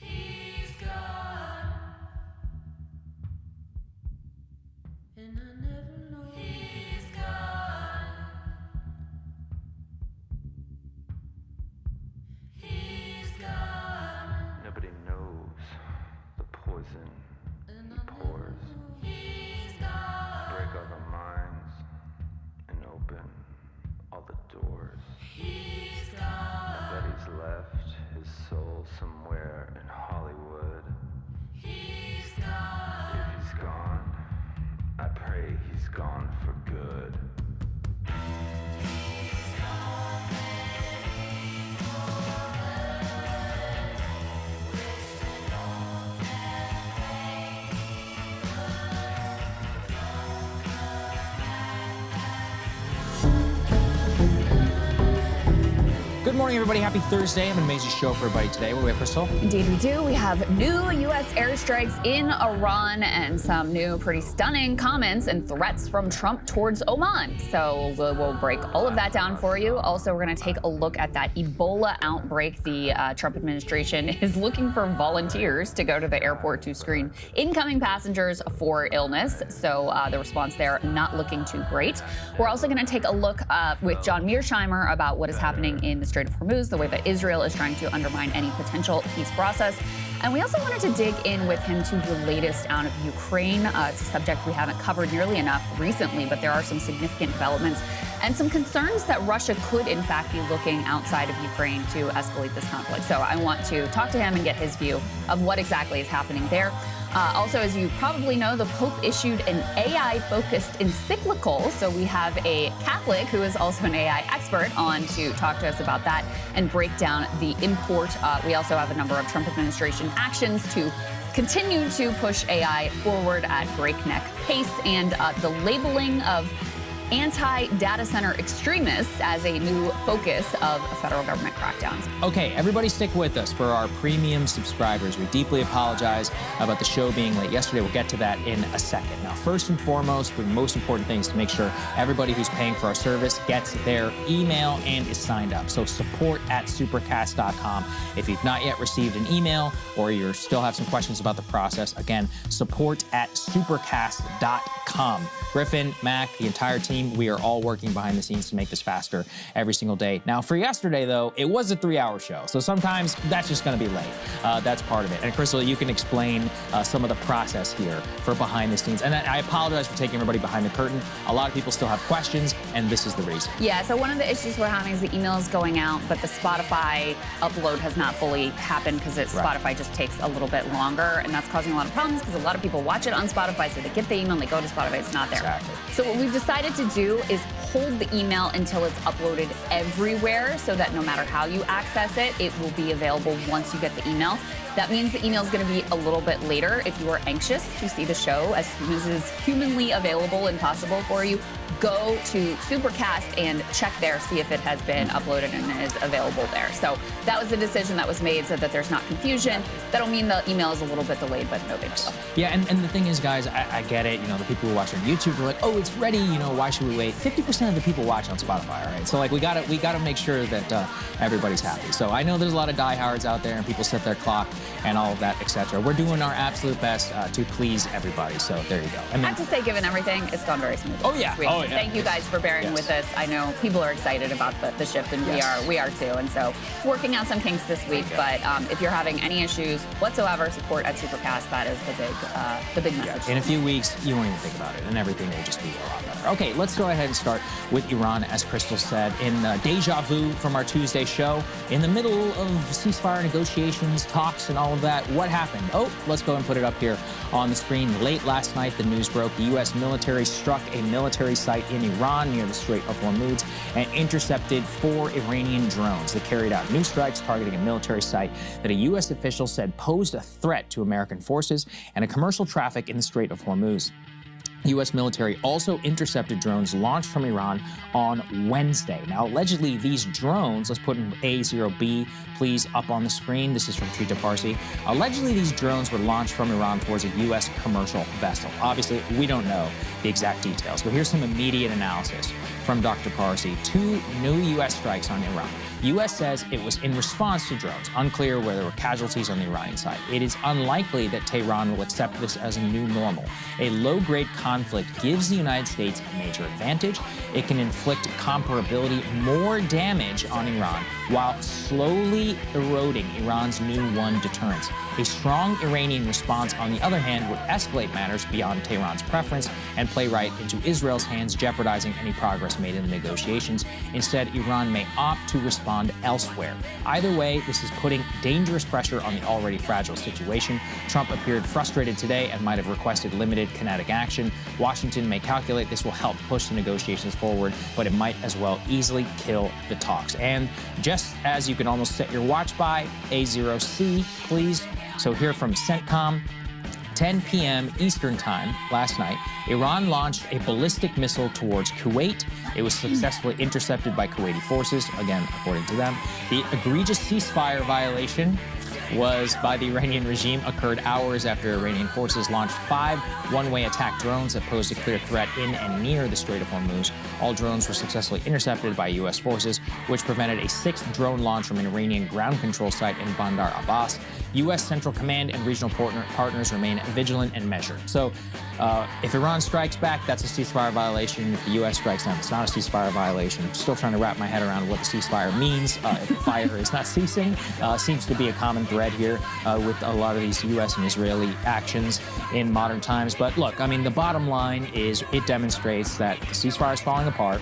He's gone, and I never know. He's gone. He's gone. Nobody knows the poison he pours. He's gone. Break all the minds and open all the doors. He's gone. I bet he's left his soul somewhere in Hollywood. He's gone. If he's gone, I pray he's gone for good. Good morning, everybody. Happy Thursday. I have an amazing show for everybody today. What do we have, Crystal? Indeed we do. We have new U.S. airstrikes in Iran and some new pretty stunning comments and threats from Trump towards Oman. So we'll break all of that down for you. Also, we're going to take a look at that Ebola outbreak. The Trump administration is looking for volunteers to go to the airport to screen incoming passengers for illness. So the response there not looking too great. We're also going to take a look with John Mearsheimer about what is happening in the Strait of Hormuz, the way that Israel is trying to undermine any potential peace process. And we also wanted to dig in with him to the latest out of Ukraine. It's a subject we haven't covered nearly enough recently, but there are some significant developments and some concerns that Russia could, in fact, be looking outside of Ukraine to escalate this conflict. So I want to talk to him and get his view of what exactly is happening there. Also, as you probably know, the Pope issued an AI-focused encyclical. So we have a Catholic who is also an AI expert on to talk to us about that and break down the import. We also have a number of Trump administration actions to continue to push AI forward at breakneck pace, and the labeling of anti-data center extremists as a new focus of federal government crackdowns. Okay, everybody stick with us for our premium subscribers. We deeply apologize about the show being late yesterday. We'll get to that in a second. Now, first and foremost, the most important thing is to make sure everybody who's paying for our service gets their email and is signed up. So support@supercast.com. If you've not yet received an email or you still have some questions about the process, again, support@supercast.com. Griffin, Mac, the entire team, we are all working behind the scenes to make this faster every single day. Now, for yesterday, though, it was a 3-hour show, so sometimes that's just going to be late. That's part of it. And Crystal, you can explain some of the process here for behind the scenes. And I apologize for taking everybody behind the curtain. A lot of people still have questions, and this is the reason. Yeah, so one of the issues we're having is the email is going out, but the Spotify upload has not fully happened because Spotify just takes a little bit longer, and that's causing a lot of problems because a lot of people watch it on Spotify, so they get the email and they go to Spotify, it's not there. Exactly. So what we've decided to do is hold the email until it's uploaded everywhere so that no matter how you access it, it will be available once you get the email. That means the email is going to be a little bit later. If you are anxious to see the show as soon as it is humanly available and possible for you, go to Supercast and check there, see if it has been uploaded and is available there. So that was the decision that was made so that there's not confusion. That'll mean the email is a little bit delayed, but no big deal. Yeah, and the thing is, guys, I get it. You know, the people who watch on YouTube are like, oh, it's ready. You know, why should we wait? 50% of the people watch on Spotify, all right? So, like, we gotta make sure that everybody's happy. So I know there's a lot of diehards out there and people set their clock and all of that, etc. We're doing our absolute best to please everybody. So there you go. And I have to say, given everything, it's gone very smoothly. Oh, yeah. this week. Oh, yeah. Thank you guys for bearing with us. I know people are excited about the shift, and we are too. And so working out some kinks this week. But if you're having any issues whatsoever, support@Supercast. That is the big message. In a few weeks, you won't even think about it, and everything will just be a lot better. Okay, let's go ahead and start with Iran, as Crystal said. In deja vu from our Tuesday show, in the middle of ceasefire negotiations, talks, and all of that, what happened? Oh, let's go and put it up here on the screen. Late last night, the news broke. The U.S. military struck a military site in Iran near the Strait of Hormuz and intercepted 4 Iranian drones that carried out new strikes targeting a military site that a U.S. official said posed a threat to American forces and a commercial traffic in the Strait of Hormuz. U.S. military also intercepted drones launched from Iran on Wednesday. Now, allegedly, these drones, let's put in A0B, please, up on the screen. This is from Tweet to Parsi. Allegedly, these drones were launched from Iran towards a U.S. commercial vessel. Obviously, we don't know the exact details, but here's some immediate analysis from Dr. Parsi. 2 new U.S. strikes on Iran. U.S. says it was in response to drones. Unclear whether there were casualties on the Iranian side. It is unlikely that Tehran will accept this as a new normal. A low-grade conflict gives the United States a major advantage. It can inflict comparability more damage on Iran while slowly eroding Iran's new won deterrence. A strong Iranian response, on the other hand, would escalate matters beyond Tehran's preference and play right into Israel's hands, jeopardizing any progress made in the negotiations. Instead, Iran may opt to respond elsewhere. Either way, this is putting dangerous pressure on the already fragile situation. Trump appeared frustrated today and might have requested limited kinetic action. Washington may calculate this will help push the negotiations forward, but it might as well easily kill the talks. And just as you can almost set your watch by, A0C, please. So here from CENTCOM, 10 p.m. Eastern Time last night, Iran launched a ballistic missile towards Kuwait. It was successfully intercepted by Kuwaiti forces, again, according to them. The egregious ceasefire violation was by the Iranian regime occurred hours after Iranian forces launched 5 one-way attack drones that posed a clear threat in and near the Strait of Hormuz. All drones were successfully intercepted by U.S. forces, which prevented a 6th drone launch from an Iranian ground control site in Bandar Abbas. U.S. Central Command and regional partners remain vigilant and measured. So if Iran strikes back, that's a ceasefire violation. If the U.S. strikes down, it's not a ceasefire violation. I'm still trying to wrap my head around what the ceasefire means. If the fire is not ceasing, seems to be a common thread here with a lot of these U.S. and Israeli actions in modern times. But look, I mean, the bottom line is it demonstrates that the ceasefire is falling apart.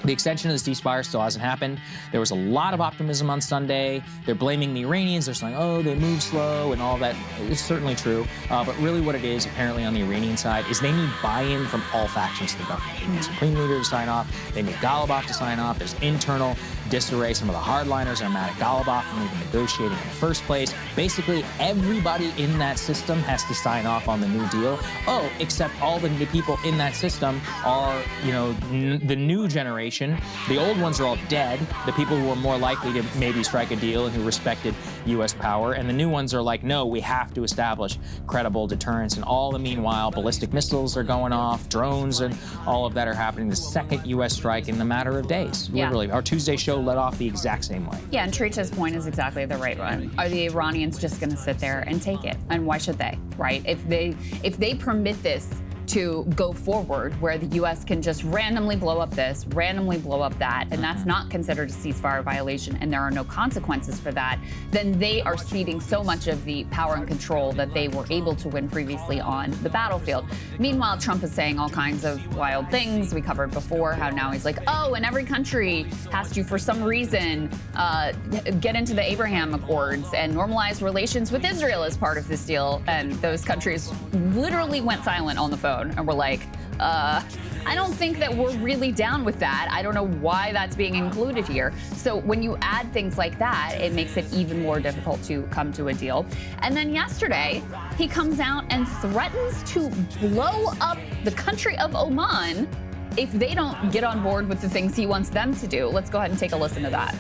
The extension of the ceasefire still hasn't happened. There was a lot of optimism on Sunday. They're blaming the Iranians. They're saying, oh, they move slow and all that. It's certainly true. But really what it is, apparently on the Iranian side, is they need buy-in from all factions of the government. They need the Supreme Leader to sign off. They need Ghalibaf to sign off. There's internal disarray. Some of the hardliners are mad at Ghalibaf from even negotiating in the first place. Basically, everybody in that system has to sign off on the new deal. Oh, except all the people in that system are, you know, the new generation. The old ones are all dead, the people who are more likely to maybe strike a deal and who respected U.S. power, and the new ones are like, no, we have to establish credible deterrence. And all the meanwhile, ballistic missiles are going off, drones and all of that are happening. The second U.S. strike in the matter of days, literally. Our Tuesday show led off the exact same way. Yeah, and Tricha's point is exactly the right one. Are the Iranians just going to sit there and take it? And why should they, right? If they permit this to go forward, where the U.S. can just randomly blow up this, randomly blow up that, and that's not considered a ceasefire violation, and there are no consequences for that, then they are ceding so much of the power and control that they were able to win previously on the battlefield. Meanwhile, Trump is saying all kinds of wild things. We covered before how now he's like, oh, and every country has to, for some reason, get into the Abraham Accords and normalize relations with Israel as part of this deal. And those countries literally went silent on the phone. And we're like, I don't think that we're really down with that. I don't know why that's being included here. So when you add things like that, it makes it even more difficult to come to a deal. And then yesterday, he comes out and threatens to blow up the country of Oman if they don't get on board with the things he wants them to do. Let's go ahead and take a listen to that.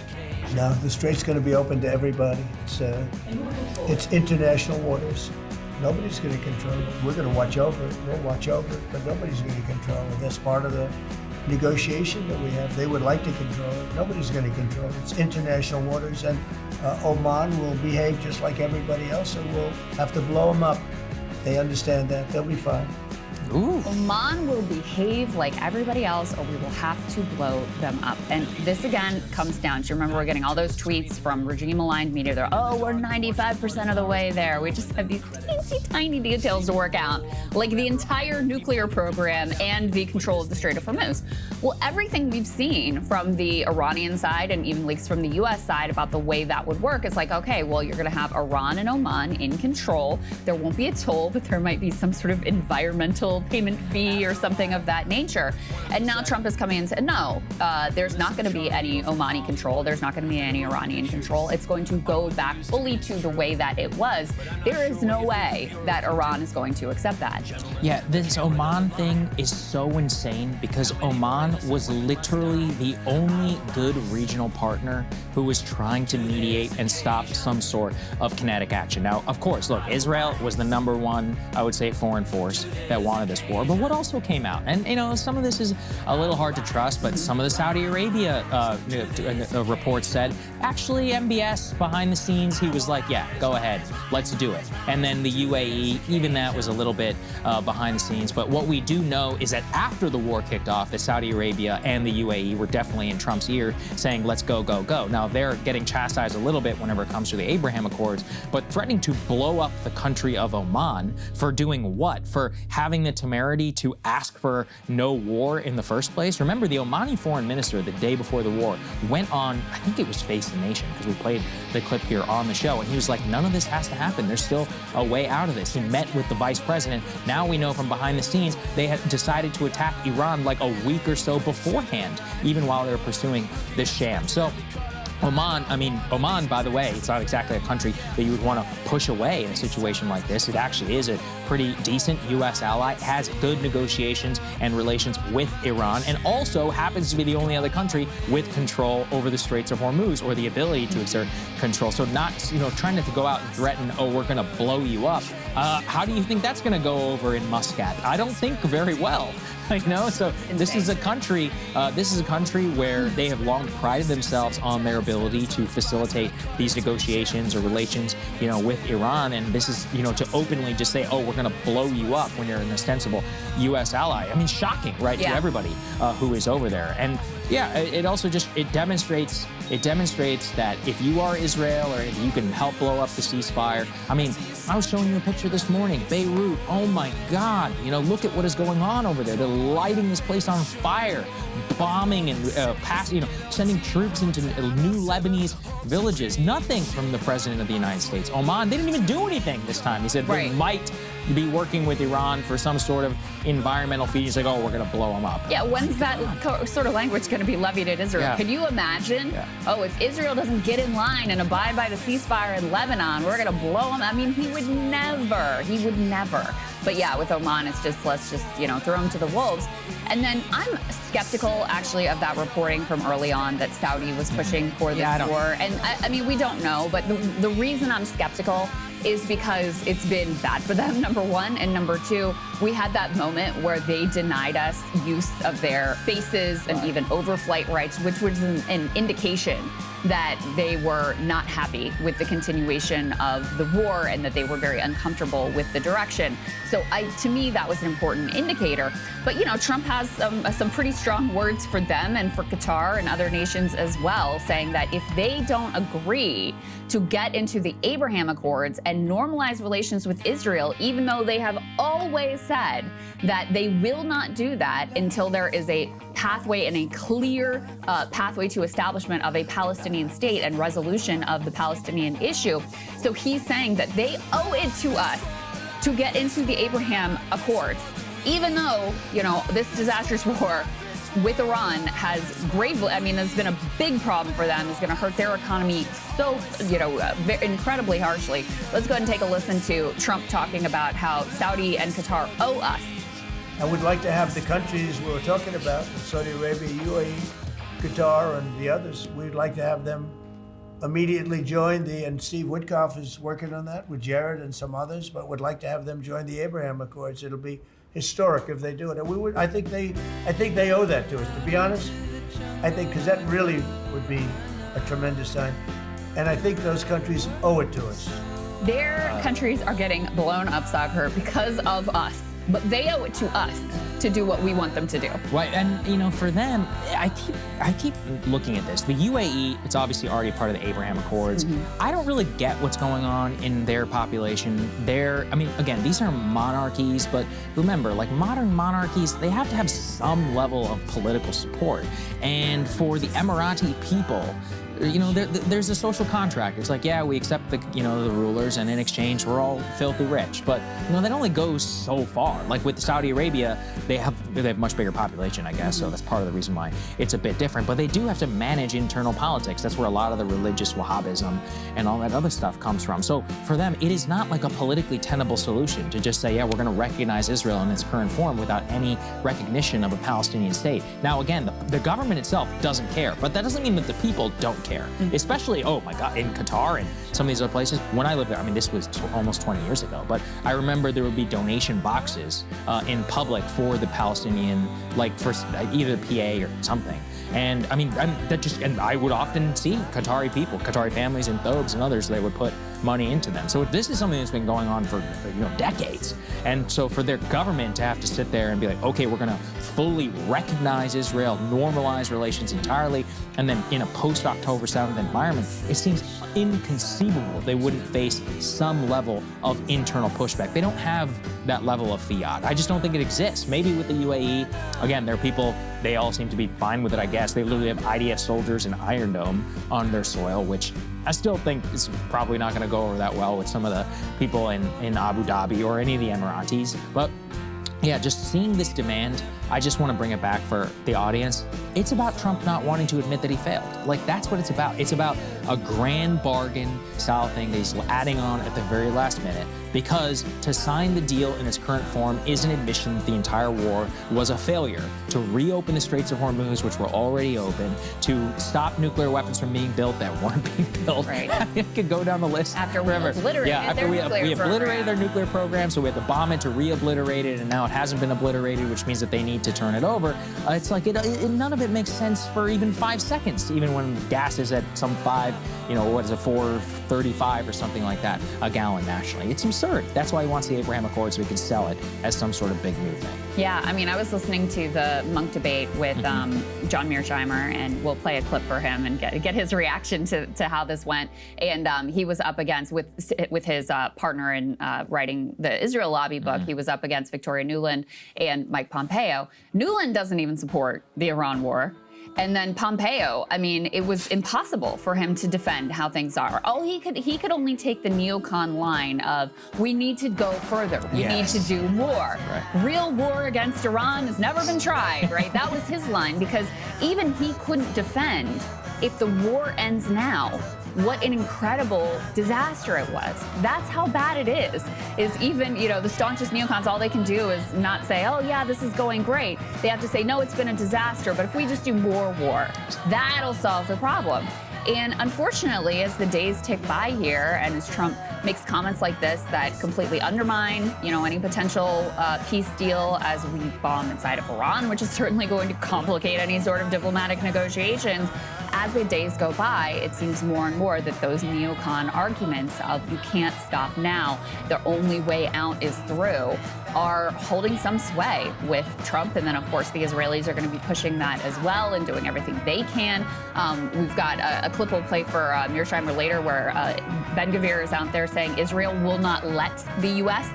No, the strait's going to be open to everybody. It's international waters. Nobody's going to control it. We're going to watch over it. We'll watch over it, but nobody's going to control it. That's part of the negotiation that we have. They would like to control it. Nobody's going to control it. It's international waters, and Oman will behave just like everybody else, and we'll have to blow them up. They understand that. They'll be fine. Ooh. Oman will behave like everybody else, or we will have to blow them up. And this again comes down to, remember, we're getting all those tweets from regime-aligned media. They're, oh, we're 95% of the way there. We just have these teensy tiny details to work out, like the entire nuclear program and the control of the Strait of Hormuz. Well, everything we've seen from the Iranian side and even leaks from the U.S. side about the way that would work is like, okay, well, you're going to have Iran and Oman in control. There won't be a toll, but there might be some sort of environmental payment fee or something of that nature. And now Trump is coming and saying, no, there's not going to be any Omani control. There's not going to be any Iranian control. It's going to go back fully to the way that it was. There is no way that Iran is going to accept that. Yeah, this Oman thing is so insane because Oman was literally the only good regional partner who was trying to mediate and stop some sort of kinetic action. Now, of course, look, Israel was the #1, I would say, foreign force that wanted wanted this war. But what also came out, and some of this is a little hard to trust, but some of the Saudi Arabia reports said, actually, MBS behind the scenes, he was like, yeah, go ahead, let's do it. And then the UAE, even that was a little bit behind the scenes. But what we do know is that after the war kicked off, that Saudi Arabia and the UAE were definitely in Trump's ear saying, let's go, go, go. Now, they're getting chastised a little bit whenever it comes to the Abraham Accords, but threatening to blow up the country of Oman for doing what? For having the temerity to ask for no war in the first place? Remember, the Omani foreign minister, the day before the war, went on, I think it was Face the Nation, because we played the clip here on the show, and he was like, none of this has to happen. There's still a way out of this. He met with the vice president. Now we know from behind the scenes, they had decided to attack Iran like a week or so beforehand, even while they were pursuing this sham. So Oman, by the way, it's not exactly a country that you would want to push away in a situation like this. It actually is a pretty decent U.S. ally, has good negotiations and relations with Iran, and also happens to be the only other country with control over the Straits of Hormuz, or the ability to exert control. So not, trying to go out and threaten, oh, we're going to blow you up. How do you think that's going to go over in Muscat? I don't think very well. So this is a country where they have long prided themselves on their ability to facilitate these negotiations or relations, with Iran. And this is, to openly just say, oh, we're going to blow you up when you're an ostensible U.S. ally. I mean, shocking, right, to everybody who is over there. And yeah, it also it demonstrates that if you are Israel, or if you can help blow up the ceasefire. I mean, I was showing you a picture this morning, Beirut. Oh my God, look at what is going on over there. They're lighting this place on fire, bombing and sending troops into new Lebanese villages. Nothing from the president of the United States. Oman, they didn't even do anything this time. He said they might be working with Iran for some sort of environmental fee. He's like, oh, we're going to blow them up. Yeah, when's that sort of language going to be levied at Israel? Yeah. Can you imagine? Yeah. Oh, if Israel doesn't get in line and abide by the ceasefire in Lebanon, we're going to blow them. I mean, he would never. But yeah, with Oman, it's just, let's just, throw them to the wolves. And then I'm skeptical, actually, of that reporting from early on that Saudi was pushing for this war. And I mean, we don't know, but the reason I'm skeptical is because it's been bad for them, number one. And number two, we had that moment where they denied us use of their bases and even overflight rights, which was an indication that they were not happy with the continuation of the war and that they were very uncomfortable with the direction. So to me, that was an important indicator. But, Trump has some pretty strong words for them and for Qatar and other nations as well, saying that if they don't agree to get into the Abraham Accords and normalize relations with Israel, even though they have always said that they will not do that until there is a pathway and a clear pathway to establishment of a Palestinian state and resolution of the Palestinian issue. So he's saying that they owe it to us to get into the Abraham Accords, even though, this disastrous war with Iran has there's been a big problem for them. It's going to hurt their economy so, incredibly harshly. Let's go ahead and take a listen to Trump talking about how Saudi and Qatar owe us. I would like to have the countries we were talking about, Saudi Arabia, UAE, Qatar, and the others, we'd like to have them immediately join and Steve Witkoff is working on that with Jared and some others, but would like to have them join the Abraham Accords. It'll be historic if they do it. And I think they owe that to us, to be honest. I think, because that really would be a tremendous sign. And I think those countries owe it to us. Their countries are getting blown up, Sagar, because of us. But they owe it to us to do what we want them to do. Right, and for them, I keep looking at this. The UAE, it's obviously already part of the Abraham Accords. I don't really get what's going on in their population. Again, these are monarchies, but remember, like modern monarchies, they have to have some level of political support. And for the Emirati people, there's a social contract. It's like, yeah, we accept the rulers, and in exchange, we're all filthy rich. But, that only goes so far. Like with Saudi Arabia, they have they have much bigger population, I guess, so that's part of the reason why it's a bit different. But they do have to manage internal politics. That's where a lot of the religious Wahhabism and all that other stuff comes from. So for them, it is not like a politically tenable solution to just say, yeah, we're going to recognize Israel in its current form without any recognition of a Palestinian state. Now, again, the government itself doesn't care, but that doesn't mean that the people don't care. Especially, oh my God, in Qatar and some of these other places. When I lived there, I mean, this was almost 20 years ago, but I remember there would be donation boxes in public for the Palestinian, like for either the PA or something. And I mean, and I would often see Qatari people, Qatari families and Thobes and others, they would put money into them. So this is something that's been going on for decades. And so for their government to have to sit there and be like, okay, we're gonna fully recognize Israel, normalize relations entirely, and then in a post-October 7th environment, it seems inconceivable they wouldn't face some level of internal pushback. They don't have that level of fiat. I just don't think it exists. Maybe with the UAE, again, there are people, they all seem to be fine with it, I guess. They literally have IDF soldiers in Iron Dome on their soil, which I still think is probably not gonna go over that well with some of the people in Abu Dhabi or any of the Emiratis. But yeah, just seeing this demand, I just want to bring it back for the audience. It's about Trump not wanting to admit that he failed. Like, that's what it's about. It's about a grand bargain style thing that he's adding on at the very last minute, because to sign the deal in its current form is an admission that the entire war was a failure. To reopen the Straits of Hormuz, which were already open, to stop nuclear weapons from being built that weren't being built. Right. I could go down the list After we forever. obliterated their we nuclear obliterated their program. nuclear program, so we had to bomb it to re-obliterate it, and now it hasn't been obliterated, which means that they need to turn it over. It's like none of it makes sense for even 5 seconds, even when gas is at some what is it, $4.35 or something like that a gallon nationally. It's absurd. That's why he wants the Abraham Accords, so he can sell it as some sort of big new thing. Yeah, I mean, I was listening to the Monk debate with John Mearsheimer, and we'll play a clip for him and get his reaction to how this went. And he was up against, with his partner in writing the Israel Lobby book, he was up against Victoria Nuland and Mike Pompeo. Nuland doesn't even support the Iran war. And then Pompeo, I mean, it was impossible for him to defend how things are. He could only take the neocon line of, we need to go further. We need to do more. Right. Real war against Iran has never been tried, right? That was his line, because even he couldn't defend, if the war ends now, what an incredible disaster it was. That's how bad it is even, the staunchest neocons, all they can do is not say, oh yeah, this is going great. They have to say, no, it's been a disaster, but if we just do more war, that'll solve the problem. And unfortunately, as the days tick by here, and as Trump makes comments like this that completely undermine, any potential peace deal, as we bomb inside of Iran, which is certainly going to complicate any sort of diplomatic negotiations, as the days go by, it seems more and more that those neocon arguments of you can't stop now, the only way out is through, are holding some sway with Trump. And then, of course, the Israelis are going to be pushing that as well and doing everything they can. We've got a clip we'll play for Mearsheimer later where Ben-Gvir is out there saying Israel will not let the U.S.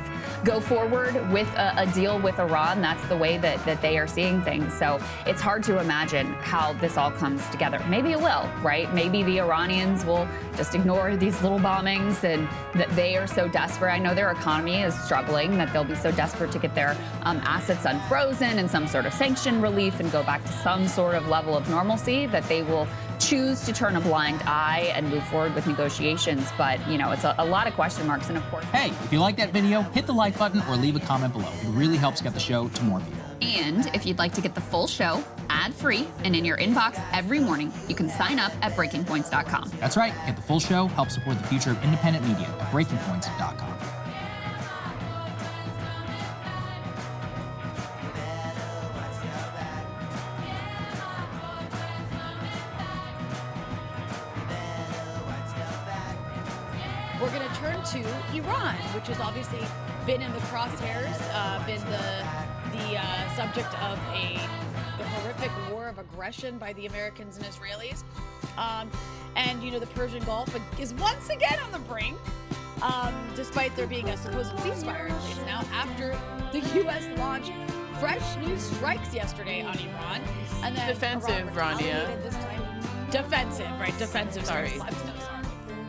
go forward with a deal with Iran. That's the way that they are seeing things. So it's hard to imagine how this all comes together. Maybe it will, right? Maybe the Iranians will just ignore these little bombings, and that they are so desperate. I know their economy is struggling, that they'll be so desperate to get their assets unfrozen and some sort of sanction relief and go back to some sort of level of normalcy, that they will choose to turn a blind eye and move forward with negotiations. But, it's a lot of question marks. And of course, Hey, if you like that video, hit the like button or leave a comment below. It really helps get the show to more people. and if you'd like to get the full show ad-free and in your inbox every morning, you can sign up at breakingpoints.com. That's right. Get the full show, help support the future of independent media at breakingpoints.com. We're going to turn to Iran, which has obviously been in the crosshairs, been the subject of the horrific war of aggression by the Americans and Israelis. And, the Persian Gulf is once again on the brink, despite there being a supposed ceasefire in place now, after the U.S. launched fresh new strikes yesterday on Iran. And then Defensive, Iran retaliated Rania. this time. Defensive, right? Defensive. Sorry. I'm so sorry.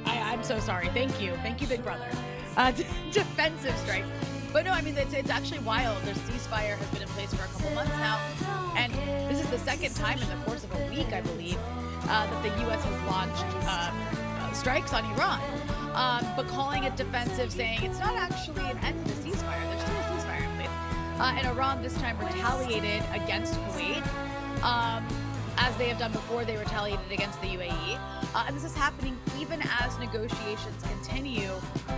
I'm so sorry. Thank you. Thank you, Big Brother. Defensive strikes. But no, I mean, it's actually wild. Their ceasefire has been in place for a couple months now. And this is the second time in the course of a week, I believe, that the U.S. has launched strikes on Iran. But calling it defensive, saying it's not actually an end to the ceasefire. There's still a ceasefire in place. And Iran this time retaliated against Kuwait. As they have done before, they retaliated against the UAE. And this is happening even as negotiations continue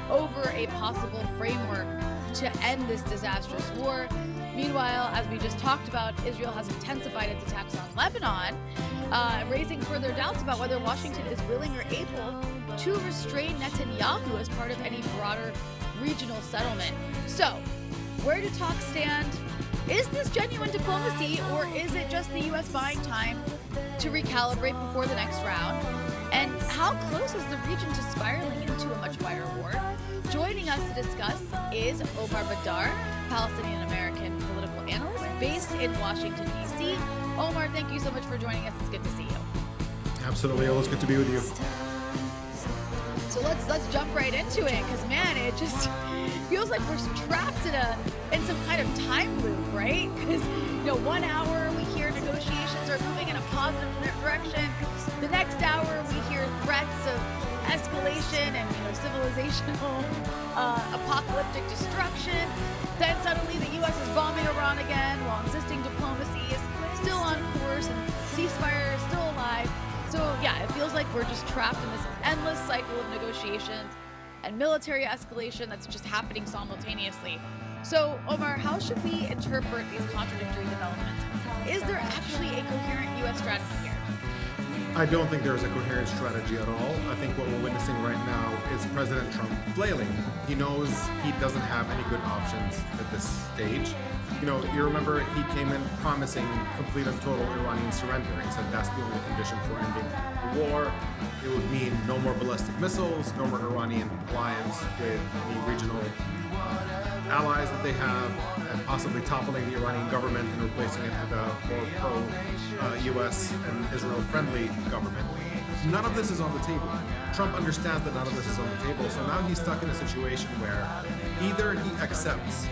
over a possible framework to end this disastrous war. Meanwhile, as we just talked about, Israel has intensified its attacks on Lebanon, raising further doubts about whether Washington is willing or able to restrain Netanyahu as part of any broader regional settlement. So, where do talks stand? Is this genuine diplomacy, or is it just the U.S. buying time to recalibrate before the next round? And how close is the region to spiraling into a much wider war? Joining us to discuss is Omar Badar, Palestinian-American political analyst based in Washington, D.C. Omar, thank you so much for joining us. It's good to see you. Absolutely, always good to be with you. So let's jump right into it, because man, it just feels like we're trapped in some kind of time loop, right? Because 1 hour we hear negotiations are moving in a positive direction. The next hour we hear threats of escalation and civilizational apocalyptic destruction. Then suddenly the U.S. is bombing Iran again while insisting diplomacy is still on course and ceasefire is still alive. So yeah, it feels like we're just trapped in this endless cycle of negotiations and military escalation that's just happening simultaneously. So Omar, how should we interpret these contradictory developments? Is there actually a coherent U.S. strategy here? I don't think there's a coherent strategy at all. I think what we're witnessing right now is President Trump flailing. He knows he doesn't have any good options at this stage. You remember he came in promising complete and total Iranian surrender. He said that's the only condition for ending the war. It would mean no more ballistic missiles, no more Iranian alliance with any regional allies that they have, and possibly toppling the Iranian government and replacing it with a more pro-US and Israel-friendly government. None of this is on the table. Trump understands that none of this is on the table, so now he's stuck in a situation where either he accepts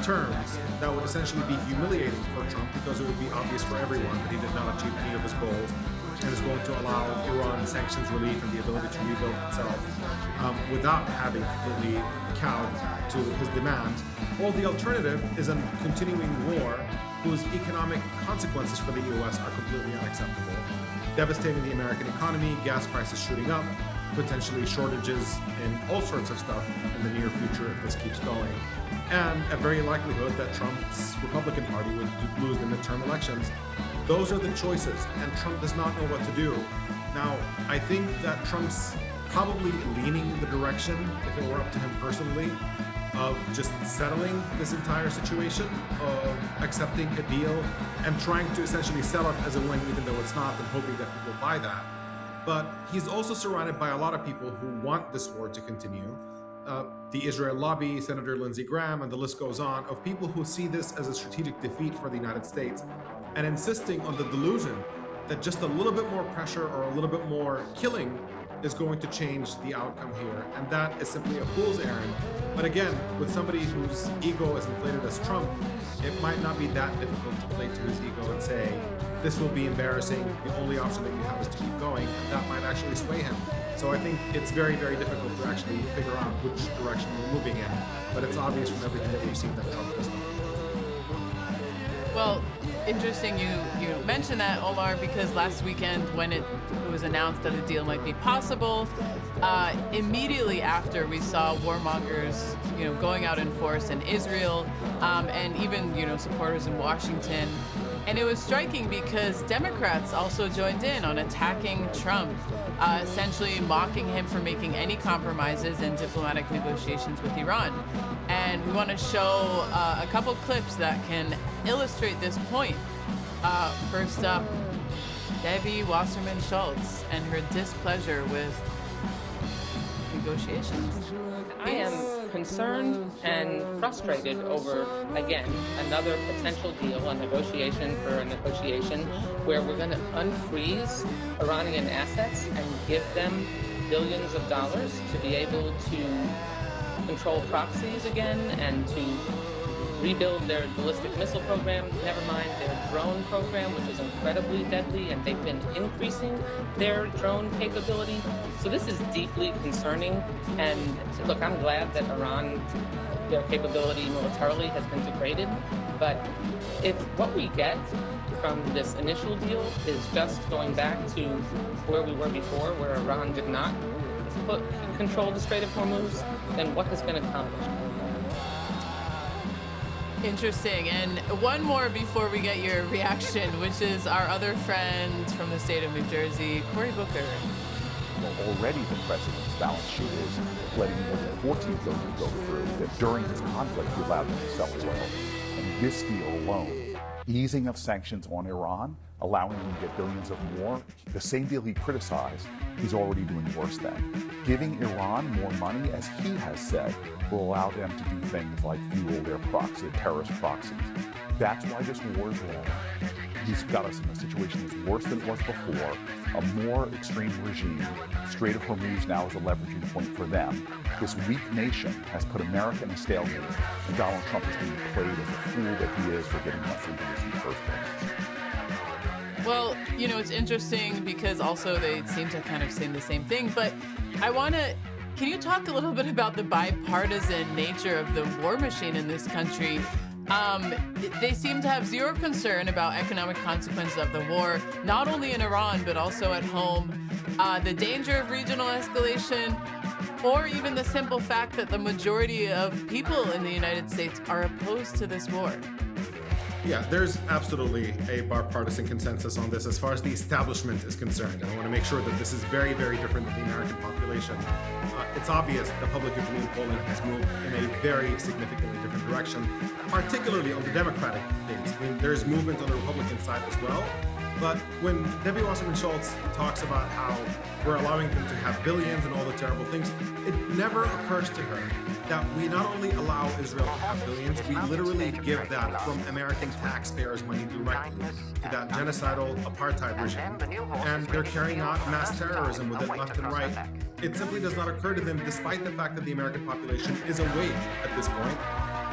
terms that would essentially be humiliating for Trump because it would be obvious for everyone that he did not achieve any of his goals and is going to allow Iran sanctions relief and the ability to rebuild itself without having completely cowed to his demands. Or the alternative is a continuing war whose economic consequences for the U.S. are completely unacceptable, devastating the American economy, gas prices shooting up, potentially shortages in all sorts of stuff in the near future if this keeps going, and a very likelihood that Trump's Republican Party would lose the midterm elections. Those are the choices, and Trump does not know what to do. Now, I think that Trump's probably leaning in the direction, if it were up to him personally, of just settling this entire situation, of accepting a deal and trying to essentially sell it as a win even though it's not, and hoping that people buy that. But he's also surrounded by a lot of people who want this war to continue. The Israel lobby, Senator Lindsey Graham, and the list goes on, of people who see this as a strategic defeat for the United States and insisting on the delusion that just a little bit more pressure or a little bit more killing is going to change the outcome here. And that is simply a fool's errand. But again, with somebody whose ego is inflated as Trump, it might not be that difficult to play to his ego and say, this will be embarrassing, the only option that you have is to keep going, and that might actually sway him. So I think it's very, very difficult to actually figure out which direction we're moving in, but it's obvious from everything that we've seen that Trump does not. Well, interesting you mentioned that, Omar, because last weekend when it was announced that a deal might be possible, immediately after we saw warmongers, going out in force in Israel, and even, supporters in Washington. And it was striking because Democrats also joined in on attacking Trump, essentially mocking him for making any compromises in diplomatic negotiations with Iran. And we want to show a couple clips that can illustrate this point. First up, Debbie Wasserman Schultz and her displeasure with negotiations. I am concerned and frustrated over, again, another potential deal, a negotiation for a negotiation where we're going to unfreeze Iranian assets and give them billions of dollars to be able to control proxies again and to rebuild their ballistic missile program, never mind their drone program, which is incredibly deadly, and they've been increasing their drone capability. So this is deeply concerning. And look, I'm glad that Iran, their capability militarily has been degraded. But if what we get from this initial deal is just going back to where we were before, where Iran did not control the Strait of Hormuz, then what has been accomplished? Interesting. And one more before we get your reaction, which is our other friend from the state of New Jersey, Cory Booker. Well, already the president's balance sheet is letting more than $14 billion go through. That during this conflict, he allowed them to sell oil. And this deal alone, easing of sanctions on Iran, allowing them to get billions of more, the same deal he criticized, he's already doing worse than. Giving Iran more money, as he has said, will allow them to do things like fuel their terrorist proxies. That's why this war is long. He's got us in a situation that's worse than it was before, a more extreme regime. Strait of Hormuz now is a leveraging point for them. This weak nation has put America in a stalemate, and Donald Trump is being played as a fool that he is for getting us into this in the first place. Well, you know, it's interesting because also they seem to kind of say the same thing, but can you talk a little bit about the bipartisan nature of the war machine in this country? They seem to have zero concern about economic consequences of the war, not only in Iran, but also at home. The danger of regional escalation, or even the simple fact that the majority of people in the United States are opposed to this war. Yeah, there's absolutely a bipartisan consensus on this as far as the establishment is concerned. And I want to make sure that this is very, very different than the American population. It's obvious that public opinion polling has moved in a very significantly different direction, particularly on the Democratic base. I mean, there's movement on the Republican side as well. But when Debbie Wasserman Schultz talks about how we're allowing them to have billions and all the terrible things, it never occurs to her that we not only allow Israel to have billions, we literally give that from American taxpayers' money directly to that genocidal apartheid regime. And they're carrying out mass terrorism with it left and right. It simply does not occur to them, despite the fact that the American population is awake at this point.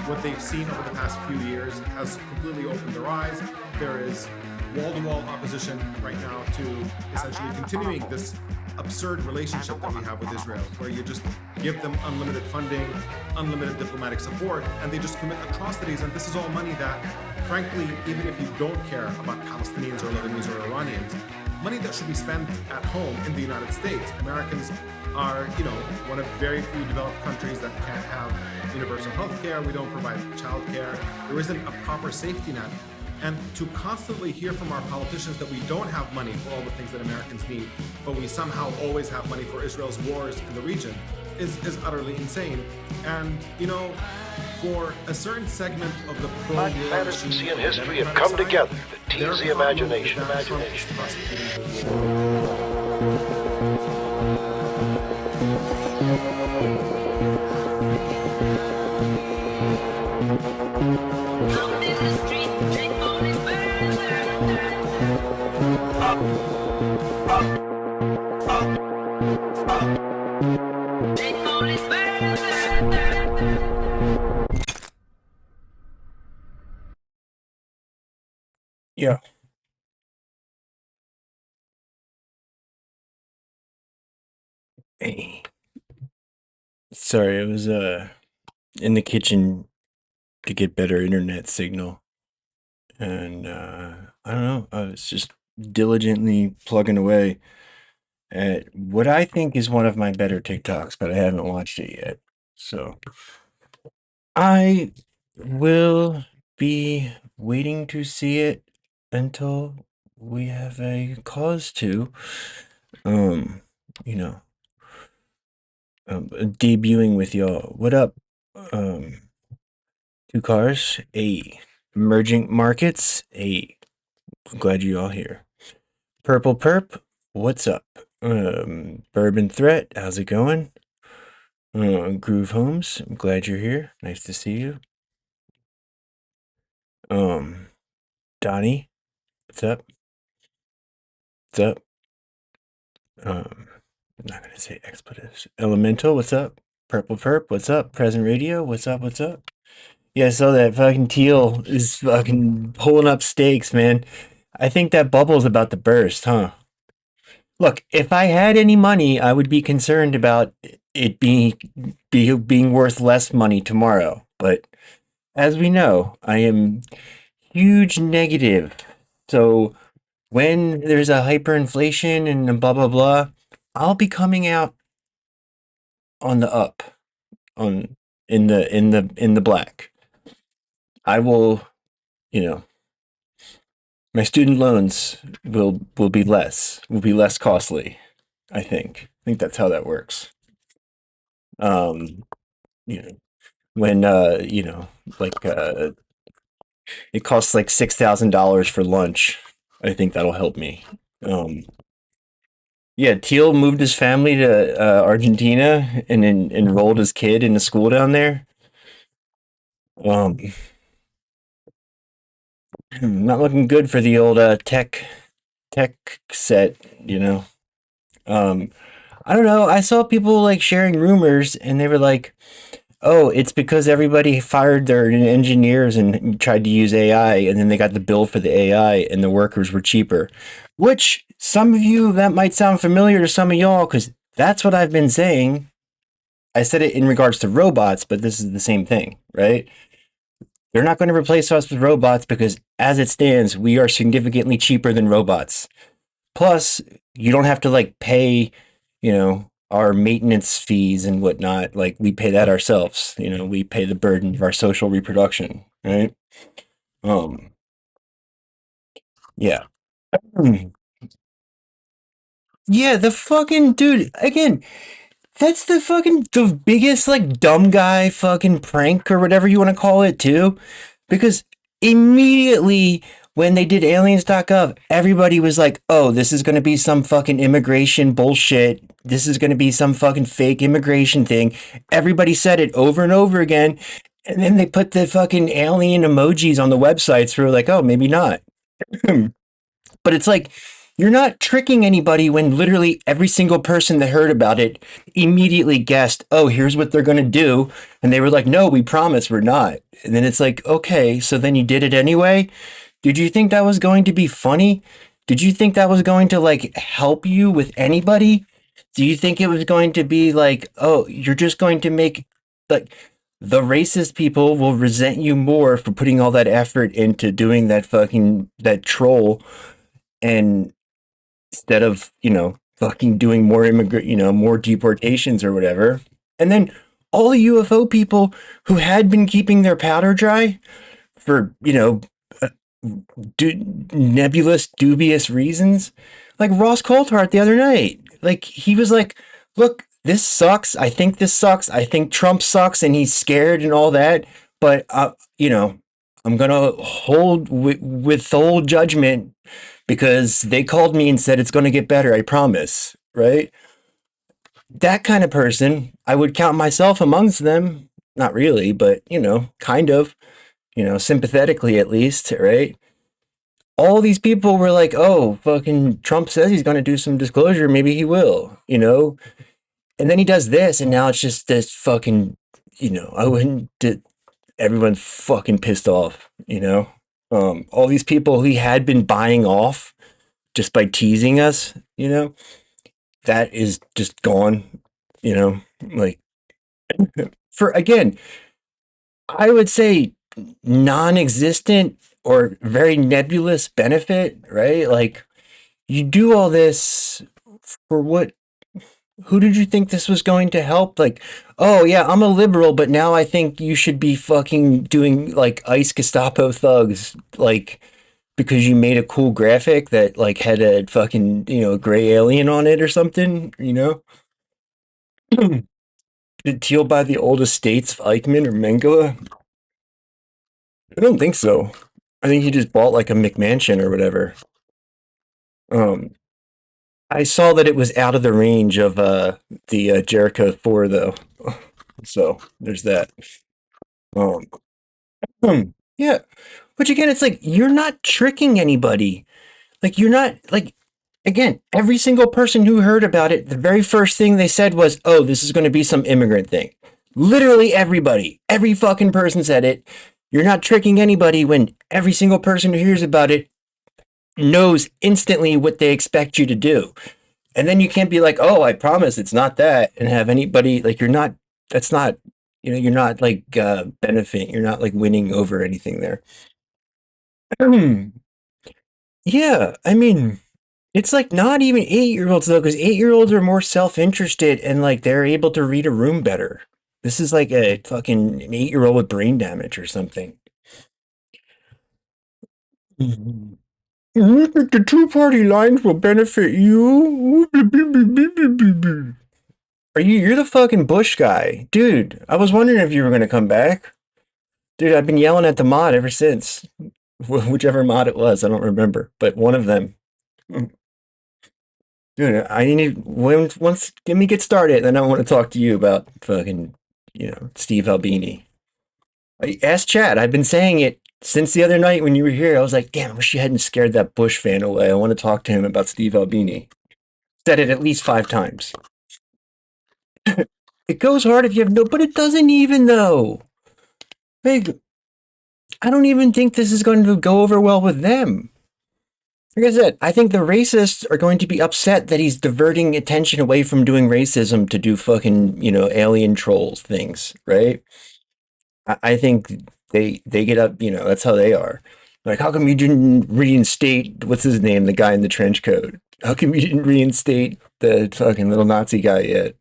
What they've seen over the past few years has completely opened their eyes. There is wall-to-wall opposition right now to essentially continuing this absurd relationship that we have with Israel, where you just give them unlimited funding, unlimited diplomatic support, and they just commit atrocities. And this is all money that, frankly, even if you don't care about Palestinians or Lebanese or Iranians, money that should be spent at home in the United States. Americans are, one of very few developed countries that can't have universal health care. We don't provide child care. There isn't a proper safety net. And to constantly hear from our politicians that we don't have money for all the things that Americans need, but we somehow always have money for Israel's wars in the region is utterly insane. And, for a certain segment of the pro-war fantasy and history have come together to tease the imagination. Yeah. Hey. Sorry, I was in the kitchen to get better internet signal. And I don't know, I was just diligently plugging away at what I think is one of my better TikToks, but I haven't watched it yet. So I will be waiting to see it until we have a cause to. Debuting with y'all. What up? Two cars. Emerging markets. Glad you all here. Purple Perp. What's up? Bourbon Threat. How's it going? Groove Homes. I'm glad you're here. Nice to see you. Donnie. What's up? What's up? I'm not gonna say expletives. Elemental. What's up? Purple Perp, what's up? Present Radio, what's up? What's up? Yeah, I saw that fucking Teal is fucking pulling up stakes, man. I think that bubble's about to burst, huh? Look, if I had any money, I would be concerned about it being worth less money tomorrow. But as we know, I am huge negative. So when there's a hyperinflation and blah blah blah, I'll be coming out on the up, on in the black. I will, you know, my student loans will be less costly. I think that's how that works. Um, you know, when like it costs like $6,000 for lunch. I think that'll help me. Um, yeah, Teal moved his family to Argentina and enrolled his kid in a school down there. Um, not looking good for the old tech set, you know. Um, I don't know. I saw people like sharing rumors, and they were like, "Oh, it's because everybody fired their engineers and tried to use AI, and then they got the bill for the AI, and the workers were cheaper." Which some of you that might sound familiar to some of y'all, because that's what I've been saying. I said it in regards to robots, but this is the same thing, right? They're not going to replace us with robots because, as it stands, we are significantly cheaper than robots. Plus, you don't have to like pay, our maintenance fees and whatnot. Like we pay that ourselves. We pay the burden of our social reproduction, right? Um, yeah. Yeah, the fucking dude again. That's the biggest like dumb guy fucking prank or whatever you want to call it too, because immediately when they did aliens.gov, everybody was like, "Oh, this is going to be some fucking immigration bullshit. This is going to be some fucking fake immigration thing." Everybody said it over and over again, and then they put the fucking alien emojis on the websites. So we're like, "Oh, maybe not." But it's like you're not tricking anybody when literally every single person that heard about it immediately guessed, "Oh, here's what they're going to do." And they were like, "No, we promise we're not." And then it's like, "Okay, so then you did it anyway." Did you think that was going to be funny? Did you think that was going to like help you with anybody? Do you think it was going to be like, "Oh, you're just going to make like the racist people will resent you more for putting all that effort into doing that troll, and instead of, fucking doing more more deportations or whatever." And then all the UFO people who had been keeping their powder dry for, uh, nebulous, dubious reasons, like Ross Coulthart the other night. Like he was like, "Look, this sucks. I think this sucks. I think Trump sucks, and he's scared and all that. But I'm gonna withhold judgment because they called me and said it's gonna get better. I promise." Right? That kind of person, I would count myself amongst them. Not really, but kind of. Sympathetically at least, right? All these people were like, "Oh, fucking Trump says he's going to do some disclosure. Maybe he will. And then he does this, and now it's just this fucking, I wouldn't, everyone's fucking pissed off. All these people he had been buying off just by teasing us, that is just gone. Like, for again, I would say non existent or very nebulous benefit, right? Like, you do all this for what? Who did you think this was going to help? Like, "Oh, yeah, I'm a liberal, but now I think you should be fucking doing like ICE Gestapo thugs, like, because you made a cool graphic that like had a fucking, gray alien on it or something. Did Teal buy the old estates of Eichmann or Mengele? I don't think so. I think he just bought like a McMansion or whatever. Um, I saw that it was out of the range of the Jericho 4 though. So there's that. Um, yeah. Which again, it's like you're not tricking anybody. Like you're not like Again, every single person who heard about it, the very first thing they said was, oh, this is going to be some immigrant thing. Literally everybody, every fucking person said it. You're not tricking anybody when every single person who hears about it knows instantly what they expect you to do. And then you can't be like, oh, I promise it's not that, and have anybody, like, you're not, that's not, you're not like benefiting, you're not like winning over anything there. Yeah, I mean, it's like not even 8-year-olds though, because 8-year-olds are more self-interested and like they're able to read a room better. This is like a fucking an 8-year-old with brain damage or something. You think the two-party lines will benefit you? You're the fucking Bush guy. Dude, I was wondering if you were gonna come back. Dude, I've been yelling at the mod ever since. Whichever mod it was, I don't remember, but one of them. Dude, I need once let me get started, then I want to talk to you about fucking, Steve Albini. Ask Chad. I've been saying it since the other night when you were here. I was like, damn, I wish you hadn't scared that Bush fan away. I want to talk to him about Steve Albini. Said it at least 5 times. It goes hard if you have no, but it doesn't even though. Like, I don't even think this is going to go over well with them. Like I said, I think the racists are going to be upset that he's diverting attention away from doing racism to do fucking, alien trolls things, right? I think they get up, that's how they are. Like, how come you didn't reinstate, what's his name, the guy in the trench coat? How come you didn't reinstate the fucking little Nazi guy yet?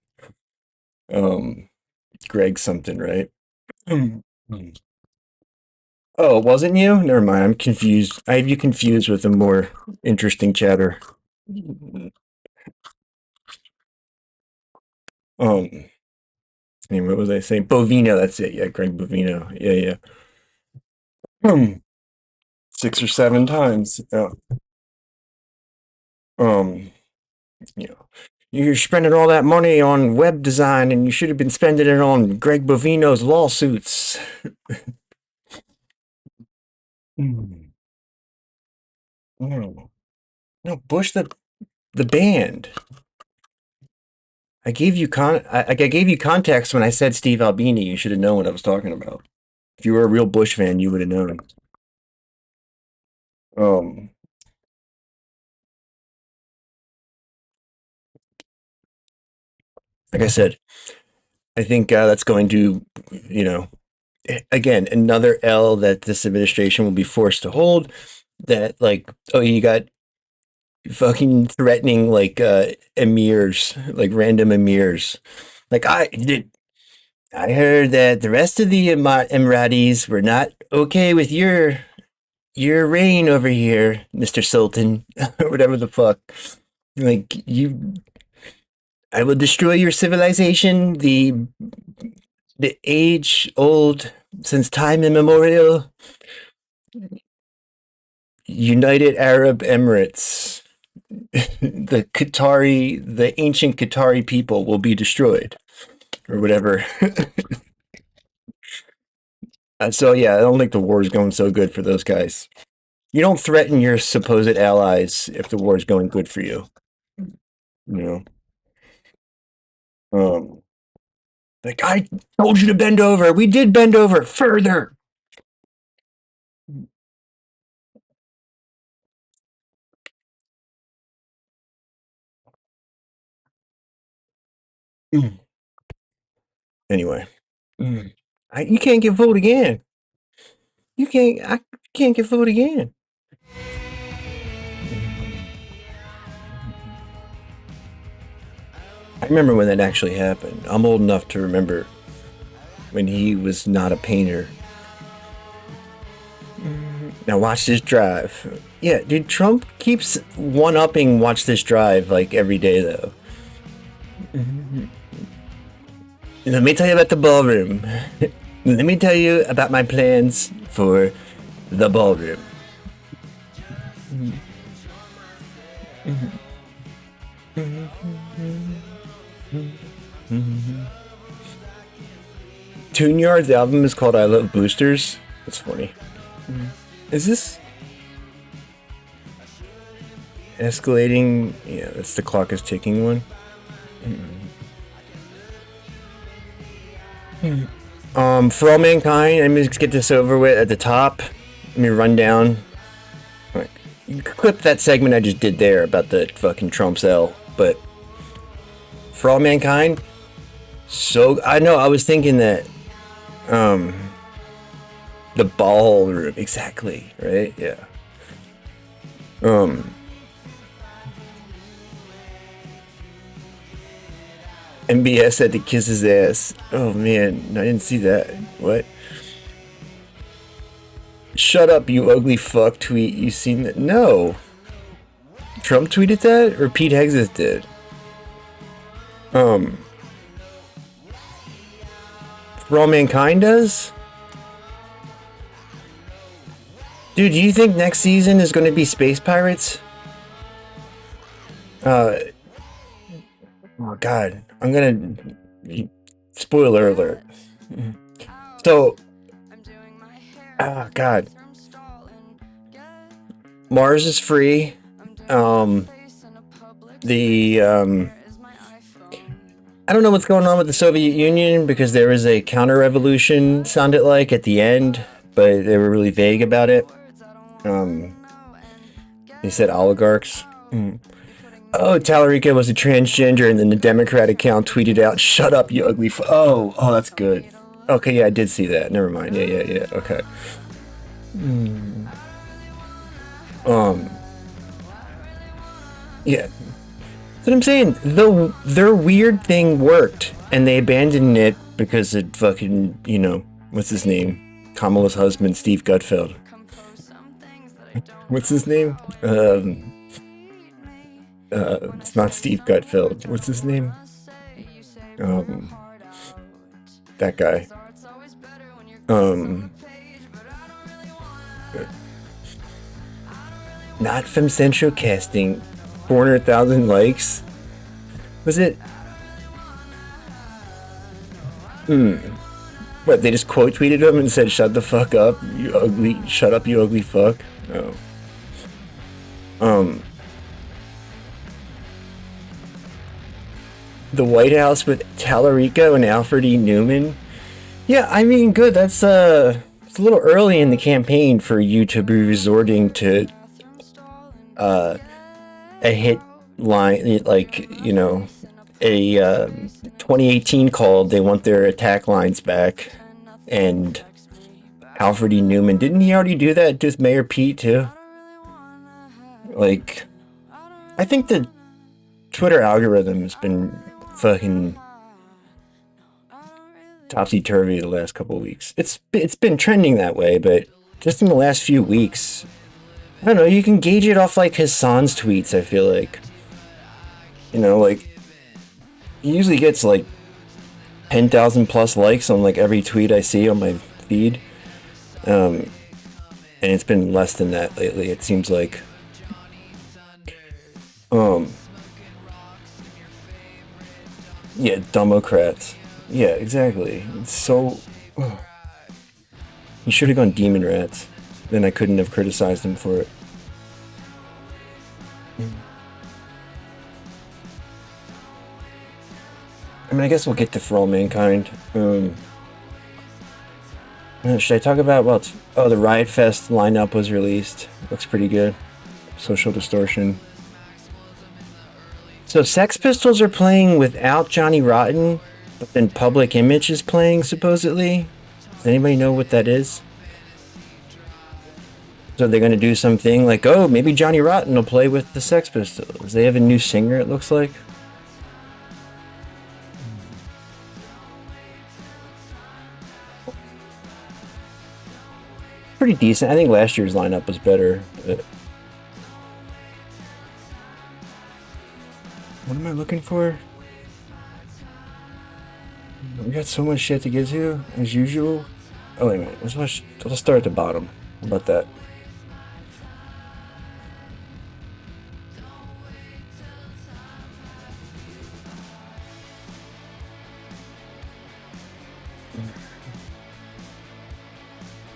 Greg something, right? Oh, it wasn't you? Never mind, I'm confused. I have you confused with a more interesting chatter. What was I saying? Bovino, that's it. Yeah, Greg Bovino. Yeah. 6 or 7 times. Um, you're spending all that money on web design, and you should have been spending it on Greg Bovino's lawsuits. No, Bush the band. I gave you I gave you context when I said Steve Albini. You should have known what I was talking about. If you were a real Bush fan, you would have known. Like I said, I think that's going to, again, another L that this administration will be forced to hold. That, like, oh, you got fucking threatening like emirs, like random emirs. Like I heard that the rest of the Emiratis were not okay with your reign over here, Mr. Sultan, or whatever the fuck. Like I will destroy your civilization, the age old since time immemorial United Arab Emirates. The ancient Qatari people will be destroyed, or whatever. So yeah, I don't think the war is going so good for those guys. You don't threaten your supposed allies if the war is going good for you. Like, I told you to bend over. We did bend over further. Anyway, you can't get vote again. I can't get vote again. I remember when that actually happened. I'm old enough to remember when he was not a painter. Now watch this drive. Yeah, dude, Trump keeps one-upping watch this drive like every day though. Let me tell you about the ballroom. Let me tell you about my plans for the ballroom. 2 Yard's album is called I Love Boosters. That's funny. Is this... escalating. Yeah, that's the clock is ticking one. For all mankind, let me just get this over with at the top. Let me run down. Right. You can clip that segment I just did there about the fucking Trump's L, but for all mankind, so I know I was thinking that the ball room, exactly, right? Yeah. MBS had to kiss his ass. Oh man, I didn't see that. What? Shut up, you ugly fuck tweet. You seen that? No. Trump tweeted that? Or Pete Hegseth did? For all mankind does? Dude, do you think next season is going to be Space Pirates? Oh god, I'm gonna... Spoiler alert. So... god. Mars is free. I don't know what's going on with the Soviet Union because there was a counter-revolution, sounded like, at the end, but they were really vague about it. They said oligarchs. Oh, Tallarica was a transgender, and then the Democrat account tweeted out, "Shut up, you ugly oh, that's good. Okay, yeah, I did see that. Never mind. Yeah, okay. Yeah. That's what I'm saying. Their weird thing worked, and they abandoned it because it fucking, what's his name? Kamala's husband, Steve Gutfeld. What's his name? It's not Steve Gutfeld. What's his name? That guy. Not from Central Casting. 400,000 likes. Was it? What, they just quote tweeted him and said, "Shut the fuck up, you ugly, shut up, you ugly fuck"? Oh. The White House with Tallarico and Alfred E. Newman. Yeah, I mean, good. That's it's a little early in the campaign for you to be resorting to a hit line, like, a 2018 called "They Want Their Attack Lines Back," and Alfred E. Newman. Didn't he already do that? Just Mayor Pete too. Like, I think the Twitter algorithm has been fucking topsy-turvy the last couple of weeks. It's been trending that way, but just in the last few weeks, I don't know, you can gauge it off like his sans tweets, I feel like. Like, he usually gets like 10,000 plus likes on like every tweet I see on my feed. And it's been less than that lately, it seems like. Yeah, Democrats. Yeah, exactly. It's so... He should have gone Demon Rats. Then I couldn't have criticized him for it. I mean, I guess we'll get to For All Mankind. Should I talk about... Well, the Riot Fest lineup was released. Looks pretty good. Social Distortion. So Sex Pistols are playing without Johnny Rotten, but then Public Image is playing, supposedly. Does anybody know what that is? So they're going to do something like, oh, maybe Johnny Rotten will play with the Sex Pistols. They have a new singer, it looks like. Pretty decent. I think last year's lineup was better. But... What am I looking for? We got so much shit to get to, as usual. Oh, wait a minute. Let's start at the bottom. How about that?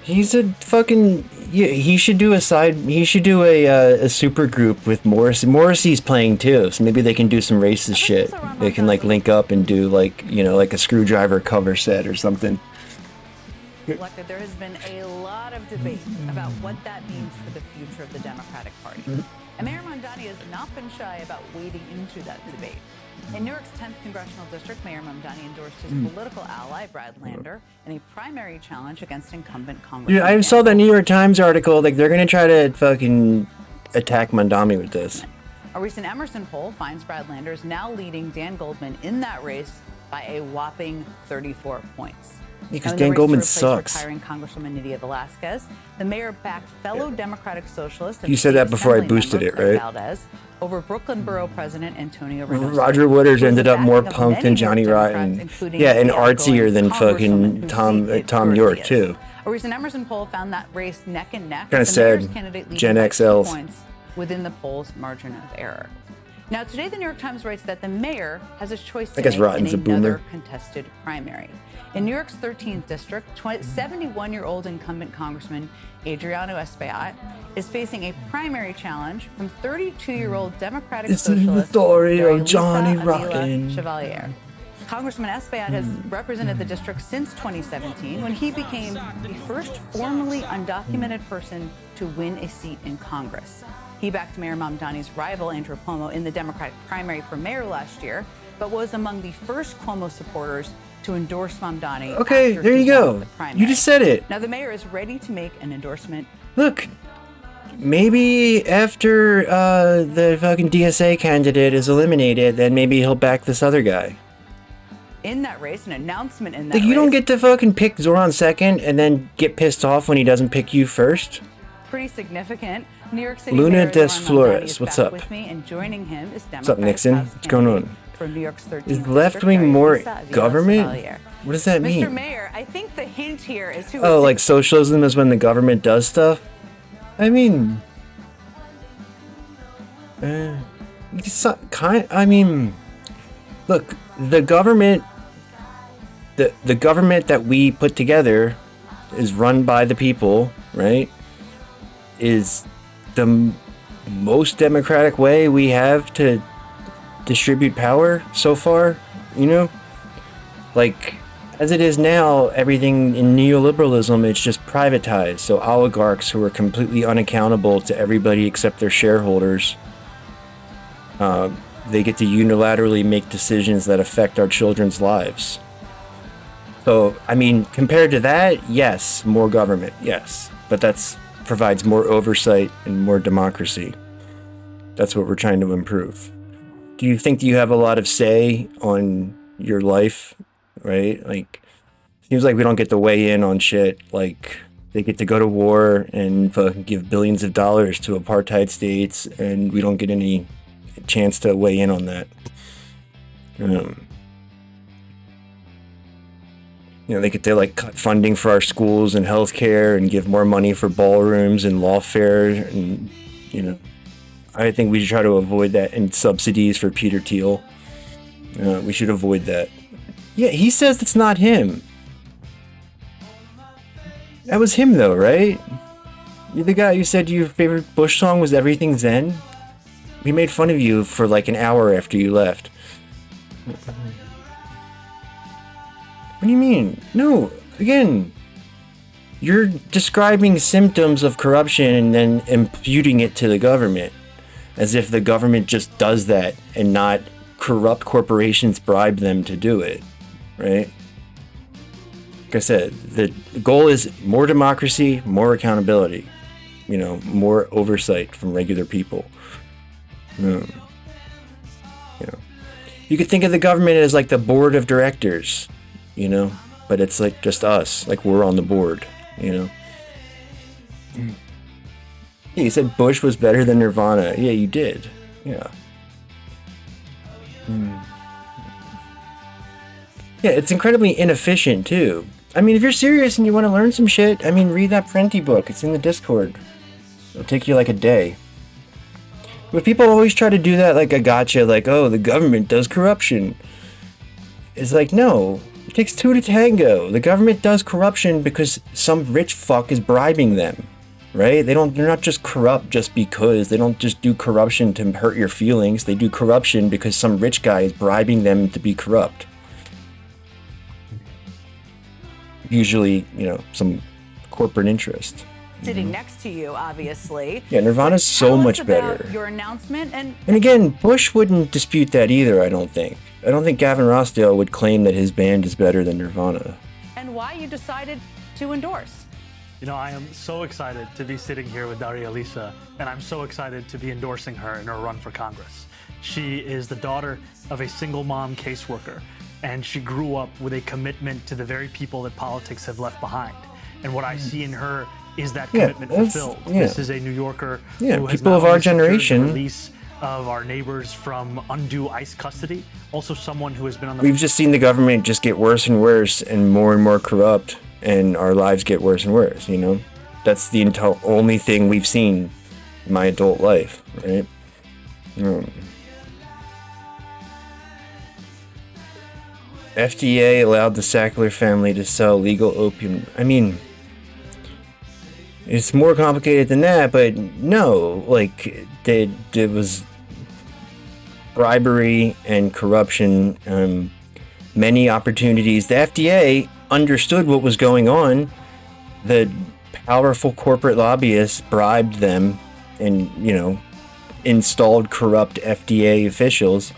He's a fucking... Yeah, he should do a super group with Morrissey. Morrissey's playing too, so maybe they can do some racist shit. They can like link up and do like, you know, like a Screwdriver cover set or something. Elected, there has been a lot of debate about what that means for the future of the Democratic Party. And Mayor Mamdani has not been shy about wading into that debate. In New York's 10th congressional district, Mayor Mamdani endorsed his political ally, Brad Lander, in a primary challenge against incumbent Congressman. Dude, I saw the New York Times article. Like, they're gonna try to fucking attack Mamdani with this. A recent Emerson poll finds Brad Lander is now leading Dan Goldman in that race by a whopping 34 points. Because Dan Goldman sucks. Retiring Congresswoman Nydia Velázquez, the mayor backed fellow Democratic Socialist. And You said that before I Assembly boosted member it, Clay right? Valdez over Brooklyn Borough President Antonio Reynoso. Roger Waters who has ended the up more backing of punk than many Johnny Democrats, Rotten. including Yeah, and the artsier than outgoing fucking Congresswoman Tom whose York seat it too. is. A recent Emerson poll found that race neck and neck. Kinda with the mayor's sad. candidate leading Gen by 2 XLs. points within the poll's margin of error. Now, today, the New York Times writes that the mayor has a choice I to guess make in Rotten's a boomer. another contested primary. In New York's 13th district, 71-year-old incumbent Congressman Adriano Espaillat is facing a primary challenge from 32-year-old Democratic This is the Socialist story of Marilisa Johnny Avila Rotten. Chevalier. Congressman Espaillat has represented the district since 2017, when he became the first formally undocumented person to win a seat in Congress. He backed Mayor Mamdani's rival, Andrew Cuomo, in the Democratic primary for mayor last year, but was among the first Cuomo supporters to endorse Mamdani. Okay, after there he you won go. the primary. You just said it. Now the mayor is ready to make an endorsement. Look, maybe after the fucking DSA candidate is eliminated, then maybe he'll back this other guy. In that race, an announcement in that Like, you race. don't get to fucking pick Zoran second and then get pissed off when he doesn't pick you first. Pretty significant. New York City Luna Mayor Des Zoran Mamdani Flores, is what's back up? with me, and joining him is What's up, Democratic Nixon? House What's going candidate on? for New York's 13th Is district, left-wing more Marilisa Avila government? Chevalier. What does that Mr. mean? Mayor, I think the hint here is who Oh, is like socialism is when the government does stuff? I mean... look, the government... The government that we put together is run by the people, right? Is the most democratic way we have to distribute power so far, you know? Like, as it is now, everything in neoliberalism, it's just privatized. So oligarchs who are completely unaccountable to everybody except their shareholders, they get to unilaterally make decisions that affect our children's lives. So, I mean, compared to that, yes, more government, yes. But that's provides more oversight and more democracy. That's what we're trying to improve. Do you think you have a lot of say on your life, right? Like, seems like we don't get to weigh in on shit. Like, they get to go to war and give billions of dollars to apartheid states, and we don't get any chance to weigh in on that. You know, they get to like cut funding for our schools and healthcare and give more money for ballrooms and lawfare, and you know, I think we should try to avoid that, and subsidies for Peter Thiel. We should avoid that. Yeah, he says it's not him. That was him though, right? You're the guy who said your favorite Bush song was Everything Zen? We made fun of you for like an hour after you left. What do you mean? No, again, you're describing symptoms of corruption and then imputing it to the government, as if the government just does that and not corrupt corporations bribe them to do it, right? Like I said, the goal is more democracy, more accountability, you know, more oversight from regular people. You know, you could think of the government as like the board of directors, you know, but it's like just us, like we're on the board, you know. Yeah, you said Bush was better than Nirvana. Yeah, you did. Yeah. Yeah, it's incredibly inefficient too. I mean, if you're serious and you want to learn some shit, I mean, read that Prenti book. It's in the Discord. It'll take you like a day. But people always try to do that like a gotcha, like, oh, the government does corruption. It's like, no, it takes two to tango. The government does corruption because some rich fuck is bribing them. right? They're not just corrupt just because. They don't just do corruption to hurt your feelings. They do corruption because some rich guy is bribing them to be corrupt. Usually, some corporate interest. Sitting next to you, obviously. Yeah, Nirvana's so much better. Your announcement and again, Bush wouldn't dispute that either, I don't think. I don't think Gavin Rossdale would claim that his band is better than Nirvana. And why you decided to endorse. I am so excited to be sitting here with Daria Lisa, and I'm so excited to be endorsing her in her run for Congress. She is the daughter of a single mom caseworker, and she grew up with a commitment to the very people that politics have left behind. And what I see in her is that commitment fulfilled. This is a New Yorker who has people of our generation. The release of our neighbors from undue ICE custody. Also someone who has been on the... We've just seen the government just get worse and worse and more corrupt, and our lives get worse and worse, That's the only thing we've seen in my adult life, right? FDA allowed the Sackler family to sell legal opium. I mean, it's more complicated than that, but no, it was bribery and corruption, many opportunities. The FDA understood what was going on. The powerful corporate lobbyists bribed them and, installed corrupt FDA officials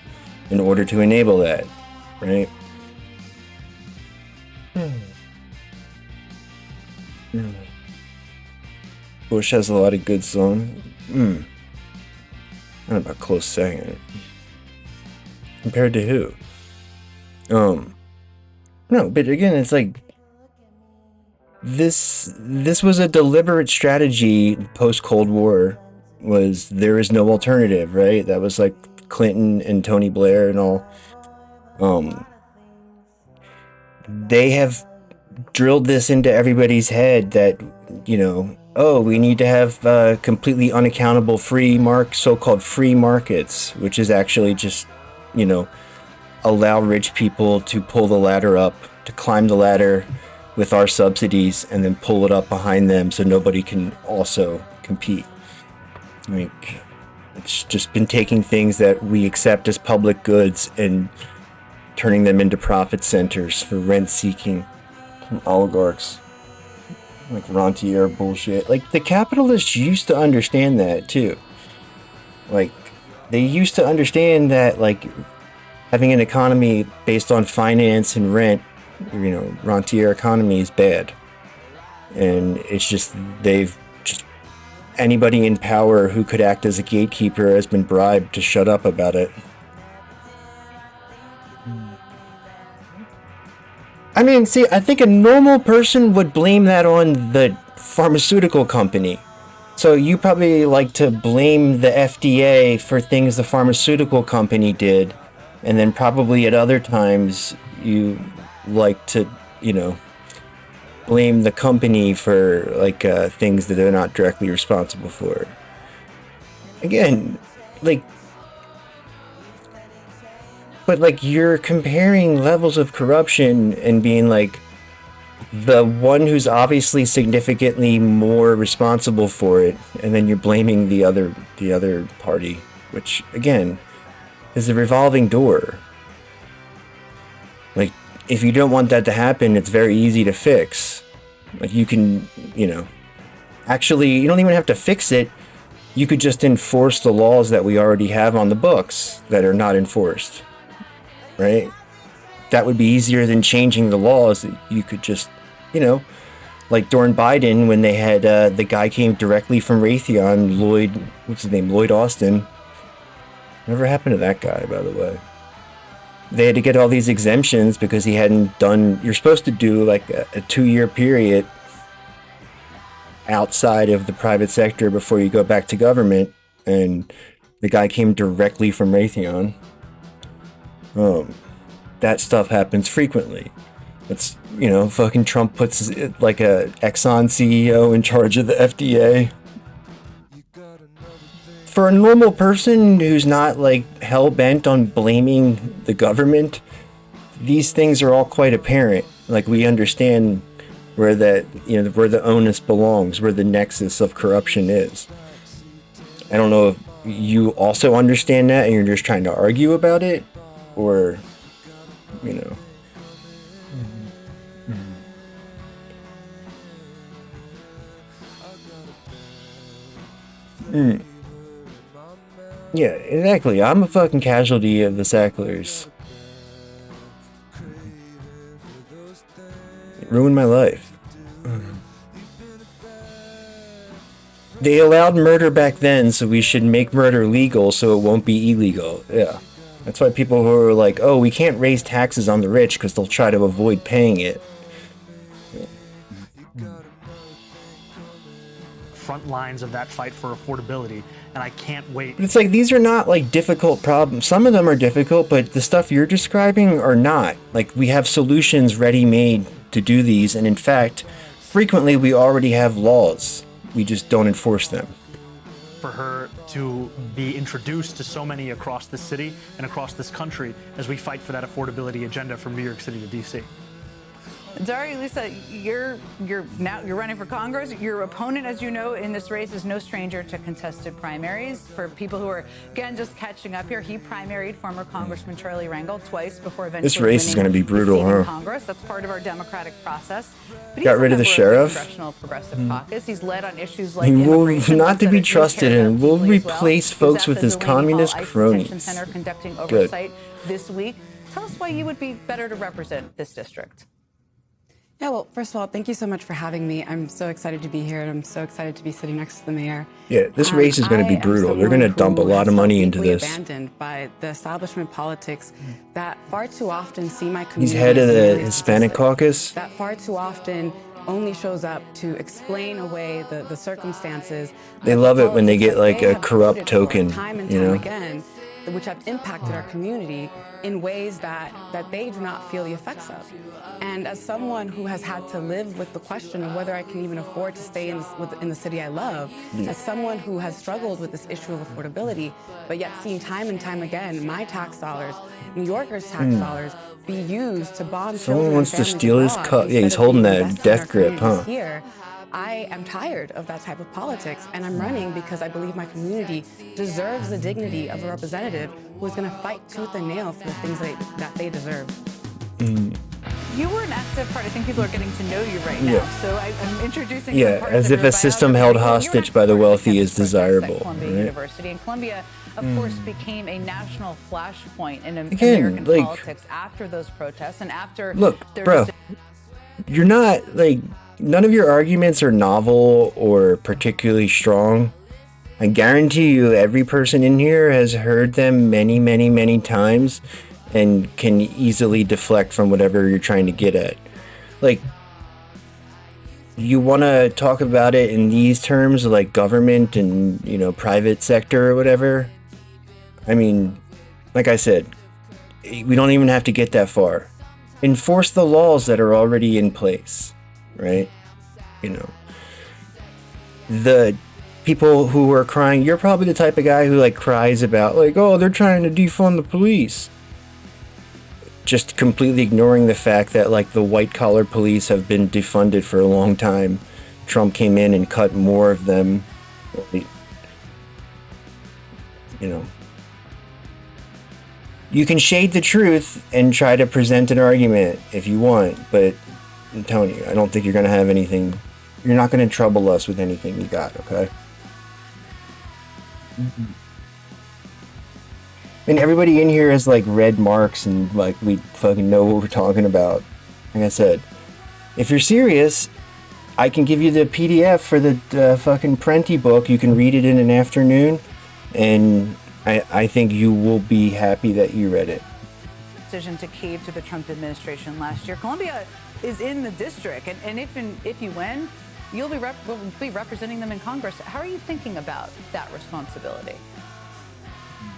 in order to enable that, right? Bush has a lot of good songs. Not about close second. Compared to who? No, but again, it's like this was a deliberate strategy post Cold War. Was there is no alternative, right? That was like Clinton and Tony Blair and all. They have drilled this into everybody's head that, we need to have completely unaccountable so-called free markets, which is actually just, allow rich people to pull the ladder up, to climb the ladder with our subsidies and then pull it up behind them so nobody can also compete. It's just been taking things that we accept as public goods and turning them into profit centers for rent-seeking oligarchs. Like rentier bullshit. The capitalists used to understand that too. They used to understand that having an economy based on finance and rent, rentier economy is bad. And it's just anybody in power who could act as a gatekeeper has been bribed to shut up about it. I mean, see, I think a normal person would blame that on the pharmaceutical company. So you probably like to blame the FDA for things the pharmaceutical company did, and then probably at other times you like to, blame the company for things that they're not directly responsible for. Again, but you're comparing levels of corruption and being the one who's obviously significantly more responsible for it, and then you're blaming the other party, which again is a revolving door. If you don't want that to happen, it's very easy to fix. You can, actually, you don't even have to fix it. You could just enforce the laws that we already have on the books that are not enforced. Right? That would be easier than changing the laws. You could just, during Biden, when they had the guy came directly from Raytheon, Lloyd Austin. Whatever happened to that guy, by the way? They had to get all these exemptions because he hadn't done. You're supposed to do a 2-year period outside of the private sector before you go back to government, and the guy came directly from Raytheon. That stuff happens frequently. It's, fucking Trump puts a Exxon CEO in charge of the FDA. For a normal person who's not hell-bent on blaming the government, these things are all quite apparent. We understand where where the onus belongs, where the nexus of corruption is. I don't know if you also understand that and you're just trying to argue about it, or, you know. Yeah, exactly. I'm a fucking casualty of the Sacklers. It ruined my life. They allowed murder back then, so we should make murder legal so it won't be illegal. Yeah. That's why people who are like, oh, we can't raise taxes on the rich because they'll try to avoid paying it. Front lines of that fight for affordability, and I can't wait. But it's like, these are not like difficult problems. Some of them are difficult, but the stuff you're describing are not. Like, we have solutions ready-made to do these, and in fact, frequently we already have laws. We just don't enforce them. For her to be introduced to so many across this city and across this country as we fight for that affordability agenda from New York City to DC. Daria, Lisa, you're running for Congress. Your opponent, as you know, in this race is no stranger to contested primaries. For people who are, again, just catching up here, he primaried former Congressman Charlie Rangel twice before eventually This race is going to be brutal, in huh? Congress. That's part of our democratic process. But Got rid of the sheriff. Congressional Progressive Caucus. He's led on issues like He will immigration, not to be ones that he trusted cares and about will deeply as well. replace He was folks at with the his Delaney Hall communist ICE Detention cronies. Center conducting Good. oversight this week. Tell us why you would be better to represent this district. Yeah, well, first of all, thank you so much for having me. I'm so excited to be here, and I'm so excited to be sitting next to the mayor. Yeah, this race is going to be brutal. They're going to dump a lot of money into this. Abandoned by the establishment politics that far too often see my He's community. head of as the merely Hispanic statistics. caucus. That far too often only shows up to explain away the circumstances. They love it when they get that like they a have corrupt voted for token, time and you time know? again, which have impacted our community in ways that they do not feel the effects of. And as someone who has had to live with the question of whether I can even afford to stay in the city I love, as someone who has struggled with this issue of affordability, but yet seen time and time again my tax dollars, New Yorkers' tax dollars, be used to bomb Someone children wants and to families steal his abroad cup. Yeah, he's instead of holding being that invested in death our grip, communities huh? Here, I am tired of that type of politics, and I'm running because I believe my community deserves the dignity of a representative who is going to fight tooth and nail for the things that they deserve. You were an active part. I think people are getting to know you right now. Yeah. So I'm introducing some Yeah, parts as of if your a system biography. held You were an hostage active by the part of wealthy campus is protests desirable. At Columbia Right? University. And Columbia, of course, became a national flashpoint in Again, American like- politics after those protests and after. Look, there bro, was you're not, like, none of your arguments are novel or particularly strong. I guarantee you every person in here has heard them many, many, many times and can easily deflect from whatever you're trying to get at. Like, you want to talk about it in these terms, like government and, you know, private sector or whatever. I mean, like I said, we don't even have to get that far. Enforce the laws that are already in place, right? You know, the people who are crying, you're probably the type of guy who like cries about like, oh, they're trying to defund the police. Just completely ignoring the fact that like the white collar police have been defunded for a long time. Trump came in and cut more of them. You know, you can shade the truth and try to present an argument if you want, but I'm telling you, I don't think you're going to have anything. You're not going to trouble us with anything you got, okay? And everybody in here has like red marks and like we fucking know what we're talking about. Like I said, if you're serious, I can give you the PDF for the fucking Prenti book. You can read it in an afternoon, and I think you will be happy that you read it. decision to cave to the Trump administration last year. Columbia is in the district, and if you win, you'll be representing them in Congress. How are you thinking about that responsibility?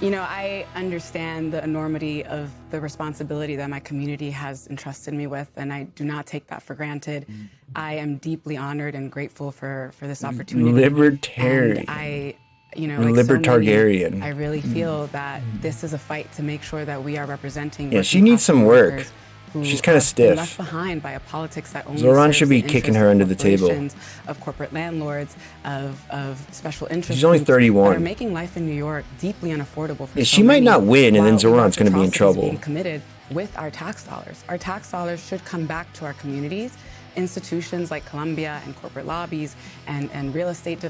You know, I understand the enormity of the responsibility that my community has entrusted me with, and I do not take that for granted. I am deeply honored and grateful for this opportunity. Libertarian. And Libertarian. I really feel that this is a fight to make sure that we are representing. Yeah, she working needs some class work. workers who She's kinda have been stiff. left behind by a politics that only Zoran serves should be the kicking interests her of under the table. corporations, of corporate landlords, of special interest She's only groups that are 31. making life in New York deeply unaffordable for Yeah, so she might many, not win, and then while Zoran's without gonna be in atrocities trouble. being committed with our tax dollars. Our tax dollars should come back to our communities. Institutions like Columbia and corporate lobbies and real estate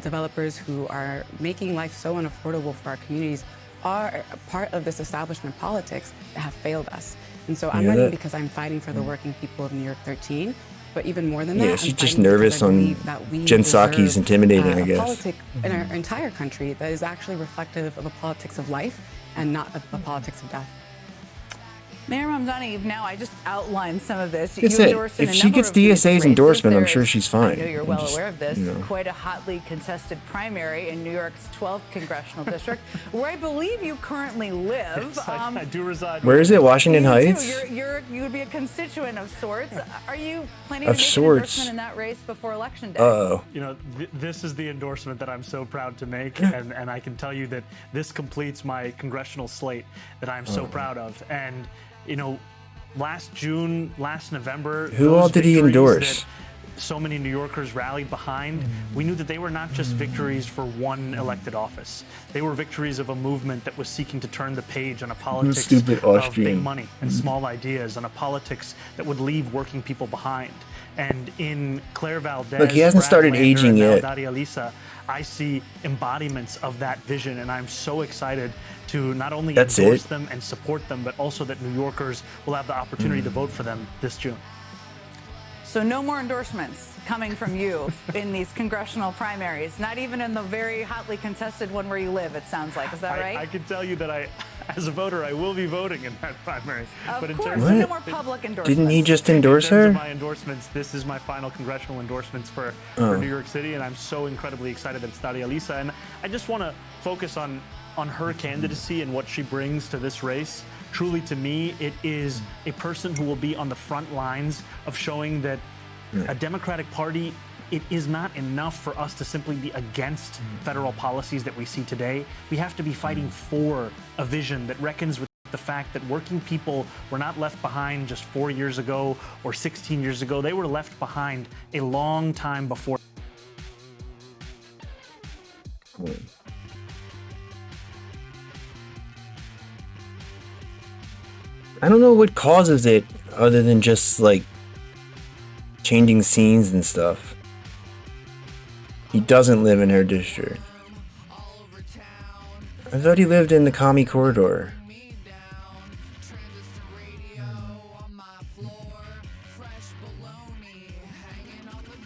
developers who are making life so unaffordable for our communities are a part of this establishment politics that have failed us. And so I'm Yeah, running that- because I'm fighting for the working people of New York 13. But even more than Yeah, that, she's I'm just fighting because nervous I on believe that we Jen Psaki's deserve, intimidating, I a guess. politic in our entire country that is actually reflective of a politics of life and not a politics of death. Mayor Mamdani, now I just outlined some of this. Like I said, endorsed in if a she number gets of these DSA's races. endorsement, I'm There sure is- she's fine. I know you're I'm well just, aware of this. you know. Quite a hotly contested primary in New York's 12th congressional district, where I believe you currently live. Yes, I do reside. Where is it? Washington you Heights? Too. You would be a constituent of sorts. Are you planning Of to make sorts. an endorsement in that race before Election Day? Uh-oh. You know, this is the endorsement that I'm so proud to make, and I can tell you that this completes my congressional slate that I'm so proud of. And, you know, last November, Who those all did he victories endorse? that so many New Yorkers rallied behind, we knew that they were not just victories for one elected office. They were victories of a movement that was seeking to turn the page on a politics stupid of Austrian. big money and small ideas, on a politics that would leave working people behind. And in Claire Valdez, Look, he hasn't Brad started Lander, aging and now yet. Daria Lisa, I see embodiments of that vision, and I'm so excited to not only That's endorse it? them and support them, but also that New Yorkers will have the opportunity to vote for them this June. So no more endorsements coming from you in these congressional primaries, not even in the very hotly contested one where you live, it sounds like. Is that right? I can tell you that as a voter, I will be voting in that primary. Of but in course, terms but no of, more public endorsements. Didn't he just endorse in terms her? of my endorsements, this is my final congressional endorsements for New York City, and I'm so incredibly excited that it's Daria Lisa. And I just want to focus on her candidacy and what she brings to this race. Truly, to me, it is a person who will be on the front lines of showing that a Democratic Party, it is not enough for us to simply be against federal policies that we see today. We have to be fighting for a vision that reckons with the fact that working people were not left behind just 4 years ago or 16 years ago. They were left behind a long time before. I don't know what causes it other than just like changing scenes and stuff. He doesn't live in her district. I thought he lived in the commie corridor.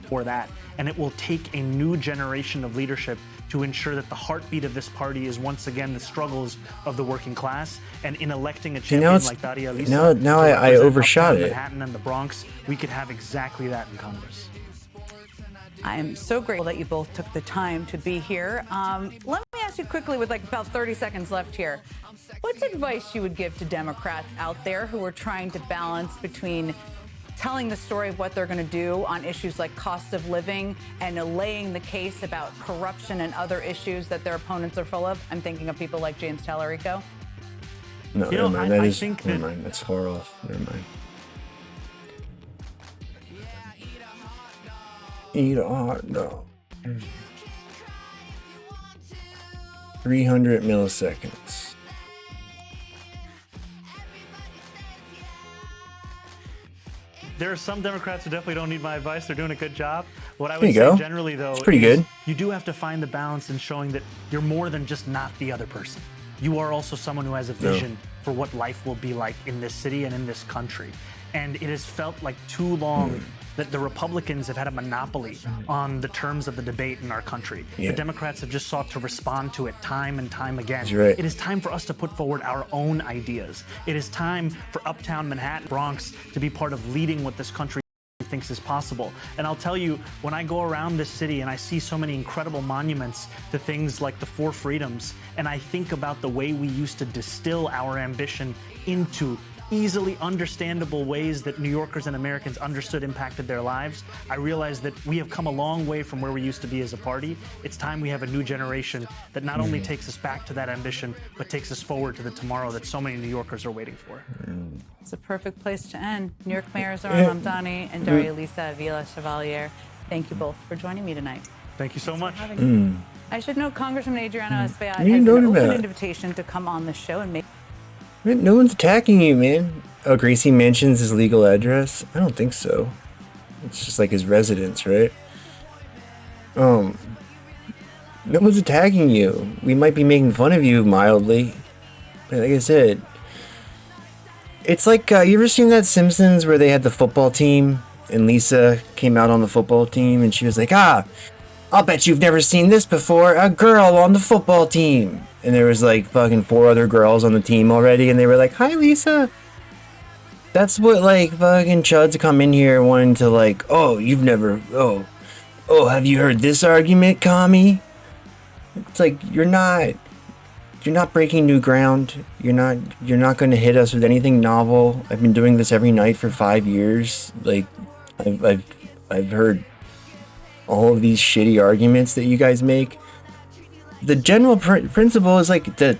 For that, and it will take a new generation of leadership to ensure that the heartbeat of this party is once again the struggles of the working class. And in electing a See, champion now it's- like Daria Lisa, now to I represent overshot uptown it. Manhattan and the Bronx, we could have exactly that in Congress. I am so grateful that you both took the time to be here. Let me ask you quickly, with like about 30 seconds left here, what's advice you would give to Democrats out there who are trying to balance between telling the story of what they're going to do on issues like cost of living and laying the case about corruption and other issues that their opponents are full of? I'm thinking of people like James Tallarico. No, You know, never mind. I That is. think Never that- mind. That's far off. Never mind. Eat a hot dog. 300 milliseconds. There are some Democrats who definitely don't need my advice. They're doing a good job. What I There would you say go. generally, though, It's pretty is good. you do have to find the balance in showing that you're more than just not the other person. You are also someone who has a vision for what life will be like in this city and in this country. And it has felt like too long that the Republicans have had a monopoly on the terms of the debate in our country. Yeah. The Democrats have just sought to respond to it time and time again. That's right. It is time for us to put forward our own ideas. It is time for Uptown Manhattan, Bronx, to be part of leading what this country thinks is possible. And I'll tell you, when I go around this city and I see so many incredible monuments to things like the Four Freedoms, and I think about the way we used to distill our ambition into easily understandable ways that New Yorkers and Americans understood impacted their lives, I realized that we have come a long way from where we used to be as a party. It's time we have a new generation that not only takes us back to that ambition, but takes us forward to the tomorrow that so many New Yorkers are waiting for. It's a perfect place to end. New York Mayor Zoran Mamdani and Daria Lisa Avila Chevalier, thank you both for joining me tonight. Thank you so much. I should note Congressman Adriano Espaillat What are you has an talking open about? invitation to come on the show and make. Man, no one's attacking you, man. Oh, Gracie mentions his legal address? I don't think so. It's just like his residence, right? No one's attacking you. We might be making fun of you mildly. But like I said, it's like, you ever seen that Simpsons where they had the football team and Lisa came out on the football team and she was like, I'll bet you've never seen this before, a girl on the football team. And there was like fucking 4 other girls on the team already and they were like, hi Lisa. That's what like fucking chuds come in here wanting to like, oh, have you heard this argument, commie? It's like, you're not breaking new ground. You're not going to hit us with anything novel. I've been doing this every night for 5 years. Like, I've heard all of these shitty arguments that you guys make. The general principle is like the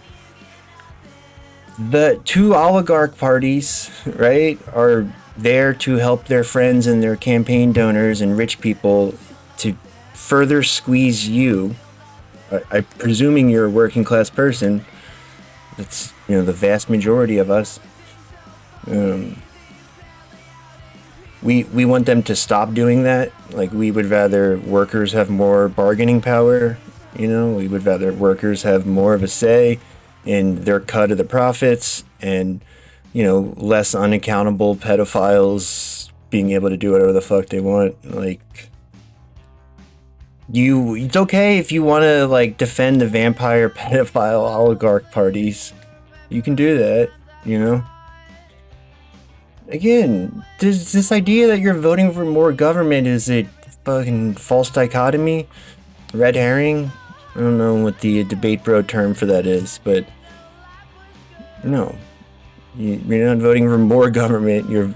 2 oligarch parties, right, are there to help their friends and their campaign donors and rich people to further squeeze you. I'm presuming you're a working class person. That's, the vast majority of us. We want them to stop doing that. Like, we would rather workers have more bargaining power. We would rather workers have more of a say in their cut of the profits and, less unaccountable pedophiles being able to do whatever the fuck they want. Like, it's okay if you want to like defend the vampire pedophile oligarch parties. You can do that, Again, this idea that you're voting for more government is a fucking false dichotomy, red herring. I don't know what the debate bro term for that is, but no, you're not voting for more government. You're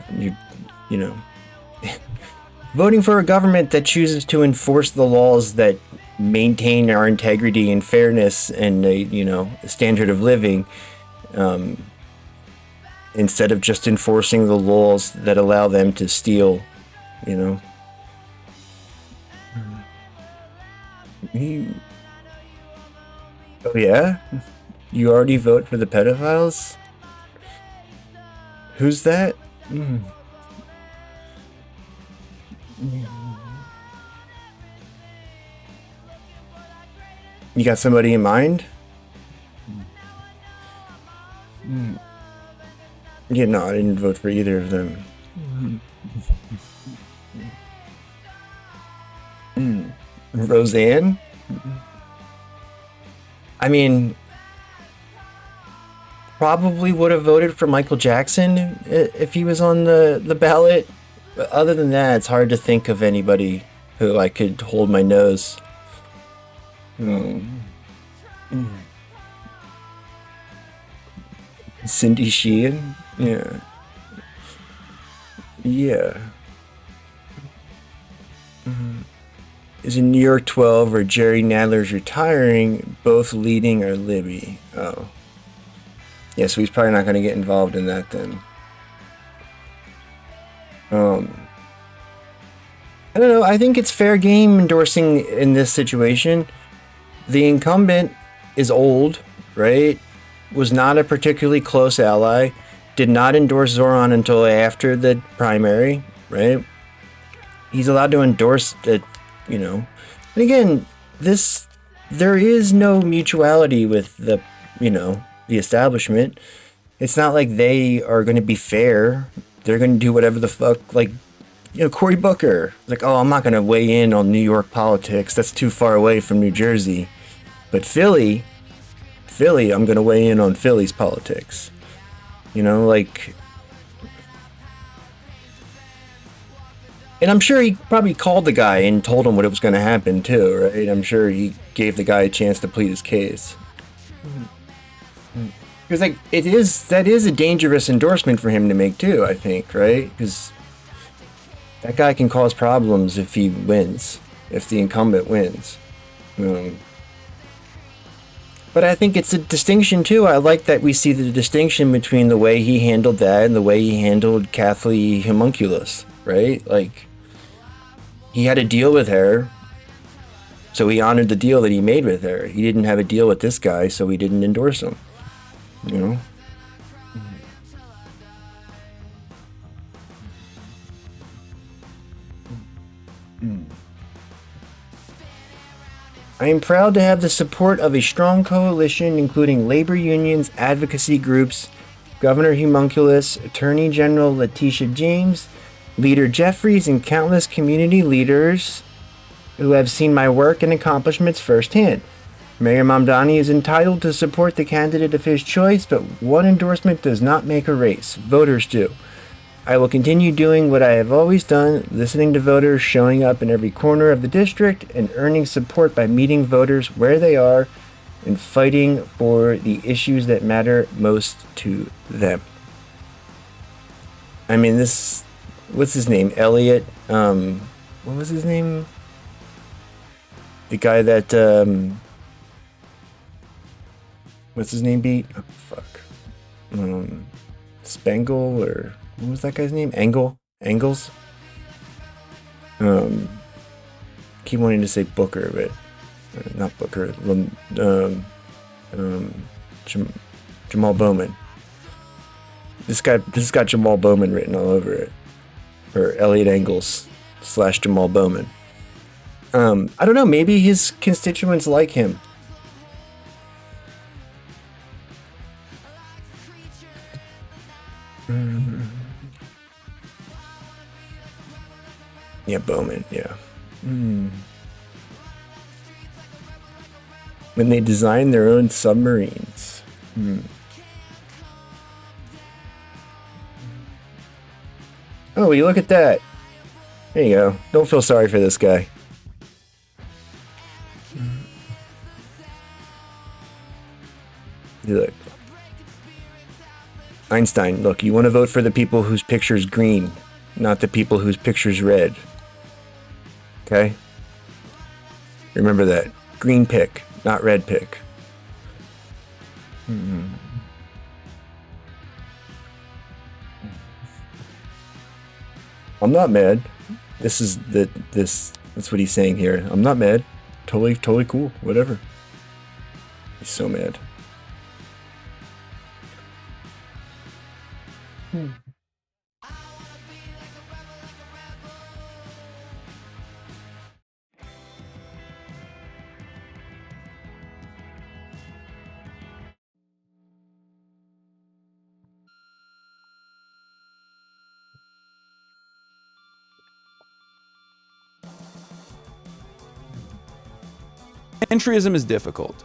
voting for a government that chooses to enforce the laws that maintain our integrity and fairness and a standard of living, instead of just enforcing the laws that allow them to steal, Oh yeah? You already vote for the pedophiles? Who's that? You got somebody in mind? Yeah, no, I didn't vote for either of them. Roseanne? I mean, probably would have voted for Michael Jackson if he was on the ballot. But other than that, it's hard to think of anybody who I could hold my nose. Cindy Sheehan? Yeah. Yeah. Is in New York 12 or Jerry Nadler's retiring, both leading or Libby? Oh. Yeah, so he's probably not going to get involved in that then. I don't know. I think it's fair game endorsing in this situation. The incumbent is old, right? Was not a particularly close ally. Did not endorse Zoran until after the primary, right? He's allowed to endorse it, And again, there is no mutuality with the establishment. It's not like they are going to be fair. They're going to do whatever the fuck, Cory Booker. Like, oh, I'm not going to weigh in on New York politics. That's too far away from New Jersey. But Philly, I'm going to weigh in on Philly's politics. And I'm sure he probably called the guy and told him what was going to happen too, right? I'm sure he gave the guy a chance to plead his case. Because like that is a dangerous endorsement for him to make too, I think, right? Because that guy can cause problems if he wins, if the incumbent wins. But I think it's a distinction too. I like that we see the distinction between the way he handled that and the way he handled Kathleen Homunculus, right? Like, he had a deal with her, so he honored the deal that he made with her. He didn't have a deal with this guy, so he didn't endorse him. You know? I am proud to have the support of a strong coalition including labor unions, advocacy groups, Governor Homunculus, Attorney General Letitia James, Leader Jeffries, and countless community leaders who have seen my work and accomplishments firsthand. Mayor Mamdani is entitled to support the candidate of his choice, but one endorsement does not make a race. Voters do. I will continue doing what I have always done, listening to voters, showing up in every corner of the district, and earning support by meeting voters where they are and fighting for the issues that matter most to them. I mean, what's his name? Elliot, what was his name? The guy that, what's his name beat? Oh, fuck. Spangle, or what was that guy's name? Angles? Keep wanting to say Booker, but not Booker. Jamal Bowman. This got Jamal Bowman written all over it. Or Elliot Angles / Jamal Bowman. I don't know, maybe his constituents like him. Yeah, Bowman, yeah. When they design their own submarines. Oh, you look at that. There you go. Don't feel sorry for this guy. Look. Einstein, look, you want to vote for the people whose picture's green, not the people whose picture's red. Okay? Remember that. Green pick, not red pick. I'm not mad. That's what he's saying here. I'm not mad. Totally cool. Whatever. He's so mad. Entryism is difficult.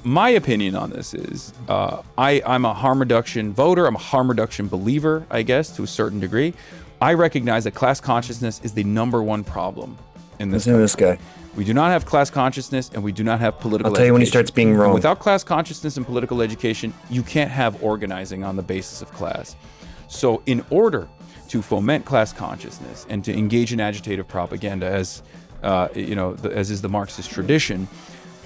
My opinion on this is I'm a harm reduction voter. I'm a harm reduction believer, I guess, to a certain degree. I recognize that class consciousness is the #1 problem in this country. This guy. We do not have class consciousness, and we do not have political education. I'll tell you when he starts being wrong. And without class consciousness and political education, you can't have organizing on the basis of class. So in order to foment class consciousness and to engage in agitative propaganda, as as is the Marxist tradition,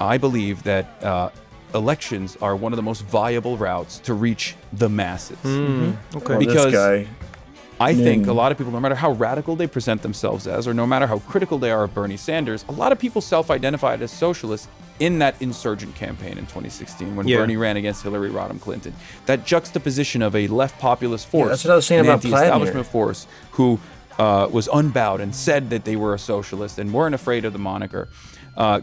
I believe that elections are one of the most viable routes to reach the masses. Okay. Because this guy. I think a lot of people, no matter how radical they present themselves as, or no matter how critical they are of Bernie Sanders, a lot of people self-identified as socialists in that insurgent campaign in 2016 when Bernie ran against Hillary Rodham Clinton. That juxtaposition of a left populist force, that's what I was saying an about anti-establishment Vladimir. force who was unbowed and said that they were a socialist and weren't afraid of the moniker,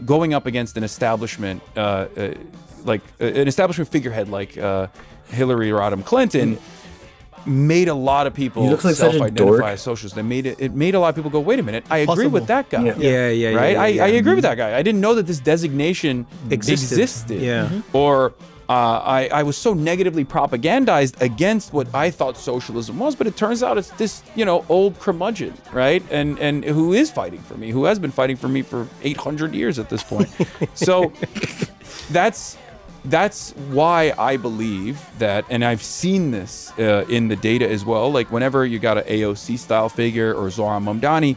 going up against an establishment, like an establishment figurehead like Hillary Rodham Clinton, made a lot of people self-identify as socialists. It made a lot of people go, wait a minute, I agree with that guy. Right? I agree with that guy. I didn't know that this designation existed. Or I was so negatively propagandized against what I thought socialism was, but it turns out it's this, old curmudgeon, right? And who is fighting for me, who has been fighting for me for 800 years at this point. So that's that's why I believe that, and I've seen this in the data as well. Like whenever you got an AOC style figure or Zohran Mamdani,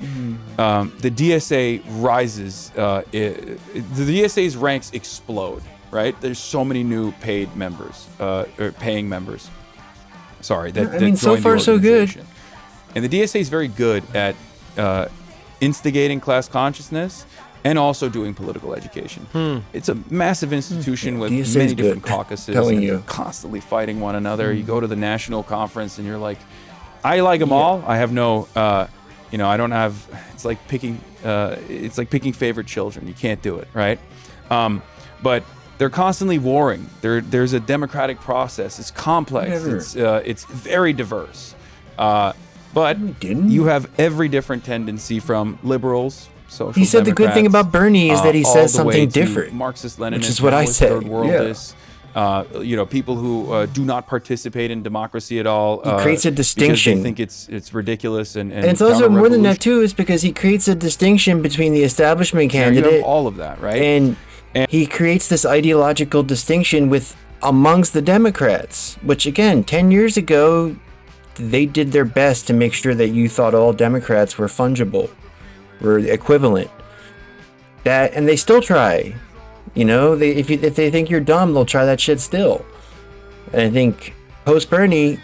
the DSA rises. The DSA's ranks explode. Right? There's so many new paid members, or paying members. Sorry, that I mean, so joined the far so good. organization. And the DSA is very good at instigating class consciousness and also doing political education. It's a massive institution with DSA is many good. different caucuses Telling and you. constantly fighting one another. You go to the national conference and you're like, I like them all. I have no, I don't have. It's like picking favorite children. You can't do it, right? But they're constantly warring. There's a democratic process. It's complex. It's very diverse. But you have every different tendency from liberals, social He said the good thing Democrats, about Bernie is that he all says the way something to different, Marxist-Leninists, which is what I Maoist, say. third worldists, people who do not participate in democracy at all. He creates a distinction. Because they think it's ridiculous and And it's also more than that too, is because he creates a distinction between the establishment candidate. You have all of that, right? And he creates this ideological distinction with amongst the Democrats, which again, 10 years ago, they did their best to make sure that you thought all Democrats were fungible, were equivalent. And they still try. If they think you're dumb, they'll try that shit still. And I think post Bernie,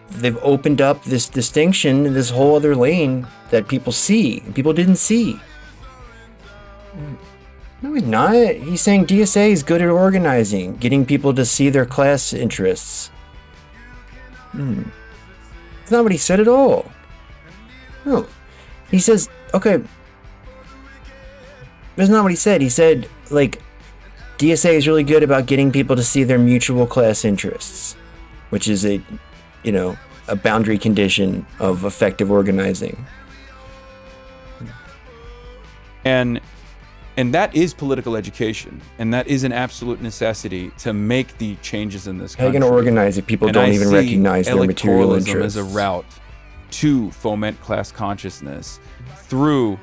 they've opened up this distinction, this whole other lane that people see, and people didn't see. No, he's not. He's saying DSA is good at organizing, getting people to see their class interests. That's not what he said at all. No. He says, okay. That's not what he said. He said, DSA is really good about getting people to see their mutual class interests, which is a boundary condition of effective organizing. And that is political education, and that is an absolute necessity to make the changes in this country. How are you going to organize if people don't even recognize their material interests? As a route to foment class consciousness through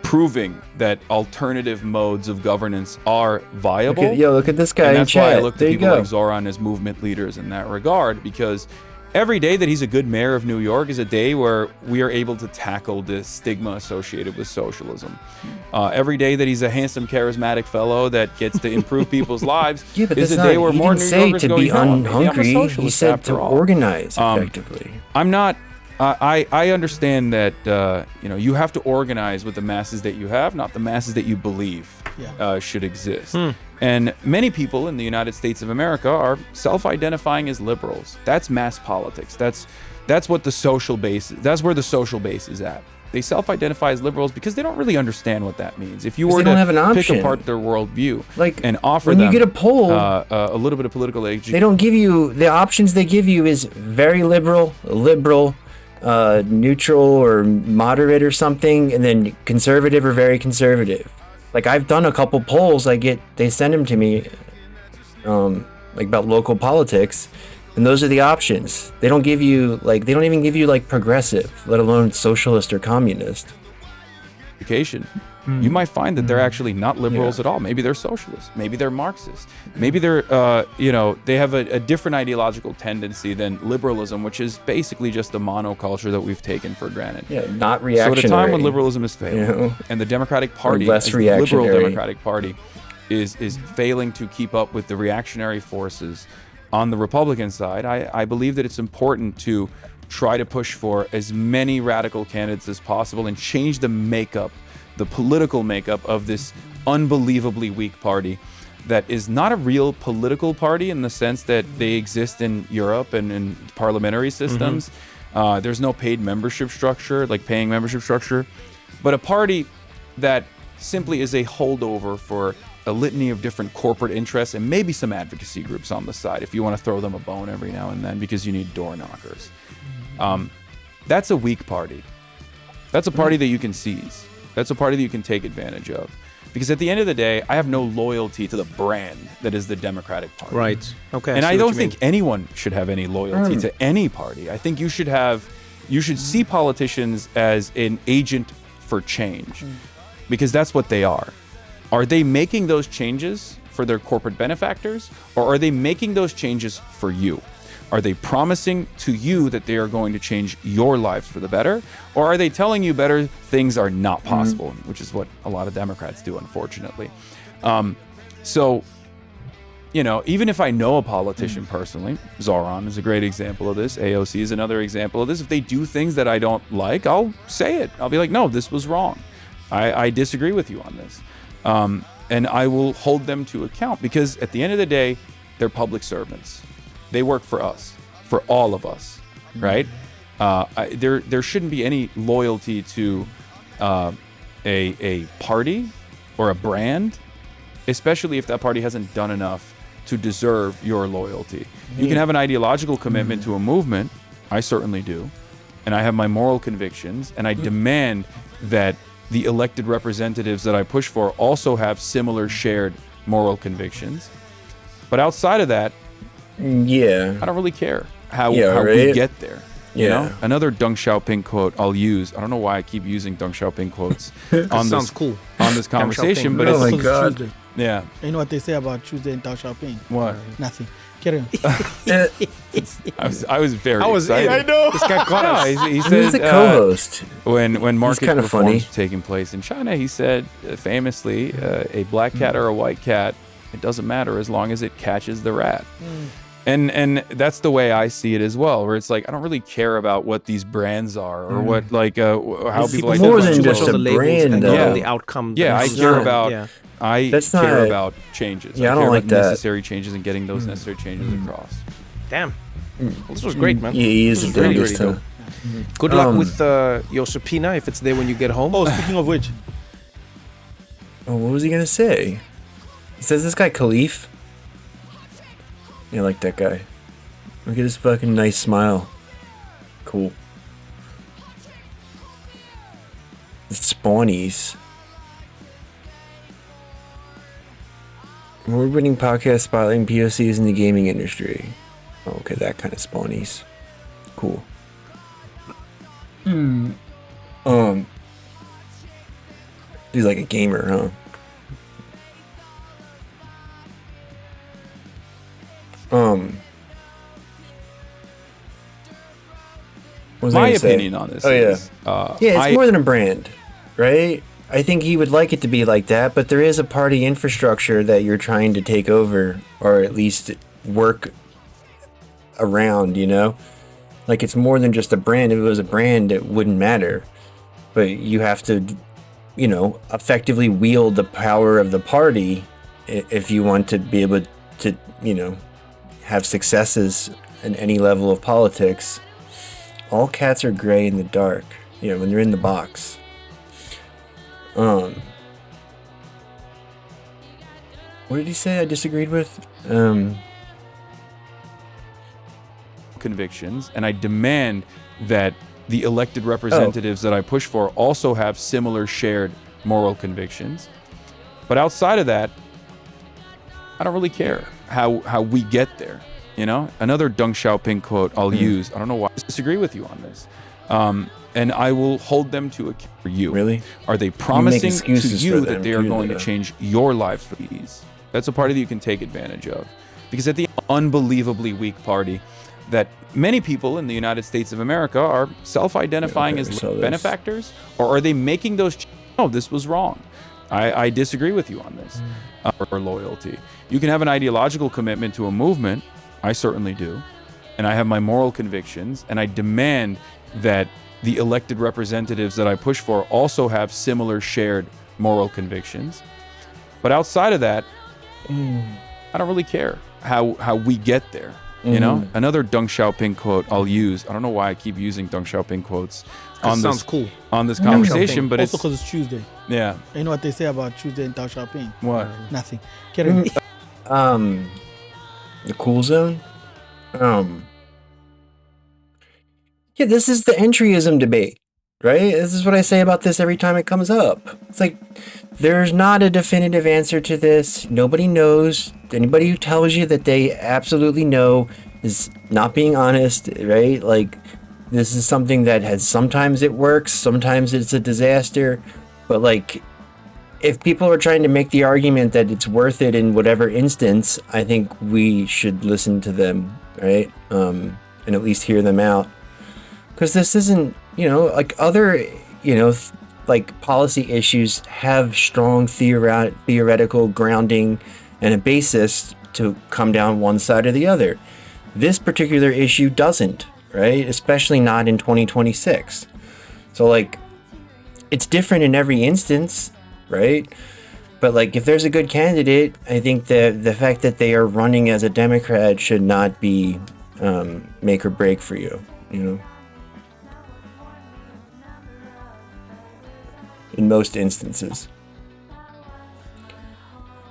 proving that alternative modes of governance are viable. Look at this guy and in that's why I chat. look There to you people go. like Zoran as movement leaders in that regard, because every day that he's a good mayor of New York is a day where we are able to tackle the stigma associated with socialism. Every day that he's a handsome, charismatic fellow that gets to improve people's lives but is a that's day not- where he more didn't New say Yorkers to go, be maybe I'm a unhungry. He socialist said after to all." organize effectively. I'm not. I understand that you have to organize with the masses that you have, not the masses that you believe should exist. And many people in the United States of America are self-identifying as liberals. That's mass politics. That's what the social base. That's where the social base is at. They self-identify as liberals because they don't really understand what that means. If you were they don't have an to pick option. apart their worldview Like, and offer when them you get a poll, a little bit of political education, they don't give you the options. They give you is very liberal, neutral or moderate or something, and then conservative or very conservative. Like I've done a couple polls. They send them to me, about local politics, and those are the options. They don't give you they don't even give you progressive, let alone socialist or communist. education, you might find that they're actually not liberals at all. Maybe they're socialists. Maybe they're Marxists. Maybe they're, they have a different ideological tendency than liberalism, which is basically just a monoculture that we've taken for granted. Yeah, not reactionary. So at a time when liberalism is failing, and the Democratic Party, less as the liberal reactionary. Democratic Party, is failing to keep up with the reactionary forces on the Republican side, I believe that it's important to try to push for as many radical candidates as possible and change the political makeup of this unbelievably weak party that is not a real political party in the sense that they exist in Europe and in parliamentary systems. There's no paid membership structure, paying membership structure, but a party that simply is a holdover for a litany of different corporate interests and maybe some advocacy groups on the side if you want to throw them a bone every now and then because you need door knockers. That's a weak party. That's a party that you can seize. That's a party that you can take advantage of. Because at the end of the day, I have no loyalty to the brand that is the Democratic Party. Right. Okay. And I don't think anyone should have any loyalty to any party. I think you should see politicians as an agent for change. Because that's what they are. Are they making those changes for their corporate benefactors, or are they making those changes for you? Are they promising to you that they are going to change your lives for the better? Or are they telling you better things are not possible, which is what a lot of Democrats do, unfortunately. So, you know, even if I know a politician personally, Zoran is a great example of this. AOC is another example of this. If they do things that I don't like, I'll say it. I'll be like, no, this was wrong. I disagree with you on this. And I will hold them to account because at the end of the day, they're public servants. They work for us, for all of us, right? There shouldn't be any loyalty to a party or a brand, especially if that party hasn't done enough to deserve your loyalty. You can have an ideological commitment to a movement. I certainly do. And I have my moral convictions, and I demand that the elected representatives that I push for also have similar shared moral convictions. But outside of that, I don't really care how we get there. You know, another Deng Xiaoping quote I'll use. I don't know why I keep using Deng Xiaoping quotes on this cool. on this conversation, but it's Tuesday. Yeah. You know what they say about Tuesday and Deng Xiaoping? What? Nothing. Carry on. I was very excited. I know. This guy caught us. He said, He's the co-host. When market kind of reforms funny. taking place in China, he said famously, a black cat or a white cat, it doesn't matter as long as it catches the rat. And that's the way I see it as well, where it's like I don't really care about what these brands are or what like how people like more than just a brand, though. The outcome. Yeah, I care about. I That's care not- about changes. Yeah, I I don't care like about that. necessary changes and getting those necessary changes across. Damn. Well, this was great, man. Yeah, he is This was the really, biggest, really huh? dope. Good luck with your subpoena if it's there when you get home. Oh, speaking of which. Oh, what was he gonna say? He says this guy Khalif. Yeah, I like that guy. Look at his fucking nice smile. Cool. The Spawnies. Award-winning podcast spotlighting POCs in the gaming industry. Oh, okay, that kind of Spawnies. Cool. He's like a gamer, huh? What was I My gonna say? opinion on this Oh, yeah. is, yeah, it's I- more than a brand, right? I think he would like it to be like that, but there is a party infrastructure that you're trying to take over, or at least work around, you know? Like, it's more than just a brand. If it was a brand, it wouldn't matter. But you have to, you know, effectively wield the power of the party if you want to be able to, you know, have successes in any level of politics. All cats are gray in the dark, you know, when they're in the box. What did he say I disagreed with? Convictions, and I demand that the elected representatives that I push for also have similar shared moral convictions. But outside of that, I don't really care how we get there. You know, another Deng Xiaoping quote I'll use. I don't know why I disagree with you on this. And I will hold them to account for you. Really? Are they promising to excuses you for that them, they are too, going though. to change your lives for these? That's a party that you can take advantage of. Because at the unbelievably weak party that many people in the United States of America are self-identifying as benefactors, or are they making those no, this was wrong. I disagree with you on this. Or loyalty. You can have an ideological commitment to a movement. I certainly do. And I have my moral convictions, and I demand that the elected representatives that I push for also have similar shared moral convictions. But outside of that, I don't really care how we get there. You know, another Deng Xiaoping quote I'll use. I don't know why I keep using Deng Xiaoping quotes on sounds this cool. on this conversation, but also it's because it's Tuesday. yeah. You know what they say about Tuesday and Deng Xiaoping? What? Nothing. Carry on. The cool zone. Yeah, this is the entryism debate, right? This is what I say about this every time it comes up. It's like, there's not a definitive answer to this. Nobody knows. Anybody who tells you that they absolutely know is not being honest, right? Like, this is something that has, sometimes it works, sometimes it's a disaster, but like, if people are trying to make the argument that it's worth it in whatever instance, I think we should listen to them, right? And at least hear them out. Because this isn't, like other, like policy issues have strong theoretical grounding and a basis to come down one side or the other. This particular issue doesn't, right? Especially not in 2026. So, like, it's different in every instance, right? But, like, if there's a good candidate, I think that the fact that they are running as a Democrat should not be make or break for you, in most instances.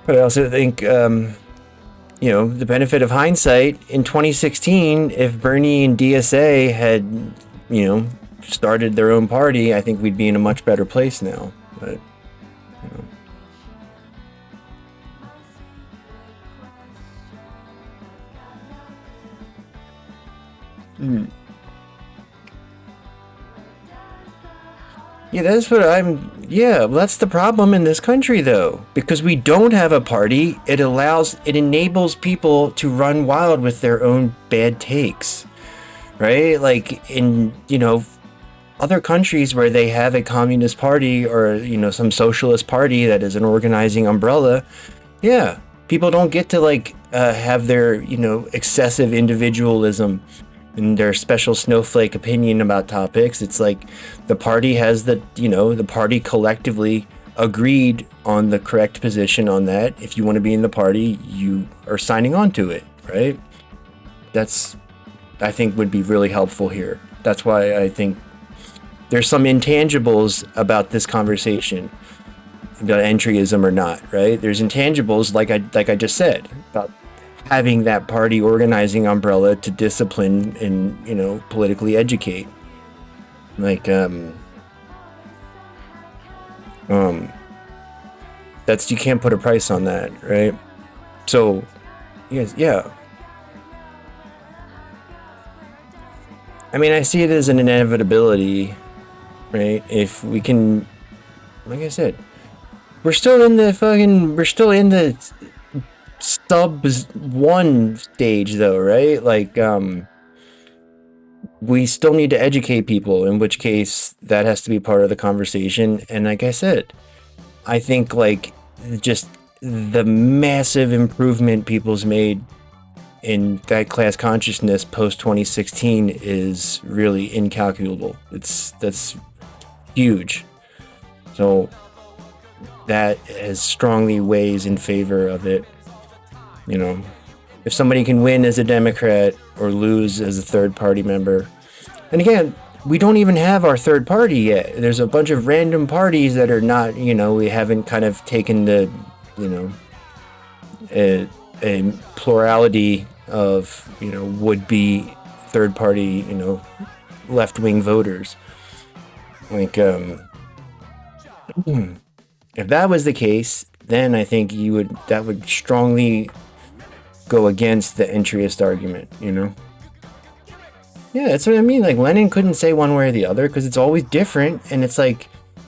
But I also think, the benefit of hindsight, in 2016, if Bernie and DSA had, started their own party, I think we'd be in a much better place now. But, Yeah, that's what well, that's the problem in this country, though. Because we don't have a party, it enables people to run wild with their own bad takes, right? Like in, other countries where they have a communist party or, some socialist party that is an organizing umbrella, yeah, people don't get to, like, have their, excessive individualism and their special snowflake opinion about topics. It's like the party has the party collectively agreed on the correct position on that. If you want to be in the party, you are signing on to it, right? That's, I think, would be really helpful here. That's why I think there's some intangibles about this conversation, the entryism or not, right? There's intangibles, like I just said, about having that party organizing umbrella to discipline and, politically educate. Like, that's, you can't put a price on that, right? So, yes, yeah. I mean, I see it as an inevitability, right? If we can, like I said, we're still in the sub 1 stage, though, right? Like, we still need to educate people, in which case that has to be part of the conversation. And like I said, I think, like, just the massive improvement people's made in that class consciousness post 2016 is really incalculable. That's huge. So that as strongly weighs in favor of it. If somebody can win as a Democrat or lose as a third party member. And again, we don't even have our third party yet. There's a bunch of random parties that are not, we haven't kind of taken the, a plurality of, would-be third party, left-wing voters. Like, if that was the case, then I think that would strongly go against the entryist argument, Yeah, that's what I mean. Like, Lenin couldn't say one way or the other because it's always different, and it's like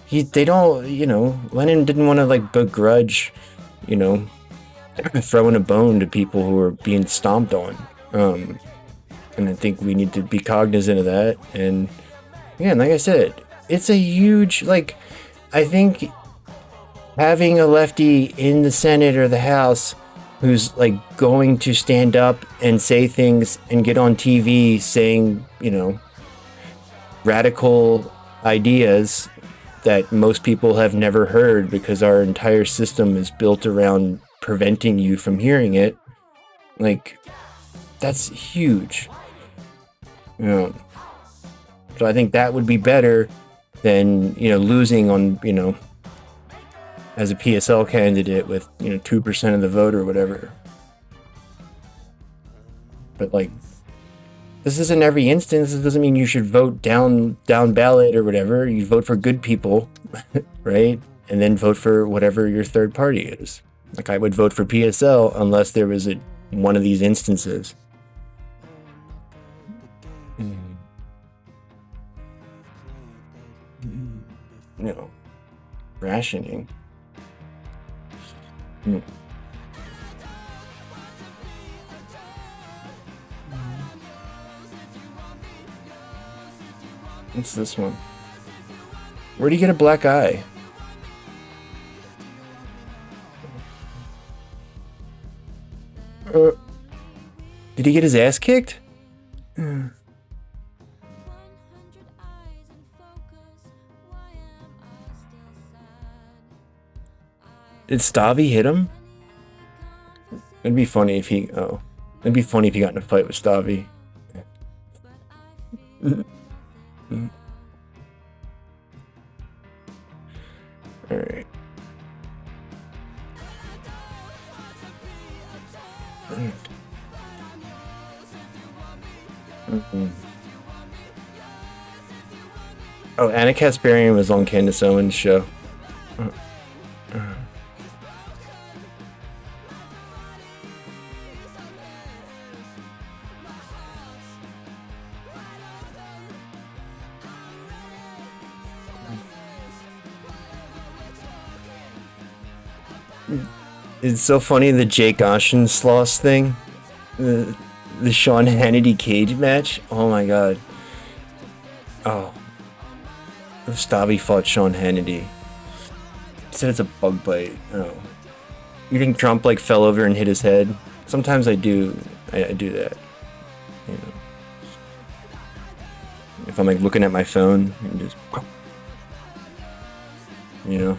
Lenin didn't want to, like, begrudge, throwing a bone to people who are being stomped on. And I think we need to be cognizant of that. And again, like I said, it's a huge, like, I think having a lefty in the Senate or the House who's, like, going to stand up and say things and get on TV saying, radical ideas that most people have never heard because our entire system is built around preventing you from hearing it. Like, that's huge. So I think that would be better than, losing on, as a PSL candidate with, 2% of the vote or whatever. But, like, this isn't every instance. It doesn't mean you should vote down ballot or whatever. You vote for good people, right? And then vote for whatever your third party is. Like, I would vote for PSL unless there was one of these instances. Rationing. Hmm. What's this one? Where'd he get a black eye? Did he get his ass kicked? Did Stavi hit him? It'd be funny if he... Oh. It'd be funny if he got in a fight with Stavi. Alright. Oh, Anna Kasparian was on Candace Owens' show. It's so funny, the Jake Oshensloss thing. The Sean Hannity cage match. Oh my god. Oh. If Stavi fought Sean Hannity. He said it's a bug bite. Oh. You think Trump like fell over and hit his head? Sometimes I do. I do that. You know. If I'm like looking at my phone and just, you know.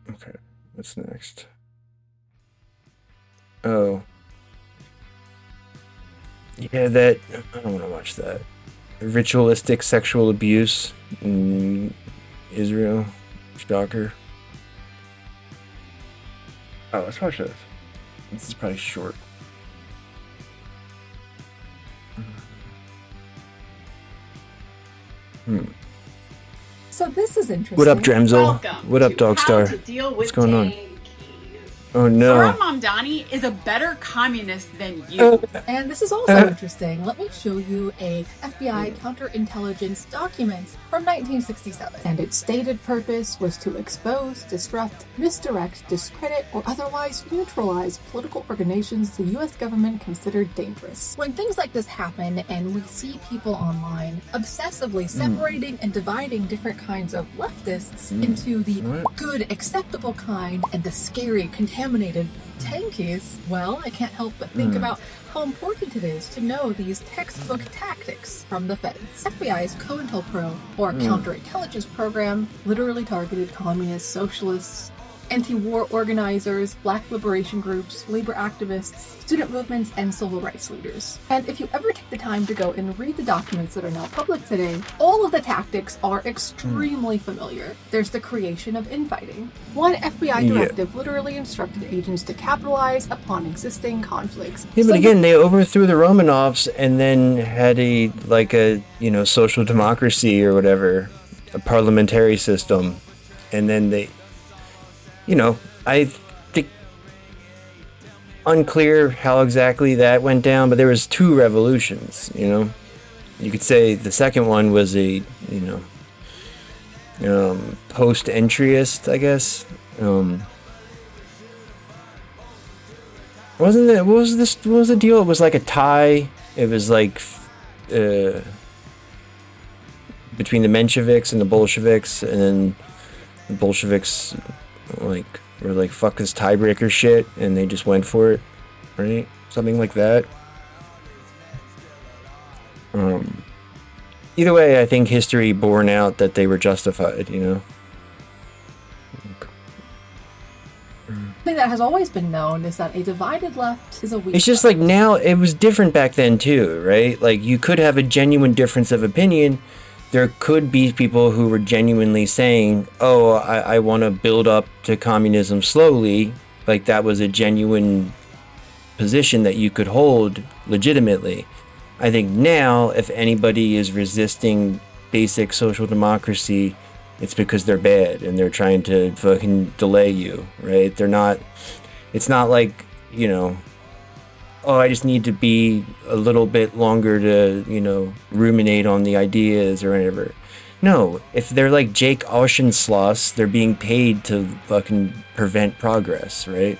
Okay, what's next? Oh. Yeah, that... I don't want to watch that. Ritualistic sexual abuse in Israel. Shocker. Oh, let's watch this. This is probably short. So this is interesting. What up, Dremzel? Welcome What up, to How Dogstar? to Deal with What's going on? Tank. Oh no. Zohran Mamdani is a better communist than you. And this is also interesting. Let me show you a FBI counterintelligence document from 1967. And its stated purpose was to expose, disrupt, misdirect, discredit, or otherwise neutralize political organizations the U.S. government considered dangerous. When things like this happen and we see people online obsessively separating and dividing different kinds of leftists into the good, acceptable kind and the scary, contaminated tankies, well, I can't help but think about how important it is to know these textbook tactics from the feds. FBI's COINTELPRO, or counterintelligence program, literally targeted communists, socialists, anti-war organizers, black liberation groups, labor activists, student movements, and civil rights leaders. And if you ever take the time to go and read the documents that are now public today, all of the tactics are extremely familiar. There's the creation of infighting. One FBI directive literally instructed agents to capitalize upon existing conflicts. Yeah, but again, they overthrew the Romanovs and then had a social democracy or whatever, a parliamentary system, and then they, I think unclear how exactly that went down, but there was two revolutions. You could say the second one was a post-entryist, I guess. Wasn't it? What was the deal? It was like a tie. It was like between the Mensheviks and the Bolsheviks, and then the Bolsheviks were like, fuck this tiebreaker shit, and they just went for it, right? Something like that. Either way, I think history borne out that they were justified, Something that has always been known is that a divided left is a weak It's just like now, it was different back then too, right? Like you could have a genuine difference of opinion. There could be people who were genuinely saying, oh, I want to build up to communism slowly. Like that was a genuine position that you could hold legitimately. I think now, if anybody is resisting basic social democracy, it's because they're bad and they're trying to fucking delay you, right? They're not, it's not like, oh, I just need to be a little bit longer to, you know, ruminate on the ideas or whatever. No, if they're like Jake Auchincloss, they're being paid to fucking prevent progress, right?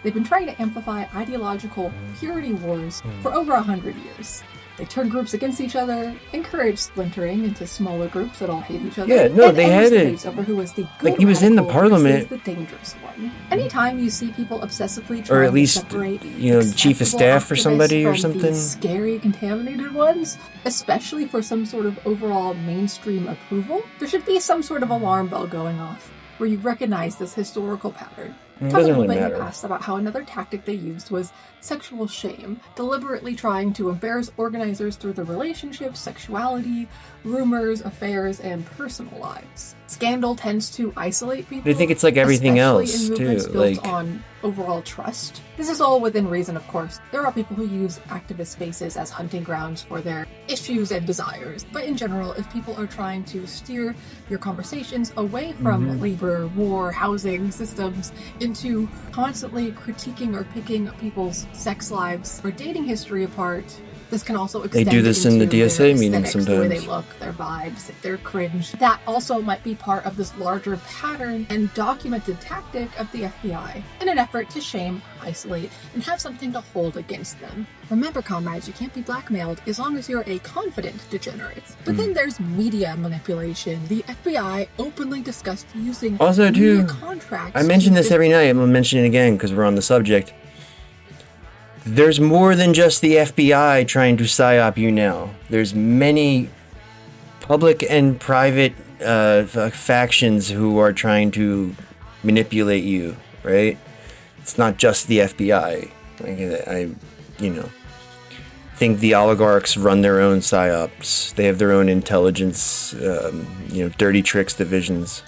They've been trying to amplify ideological purity wars for over 100 years. They turn groups against each other, encourage splintering into smaller groups that all hate each other. Yeah, no, and they endless had it. debates over who was the good Like, he was in the radical versus parliament. the dangerous one. Anytime you see people obsessively Or trying at least, to separate you know, chief of acceptable staff or activists somebody or from something. the scary, contaminated ones, especially for some sort of overall mainstream approval, there should be some sort of alarm bell going off where you recognize this historical pattern. It Talk a doesn't little really bit in the matter. past about how another tactic they used was sexual shame, deliberately trying to embarrass organizers through their relationships, sexuality, rumors, affairs, and personal lives. Scandal tends to isolate people. They think it's like everything especially else, in movements too, built like- on overall trust. This is all within reason, of course. There are people who use activist spaces as hunting grounds for their issues and desires. But in general, if people are trying to steer your conversations away from labor, war, housing systems into constantly critiquing or picking people's sex lives or dating history apart, this can also They extend do this in the into their DSA meeting aesthetics, the way they sometimes. look, their vibes, their cringe. That also might be part of this larger pattern and documented tactic of the FBI in an effort to shame, isolate, and have something to hold against them. Remember, comrades, you can't be blackmailed as long as you're a confident degenerate. But then there's media manipulation. The FBI openly discussed using Also, media too, contracts I mention to this every night. I'm gonna mention it again because we're on the subject. There's more than just the FBI trying to psyop you now. There's many public and private factions who are trying to manipulate you, right? It's not just the FBI. I you know, think the oligarchs run their own psyops. They have their own intelligence, you know, dirty tricks divisions.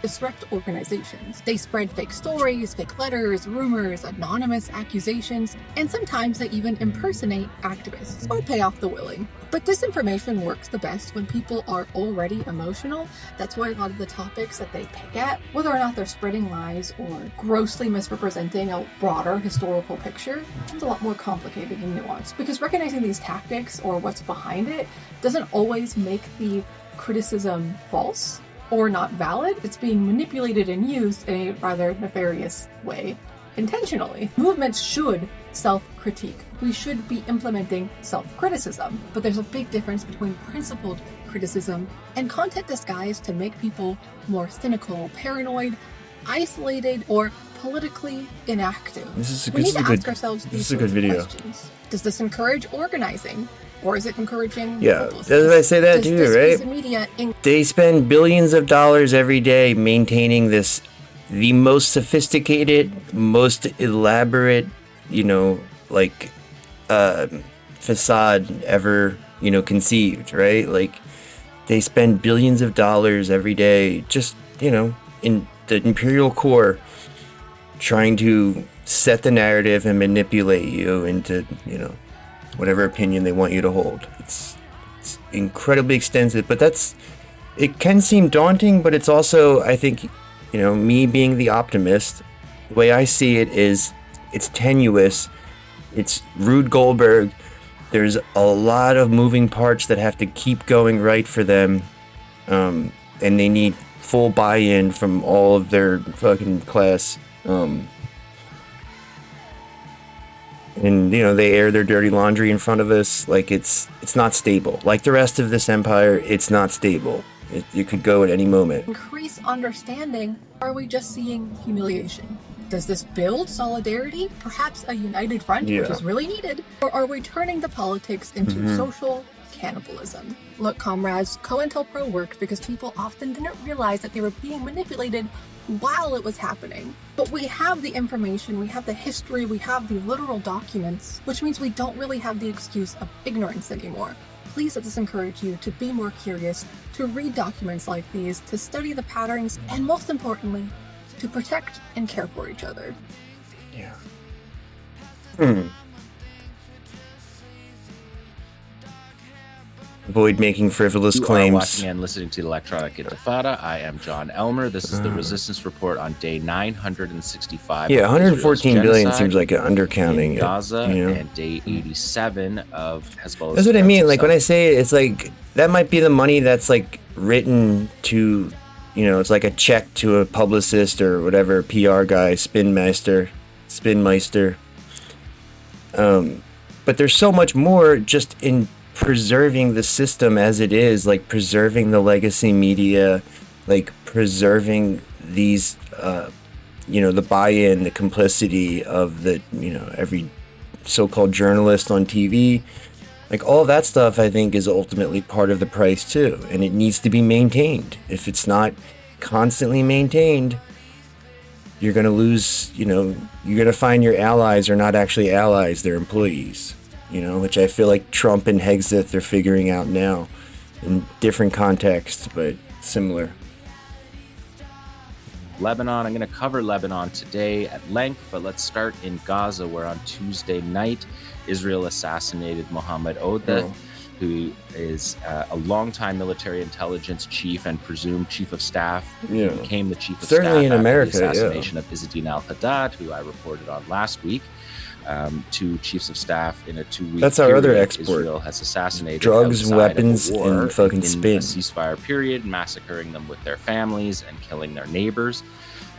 disrupt organizations. They spread fake stories, fake letters, rumors, anonymous accusations, and sometimes they even impersonate activists or pay off the willing. But disinformation works the best when people are already emotional. That's why a lot of the topics that they pick at, whether or not they're spreading lies or grossly misrepresenting a broader historical picture, it's a lot more complicated and nuanced. Because recognizing these tactics or what's behind it doesn't always make the criticism false or not valid. It's being manipulated and used in a rather nefarious way intentionally. Movements should self-critique. We should be implementing self-criticism, but there's a big difference between principled criticism and content disguised to make people more cynical, paranoid, isolated, or politically inactive. We need to ask ourselves these this is a good sorts of video. questions. Does this encourage organizing? Or is it encouraging Yeah, hopelessness? doesn't I say that Does too, this right? piece of media They spend billions of dollars every day maintaining this, the most sophisticated, most elaborate, you know, like, facade ever, you know, conceived, right? Like, they spend billions of dollars every day just, you know, in the Imperial Core trying to set the narrative and manipulate you into, you know, whatever opinion they want you to hold. It's incredibly extensive, but it can seem daunting, but it's also, I think, you know, me being the optimist, the way I see it is it's tenuous, it's Rube Goldberg, there's a lot of moving parts that have to keep going right for them, and they need full buy-in from all of their fucking class, and you know, they air their dirty laundry in front of us. Like, it's not stable. Like the rest of this empire, it's not stable. It could go at any moment. increase understanding? Are we just seeing humiliation? Does this build solidarity? Perhaps a united front, which Yeah. is really needed? Or are we turning the politics into Mhm. social cannibalism? Look, comrades, COINTELPRO worked because people often didn't realize that they were being manipulated while it was happening. But we have the information, we have the history, we have the literal documents, which means we don't really have the excuse of ignorance anymore. Please let this encourage you to be more curious, to read documents like these, to study the patterns, and most importantly, to protect and care for each other. Yeah. avoid making frivolous You are claims. watching and listening to the Electronic Intifada. I am John Elmer. This is the Resistance Report on day 965. Yeah, of 114 Israel's billion genocide seems like an undercounting in it, Gaza, you know? and day 87 of Hezbollah's. That's what I mean. Like when I offensive say it, it's like that might be the money that's like written to, you know, it's like a check to a publicist or whatever PR guy, spinmeister. But there's so much more just in preserving the system as it is, like preserving the legacy media, like preserving these, you know, the buy-in, the complicity of the, you know, every so-called journalist on TV. Like all that stuff, I think, is ultimately part of the price too, and it needs to be maintained. If it's not constantly maintained, you're going to lose, you know, you're going to find your allies are not actually allies, they're employees, you know, which I feel like Trump and Hegseth are figuring out now in different contexts, but similar. Lebanon. I'm going to cover Lebanon today at length, but let's start in Gaza, where on Tuesday night, Israel assassinated Mohammed Odeh, who is a longtime military intelligence chief and presumed chief of staff. Yeah. He became the chief of Certainly staff in after America, the assassination of Izzedine al-Haddad, who I reported on last week. Two chiefs of staff in a 2-week That's our period. other export. Israel has assassinated Drugs, outside weapons, of a war and fucking in spin. a ceasefire period, massacring them with their families and killing their neighbors.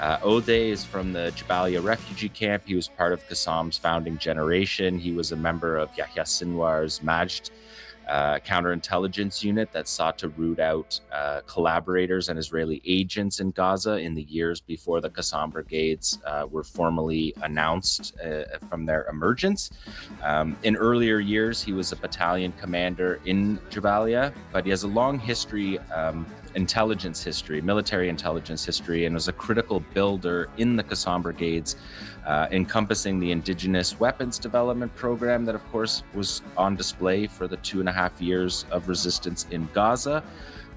Odeh is from the Jabalia refugee camp. He was part of Qassam's founding generation. He was a member of Yahya Sinwar's Majd counterintelligence unit that sought to root out collaborators and Israeli agents in Gaza in the years before the Qassam brigades were formally announced from their emergence. In earlier years, he was a battalion commander in Jabalia, but he has a long history, military intelligence history, and was a critical builder in the Qassam brigades, encompassing the indigenous weapons development program that, of course, was on display for the 2.5 years of resistance in Gaza.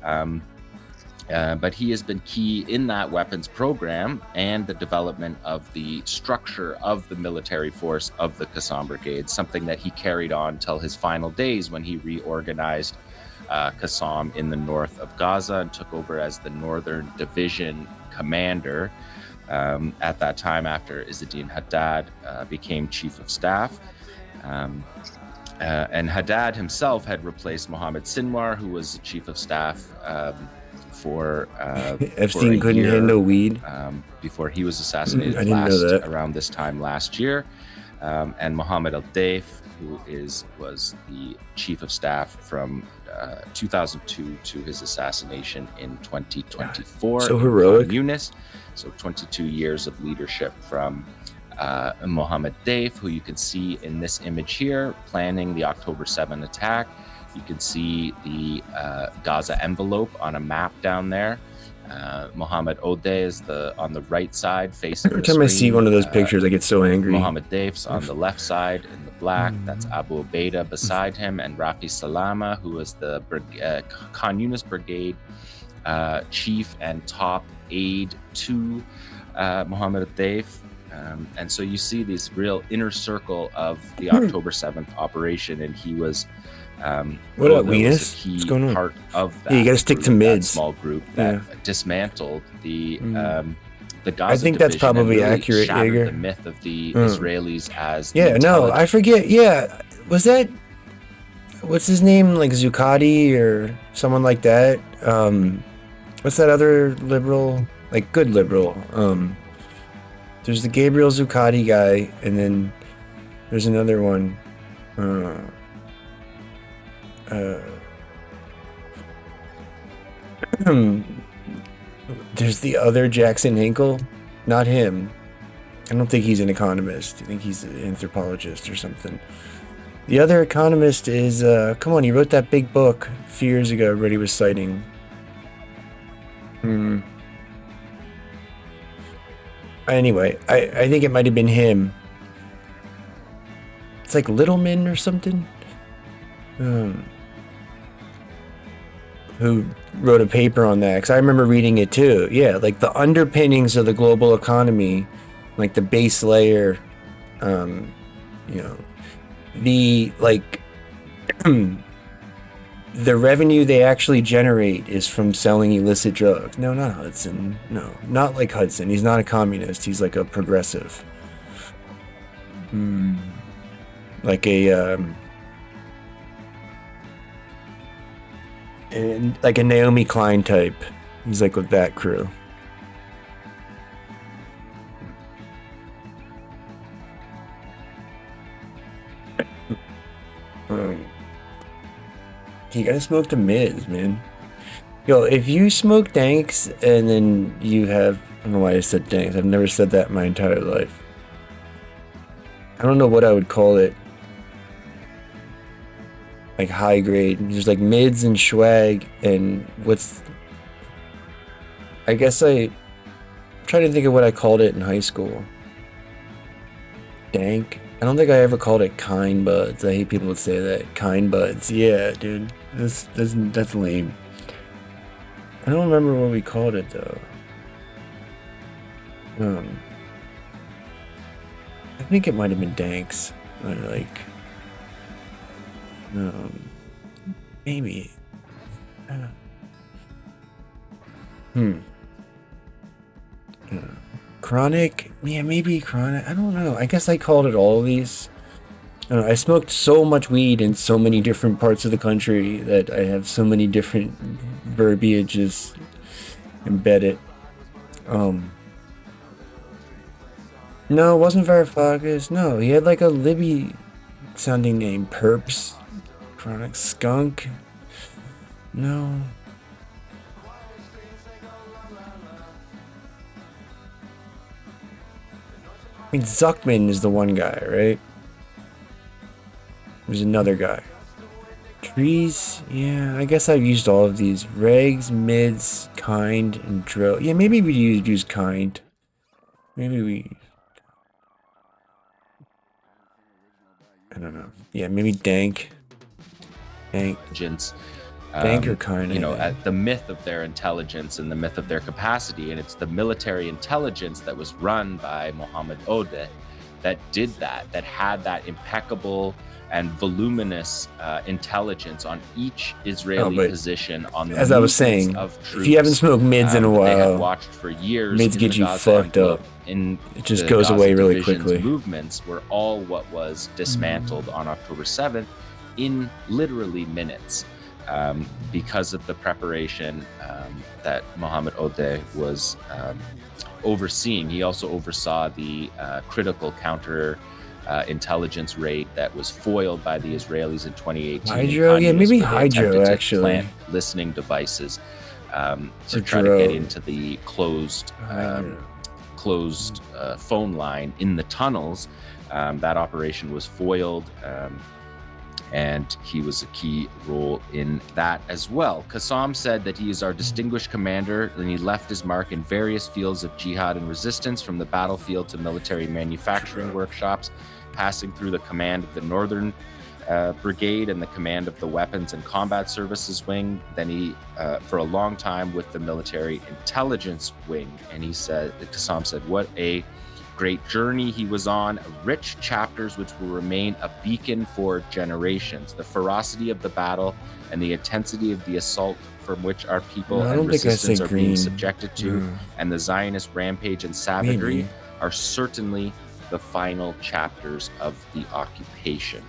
But he has been key in that weapons program and the development of the structure of the military force of the Qassam brigades, something that he carried on till his final days when he reorganized Qassam in the north of Gaza and took over as the Northern Division commander at that time after Izzedine Haddad became chief of staff. And Haddad himself had replaced Mohammed Sinwar, who was chief of staff for Epstein couldn't handle weed before he was assassinated I didn't know that. around this time last year. And Mohammed al-Daif, who was the chief of staff from 2002 to his assassination in 2024. So heroic. Yunus. So 22 years of leadership from Mohammed Daif, who you can see in this image here, planning the October 7 attack. You can see the Gaza envelope on a map down there. Mohammed Odeh is on the right side facing Every the time I see screen. one of those pictures, I get so angry. Mohammed Daif's on the left side in the black. That's Abu Ubaidah beside him, and Rafi Salama, who was the Khan Yunis Brigade chief and top aide to Mohammed Daif. And so you see this real inner circle of the October 7th operation, and he was What up, a Venus? key What's going on? part of that. Yeah, you gotta stick to group, that mids. small group that Yeah. dismantled the Gaza. I think that's division and probably really accurate, shattered Jaeger. the myth of the Israelis as the Yeah, no, intelligent- I forget. Yeah, was that what's his name? Like Zuccotti or someone like that? What's that other liberal? Like good liberal? There's the Gabriel Zuccotti guy, and then there's another one. There's the other Jackson Hinkle, not him. I don't think he's an economist. I think he's an anthropologist or something. The other economist is, come on, he wrote that big book a few years ago everybody was citing. Anyway, I think it might have been him. It's like Littleman or something. Who wrote a paper on that, because I remember reading it too. Yeah, like the underpinnings of the global economy, like the base layer, you know, the like the revenue they actually generate is from selling illicit drugs. No, not Hudson. No, not like Hudson. He's not a communist. He's like a progressive. Like a and like a Naomi Klein type. He's like with that crew. You gotta smoke the mids, man. Yo, if you smoke danks and then you have, I don't know why I said danks. I've never said that in my entire life. I don't know what I would call it. Like high grade. There's like mids and swag and what's, I guess I'm trying to think of what I called it in high school. Dank. I don't think I ever called it kind buds. I hate people would say that. Kind buds. Yeah, dude. That's lame. I don't remember what we called it though. I think it might have been danks. Or like maybe. Chronic? Yeah, maybe chronic. I don't know. I guess I called it all of these. I don't know, I smoked so much weed in so many different parts of the country that I have so many different verbiages embedded. No, it wasn't Varufakis. No, he had like a Libby sounding name. Perps. Chronic Skunk. No. I mean, Zuckman is the one guy, right? There's another guy. Trees, yeah, I guess I've used all of these. Regs, mids, kind, and drill. Yeah, maybe we use kind. Maybe we... I don't know. Yeah, maybe dank. Dank. Dank or kind. You know, at the myth of their intelligence and the myth of their capacity, and it's the military intelligence that was run by Mohammed Odeh that did that, that had that impeccable and voluminous intelligence on each Israeli position on the as I was saying, of troops, if you haven't smoked mids in a they while, had watched for years. Mids get you fucked up. In it just the goes Gaza away really division's quickly. Movements were all what was dismantled on October 7th in literally minutes because of the preparation that Mohammed Odeh was overseeing. He also oversaw the critical counter intelligence raid that was foiled by the Israelis in 2018. Hydro? Yeah, maybe Hydro, actually. Plant listening devices to try to get into the closed phone line in the tunnels. That operation was foiled, and he was a key role in that as well. Qassam said that he is our distinguished commander, and he left his mark in various fields of jihad and resistance, from the battlefield to military manufacturing workshops, passing through the command of the Northern Brigade and the command of the Weapons and Combat Services Wing. Then he, for a long time, with the Military Intelligence Wing. And he said, Qassam said, what a great journey he was on, rich chapters which will remain a beacon for generations. The ferocity of the battle and the intensity of the assault from which our people and resistance are being subjected to, and the Zionist rampage and savagery are certainly the final chapters of the occupation.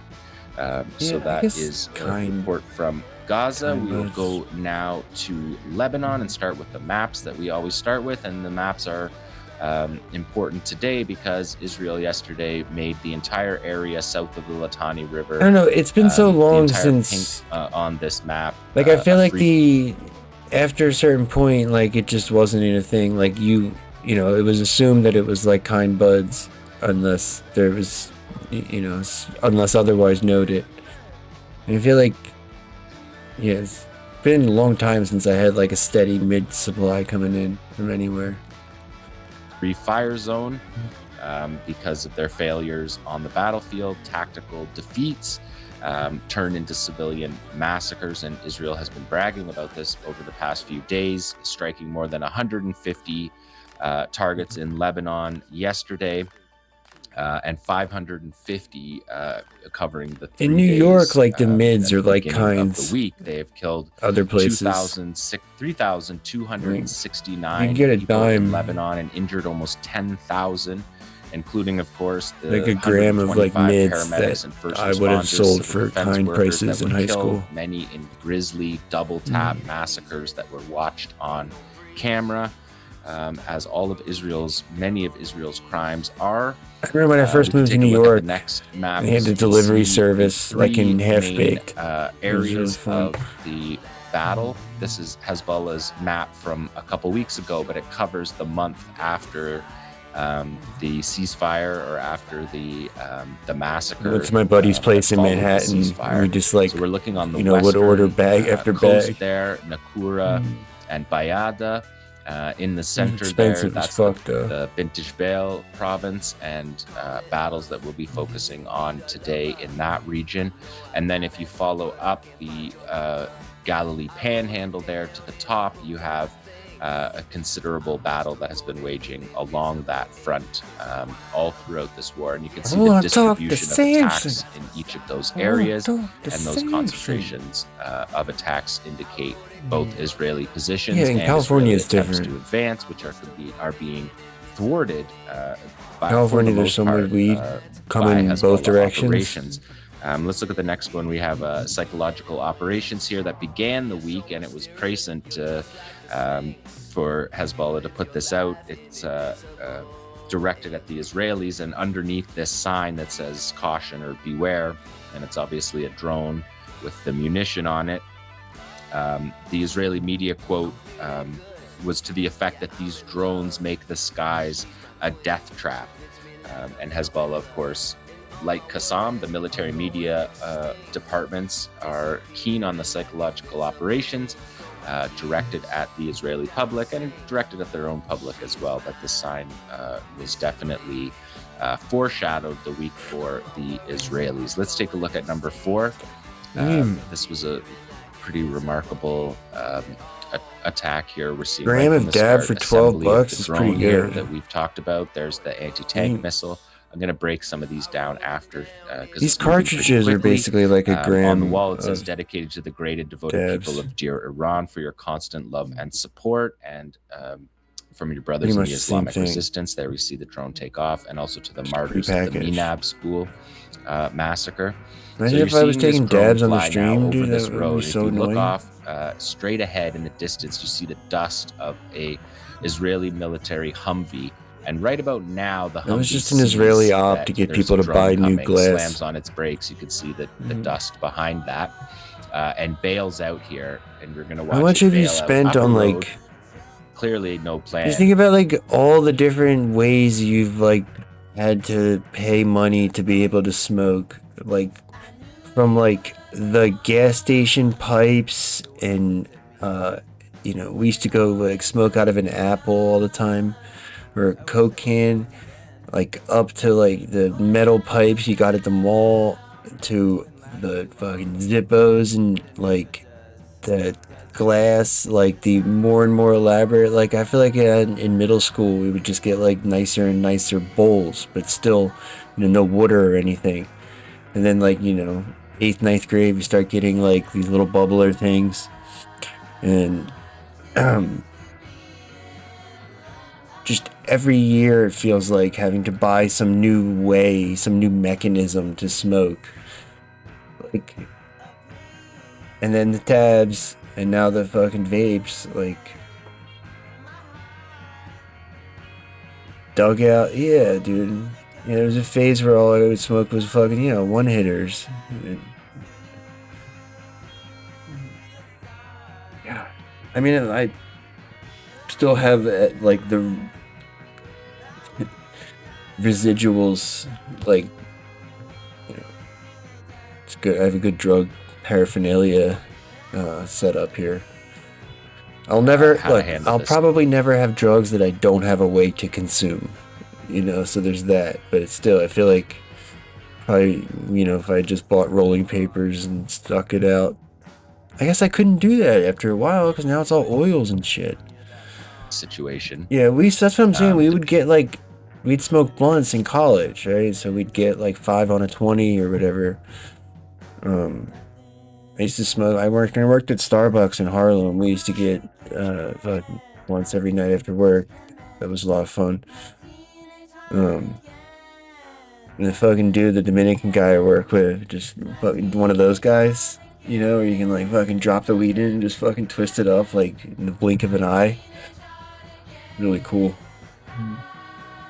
So that is a report from Gaza. We will go now to Lebanon and start with the maps that we always start with. And the maps are important today because Israel yesterday made the entire area south of the Litani River. I don't know. It's been so long since on this map. Like I feel like after a certain point, like it just wasn't anything. Like you know, it was assumed that it was like kind buds, unless there was, unless otherwise noted. And I feel like, yeah, it's been a long time since I had like a steady mid supply coming in from anywhere. Free fire zone because of their failures on the battlefield, tactical defeats turned into civilian massacres, and Israel has been bragging about this over the past few days, striking more than 150 targets in Lebanon yesterday. and 550 covering the 3 In New days, York, like the at mids the are like beginning of kinds. the week. They have killed Other places. 3,269 You can get a people dime. in Lebanon and injured almost 10,000, including, of course, the Like a gram of like 125 mids paramedics that and first I would have responders, sold civil for defense kind workers prices that in were high killed, school. many in grisly double tap massacres that were watched on camera. As many of Israel's crimes are. I remember when I first moved to New York, the next map, they had the you can delivery see service the like in three Half-Baked. main, It was areas really fun. of the battle. This is Hezbollah's map from a couple weeks ago, but it covers the month after the ceasefire or after the massacre. Went to my buddy's place in followed the Manhattan. ceasefire. And we just like, So we're looking on the would order western, bag after coast bag. there, Nakura and Bayada. In the center expensive there, as that's fuck, though. the Bint Jbeil province, and battles that we'll be focusing on today in that region. And then if you follow up the Galilee Panhandle there to the top, you have a considerable battle that has been waging along that front all throughout this war. And you can see the distribution of attacks in each of those areas, and those concentrations of attacks indicate both Israeli positions Yeah, in and California Israeli it's attempts different. to advance, which are being thwarted by, California, for the there's so most much part, weed by coming in both Hezbollah directions. operations. Let's look at the next one. We have psychological operations here that began the week, and it was prescient for Hezbollah to put this out. It's directed at the Israelis, and underneath this sign that says caution or beware, and it's obviously a drone with the munition on it. The Israeli media quote was to the effect that these drones make the skies a death trap. And Hezbollah, of course, like Qassam, the military media departments are keen on the psychological operations directed at the Israeli public and directed at their own public as well. But this sign was definitely foreshadowed the week for the Israelis. Let's take a look at number 4. This was a pretty remarkable attack here. We're seeing Gram right of from the dab start, for $12 assembly of is the pretty drone here good. that we've talked about. There's the anti-tank missile. I'm going to break some of these down after. These cartridges are basically like a gram on the wall, it says of dedicated to the great and devoted dabs. people of dear Iran for your constant love and support, and from your brothers Pretty in much the the same Islamic thing. resistance. There we see the drone take off, and also to the martyrs of the prepackaged. Minab school massacre. Imagine you're if I was seeing this taking drone dabs on the fly now stream, over dude, this that would road. be If so you look annoying. off straight ahead in the distance, you see the dust of a Israeli military Humvee. And right about now, the Humvee It was just an Israeli sees op that to get there's people a to drone buy new coming, glass. slams on its brakes. You can see the dust behind that, and bails out here. And we're going to watch How much it have you bail out spent up a on road. like? Clearly no plan. Just think about like all the different ways you've like had to pay money to be able to smoke, like from like the gas station pipes, and we used to go like smoke out of an apple all the time, or a Coke can, like up to like the metal pipes you got at the mall, to the fucking Zippos and like the glass, like the more and more elaborate. Like I feel like in middle school we would just get like nicer and nicer bowls, but still, no water or anything. And then like 8th, 9th grade we start getting like these little bubbler things, and just every year it feels like having to buy some new way, some new mechanism to smoke. Like, and then the tabs, and now the fucking vapes, like dugout. Yeah, dude. There was a phase where all I would smoke was fucking, one hitters. Yeah. I mean, I still have like the residuals, like, it's good. I have a good drug paraphernalia set up here. I'll never how to look. handle I'll this. probably never have drugs that I don't have a way to consume. So there's that. But it's still, I feel like probably, if I just bought rolling papers and stuck it out, I guess I couldn't do that after a while because now it's all oils and shit. Situation. Yeah, that's what I'm saying. We would get like we'd smoke blunts in college, right? So we'd get like 5 on a 20 or whatever. I used to smoke. I worked at Starbucks in Harlem. We used to get fucking blunts every night after work. That was a lot of fun. And the fucking dude, the Dominican guy I work with, just fucking one of those guys, you know, where you can like fucking drop the weed in and just fucking twist it up like in the blink of an eye. Really cool.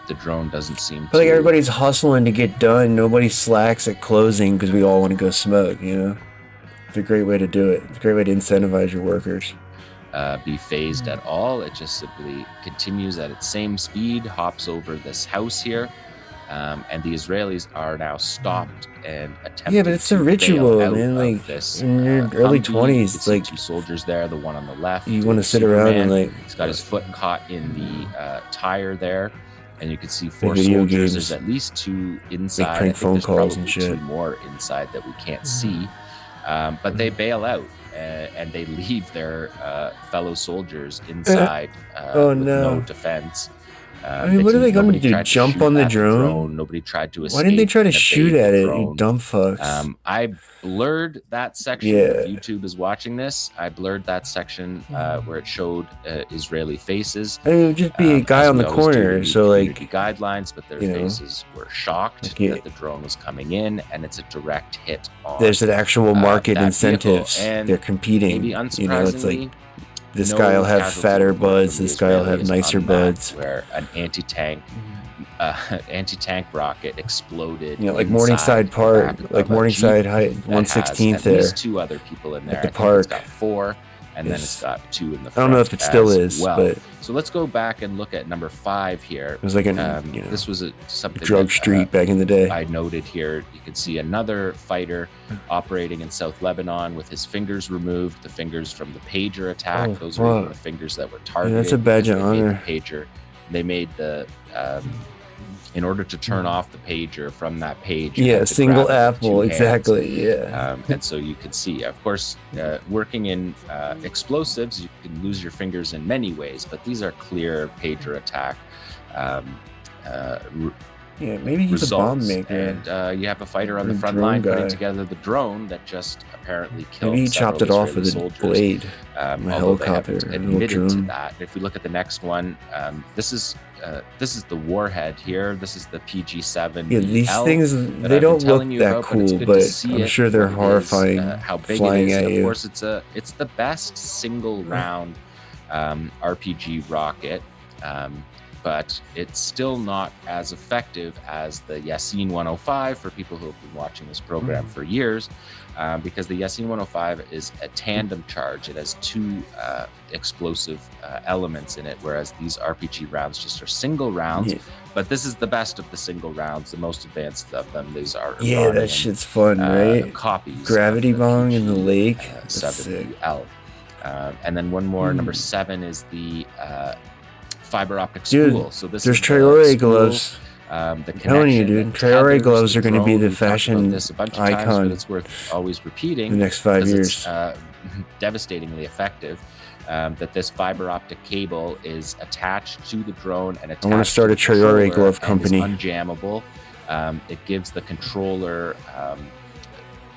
The drone doesn't seem I feel like to- everybody's hustling to get done. Nobody slacks at closing because we all want to go smoke, you know? It's a great way to do it. It's a great way to incentivize your workers. Be phased at all. It just simply continues at its same speed, hops over this house here, and the Israelis are now stopped and attempting. Yeah, but it's a to ritual, bail out man. of Like this, in your early Humvee. 20s, You it's can see like 2 soldiers there. The one on the left. you want to sit around and like He's got his foot caught in the tire there, and you can see 4 video soldiers. games. There's at least 2 inside. I prank think phone there's calls and probably shit. 2 more inside that we can't see, but they bail out. And they leave their fellow soldiers inside with no defense. I mean, what are they going to do? Jump on the drone? Nobody tried to escape. Why didn't they try to and shoot evade at the it, you drone. dumb fucks? I blurred that section. Yeah. If YouTube is watching this, I blurred that section where it showed Israeli faces. I mean, it would just be a guy as on we the always do, we corner, need so like, community guidelines, but their you know, faces were shocked like that the drone was coming in, and it's a direct hit on. there's an actual market that incentives. vehicle. And They're competing. maybe You know, it's like unsurprisingly, this no guy will have casualties fatter from buds. the This guy will have Israelis nicer on that, buds. Where an anti-tank rocket exploded. You know, like inside Morningside the Park, back of like a Morningside Jeep High, that 116th has there. At least 2 other people in there. At the I think park. It's got 4, and then it's got 2 in the front. I don't know if it still as is, well. but So let's go back and look at number 5 here. it was like an, you know, this was something drug that, street back in the day. I noted here. You can see another fighter operating in South Lebanon with his fingers removed, the fingers from the pager attack. Oh, Those were fuck. the fingers that were Yeah, targeted. that's a badge because of they made honor. the pager. They made the in order to turn off the pager from that page. you Yeah, had to single grab it with 2 apple, hands. exactly, yeah. And so you can see, of course, working in explosives, you can lose your fingers in many ways, but these are clear pager attack. Yeah, maybe he's a bomb results. maker. And you have a fighter on Or the front drone line guy. putting together the drone that just apparently killed. Maybe he several chopped it off Israeli with a soldiers. blade, a Although they helicopter, haven't a little admitted to drone. that. If we look at the next one, this is the warhead here. This is the PG-7. Yeah, these things, that they I've been don't look telling you that about, cool, it's good to but see I'm it sure for they're what it is, horrifying how big flying it is. at Of you. course, it's the best single round RPG rocket. But it's still not as effective as the Yasin 105 for people who have been watching this program for years, because the Yasin 105 is a tandem charge. It has 2 explosive elements in it, whereas these RPG rounds just are single rounds. Yeah. But this is the best of the single rounds, the most advanced of them. These are Yeah, Iranian, that shit's fun, right? copies. Gravity bong in the lake. That's sick. 7UL. And then one more, number 7 is the fiber optic Dude, spool. So this there's is the Traore spool, gloves. the I'm telling you, connection dude. that Traore tethers gloves are going to be drone. the We've talked about fashion this a bunch of times, icon but it's worth always repeating. the next 5 because years. It's devastatingly effective. That this fiber optic cable is attached to the drone and attached I want to start a to the controller Traore glove and company. is unjammable. It gives the controller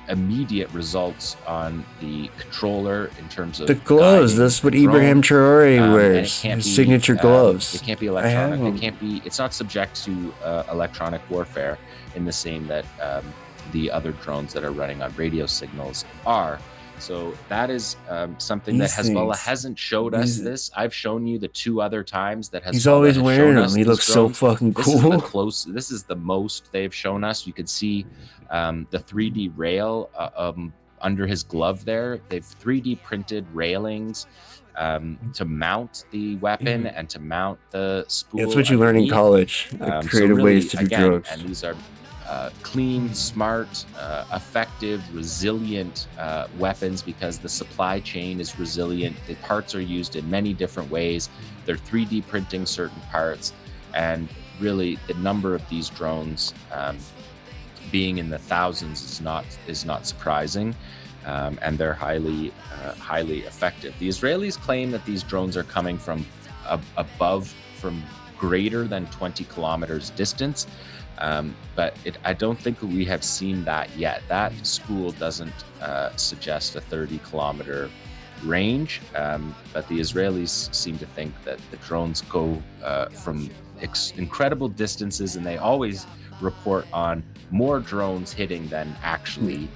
immediate results on the controller in terms of The gloves, guiding that's what the drone. Ibrahim Traore And it wears. can't His be, signature gloves. It can't be I have electronic. them. It can't be. It's not subject to electronic warfare in the same that the other drones that are running on radio signals are. So that is something These that Hezbollah things, hasn't showed us. these- This I've shown you the 2 other times that Hezbollah He's always has wearing shown them. us He these looks so drones. fucking This is the cool. This is the most they've shown us. You can see the 3D rail under his glove there. They've 3D printed railings to mount the weapon and to mount the spool. That's what you learn in underneath. college. Like creative ways to do again, drugs. And these are clean, smart, effective, resilient weapons because the supply chain is resilient. The parts are used in many different ways. They're 3D printing certain parts, and really the number of these drones being in the thousands is not surprising. And they're highly effective. The Israelis claim that these drones are coming from above, from greater than 20 kilometers distance. But I don't think we have seen that yet. That spool doesn't suggest a 30-kilometer range, but the Israelis seem to think that the drones go from incredible distances, and they always report on more drones hitting than actually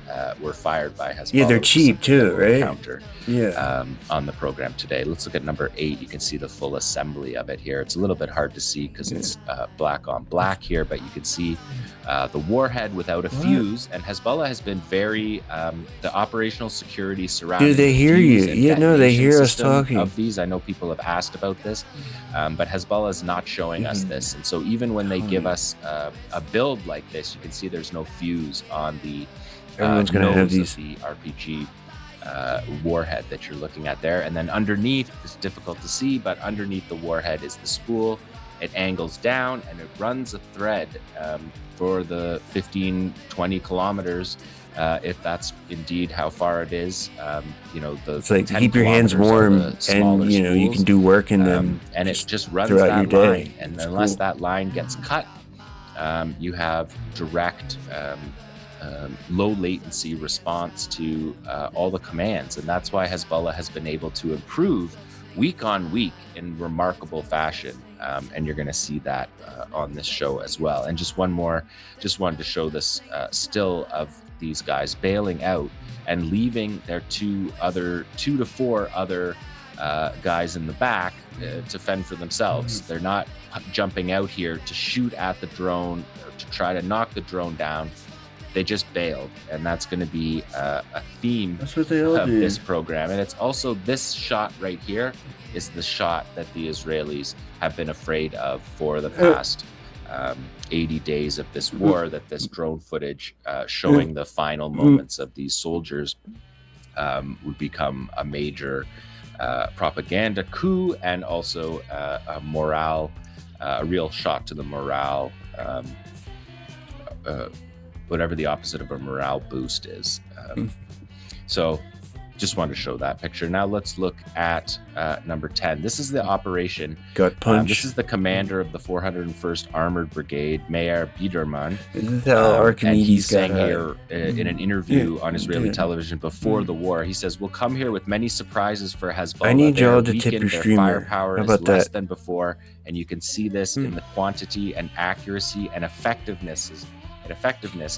were fired by Hezbollah. Yeah, they're cheap too, right? Counter, on the program today. Let's look at number 8. You can see the full assembly of it here. It's a little bit hard to see because it's black on black here, but you can see the warhead without a fuse. And Hezbollah has been very the operational security surrounding. Dude, they hear you. Yeah, no, they hear us system talking. Of these, I know people have asked about this, but Hezbollah is not showing us this. And so even when they give us a build like this, you can see there's no fuse on the Everyone's gonna have nose these. of the RPG warhead that you're looking at there. And then underneath, it's difficult to see, but underneath the warhead is the spool. It angles down and it runs a thread for the 15-20 kilometers, if that's indeed how far it is. It's like to keep your hands warm, and you can do work in them, and it just runs throughout that your day. line. And unless that line gets cut, you have direct low latency response to all the commands, and that's why Hezbollah has been able to improve week on week in remarkable fashion. And you're going to see that on this show as well. And just one more, just wanted to show this still of these guys bailing out and leaving their 2 to 4 other guys in the back to fend for themselves. They're not jumping out here to shoot at the drone or to try to knock the drone down. They just bailed, and that's going to be a theme That's what they all of do. this program. And it's also this shot right here is the shot that the Israelis have been afraid of for the past 80 days of this war, that this drone footage showing the final moments of these soldiers would become a major propaganda coup, and also a morale, a real shot to the morale, whatever the opposite of a morale boost is. So just wanted to show that picture. Now let's look at number 10. This is the operation. Gut punch. This is the commander of the 401st Armored Brigade, Meir Biderman. This is how And Archimedes he's got saying here in an interview on Israeli Yeah. television before the war, he says, "We'll come here with many surprises for Hezbollah. I need They are y'all to tip weakened, your their streamer. firepower How is about less that? than before." And you can see this in the quantity and accuracy and effectiveness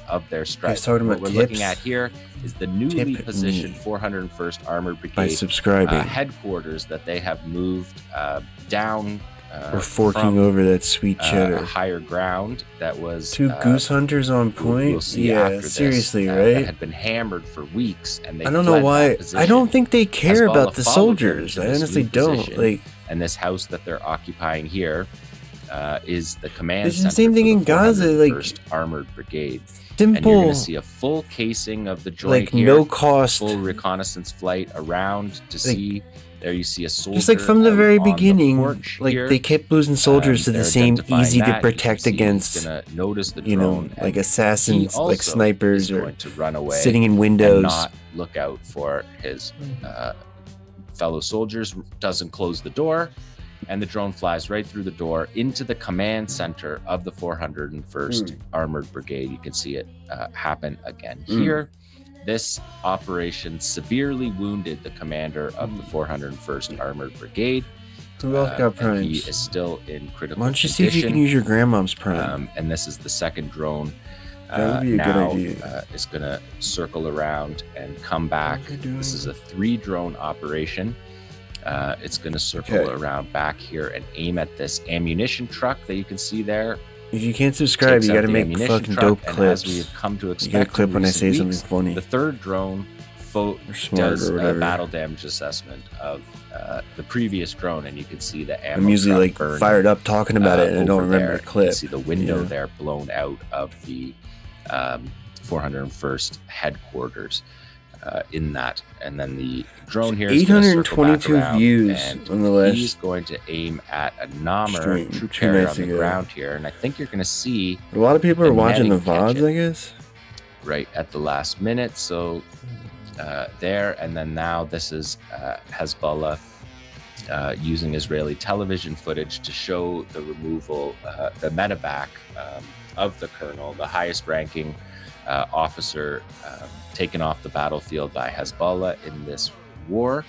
of their strike. talking What about we're looking tips. at here is the newly Tip positioned me 401st Armored Brigade by subscribing. headquarters that they have moved down We're forking from, over that sweet cheddar. higher ground that was 2 goose hunters on point. we'll see Yeah, after this, seriously, that right? had been hammered for weeks, and they I don't know fled why. that position. I don't think they care Hezbollah about the followed them soldiers. to I this honestly new don't. position, Like, and this house that they're occupying here is the command it's the center same thing for in the Gaza. Like, 401st Armored Brigade. And you're simple. going to see a full casing of the joint Like, here, no cost. full reconnaissance flight around to Like, see. There you see a soldier. Just like from the out very on the beginning, porch like here. they kept losing soldiers to the They're same identifying easy to that. You can protect see he's against, gonna notice the you know, drone, like and assassins, he like also snipers, is or going to run away sitting in and windows. not look out for his fellow soldiers. Doesn't close the door, and the drone flies right through the door into the command center of the 401st Armored Brigade. You can see it happen again here. This operation severely wounded the commander of the 401st Armored Brigade. Who else got and he primes? is still in critical Why don't you see if you can use your grandmom's prime? and this is the second drone. That would be a good now idea. is going to circle around and come back. This is a 3-drone operation. It's going to circle around back here and aim at this ammunition truck that you can see there. If you can't subscribe, Takes you out got to the make ammunition fucking truck, dope and clips. as we have come to You expect get a clip in when I recent say weeks, something funny. The 3rd drone smart does or a whatever. battle damage assessment of the previous drone, and you can see the ammo I'm usually truck like burn, fired up talking about it, and I don't over remember there. the clip. You can see the window Yeah. there blown out of the 401st headquarters in that, and then the drone here is gonna circle back 822 around, views and on the last he's going to aim at a Namur stream troop 2 carrier nights on the ago. ground here, and I think you're going to see A lot of people are the watching the medic catch VODs, it I guess. right at the last minute. So there, and then now this is Hezbollah using Israeli television footage to show the removal, the medevac of the colonel, the highest ranking officer taken off the battlefield by Hezbollah in this war.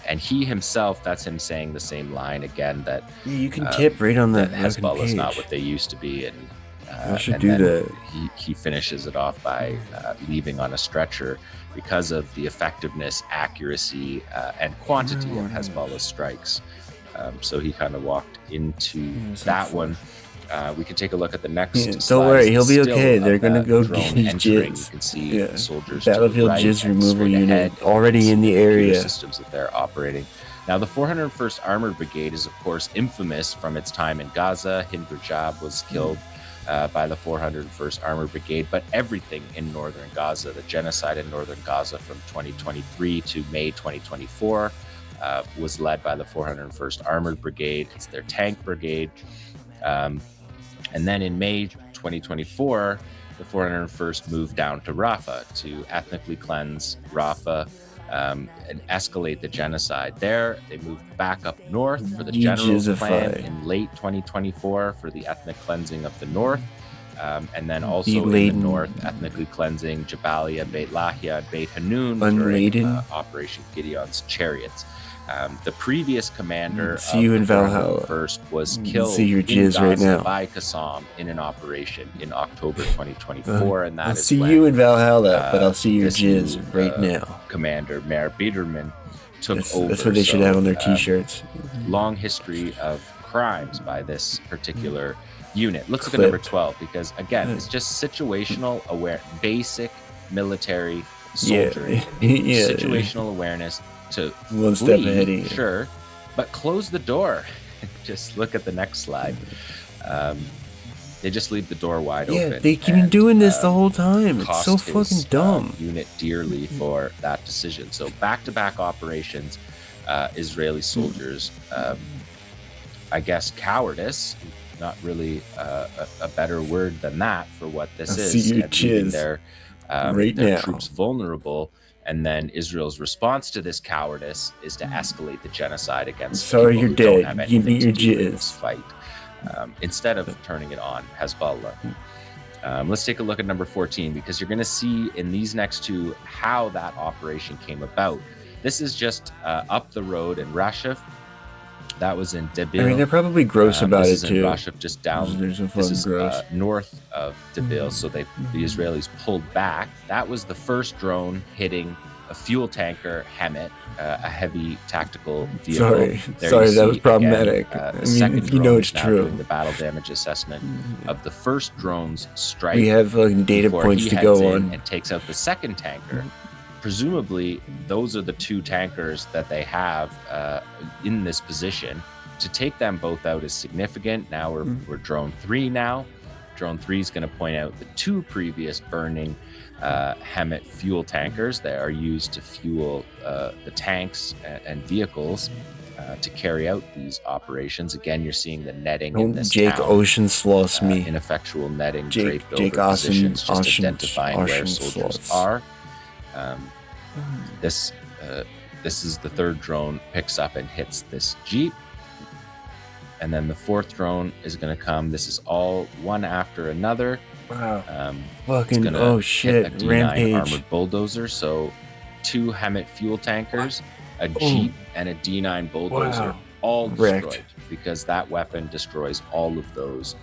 And he himself, that's him saying the same line again, that you can tip right on that Hezbollah is not page. what they used to be, and I should and do then that. He finishes it off by leaving on a stretcher because of the effectiveness, accuracy, and quantity of Hezbollah's strikes. So he kind of walked into that one. We can take a look at the next Don't slide. worry, he'll be Still okay. of They're gonna that go drone get his entering. jizz. You can see soldiers to Battlefield the right jizz and removal straight unit ahead. already in the Computer area. systems that they're operating. Now, the 401st Armored Brigade is, of course, infamous from its time in Gaza. Hind Rajab was killed by the 401st Armored Brigade, but everything in northern Gaza, the genocide in northern Gaza from 2023 to May 2024, was led by the 401st Armored Brigade. It's their tank brigade. And then in May 2024, the 401st moved down to Rafah to ethnically cleanse Rafah and escalate the genocide there. They moved back up north for the general plan in late 2024 for the ethnic cleansing of the north. And then also in the north, ethnically cleansing Jabalia, Beit Lahia, and Beit Hanun during Operation Gideon's Chariots. The previous commander of See you in the Valhalla. 401st was killed See your in jizz Gaza right now. by Qassam in an operation in October 2024, and that I'll is see when, you in Valhalla, but I'll see your this jizz new, right now. Commander Meir Biederman took over. That's what they should have on their So, T-shirts. Long history of crimes by this particular unit. Let's look at number 12 because again, it's just situational aware, basic military soldiering, Yeah. situational awareness to One step flee, ahead of you. sure, but close the door. Just look at the next slide. They just leave the door wide open. Yeah, they've been doing this the whole time. It's so cost fucking his, dumb. Unit dearly for that decision. So back-to-back operations, Israeli soldiers, I guess cowardice, not really a better word than that for what this I'll is. see your and leaving jizz their right their now. troops vulnerable. And then Israel's response to this cowardice is to escalate the genocide against Sorry, people you're who don't dead. have Give me anything your to do in jizz. this fight. Instead of turning it on Hezbollah. Let's take a look at number 14 because you're going to see in these next two how that operation came about. This is just up the road in Rashif. That was in Debil. I mean, they're probably gross about this it is in too. Rashif, just down. They're so This fucking is gross. north of Debil. So the Israelis pulled back. That was the first drone hitting a fuel tanker, Hemet, a heavy tactical vehicle. Sorry, that was see, problematic. Again, I the mean, second you know drone it's is now true. doing the battle damage assessment of the first drone's strike. We have fucking data before points he to heads go in on. and takes out the second tanker. Presumably, those are the two tankers that they have in this position. To take them both out is significant. Now we're drone 3 now. Drone 3 is going to point out the two previous burning Hemet fuel tankers that are used to fuel the tanks and vehicles to carry out these operations. Again, you're seeing the netting in Don't this Jake town. Ocean sloss me. Ineffectual netting Jake draped over Ocean, positions, just Ocean, identifying where Ocean soldiers slots. are. This is the third drone, picks up and hits this Jeep. And then the fourth drone is going to come. This is all one after another. Wow. It's Fucking, gonna oh hit shit, a D9 Rampage. armored bulldozer. So 2 Hemet fuel tankers, a Jeep, and a D9 bulldozer, Wow. all Wrecked. destroyed because that weapon destroys all of those.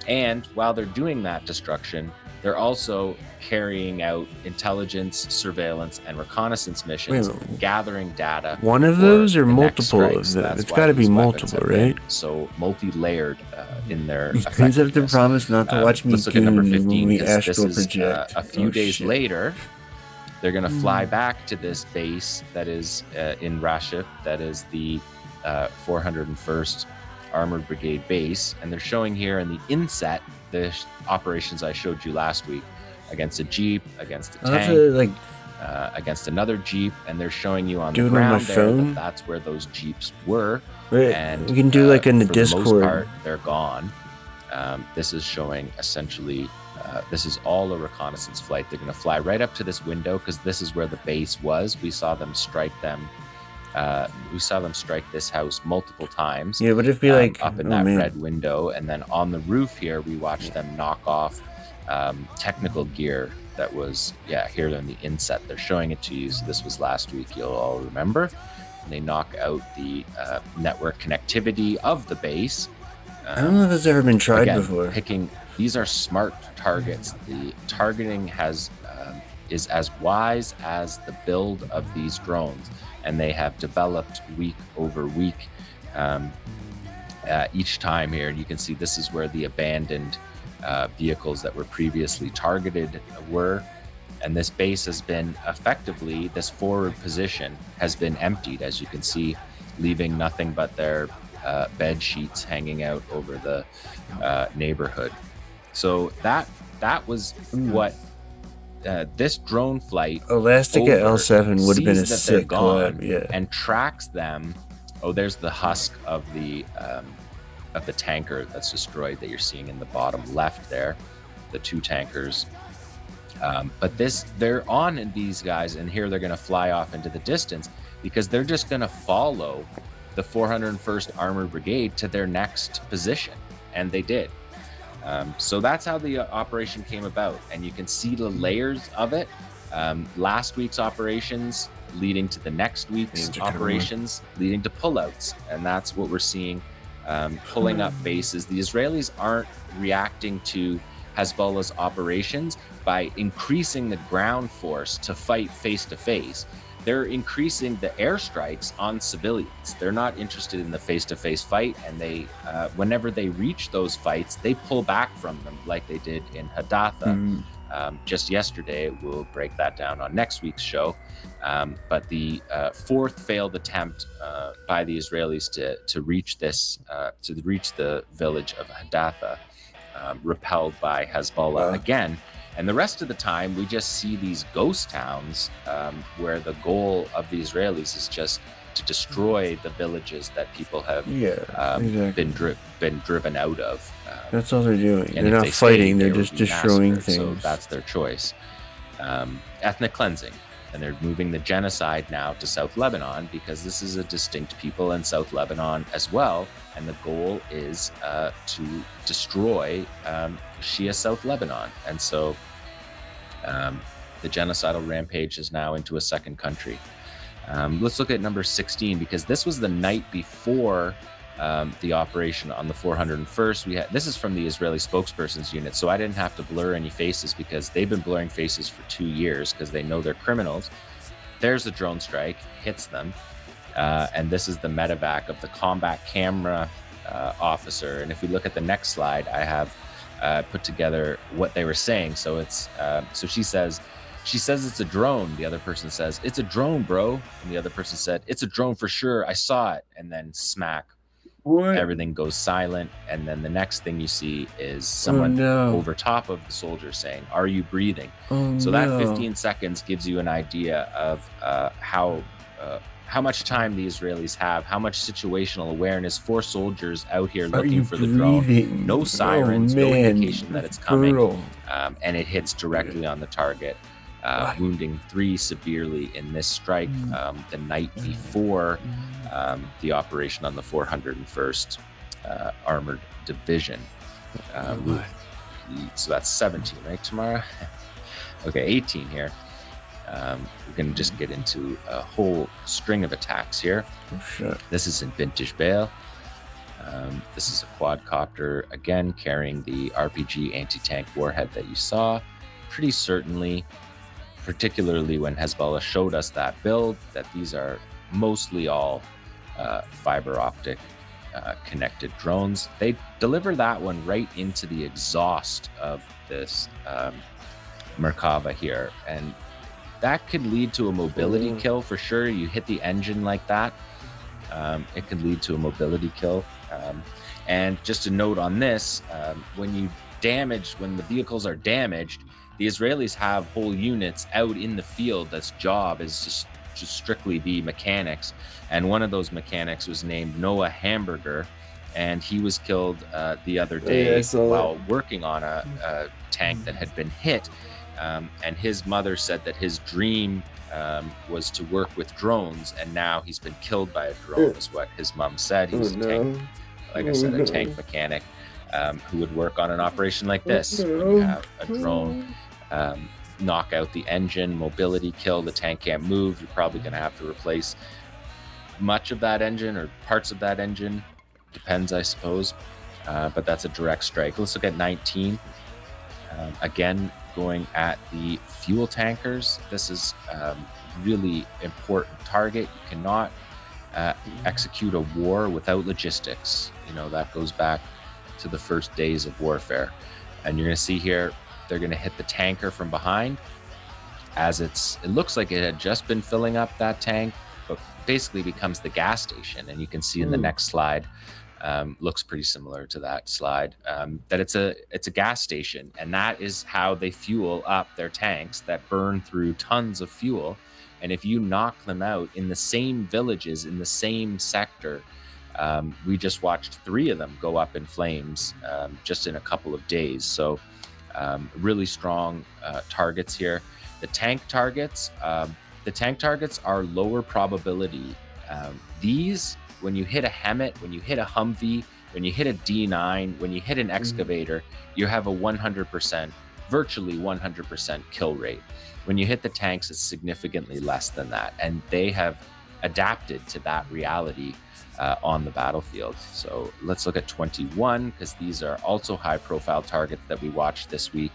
And while they're doing that destruction, they're also carrying out intelligence, surveillance, and reconnaissance missions, Wait, gathering data. one of for those or the next multiple of strikes. them? That's It's why got to be these weapons multiple, have been right? So multi-layered in their Please have to effectiveness. promise not to watch me Let's look at number goon 15 when we because this astral is project. a few Oh, days shit. later. They're going to fly back to this base that is in Rashif, that is the 401st Armored Brigade base. And they're showing here in the inset the operations I showed you last week against a Jeep, against a I'll have tank, to, like, against another Jeep. And they're showing you on do the it on my ground there phone? that that's where those Jeeps were. Right. And We can do, like, in the for the most Discord. part, they're gone. This is showing essentially, this is all a reconnaissance flight. They're going to fly right up to this window because this is where the base was. We saw them strike them We saw them strike this house multiple times. Yeah, would it be like up in oh, that man. red window, and then on the roof here, we watched them knock off technical gear that was here in the inset. They're showing it to you. So this was last week. You'll all remember. They knock out the network connectivity of the base. I don't know if that's ever been tried Again, before. These are smart targets. The targeting is as wise as the build of these drones, and they have developed week over week each time here. And you can see this is where the abandoned vehicles that were previously targeted were. And this base has been effectively, this forward position has been emptied, as you can see, leaving nothing but their bed sheets hanging out over the neighborhood. So that was what this drone flight Elastica L7 would have been a sees that they're sick gone collab, yeah. and tracks them. Oh, there's the husk of the tanker that's destroyed that you're seeing in the bottom left there, the two tankers. But they're on these guys, and here they're going to fly off into the distance because they're just going to follow the 401st Armored Brigade to their next position, and they did. So that's how the operation came about, and you can see the layers of it. Last week's operations leading to the next week's operations leading to pullouts, and that's what we're seeing, pulling up bases. The Israelis aren't reacting to Hezbollah's operations by increasing the ground force to fight face to face. They're increasing the airstrikes on civilians. They're not interested in the face-to-face fight, and they, whenever they reach those fights, they pull back from them, like they did in Hadatha just yesterday. We'll break that down on next week's show. But the fourth failed attempt by the Israelis to reach this, to reach the village of Hadatha, repelled by Hezbollah again. And the rest of the time, we just see these ghost towns where the goal of the Israelis is just to destroy the villages that people have been driven out of. That's all they're doing. And They're not fighting, they're just destroying things. So that's their choice. Ethnic cleansing. And they're moving the genocide now to South Lebanon because this is a distinct people in South Lebanon as well. And the goal is to destroy Shia South Lebanon. And so the genocidal rampage is now into a second country. Let's look at number 16, because this was the night before the operation on the 401st. This is from the Israeli spokesperson's unit, so I didn't have to blur any faces because they've been blurring faces for 2 years because they know they're criminals. There's the drone strike, hits them. And this is the medevac of the combat camera officer. And if we look at the next slide, I have put together what they were saying. So it's so she says it's a drone. The other person says, "It's a drone, bro." And the other person said, "It's a drone for sure. I saw it." And then smack. What? Everything goes silent, and then the next thing you see is someone over top of the soldier saying, "Are you breathing?" So that 15 seconds gives you an idea of how much time the Israelis have, how much situational awareness for soldiers out here looking for the drone. No sirens, no indication that it's coming, and it hits directly on the target, wounding 3 severely in this strike the night before the operation on the 401st Armored Division. So that's 17, right, Tamara? Okay, 18 here. We're going to just get into a whole string of attacks here. This is in Vintage Bale. This is a quadcopter, again, carrying the RPG anti-tank warhead that you saw. Pretty certainly, particularly when Hezbollah showed us that build, that these are mostly all fiber optic connected drones. They deliver that one right into the exhaust of this Merkava here, and that could lead to a mobility kill for sure. You hit the engine like that, it could lead to a mobility kill. And just a note on this, when the vehicles are damaged, the Israelis have whole units out in the field that's job is to strictly be mechanics. And one of those mechanics was named Noah Hamburger, and he was killed the other day while working on a tank that had been hit. and his mother said that his dream was to work with drones, and now he's been killed by a drone, is what his mom said. He was a tank, like I said, a tank mechanic who would work on an operation like this. When you have a drone knock out the engine, mobility kill, the tank can't move, you're probably going to have to replace much of that engine or parts of that engine. Depends, I suppose. But that's a direct strike. Let's look at 19. Again, going at the fuel tankers. This is really important target. You cannot execute a war without logistics. You know, that goes back to the first days of warfare. And you're going to see here, they're going to hit the tanker from behind as it looks like it had just been filling up that tank, but basically becomes the gas station. And you can see in the next slide, looks pretty similar to that slide, that it's a gas station, and that is how they fuel up their tanks that burn through tons of fuel. And if you knock them out in the same villages, in the same sector, we just watched 3 of them go up in flames just in a couple of days. So really strong targets here. The tank targets are lower probability. These, when you hit a Hemet, when you hit a Humvee, when you hit a D9, when you hit an excavator, you have a 100%, virtually 100% kill rate. When you hit the tanks, it's significantly less than that. And they have adapted to that reality on the battlefield. So let's look at 21, because these are also high profile targets that we watched this week.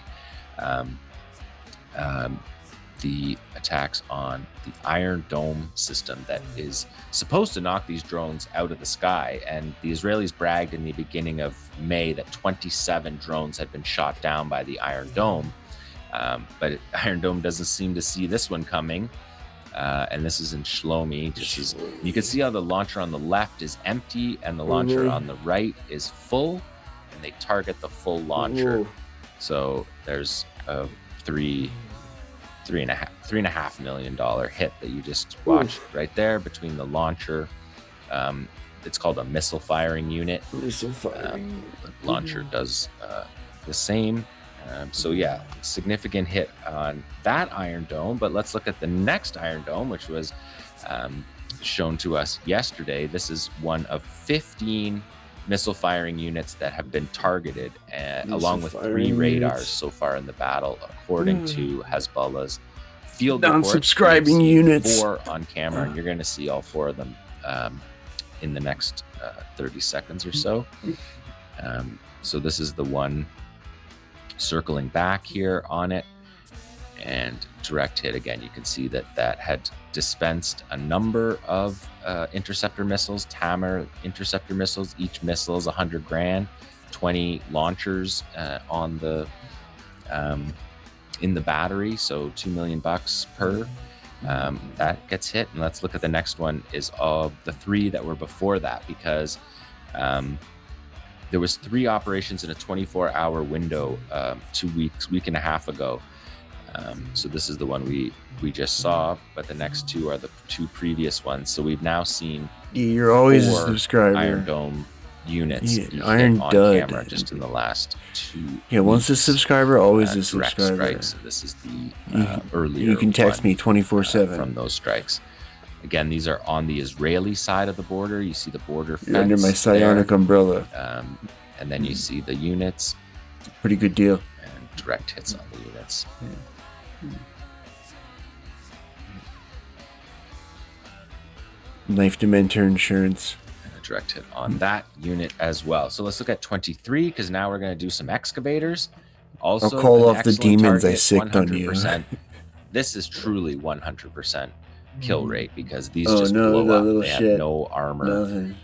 The attacks on the Iron Dome system that is supposed to knock these drones out of the sky. And the Israelis bragged in the beginning of May that 27 drones had been shot down by the Iron Dome. But Iron Dome doesn't seem to see this one coming. And this is in Shlomi. You can see how the launcher on the left is empty and the launcher on the right is full, and they target the full launcher. So there's a $3.5 million hit that you just watched right there between the launcher. It's called a missile firing unit. The launcher does the same. So yeah, significant hit on that Iron Dome. But let's look at the next Iron Dome, which was shown to us yesterday. This is one of 15 missile firing units that have been targeted, along with 3 radars so far in the battle, according to Hezbollah's field report. Non-subscribing units. 4 on camera, and you're going to see all 4 of them in the next 30 seconds or so. So this is the one circling back here on it, and direct hit again. You can see that had dispensed a number of interceptor missiles, Tamar interceptor missiles. Each missile is $100,000, 20 launchers on the in the battery, so $2 million per. That gets hit. And let's look at the next one, is of the 3 that were before that, because there was 3 operations in a 24-hour window 2 weeks, week and a half ago. So this is the one we just saw, but the next 2 are the 2 previous ones. So we've now seen you're always 4 a subscriber. Iron Dome units Iron on Dud. camera just in the last 2 Yeah, once a subscriber, always a direct subscriber. strikes. So this is the earlier You can text one, me 24/7 from those strikes. Again, these are on the Israeli side of the border. You see the border fence. You're under my psionic umbrella. And then you see the units. Pretty good deal. And direct hits on the units. Knife to mentor insurance. And a direct hit on that unit as well. So let's look at 23, because now we're going to do some excavators. Also, I'll call an off the excellent demons I target, sicked on you. 100%. This is truly 100% kill rate, because these Oh, just no, blow that up. little They shit. have no armor. Nothing.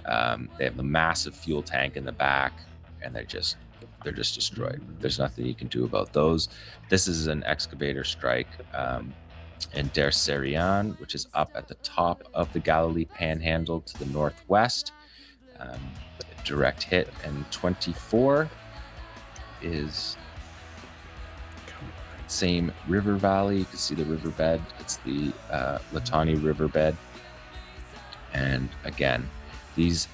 They have the massive fuel tank in the back, and they're just destroyed. There's nothing you can do about those. This is an excavator strike in Der Serian, which is up at the top of the Galilee Panhandle to the northwest. Direct hit. And 24 is same river valley. You can see the riverbed. It's the Litani riverbed. And again, these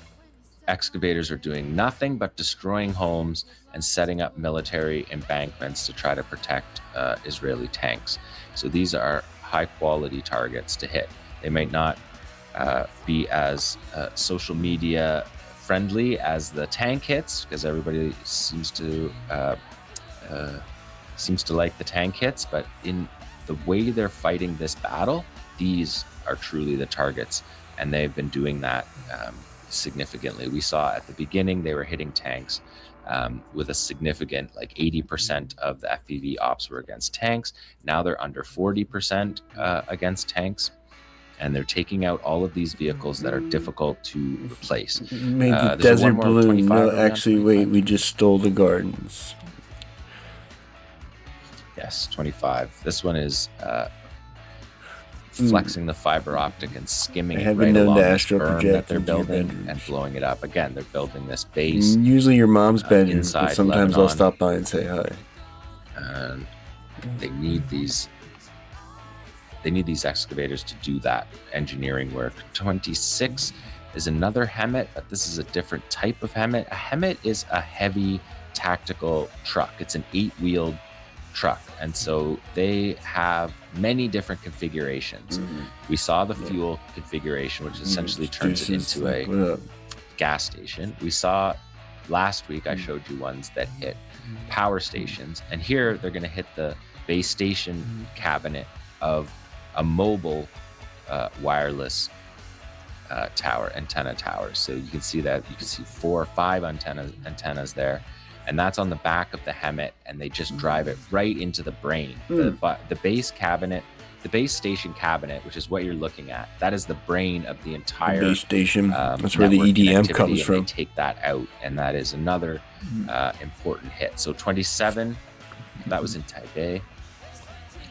excavators are doing nothing but destroying homes and setting up military embankments to try to protect Israeli tanks. So these are high quality targets to hit. They might not be as social media friendly as the tank hits, because everybody seems to like the tank hits, but in the way they're fighting this battle, these are truly the targets, and they've been doing that significantly. We saw at the beginning they were hitting tanks with a significant, like 80% of the FPV ops were against tanks. Now they're under 40% against tanks, and they're taking out all of these vehicles that are difficult to replace. Maybe There's Desert one more Balloon. 25 No, around actually, 25. wait, we just stole the gardens. Yes, 25. This one is flexing the fiber optic and skimming I it haven't right known along to this astral berm project that they're into your building bedrooms. and blowing it up. Again, they're building this base. Usually your mom's bedroom, but inside sometimes I'll Lebanon. stop by and say hi. And they need these excavators to do that engineering work. 26 is another Hemet, but this is a different type of Hemet. A Hemet is a heavy tactical truck. It's an 8-wheeled truck, and so they have many different configurations. We saw the fuel configuration, which essentially turns it into a gas station. We saw last week, I showed you ones that hit power stations, and here they're going to hit the base station cabinet of a mobile wireless antenna tower. So you can see that, you can see 4 or 5 antennas there, and that's on the back of the Hemet, and they just drive it right into the brain. The base cabinet, the base station cabinet, which is what you're looking at, that is the brain of the entire base station. That's where the network EDM connectivity, comes and from. They take that out, and that is another important hit. So 27, that was in Taipei.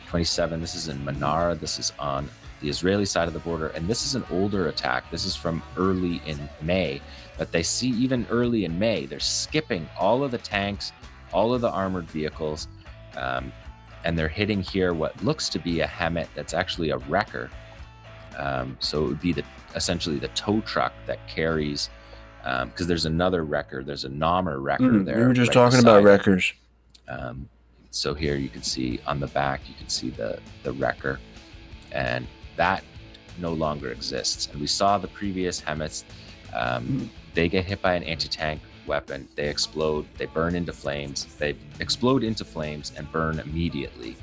27, this is in Manara. This is on the Israeli side of the border, and this is an older attack. This is from early in May, but they see even early in May, they're skipping all of the tanks, all of the armored vehicles, and they're hitting here what looks to be a Hemet that's actually a wrecker. So it would be essentially the tow truck that carries, because there's another wrecker, there's a Nommer wrecker there. We were just right talking about beside it. wreckers. So here you can see on the back, you can see the wrecker, and that no longer exists. And we saw the previous Hemets, they get hit by an anti-tank weapon, they explode, they burn into flames, they explode into flames and burn immediately.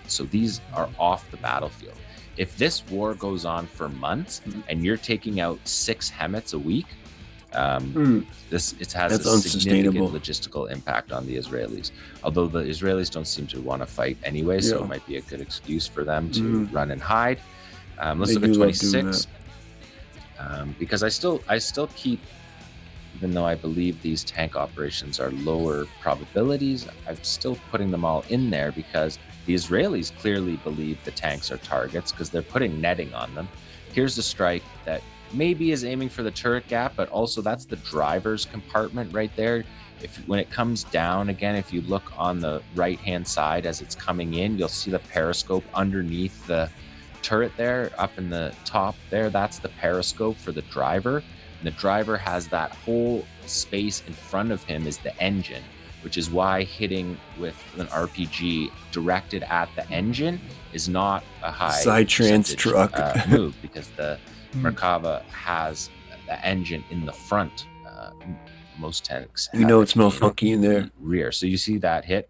So these are off the battlefield. If this war goes on for months and you're taking out 6 Hemets a week, it has That's a significant unsustainable. logistical impact on the Israelis. Although the Israelis don't seem to want to fight anyway, so Yeah. it might be a good excuse for them to run and hide. Let's They look at do love doing 26, because I still keep, even though I believe these tank operations are lower probabilities, I'm still putting them all in there because the Israelis clearly believe the tanks are targets because they're putting netting on them. Here's a strike that maybe is aiming for the turret gap, but also that's the driver's compartment right there. When it comes down again, if you look on the right hand side as it's coming in, you'll see the periscope underneath the turret there, up in the top there. That's the periscope for the driver, and the driver has that whole space in front of him is the engine, which is why hitting with an RPG directed at the engine is not a high Side-trans percentage, truck. move, because the Merkava has the engine in the front. Most tanks You know it smells funky in there. rear. So you see that hit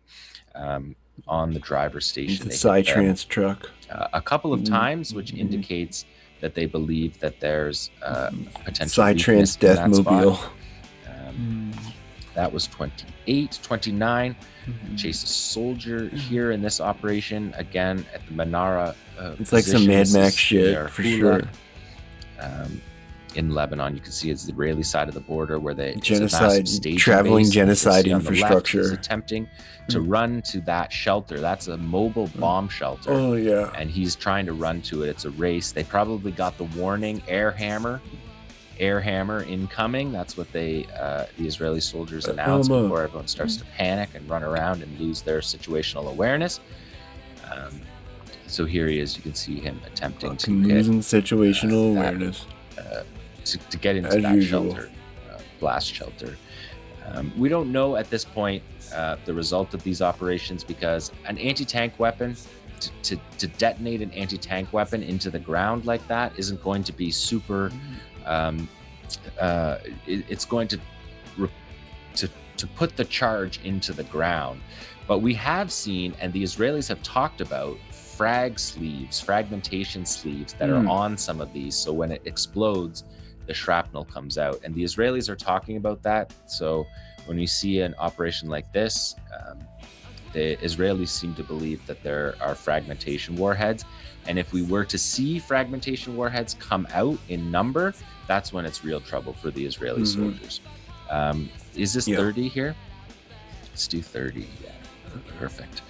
on the driver's station. It's They a hit them, side-trans truck. a couple of times, which indicates that they believe that there's potential Side-trans weakness in that Deathmobile. spot. That was 28. 29, chase a soldier here in this operation, again at the Manara It's like some position. Mad This Max is shit, near for Hula. sure. In Lebanon, you can see it's the Israeli side of the border where they Genocide, traveling genocide infrastructure. He's attempting to run to that shelter. That's a mobile bomb shelter. Oh, yeah. And he's trying to run to it. It's a race. They probably got the warning, air hammer incoming. That's what the Israeli soldiers announce before everyone starts to panic and run around and lose their situational awareness. So here he is. You can see him attempting to Losing situational awareness. to get into As that usual. shelter. blast shelter. We don't know at this point the result of these operations, because an anti-tank weapon, to detonate an anti-tank weapon into the ground like that isn't going to be super. It's going to put the charge into the ground. But we have seen, and the Israelis have talked about, fragmentation sleeves that are on some of these. So when it explodes, the shrapnel comes out. And the Israelis are talking about that. So when we see an operation like this, the Israelis seem to believe that there are fragmentation warheads. And if we were to see fragmentation warheads come out in number, that's when it's real trouble for the Israeli soldiers. Is this 30 here? Let's do 30. Yeah, perfect.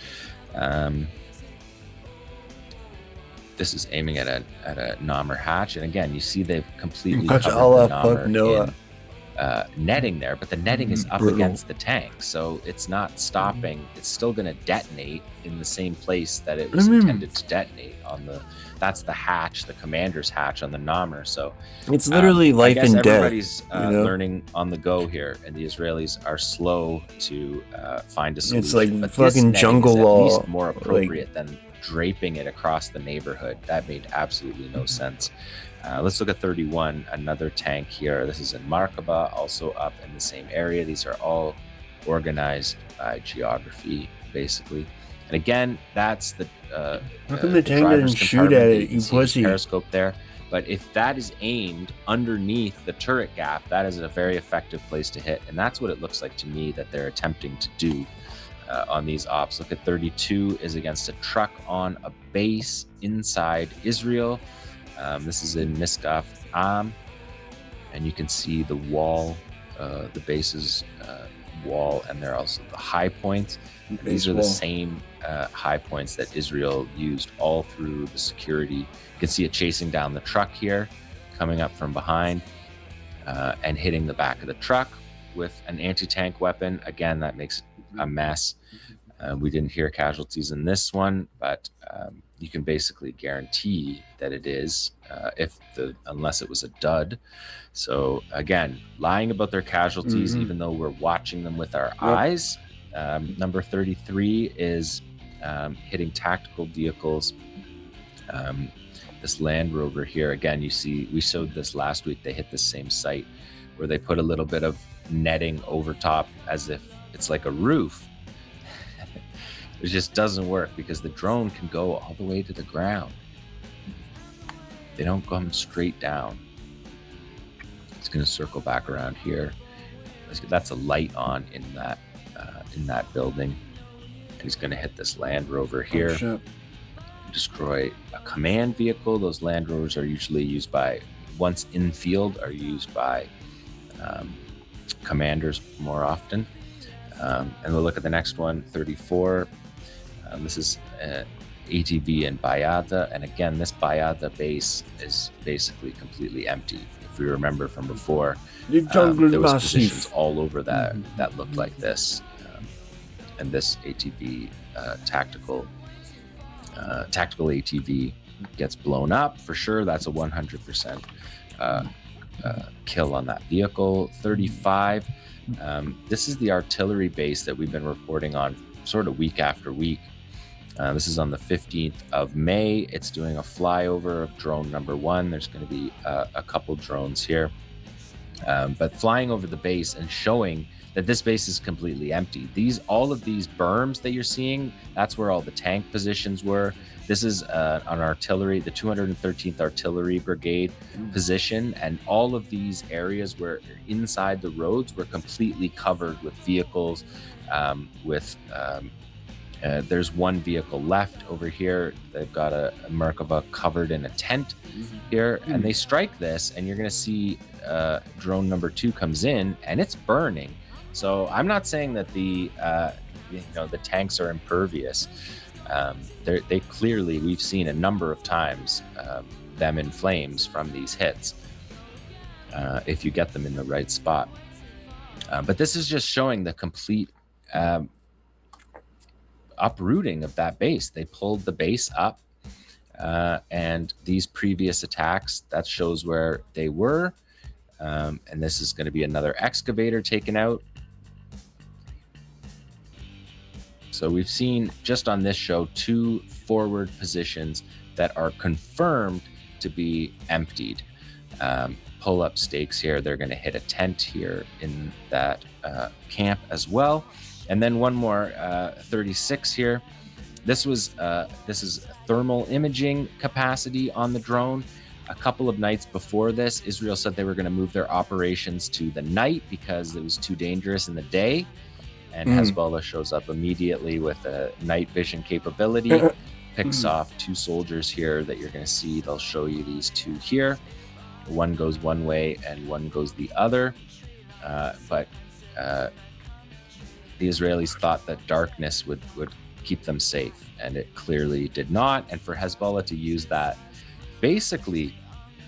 This is aiming at a Nommer hatch, and again, you see they've completely covered the Nommer in netting there, but the netting is up against the tank, so it's not stopping. It's still going to detonate in the same place that it was intended to detonate on the. That's the hatch, the commander's hatch on the Nommer. So it's literally life and death. Everybody's learning on the go here, and the Israelis are slow to find a solution. It's like but fucking jungle law. At least more appropriate than draping it across the neighborhood. That made absolutely no sense. Let's look at 31, another tank here. This is in Markaba, also up in the same area. These are all organized by geography, basically. And again, that's the how come the tank didn't shoot at it, you pussy? Periscope there. But if that is aimed underneath the turret gap, that is a very effective place to hit. And that's what it looks like to me that they're attempting to do on these ops. Look at 32 is against a truck on a base inside Israel. This is in Miskaf Am, and you can see the wall, the base's wall, and there are also the high points. These are the same high points that Israel used all through the security. You can see it chasing down the truck here, coming up from behind, and hitting the back of the truck with an anti-tank weapon. Again, that makes a mess. We didn't hear casualties in this one, but you can basically guarantee that it is, unless it was a dud. So again, lying about their casualties, even though we're watching them with our eyes. Number 33 is hitting tactical vehicles. This Land Rover here, again, you see, we showed this last week. They hit the same site where they put a little bit of netting over top as if it's like a roof. It just doesn't work because the drone can go all the way to the ground. They don't come straight down. It's going to circle back around here. That's a light on in that building. And he's going to hit this Land Rover here. Destroy a command vehicle. Those Land Rovers are usually used by, once in field, are used by commanders more often. And we'll look at the next one, 34. This is ATV in Bayada, and again, this Bayada base is basically completely empty. If we remember from before, there was positions all over that looked like this, and this ATV tactical ATV gets blown up for sure. That's a 100% kill on that vehicle. 35. This is the artillery base that we've been reporting on sort of week after week. This is on the 15th of May. It's doing a flyover of drone number 1. There's going to be a couple drones here. But flying over the base and showing that this base is completely empty. All of these berms that you're seeing, that's where all the tank positions were. This is an artillery, the 213th Artillery Brigade position, and all of these areas where inside the roads were completely covered with vehicles, there's one vehicle left over here. They've got a Merkava covered in a tent here, and they strike this, and you're going to see drone number 2 comes in, and it's burning. So I'm not saying that the tanks are impervious. They clearly, we've seen a number of times them in flames from these hits if you get them in the right spot. But this is just showing the complete uprooting of that base. They pulled the base up, and these previous attacks, that shows where they were. And this is going to be another excavator taken out. So we've seen just on this show 2 forward positions that are confirmed to be emptied. Pull-up stakes here. They're going to hit a tent here in that camp as well. And then one more 36 here. This is thermal imaging capacity on the drone. A couple of nights before this, Israel said they were going to move their operations to the night because it was too dangerous in the day. And Hezbollah shows up immediately with a night vision capability, picks off 2 soldiers here that you're going to see. They'll show you these 2 here. One goes one way and one goes the other. But the Israelis thought that darkness would keep them safe, and it clearly did not. And for Hezbollah to use that, basically,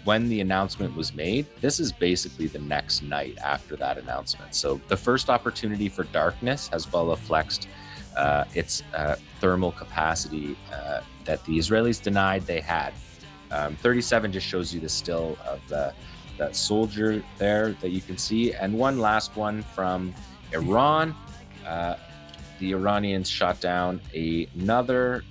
when the announcement was made, this is basically the next night after that announcement. So the first opportunity for darkness, Hezbollah flexed its thermal capacity that the Israelis denied they had. 37 just shows you the still of that soldier there that you can see. And one last one from Iran. The Iranians shot down another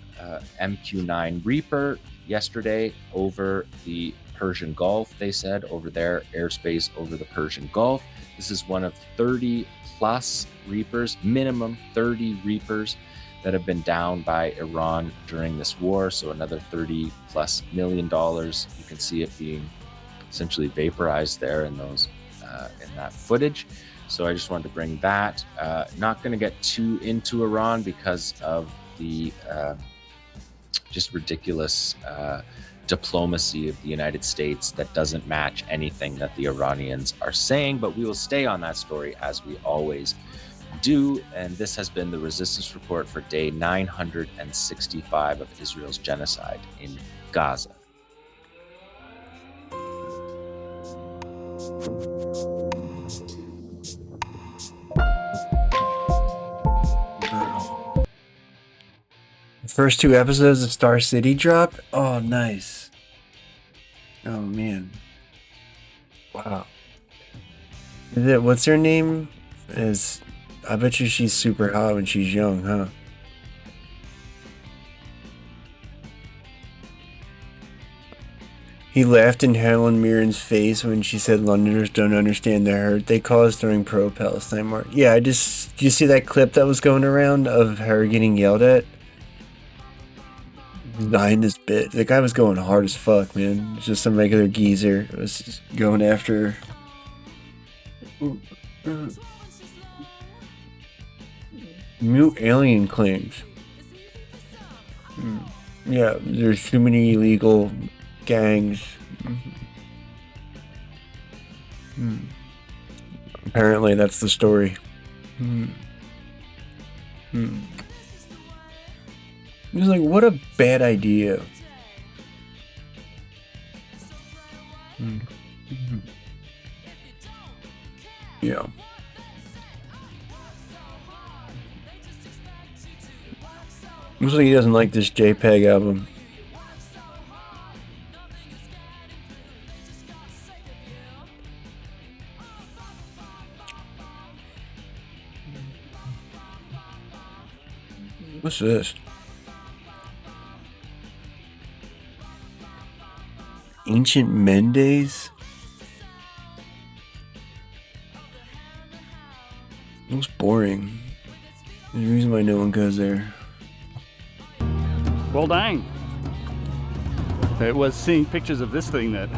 MQ-9 Reaper yesterday over the Persian Gulf, they said, over their airspace over the Persian Gulf. This is one of 30 plus Reapers, minimum 30 Reapers that have been down by Iran during this war. So another $30+ million. You can see it being essentially vaporized there in those in that footage. So I just wanted to bring that. Not going to get too into Iran because of the just ridiculous diplomacy of the United States that doesn't match anything that the Iranians are saying, but we will stay on that story as we always do. And this has been the Resistance Report for day 965 of Israel's genocide in Gaza. The first 2 episodes of Star City dropped. Oh, nice. Oh man. Wow. What's her name? I bet you she's super hot when she's young, huh? He laughed in Helen Mirren's face when she said Londoners don't understand the hurt they caused during pro-Palestine march. Yeah, did you see that clip that was going around of her getting yelled at? Behind this bit. The guy was going hard as fuck, man. It's just some regular geezer. It was just going after her. New alien claims. Yeah, there's too many illegal gangs. Apparently that's the story. It was like, what a bad idea. Yeah. Looks like he doesn't like this JPEG album. What's this? Ancient Mendes? It looks boring. There's a reason why no one goes there. Well, dang. It was seeing pictures of this thing that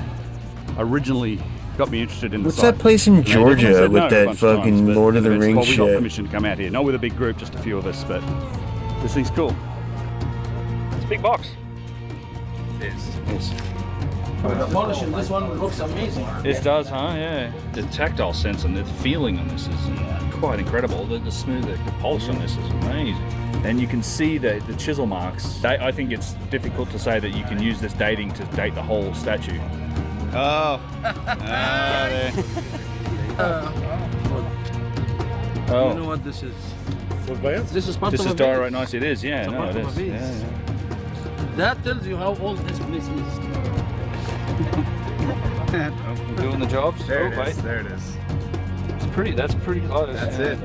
originally got me interested in the What's site. that place in Georgia with that fucking Lord of the Rings we got shit? permission to come out here. Not with a big group, just a few of us, but this thing's cool. It's a big box. It is. Yes. The polish in this one looks amazing. It does, huh? Yeah. The tactile sense and the feeling on this is quite incredible. The smooth, the polish on this is amazing. And you can see the chisel marks. I think it's difficult to say that you can use this dating to date the whole statue. Oh. There. Oh. You know what this is? This is part of a vase. Diorite nice. It is, yeah. It's a No, part it of a is. vase. Yeah. That tells you how old this place is. I'm doing the jobs. There it Oh, is. wait. There it is. That's pretty close. That's it.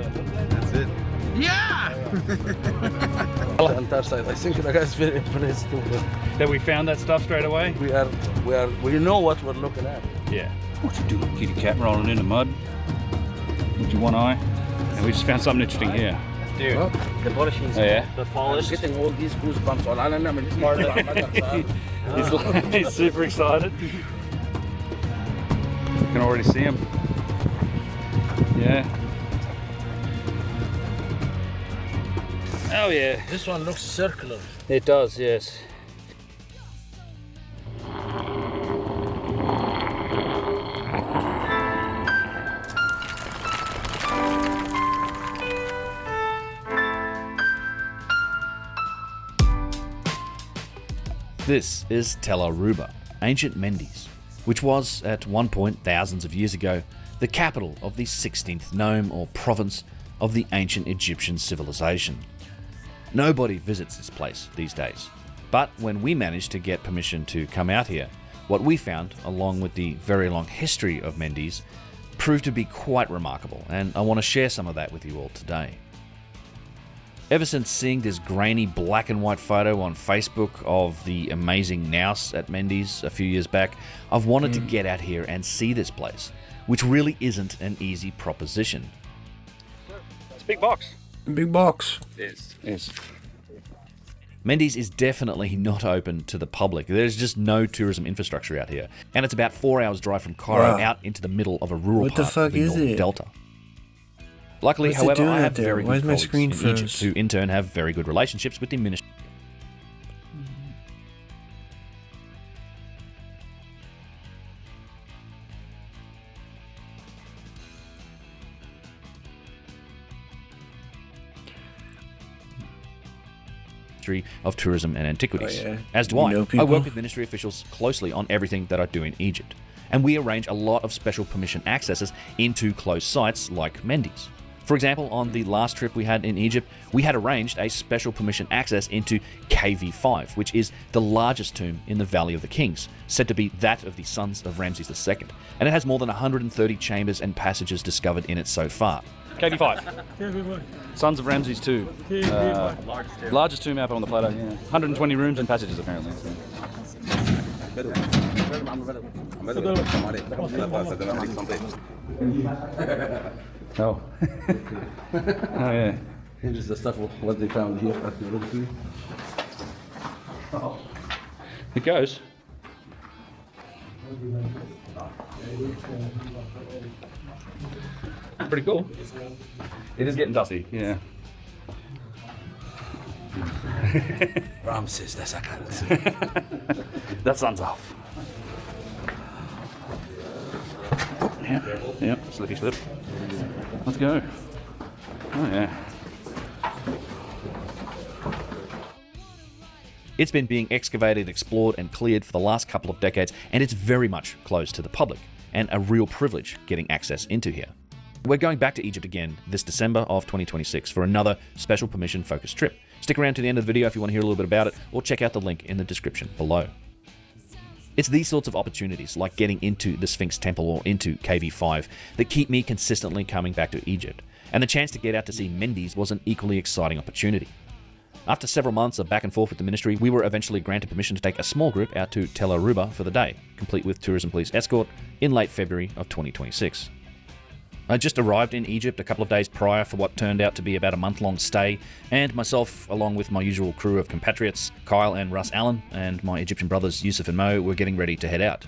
That's it. Yeah! On the entire side. I think the guy's very impressed too. That we found that stuff straight away? We know what we're looking at. Yeah. What you doing, kitty cat, rolling in the mud? With your one eye? And we just found something interesting here. Dude, the polishing. Oh, yeah? The polish. I'm getting all these goosebumps all I don't know. He's super excited. You can already see him. Yeah. Oh yeah. This one looks circular. It does, yes. This is Tel Aruba, ancient Mendes, which was, at one point thousands of years ago, the capital of the 16th nome or province of the ancient Egyptian civilization. Nobody visits this place these days, but when we managed to get permission to come out here, what we found, along with the very long history of Mendes, proved to be quite remarkable, and I want to share some of that with you all today. Ever since seeing this grainy black and white photo on Facebook of the amazing Naus at Mendes a few years back, I've wanted to get out here and see this place, which really isn't an easy proposition. It's a big box. A big box. Yes. Mendes is definitely not open to the public. There's just no tourism infrastructure out here, and it's about 4 hours drive from Cairo out into the middle of a rural What the part fuck of the is Northern it? Delta. Luckily, What's it however, doing I out have there? very Why good is my colleagues screen in Egypt froze? who in turn have very good relationships with the ministry of Tourism and Antiquities. Oh, yeah. As do You I. know I people? work with ministry officials closely on everything that I do in Egypt, and we arrange a lot of special permission accesses into closed sites like Mendes. For example, on the last trip we had in Egypt, we had arranged a special permission access into KV5, which is the largest tomb in the Valley of the Kings, said to be that of the sons of Ramses II, and it has more than 130 chambers and passages discovered in it so far. KV5. Sons of Ramses II. Largest tomb out on the plateau, yeah. 120 rooms and passages, apparently. Oh. Oh, yeah. Here's the stuff of what they found here. It goes. Pretty cool. It is getting dusty, yeah. Ramses, that's a That sun's off. Yeah, slippy slip. Let's go. Oh, yeah. It's been being excavated, explored, and cleared for the last couple of decades, and it's very much closed to the public, and a real privilege getting access into here. We're going back to Egypt again this December of 2026 for another special permission focused trip. Stick around to the end of the video if you want to hear a little bit about it, or check out the link in the description below. It's these sorts of opportunities, like getting into the Sphinx Temple or into KV5, that keep me consistently coming back to Egypt, and the chance to get out to see Mendes was an equally exciting opportunity. After several months of back and forth with the ministry, we were eventually granted permission to take a small group out to Tel Aruba for the day, complete with tourism police escort, in late February of 2026. I just arrived in Egypt a couple of days prior for what turned out to be about a month-long stay, and myself, along with my usual crew of compatriots, Kyle and Russ Allen, and my Egyptian brothers Yusuf and Mo, were getting ready to head out.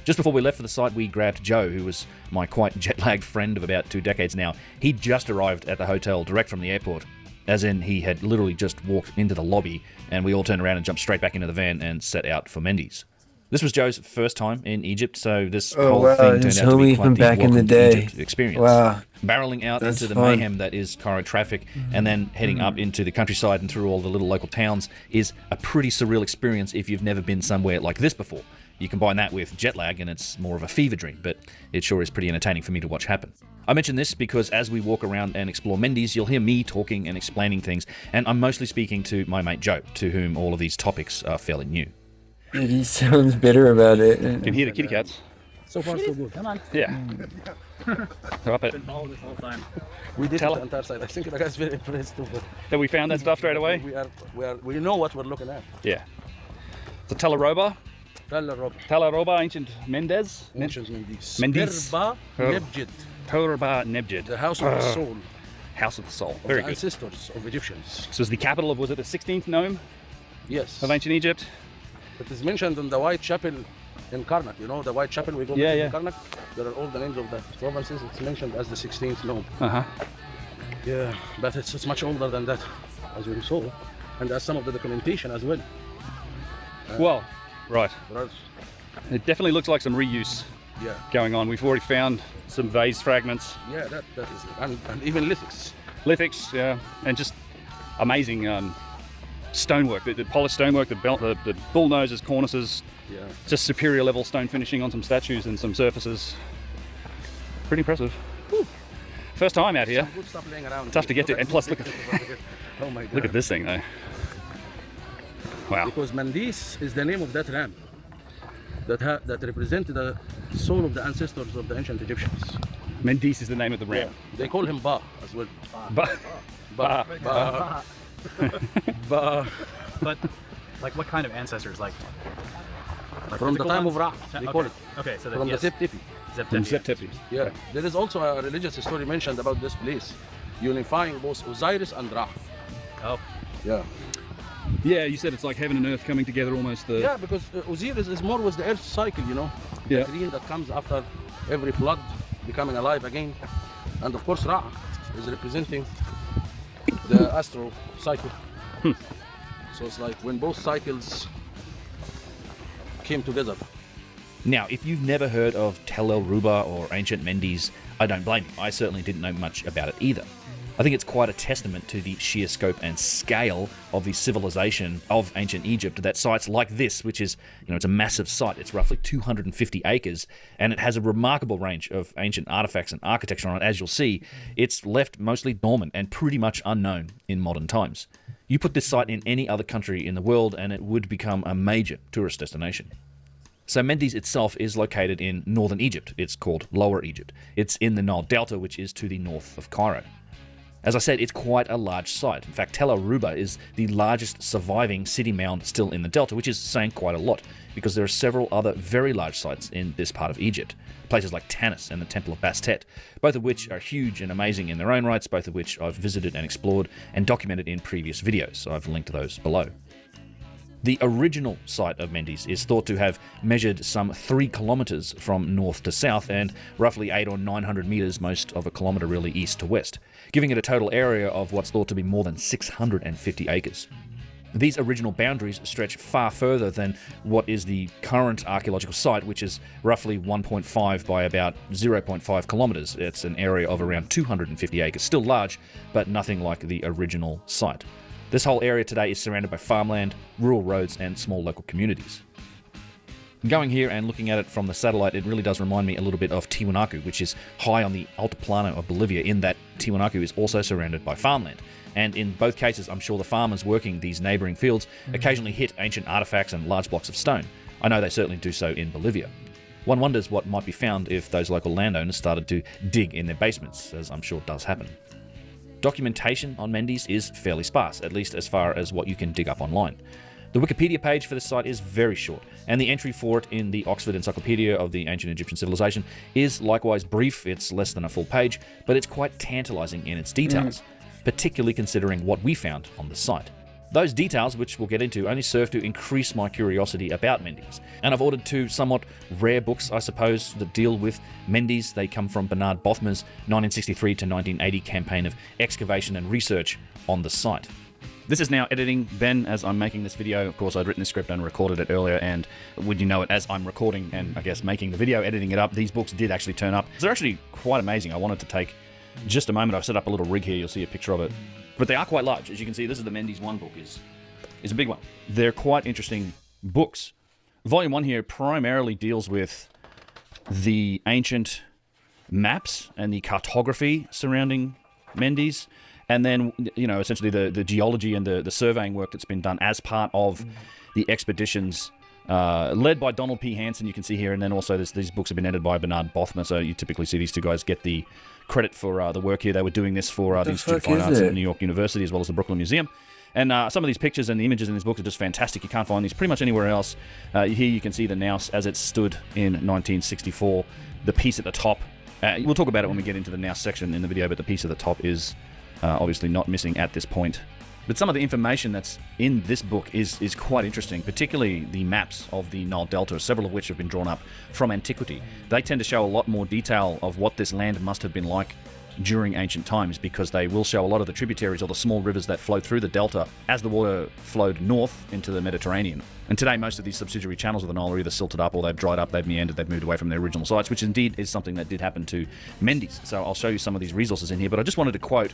Just before we left for the site, we grabbed Joe, who was my quite jet-lagged friend of about 2 decades now. He'd just arrived at the hotel direct from the airport, as in he had literally just walked into the lobby, and we all turned around and jumped straight back into the van and set out for Mendes. This was Joe's first time in Egypt, so this whole thing turned out to be quite the back in the welcome day. Egypt experience. Wow. Barreling out That's into the fun. mayhem that is Cairo traffic, and then heading up into the countryside and through all the little local towns is a pretty surreal experience if you've never been somewhere like this before. You combine that with jet lag and it's more of a fever dream, but it sure is pretty entertaining for me to watch happen. I mention this because as we walk around and explore Mendes, you'll hear me talking and explaining things, and I'm mostly speaking to my mate Joe, to whom all of these topics are fairly new. He sounds bitter about it. You can hear the kitty cats. So far, so good. Come on. Yeah. Go up it. Been following this whole time. We did Tell the entire side. I think the guy's very impressed too. That we found that stuff straight away? We know what we're looking at. Yeah. So Talaroba. Talaroba, ancient Mendes. Ancient Mendes. Mendes. Terba Nebjid. Terba Nebjid. The house of the soul. House of the soul. Of Very the good. ancestors of Egyptians. So it's the capital of, was it the 16th nome? Yes. Of ancient Egypt? It is mentioned in the White Chapel in Karnak. You know the White Chapel we go Yeah, to yeah. in Karnak? There are all the names of the provinces. It's mentioned as the 16th nome. Uh-huh. Yeah, but it's much older than that, as we saw. And as some of the documentation as well. Well, right. Right. It definitely looks like some reuse Yeah. going on. We've already found some vase fragments. Yeah, that is it. And even lithics. Lithics, yeah. And just amazing stonework, the polished stonework, the bull noses, cornices, Yeah. just superior level stone finishing on some statues and some surfaces. Pretty impressive. Whew. First time out here. Some good stuff laying around. Tough to get to, and plus look at Oh my God. look at this thing though. Wow. Because Mendes is the name of that ram that represented the soul of the ancestors of the ancient Egyptians. Mendes is the name of the ram. Yeah. They call him Ba as well. Ba. Ba. Ba. Ba. But, like, what kind of ancestors? Like From the physical time ones? of Ra, they call it. Okay, so From the Zep-Tepi. From Zep-Tepi. Yeah. There is also a religious story mentioned about this place, unifying both Osiris and Ra. Oh. Yeah. Yeah, you said it's like heaven and earth coming together almost. Yeah, because Osiris is more with the earth cycle, you know. Yeah. The green that comes after every flood, becoming alive again. And of course Ra is representing the astral cycle. So it's like when both cycles came together. Now, if you've never heard of Tel El Ruba or ancient Mendes, I don't blame you. I certainly didn't know much about it either. I think it's quite a testament to the sheer scope and scale of the civilization of ancient Egypt that sites like this, which is, it's a massive site, it's roughly 250 acres, and it has a remarkable range of ancient artifacts and architecture on it. As you'll see, it's left mostly dormant and pretty much unknown in modern times. You put this site in any other country in the world and it would become a major tourist destination. So Mendes itself is located in northern Egypt. It's called Lower Egypt. It's in the Nile Delta, which is to the north of Cairo. As I said, it's quite a large site. In fact, Tel El Ruba is the largest surviving city mound still in the Delta, which is saying quite a lot, because there are several other very large sites in this part of Egypt. Places like Tanis and the Temple of Bastet, both of which are huge and amazing in their own rights, both of which I've visited and explored and documented in previous videos, so I've linked those below. The original site of Mendes is thought to have measured some 3 kilometers from north to south and roughly 800 or 900 meters, most of a kilometer really east to west, giving it a total area of what's thought to be more than 650 acres. These original boundaries stretch far further than what is the current archaeological site, which is roughly 1.5 by about 0.5 kilometers. It's an area of around 250 acres, still large, but nothing like the original site. This whole area today is surrounded by farmland, rural roads, and small local communities. Going here and looking at it from the satellite, it really does remind me a little bit of Tiwanaku, which is high on the Altiplano of Bolivia, in that Tiwanaku is also surrounded by farmland. And in both cases, I'm sure the farmers working these neighbouring fields occasionally hit ancient artifacts and large blocks of stone. I know they certainly do so in Bolivia. One wonders what might be found if those local landowners started to dig in their basements, as I'm sure does happen. Documentation on Mendes is fairly sparse, at least as far as what you can dig up online. The Wikipedia page for this site is very short, and the entry for it in the Oxford Encyclopedia of the Ancient Egyptian Civilization is likewise brief. It's less than a full page, but it's quite tantalizing in its details, particularly considering what we found on the site. Those details, which we'll get into, only serve to increase my curiosity about Mendes. And I've ordered 2 somewhat rare books, I suppose, that deal with Mendes. They come from Bernard Bothmer's 1963 to 1980 campaign of excavation and research on the site. This is now editing Ben as I'm making this video. Of course, I'd written the script and recorded it earlier, and would you know it, as I'm recording and I guess making the video, editing it up, these books did actually turn up. They're actually quite amazing. I wanted to take just a moment. I've set up a little rig here. You'll see a picture of it. But they are quite large. As you can see, this is the Mendes 1 book, is a big one. They're quite interesting books. Volume 1 here primarily deals with the ancient maps and the cartography surrounding Mendes, and then, essentially the geology and the surveying work that's been done as part of the expeditions led by Donald P. Hansen, you can see here, and then also these books have been edited by Bernard Bothma, so you typically see these two guys get the credit for the work here. They were doing this for the Institute of Fine Arts at New York University, as well as the Brooklyn Museum. And some of these pictures and the images in these books are just fantastic. You can't find these pretty much anywhere else. Here you can see the Naus as it stood in 1964. The piece at the top, we'll talk about it when we get into the Naus section in the video, but the piece at the top is obviously not missing at this point. But some of the information that's in this book is quite interesting, particularly the maps of the Nile Delta, several of which have been drawn up from antiquity. They tend to show a lot more detail of what this land must have been like during ancient times, because they will show a lot of the tributaries or the small rivers that flow through the delta as the water flowed north into the Mediterranean. And today most of these subsidiary channels of the Nile are either silted up or they've dried up, they've meandered, they've moved away from their original sites, which indeed is something that did happen to Mendes. So I'll show you some of these resources in here, but I just wanted to quote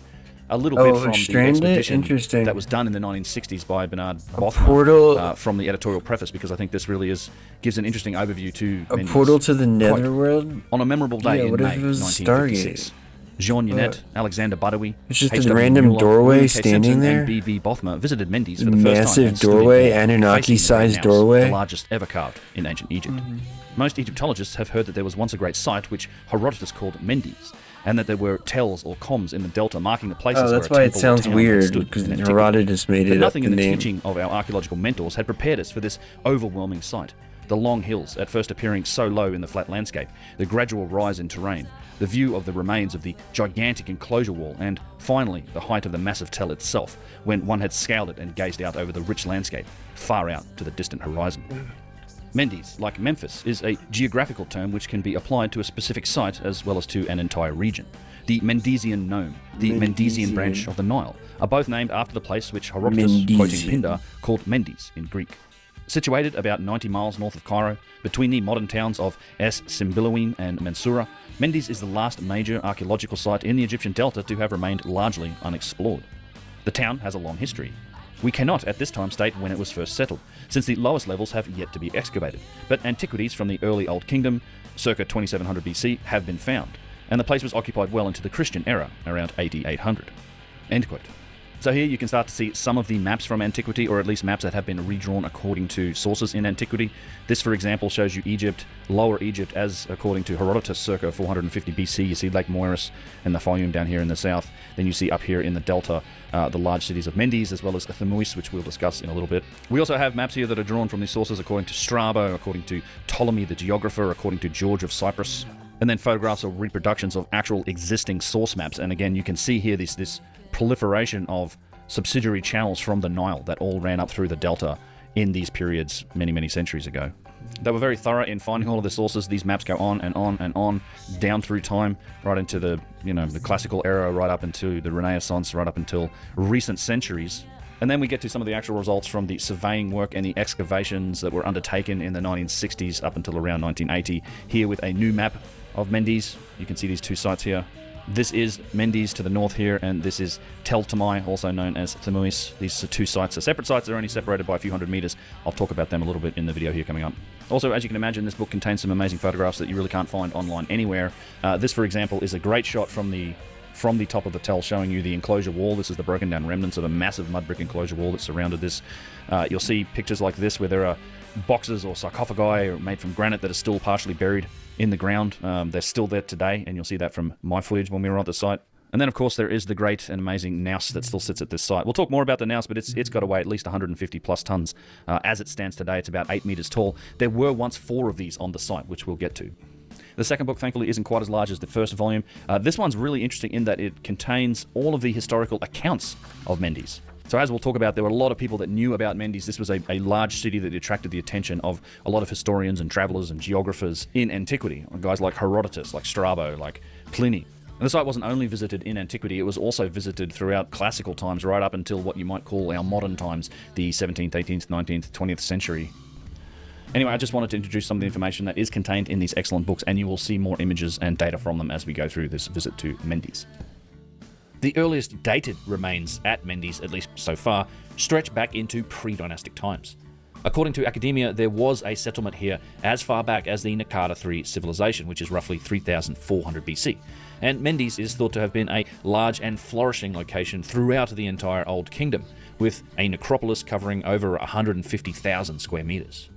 a little bit from the expedition that was done in the 1960s by Bernard Bothma from the editorial preface, because I think this really gives an interesting overview to Mendes. Portal to the Netherworld? On a memorable day in what May if it was 1956. Jean Yunet, Alexander Badawi, it's just a H.W. random Mueller, doorway William K. standing Simpson, there? and B.V. Bothma visited Mendes for the first time. Massive and stood in doorway, awe, Anunnaki-sized facing the Naus, doorway? the largest ever carved in ancient Egypt. Most Egyptologists have heard that there was once a great site which Herodotus called Mendes, and that there were tells or coms in the delta marking the places where a that's why it temple or sounds town had weird, stood because in antiquity. Herodotus made But it up nothing the in the name. teaching of our archaeological mentors had prepared us for this overwhelming sight. The long hills, at first appearing so low in the flat landscape, the gradual rise in terrain, the view of the remains of the gigantic enclosure wall, and finally the height of the massive tell itself, when one had scaled it and gazed out over the rich landscape, far out to the distant horizon. Mendes, like Memphis, is a geographical term which can be applied to a specific site as well as to an entire region. The Mendesian nome, the Mendesian branch of the Nile, are both named after the place which Herodotus, quoting Pindar, called Mendes in Greek. Situated about 90 miles north of Cairo, between the modern towns of Es Simbilawin and Mansoura, Mendes is the last major archaeological site in the Egyptian delta to have remained largely unexplored. The town has a long history. We cannot at this time state when it was first settled, since the lowest levels have yet to be excavated, but antiquities from the early Old Kingdom, circa 2700 BC, have been found, and the place was occupied well into the Christian era, around AD 800. End quote. So here you can start to see some of the maps from antiquity, or at least maps that have been redrawn according to sources in antiquity. This, for example, shows you Egypt, Lower Egypt, as according to Herodotus, circa 450 BC. You see Lake Moeris and the Fayum down here in the south. Then you see up here in the delta the large cities of Mendes, as well as Thamuis, which we'll discuss in a little bit. We also have maps here that are drawn from these sources according to Strabo, according to Ptolemy the geographer, according to George of Cyprus, and then photographs or reproductions of actual existing source maps. And again, you can see here this proliferation of subsidiary channels from the Nile that all ran up through the delta in these periods many, many centuries ago. They were very thorough in finding all of the sources. These maps go on and on and on down through time, right into the classical era, right up into the Renaissance, right up until recent centuries. And then we get to some of the actual results from the surveying work and the excavations that were undertaken in the 1960s up until around 1980. Here with a new map of Mendes. You can see these two sites here. This is Mendes to the north here, and this is Tel Tamai, also known as Thamuis. These two sites are separate sites. They're only separated by a few hundred meters. I'll talk about them a little bit in the video here coming up. Also, as you can imagine, this book contains some amazing photographs that you really can't find online anywhere. This, for example, is a great shot from the top of the Tell, showing you the enclosure wall. This is the broken down remnants of a massive mud brick enclosure wall that surrounded this. You'll see pictures like this where there are boxes or sarcophagi made from granite that are still partially buried in the ground. They're still there today, and you'll see that from my footage when we were on the site. And then, of course, there is the great and amazing Naus that still sits at this site. We'll talk more about the Naus, but it's got to weigh at least 150 plus tons. As it stands today, it's about 8 meters tall. There were once 4 of these on the site, which we'll get to. The second book, thankfully, isn't quite as large as the first volume. This one's really interesting in that it contains all of the historical accounts of Mendes. So as we'll talk about, there were a lot of people that knew about Mendes. This was a large city that attracted the attention of a lot of historians and travelers and geographers in antiquity. Guys like Herodotus, like Strabo, like Pliny. And the site wasn't only visited in antiquity, it was also visited throughout classical times, right up until what you might call our modern times, the 17th, 18th, 19th, 20th century. Anyway, I just wanted to introduce some of the information that is contained in these excellent books, and you will see more images and data from them as we go through this visit to Mendes. The earliest dated remains at Mendes, at least so far, stretch back into pre-dynastic times. According to academia, there was a settlement here as far back as the Naqada III civilization, which is roughly 3,400 BC. And Mendes is thought to have been a large and flourishing location throughout the entire Old Kingdom, with a necropolis covering over 150,000 square meters.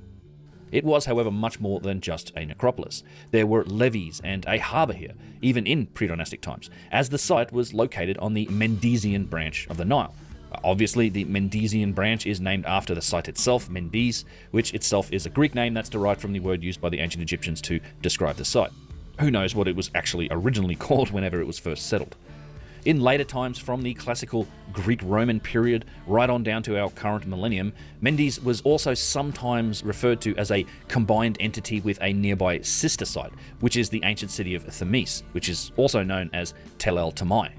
It was, however, much more than just a necropolis. There were levees and a harbour here, even in pre-dynastic times, as the site was located on the Mendesian branch of the Nile. Obviously, the Mendesian branch is named after the site itself, Mendes, which itself is a Greek name that's derived from the word used by the ancient Egyptians to describe the site. Who knows what it was actually originally called whenever it was first settled. In later times, from the classical Greek-Roman period right on down to our current millennium, Mendes was also sometimes referred to as a combined entity with a nearby sister site, which is the ancient city of Thames, which is also known as Tel El Tamai.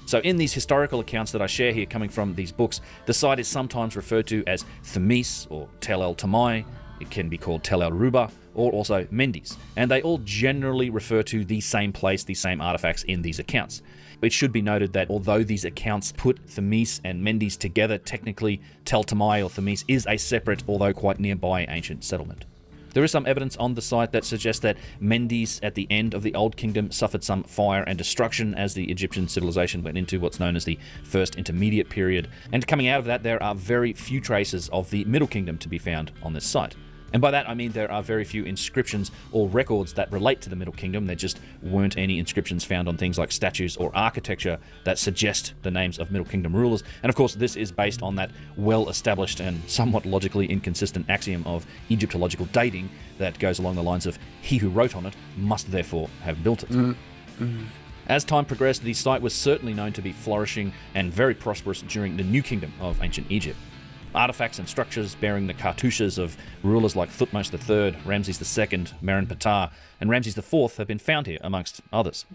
So in these historical accounts that I share here coming from these books, the site is sometimes referred to as Thames or Tel El Tamai. It can be called Tel El Ruba or also Mendes, and they all generally refer to the same place, the same artifacts in these accounts. It should be noted that although these accounts put Thames and Mendes together, technically Tel Tamai or Thames is a separate, although quite nearby, ancient settlement. There is some evidence on the site that suggests that Mendes at the end of the Old Kingdom suffered some fire and destruction as the Egyptian civilization went into what's known as the First Intermediate Period, and coming out of that there are very few traces of the Middle Kingdom to be found on this site. And by that I mean there are very few inscriptions or records that relate to the Middle Kingdom. There just weren't any inscriptions found on things like statues or architecture that suggest the names of Middle Kingdom rulers. And of course this is based on that well-established and somewhat logically inconsistent axiom of Egyptological dating that goes along the lines of he who wrote on it must therefore have built it. As time progressed, the site was certainly known to be flourishing and very prosperous during the New Kingdom of ancient Egypt. Artifacts and structures bearing the cartouches of rulers like Thutmose III, Ramses II, Merenptah, and Ramses IV have been found here, amongst others.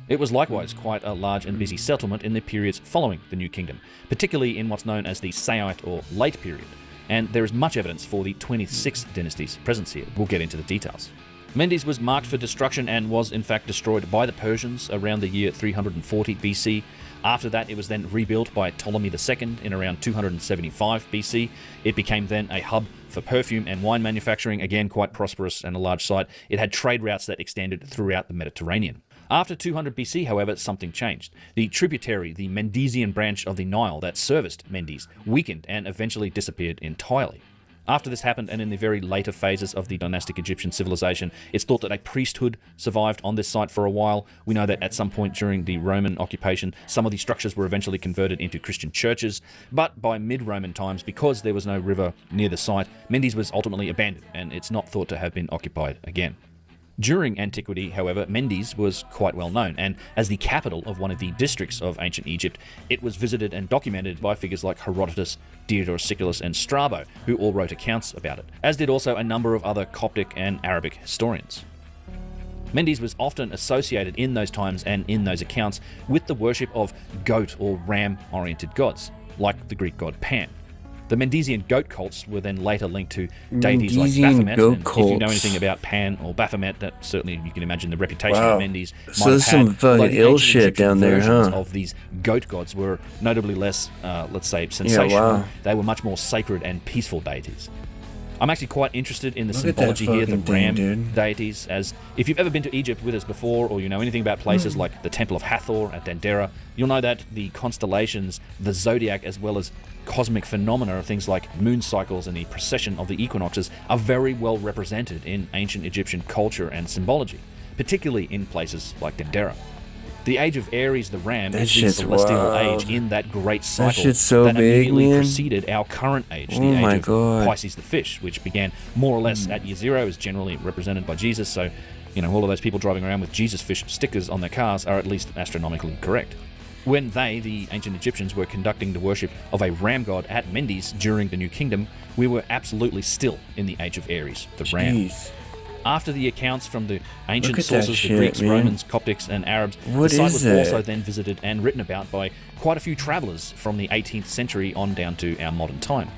It was likewise quite a large and busy settlement in the periods following the New Kingdom, particularly in what's known as the Saite or Late Period, and there is much evidence for the 26th dynasty's presence here. We'll get into the details. Mendes was marked for destruction and was in fact destroyed by the Persians around the year 340 BC. After that, it was then rebuilt by Ptolemy II in around 275 BC. It became then a hub for perfume and wine manufacturing, again quite prosperous and a large site. It had trade routes that extended throughout the Mediterranean. After 200 BC, however, something changed. The tributary, the Mendesian branch of the Nile that serviced Mendes, weakened and eventually disappeared entirely. After this happened, and in the very later phases of the dynastic Egyptian civilization, it's thought that a priesthood survived on this site for a while. We know that at some point during the Roman occupation, some of these structures were eventually converted into Christian churches, but by mid-Roman times, because there was no river near the site, Mendes was ultimately abandoned, and it's not thought to have been occupied again. During antiquity, however, Mendes was quite well known, and as the capital of one of the districts of ancient Egypt, it was visited and documented by figures like Herodotus, Diodorus Siculus, and Strabo, who all wrote accounts about it, as did also a number of other Coptic and Arabic historians. Mendes was often associated in those times and in those accounts with the worship of goat or ram-oriented gods, like the Greek god Pan. The Mendesian goat cults were then later linked to deities like Baphomet, and if you know anything about Pan or Baphomet, that certainly you can imagine the reputation of Mendes might So have there's had. some fucking Although the ill ancient shit Egyptian down there, versions huh? of these goat gods were notably less, let's say, sensational. wow. They were much more sacred and peaceful deities. I'm actually quite interested in the Look at that symbology here, the fucking ram thing, dude. deities, as if you've ever been to Egypt with us before, or you know anything about places like the Temple of Hathor at Dendera, you'll know that the constellations, the zodiac, as well as cosmic phenomena of things like moon cycles and the precession of the equinoxes are very well represented in ancient Egyptian culture and symbology, particularly in places like Dendera. The age of Aries, the ram, That is the shit's celestial wild. age in that great cycle shit's so that big, immediately man. preceded our current age, Oh the age my of God. Pisces the fish, which began more or less at year 0, is generally represented by Jesus, so you know all of those people driving around with Jesus fish stickers on their cars are at least astronomically correct. When they, the ancient Egyptians, were conducting the worship of a ram god at Mendes during the New Kingdom, we were absolutely still in the age of Aries, the ram. Jeez. After the accounts from the ancient Look at that sources, shit, the Greeks, man. Romans, Coptics, and Arabs, What the site is was that? also then visited and written about by quite a few travellers from the 18th century on down to our modern time.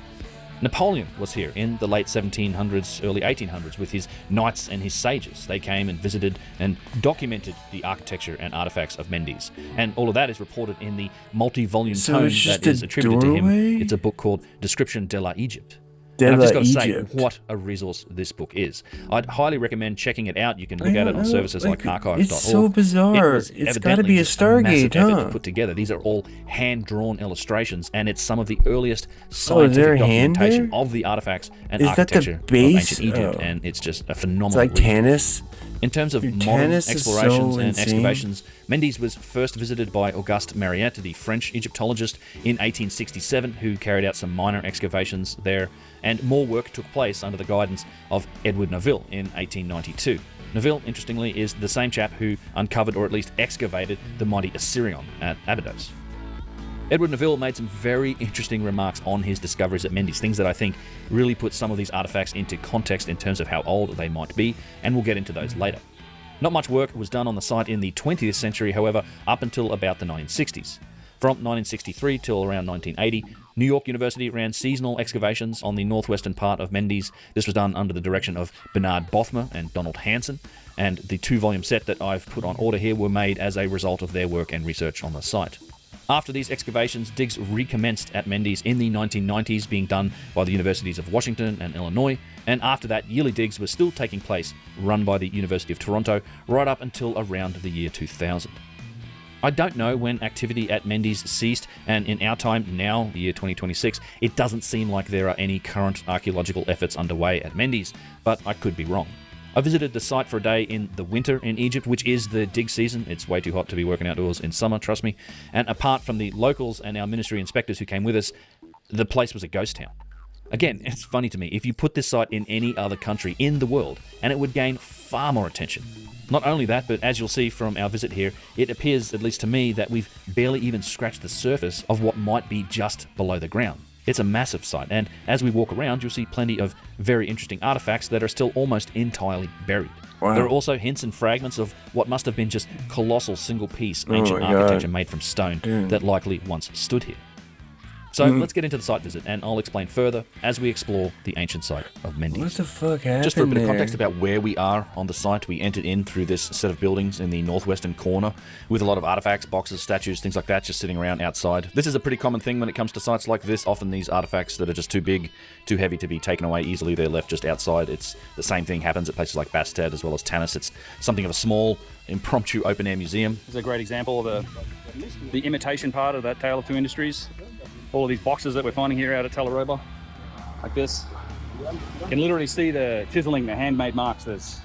Napoleon was here in the late 1700s, early 1800s with his knights and his sages. They came and visited and documented the architecture and artifacts of Mendes. And all of that is reported in the multi-volume So tome it's just that is a attributed to doorway? him. It's a book called Description de la Egypte. And I've just got to Egypt. say what a resource this book is. I'd highly recommend checking it out. You can look at it on services like archives.org. It's so bizarre. It's got to be a Stargate, huh? Put together. These are all hand-drawn illustrations, and it's some of the earliest is scientific there a hand documentation there? of the artifacts and Is that the architecture of base? ancient Egypt, Oh. and it's just a phenomenal It's like read. Tanis. In terms of Dude, modern Tanis is explorations so and insane. excavations, Mendes was first visited by Auguste Mariette, the French Egyptologist, in 1867, who carried out some minor excavations there, and more work took place under the guidance of Edward Neville in 1892. Neville, interestingly, is the same chap who uncovered or at least excavated the mighty Assyrian at Abydos. Edward Neville made some very interesting remarks on his discoveries at Mendes, things that I think really put some of these artifacts into context in terms of how old they might be, and we'll get into those later. Not much work was done on the site in the 20th century, however, up until about the 1960s. From 1963 till around 1980, New York University ran seasonal excavations on the northwestern part of Mendes. This was done under the direction of Bernard Bothmer and Donald Hansen, and the 2-volume set that I've put on order here were made as a result of their work and research on the site. After these excavations, digs recommenced at Mendes in the 1990s, being done by the Universities of Washington and Illinois, and after that, yearly digs were still taking place, run by the University of Toronto, right up until around the year 2000. I don't know when activity at Mendes ceased, and in our time now, the year 2026, it doesn't seem like there are any current archaeological efforts underway at Mendes, but I could be wrong. I visited the site for a day in the winter in Egypt, which is the dig season. It's way too hot to be working outdoors in summer, trust me. And apart from the locals and our ministry inspectors who came with us, the place was a ghost town. Again, it's funny to me, if you put this site in any other country in the world, and it would gain far more attention. Not only that, but as you'll see from our visit here, it appears, at least to me, that we've barely even scratched the surface of what might be just below the ground. It's a massive site, and as we walk around, you'll see plenty of very interesting artifacts that are still almost entirely buried. Wow. There are also hints and fragments of what must have been just colossal single-piece Oh ancient my architecture God. made from stone Dude. that likely once stood here. So let's get into the site visit, and I'll explain further as we explore the ancient site of Mendes. What the fuck happened Just for a bit there? of context about where we are on the site, we entered in through this set of buildings in the northwestern corner with a lot of artifacts, boxes, statues, things like that just sitting around outside. This is a pretty common thing when it comes to sites like this. Often these artifacts that are just too big, too heavy to be taken away easily, they're left just outside. It's the same thing happens at places like Bastet as well as Tanis. It's something of a small, impromptu open-air museum. This is a great example of the imitation part of that Tale of Two Industries. All of these boxes that we're finding here out at Talaroba, like this. You can literally see the chiseling, the handmade marks. There's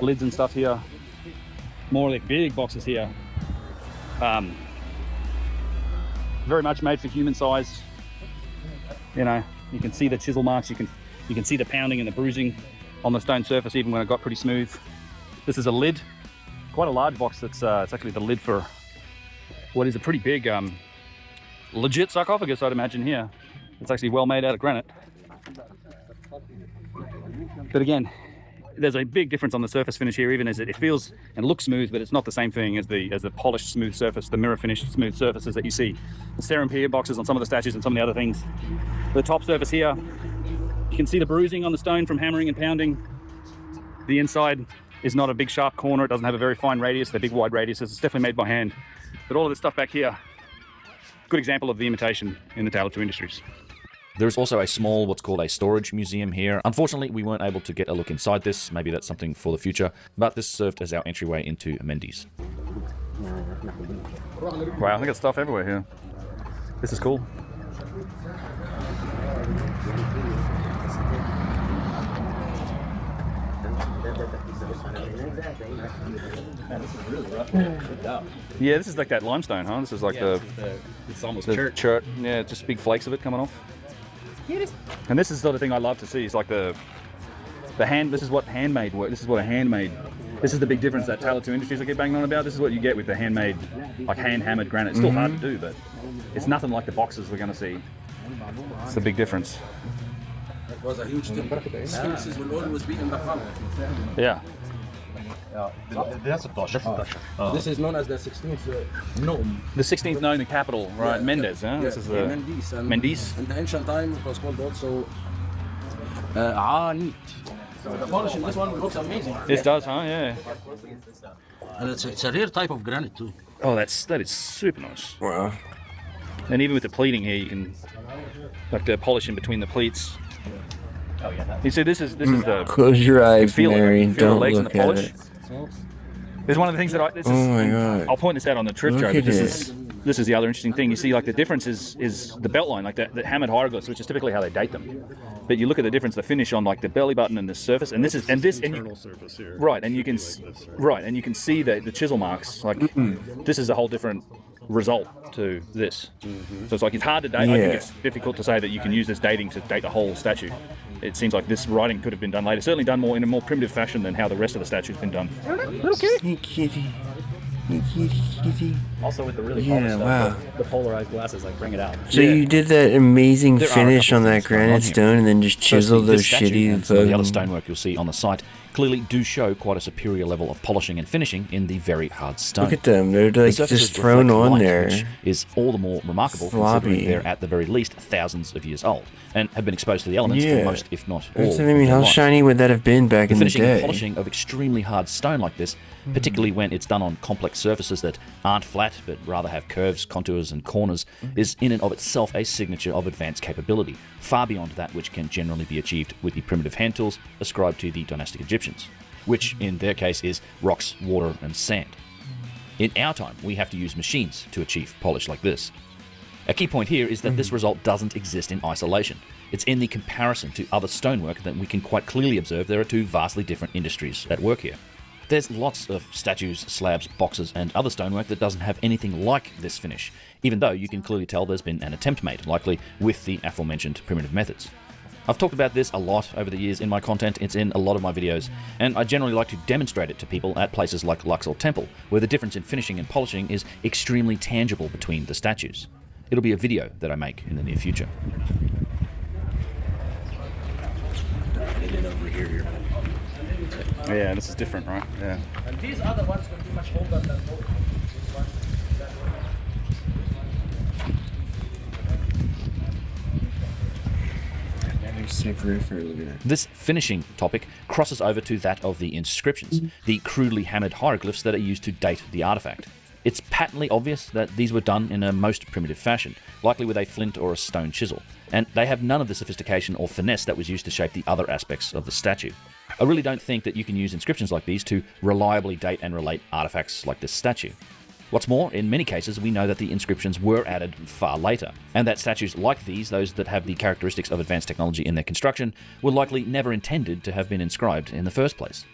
lids and stuff here. More like big boxes here. Very much made for human size. You know, you can see the chisel marks. You can see the pounding and the bruising on the stone surface, even when it got pretty smooth. This is a lid, quite a large box. It's actually the lid for what is a pretty big, legit sarcophagus, I'd imagine here. It's actually well made out of granite. But again, there's a big difference on the surface finish here, even as it feels and looks smooth, but it's not the same thing as the polished smooth surface, the mirror finished smooth surfaces that you see. The serum pier boxes on some of the statues and some of the other things. The top surface here, you can see the bruising on the stone from hammering and pounding. The inside is not a big sharp corner. It doesn't have a very fine radius. They're big wide radiuses. It's definitely made by hand. But all of this stuff back here, good example of the imitation in the Tale of Two Industries. There's also a small, what's called a storage museum here. Unfortunately, we weren't able to get a look inside this. Maybe that's something for the future. But this served as our entryway into Mendes. Wow, I got stuff everywhere here. This is cool. Yeah, this is like that limestone, huh? This is like it's almost the chert. Yeah, just big flakes of it coming off. And this is the sort of thing I love to see. It's like the hand. This is what handmade work. This is what a handmade. This is the big difference that Tale of Two Industries I keep banging on about. This is what you get with the handmade, like hand hammered granite. It's still hard to do, but it's nothing like the boxes we're going to see. It's the big difference. It was a huge thing. Sphinxes will always be in the front. Yeah. This is known as the 16th gnome. The 16th known, the capital, right? Yeah, Mendes, huh? Yeah, This is the Mendes. And Mendes. In the ancient time, it was called also Anit. The polish in this one looks amazing. This does, huh? Yeah. And it's a rare type of granite too. Oh, that is super nice. Wow. And even with the pleating here, you can like the polish in between the pleats. You see, this is the. Close your you eyes, feel Mary, it, and feel the don't legs look and the at polish. it. There's one of the things that this is. Oh my god! I'll point this out on the trip, Look Joe. at But this is the other interesting thing. You see, like the difference is the belt line, like the hammered hieroglyphs, which is typically how they date them. But you look at the difference, the finish on like the belly button and the surface, and this is and this internal surface here. Right, and you can see the chisel marks. Like this is a whole different result to this. So it's like it's hard to date. I think it's difficult to say that you can use this dating to date the whole statue. It seems like this writing could have been done later. Certainly done more in a more primitive fashion than how the rest of the statue's been done. Hey, kitty. Hey, kitty. Also with the really Yeah, polished wow. stuff, the polarized glasses, like bring it out. So you did that amazing There are a finish couple on of that things going on granite here. stone and then just chiseled Firstly, those this statue shitty and some of the other fucking- stonework you'll see on the site clearly do show quite a superior level of polishing and finishing in the very hard stone. Look at them, they're The like surfaces just thrown reflect on light, there. which is all the more remarkable Sloppy. considering they're at the very least thousands of years old and have been exposed to the elements Yeah. for most, if not all. That's what I of mean, their how life. shiny would that have been back The in the finishing and day? polishing of extremely hard stone like this, particularly when it's done on complex surfaces that aren't flat but rather have curves, contours, and corners, is in and of itself a signature of advanced capability, far beyond that which can generally be achieved with the primitive hand tools ascribed to the dynastic Egyptians, which in their case is rocks, water, and sand. In our time, we have to use machines to achieve polish like this. A key point here is that this result doesn't exist in isolation. It's in the comparison to other stonework that we can quite clearly observe there are two vastly different industries at work here. There's lots of statues, slabs, boxes, and other stonework that doesn't have anything like this finish, even though you can clearly tell there's been an attempt made, likely with the aforementioned primitive methods. I've talked about this a lot over the years in my content, it's in a lot of my videos, and I generally like to demonstrate it to people at places like Luxor Temple, where the difference in finishing and polishing is extremely tangible between the statues. It'll be a video that I make in the near future. Yeah, this is different, right? Yeah. And these other ones will be much older than those ones. This finishing topic crosses over to that of the inscriptions, the crudely hammered hieroglyphs that are used to date the artifact. It's patently obvious that these were done in a most primitive fashion, likely with a flint or a stone chisel, and they have none of the sophistication or finesse that was used to shape the other aspects of the statue. I really don't think that you can use inscriptions like these to reliably date and relate artifacts like this statue. What's more, in many cases we know that the inscriptions were added far later, and that statues like these, those that have the characteristics of advanced technology in their construction, were likely never intended to have been inscribed in the first place.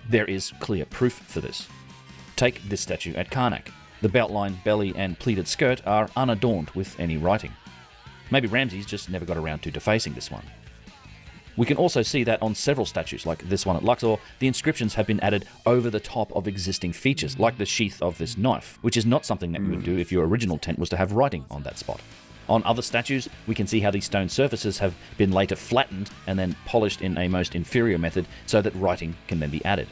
There is clear proof for this. Take this statue at Karnak. The belt line, belly, and pleated skirt are unadorned with any writing. Maybe Ramses just never got around to defacing this one. We can also see that on several statues, like this one at Luxor, the inscriptions have been added over the top of existing features, like the sheath of this knife, which is not something that you would do if your original tent was to have writing on that spot. On other statues, we can see how these stone surfaces have been later flattened and then polished in a most inferior method so that writing can then be added.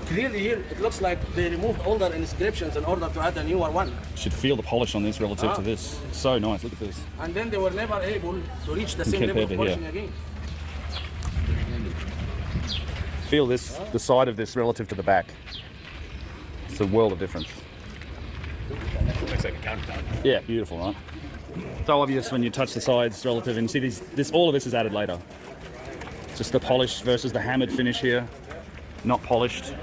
Clearly here, it looks like they removed older inscriptions in order to add a newer one. You should feel the polish on this relative to this. It's so nice, look at this. And then they were never able to reach the same level of Compared to polishing again. Feel this, the side of this relative to the back. It's a world of difference. Looks like a countertop. Yeah, beautiful, right? So obvious when you touch the sides relative, and you see all of this is added later. Just the polish versus the hammered finish here, not polished.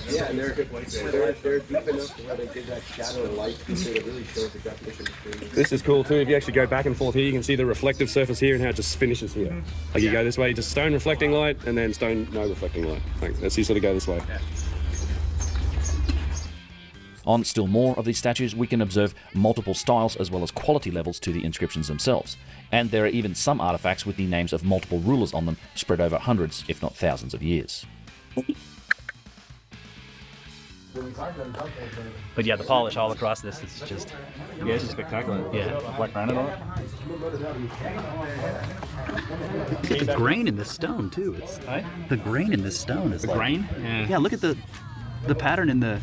Yeah, and they're deep enough to where they give that shadow and light, so it really shows the definition between. This is cool too. If you actually go back and forth here, you can see the reflective surface here and how it just finishes here. Like you go this way, just stone reflecting light, and then stone no reflecting light. Thanks. Let's you sort of go this way. On still more of these statues, we can observe multiple styles as well as quality levels to the inscriptions themselves. And there are even some artifacts with the names of multiple rulers on them spread over hundreds, if not thousands of years. But yeah, the polish all across this is just... Yeah, it's spectacular. Yeah. Black granite on it. The grain in this stone too. It's the grain in this stone is The like, grain? Yeah, look at the pattern in the...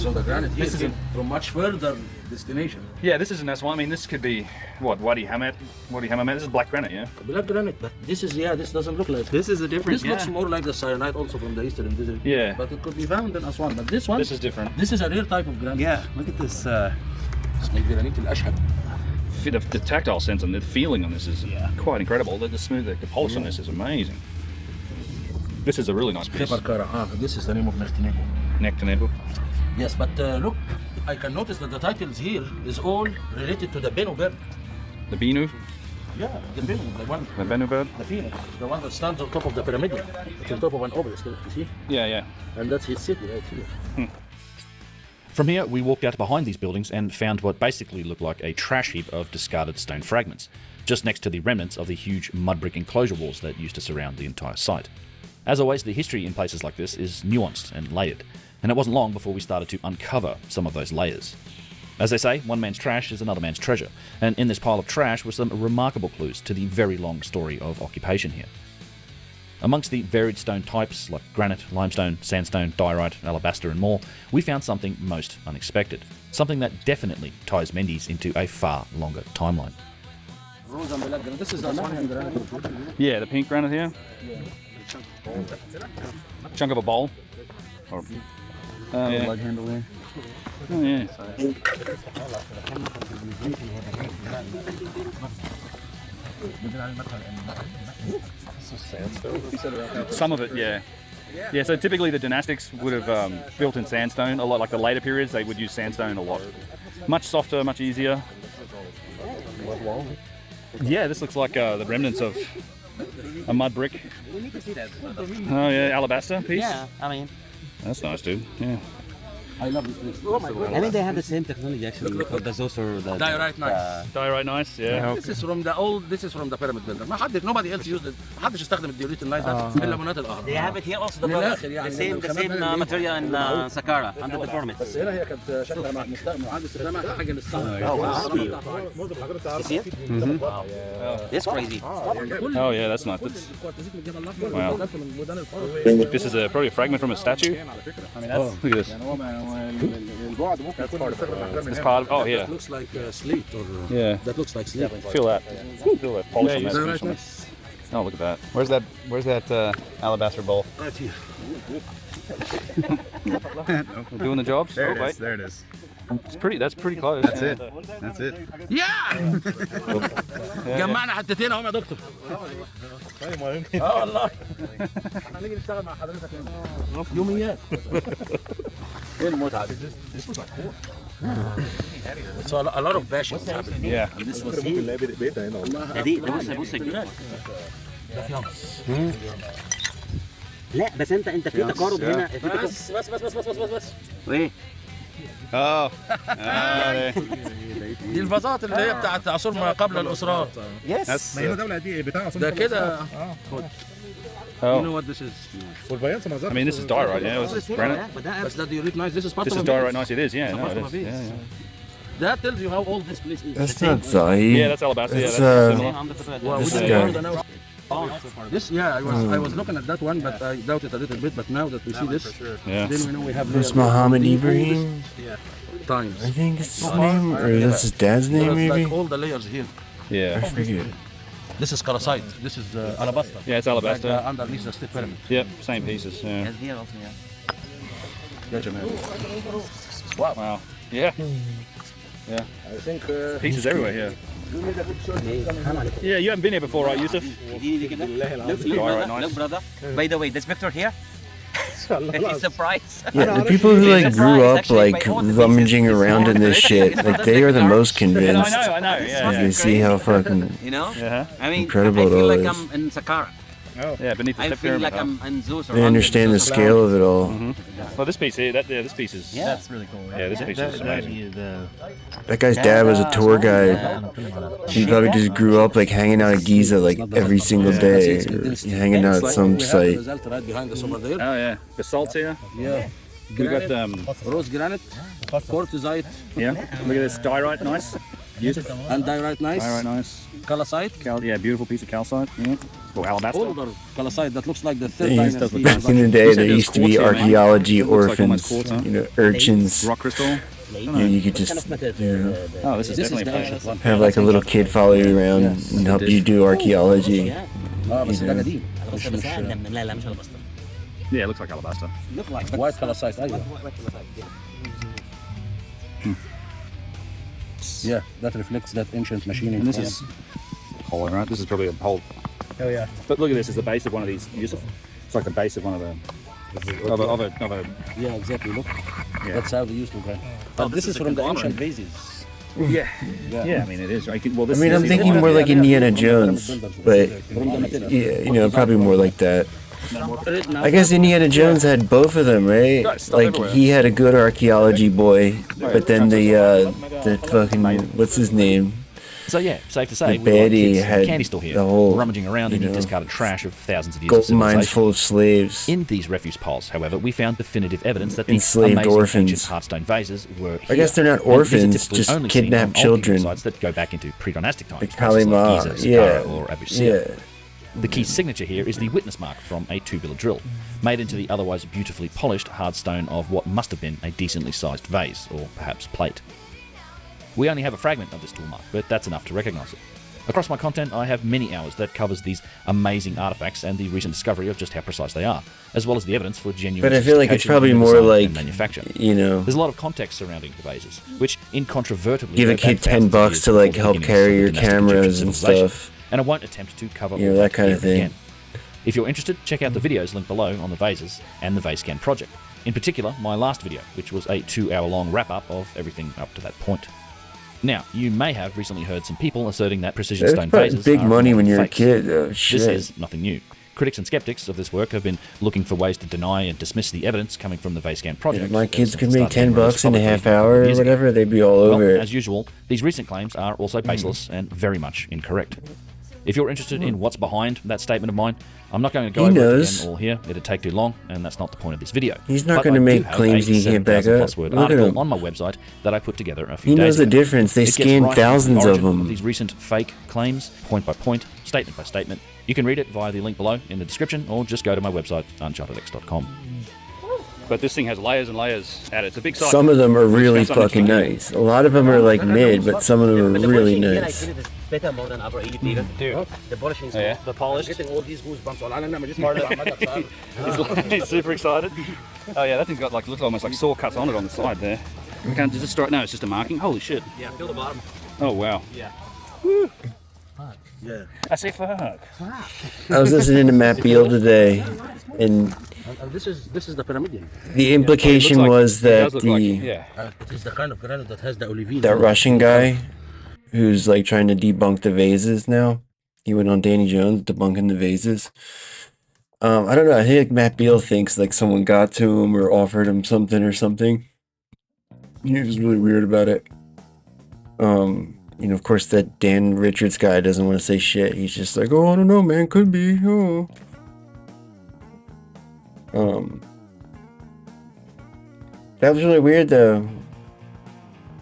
So the granite here This is came from much further destination. Yeah, this isn't S1. I mean, this could be, what, Wadi Hamad? This is black granite, yeah? Black granite, but this is, this doesn't look like. This is a different, This looks more like the cyanite also from the Eastern Desert. Yeah. But it could be found in Aswan. But this one. This is different. This is a rare type of granite. Yeah, look at this. granite الأشهب. The tactile sense and the feeling on this is quite incredible. The smooth, the polish on this is amazing. This is a really nice piece. This is the name of Nectanebu. Nectanebu. Yes, but look, I can notice that the titles here is all related to the Benu bird. The Binu? Yeah, the Benu, the one. The Benu bird? The phoenix, the one that stands on top of the pyramid. It's on top of an obelisk, you see? Yeah, yeah. And that's his city right here. From here, we walked out behind these buildings and found what basically looked like a trash heap of discarded stone fragments, just next to the remnants of the huge mud brick enclosure walls that used to surround the entire site. As always, the history in places like this is nuanced and layered, and it wasn't long before we started to uncover some of those layers. As they say, one man's trash is another man's treasure, and in this pile of trash were some remarkable clues to the very long story of occupation here. Amongst the varied stone types like granite, limestone, sandstone, diorite, alabaster and more, we found something most unexpected. Something that definitely ties Mendes into a far longer timeline. This is the Aswanian granite. Yeah, the pink granite here. Chunk of a bowl. Or, yeah. Leg handle there. Oh, yeah. Some of it, yeah. Yeah, so typically the dynastics would have built in sandstone a lot, like the later periods, they would use sandstone a lot. Much softer, much easier. Yeah, this looks like the remnants of a mud brick. Oh yeah, alabaster piece? Yeah, I mean. That's nice, dude. Yeah. I love this place. Oh my God. I mean, they have the same technology actually for the Zoser. The Diorite nice. Diorite nice, yeah. This is from the old. This is from the pyramid builder. Nobody else used it. ما حدش استخدم الديوريت النايت ده إلا مناطق الأهرام. They have it here also. The same material in Saqqara under the pyramids. بس هنا هي كانت شكلها معاد استخدامها كحاجة للصنع. Oh wow. You see it? Wow. That's crazy. Oh yeah, that's nice. Wow. This is probably a fragment from a statue. I mean, look at this. It's part of, oh yeah. That looks like sleet or yeah. That looks like sleet. Feel that. Feel that polish on that. Right. Oh, look at that. Where's that alabaster bowl? Right here. Doing the jobs? There oh, it wait. is. There it is. That's pretty close. That's it. That's it. Yeah. جمعنا حتتين اهم يا دكتور. والله. هنيجي نشتغل مع حضرتك يوميات. ايه المتعة دي؟ So a lot of bashing happening. Yeah. And this was here. دي بص الجبال. لا بس انت في تقارب هنا بس وايه؟ اه دي الفازات اللي هي بتاعت عصور ما قبل الاسرات. يس. ما هي دولة دي بتاع ده كده. You know what this is? I mean, this is diorite, yeah. It's granite. But that diorite nice. This is part This of is diorite nice. It is, yeah. No, it is. Yeah, yeah. That tells you how old this place is. That's not Zahid. Yeah, that's alabaster. That's, yeah, that's similar. this guy. This, I was looking at that one, but I doubt it a little bit. But now that we see this, yeah. then we know we have. This Muhammad Ibrahim? Times. I think it's his name, or that's his dad's name, maybe? Like all the layers here. Yeah. I forget. This is calcite. This is alabaster. Yeah, it's alabaster. Like, underneath the stick pyramid. Yep, same pieces. Yeah. Yes, here also, yeah. Gotcha, man. Wow. Yeah. Yeah. I think pieces everywhere here. Yeah, you haven't been here before, right, Yusuf? Look, brother. By the way, this picture here. It's a surprise. Yeah, the people who like grew up like rummaging around in this shit, like they are the most convinced. I know. Yeah. You can see how fucking incredible it all I feel like is. I'm in Saqqara. Oh. Yeah, beneath the I step feel pyramid. like I'm in Zeus. They understand the scale of it all. Well, this piece here, this piece is. Yeah, that's really cool. Yeah, this piece is amazing. That guy's dad was a tour guide. He probably just grew up like hanging out at Giza like every single day, or hanging out at some site. Oh yeah, basalt here. Yeah. We got rose granite, quartzite. Yeah. Look at this diorite, nice. And diorite nice. Diorite nice. Calcite. Yeah, beautiful piece of calcite. Yeah. Or alabaster. Older calcite that looks like the third They used to, dynasty. back in the day, there used to be quartz here, man. archaeology It looks like orphans, almost quartz, huh? you know, urchins. Rock crystal. You could just, you know, Oh, this is definitely a ancient one. have like a little kid follow you around and help you do archaeology. بس ده قديم. Yeah, it looks like alabaster. Look like white calcite. أيوة. Yeah, that reflects that ancient machining. And this is hollow, right? This is probably a hole. Oh yeah. But look at this, is the base of one of these, Yusuf. It's like the base of one of the... Of a Yeah, exactly. Look. Yeah. That's how they used to grind. Oh, This is from the ancient vases. Yeah. Yeah, I mean, it is. Right? Well, this I mean, is I'm thinking more like Indiana Jones, but yeah, you know, probably more like that. I guess Indiana Jones had both of them, right? Like he had a good archaeology boy, but then the fucking what's his name? So yeah, safe to say, The we were like baddie kids in a had candy store here, the whole, rummaging around in you the know, discarded trash of thousands of years gold of mines civilization. full of slaves. In these refuse piles, however, we found definitive evidence that the Enslaved amazing orphans. ancient Hearthstone vases were I guess here. they're not And these are orphans, typically just only seen kidnapped on old children. sites that go back into pre-dynastic times, Like places Kalima, Giza, yeah, Saqqara, or Abu Sir. yeah. The key signature here is the witness mark from a tubular drill, made into the otherwise beautifully polished hard stone of what must have been a decently sized vase, or perhaps plate. We only have a fragment of this tool mark, but that's enough to recognise it. Across my content, I have many hours that covers these amazing artifacts and the recent discovery of just how precise they are, as well as the evidence for genuine But I feel like it's sophistication probably in more design like, and manufacture. you know, There's a lot of context surrounding the vases, which incontrovertibly give a go back kid thousands of $10 years to like before the help beginnings carry of the your dynastic cameras Egyptian and civilization, stuff. and I won't attempt to cover You know, all that kind of here thing. again. If you're interested, check out the videos linked below on the vases and the vase scan project. In particular, my last video, which was a 2-hour-long wrap-up of everything up to that point. Now, you may have recently heard some people asserting that precision That's stone probably vases big are money modern when you're a fakes. kid. Oh, shit. This is nothing new. Critics and skeptics of this work have been looking for ways to deny and dismiss the evidence coming from the vase scan project. If my kids since could it make started being released $10 in a publicly half a couple hour of or years ago. whatever, they'd be all over Well, it. as usual, these recent claims are also baseless and very much incorrect. If you're interested in what's behind that statement of mine, I'm not going to go He over it knows. again all here. It'd take too long, and that's not the point of this video. He's not But gonna I do make have claims a he can't back 7,000 up. plus word Look at article him. on my website that I put together a few He days knows the ago. difference. They It gets scanned right into the thousands of origin them. These recent fake claims, point by point, statement by statement. You can read it via the link below in the description, or just go to my website, unchartedx.com. But this thing has layers and layers at it. It's a big site. Some of them are really Depends on fucking which one. nice. A lot of them are like mid, but some of them are really nice. Better more than Upper Egypt even. Dude, the polishing is Yeah. the polish. Getting all these goosebumps on. I'm just part of it. He's super excited. Oh yeah, that thing's got like, looks almost like saw cuts on it on the side there. We can't just start. No, it's just a marking. Holy shit. Yeah, feel the bottom. Oh wow. Yeah. Woo. Yeah. I say fuck. I was listening to Matt Beal today, and And this is the pyramidion. the implication was that the It is the kind of granite that has the olivine. that Russian guy who's like trying to debunk the vases now. He went on Danny Jones debunking the vases. I don't know. I think like Matt Beal thinks like someone got to him or offered him something or something. He was really weird about it. You know, of course, that Dan Richards guy doesn't want to say shit. He's just like, oh, I don't know, man. Could be. Oh. That was really weird though.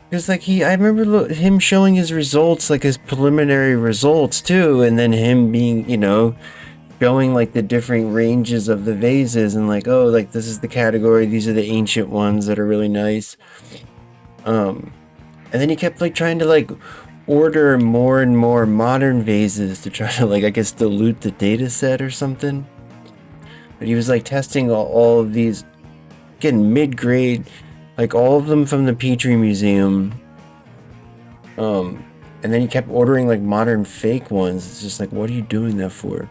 Because like I remember him showing his results, like his preliminary results too, and then him being, you know, showing like the different ranges of the vases and like, oh, like this is the category, these are the ancient ones that are really nice. And then he kept like trying to like order more and more modern vases to try to like, I guess, dilute the data set or something. But he was like testing all of these, again, mid-grade, like all of them from the Petrie Museum. And then he kept ordering like modern fake ones. It's just like, what are you doing that for?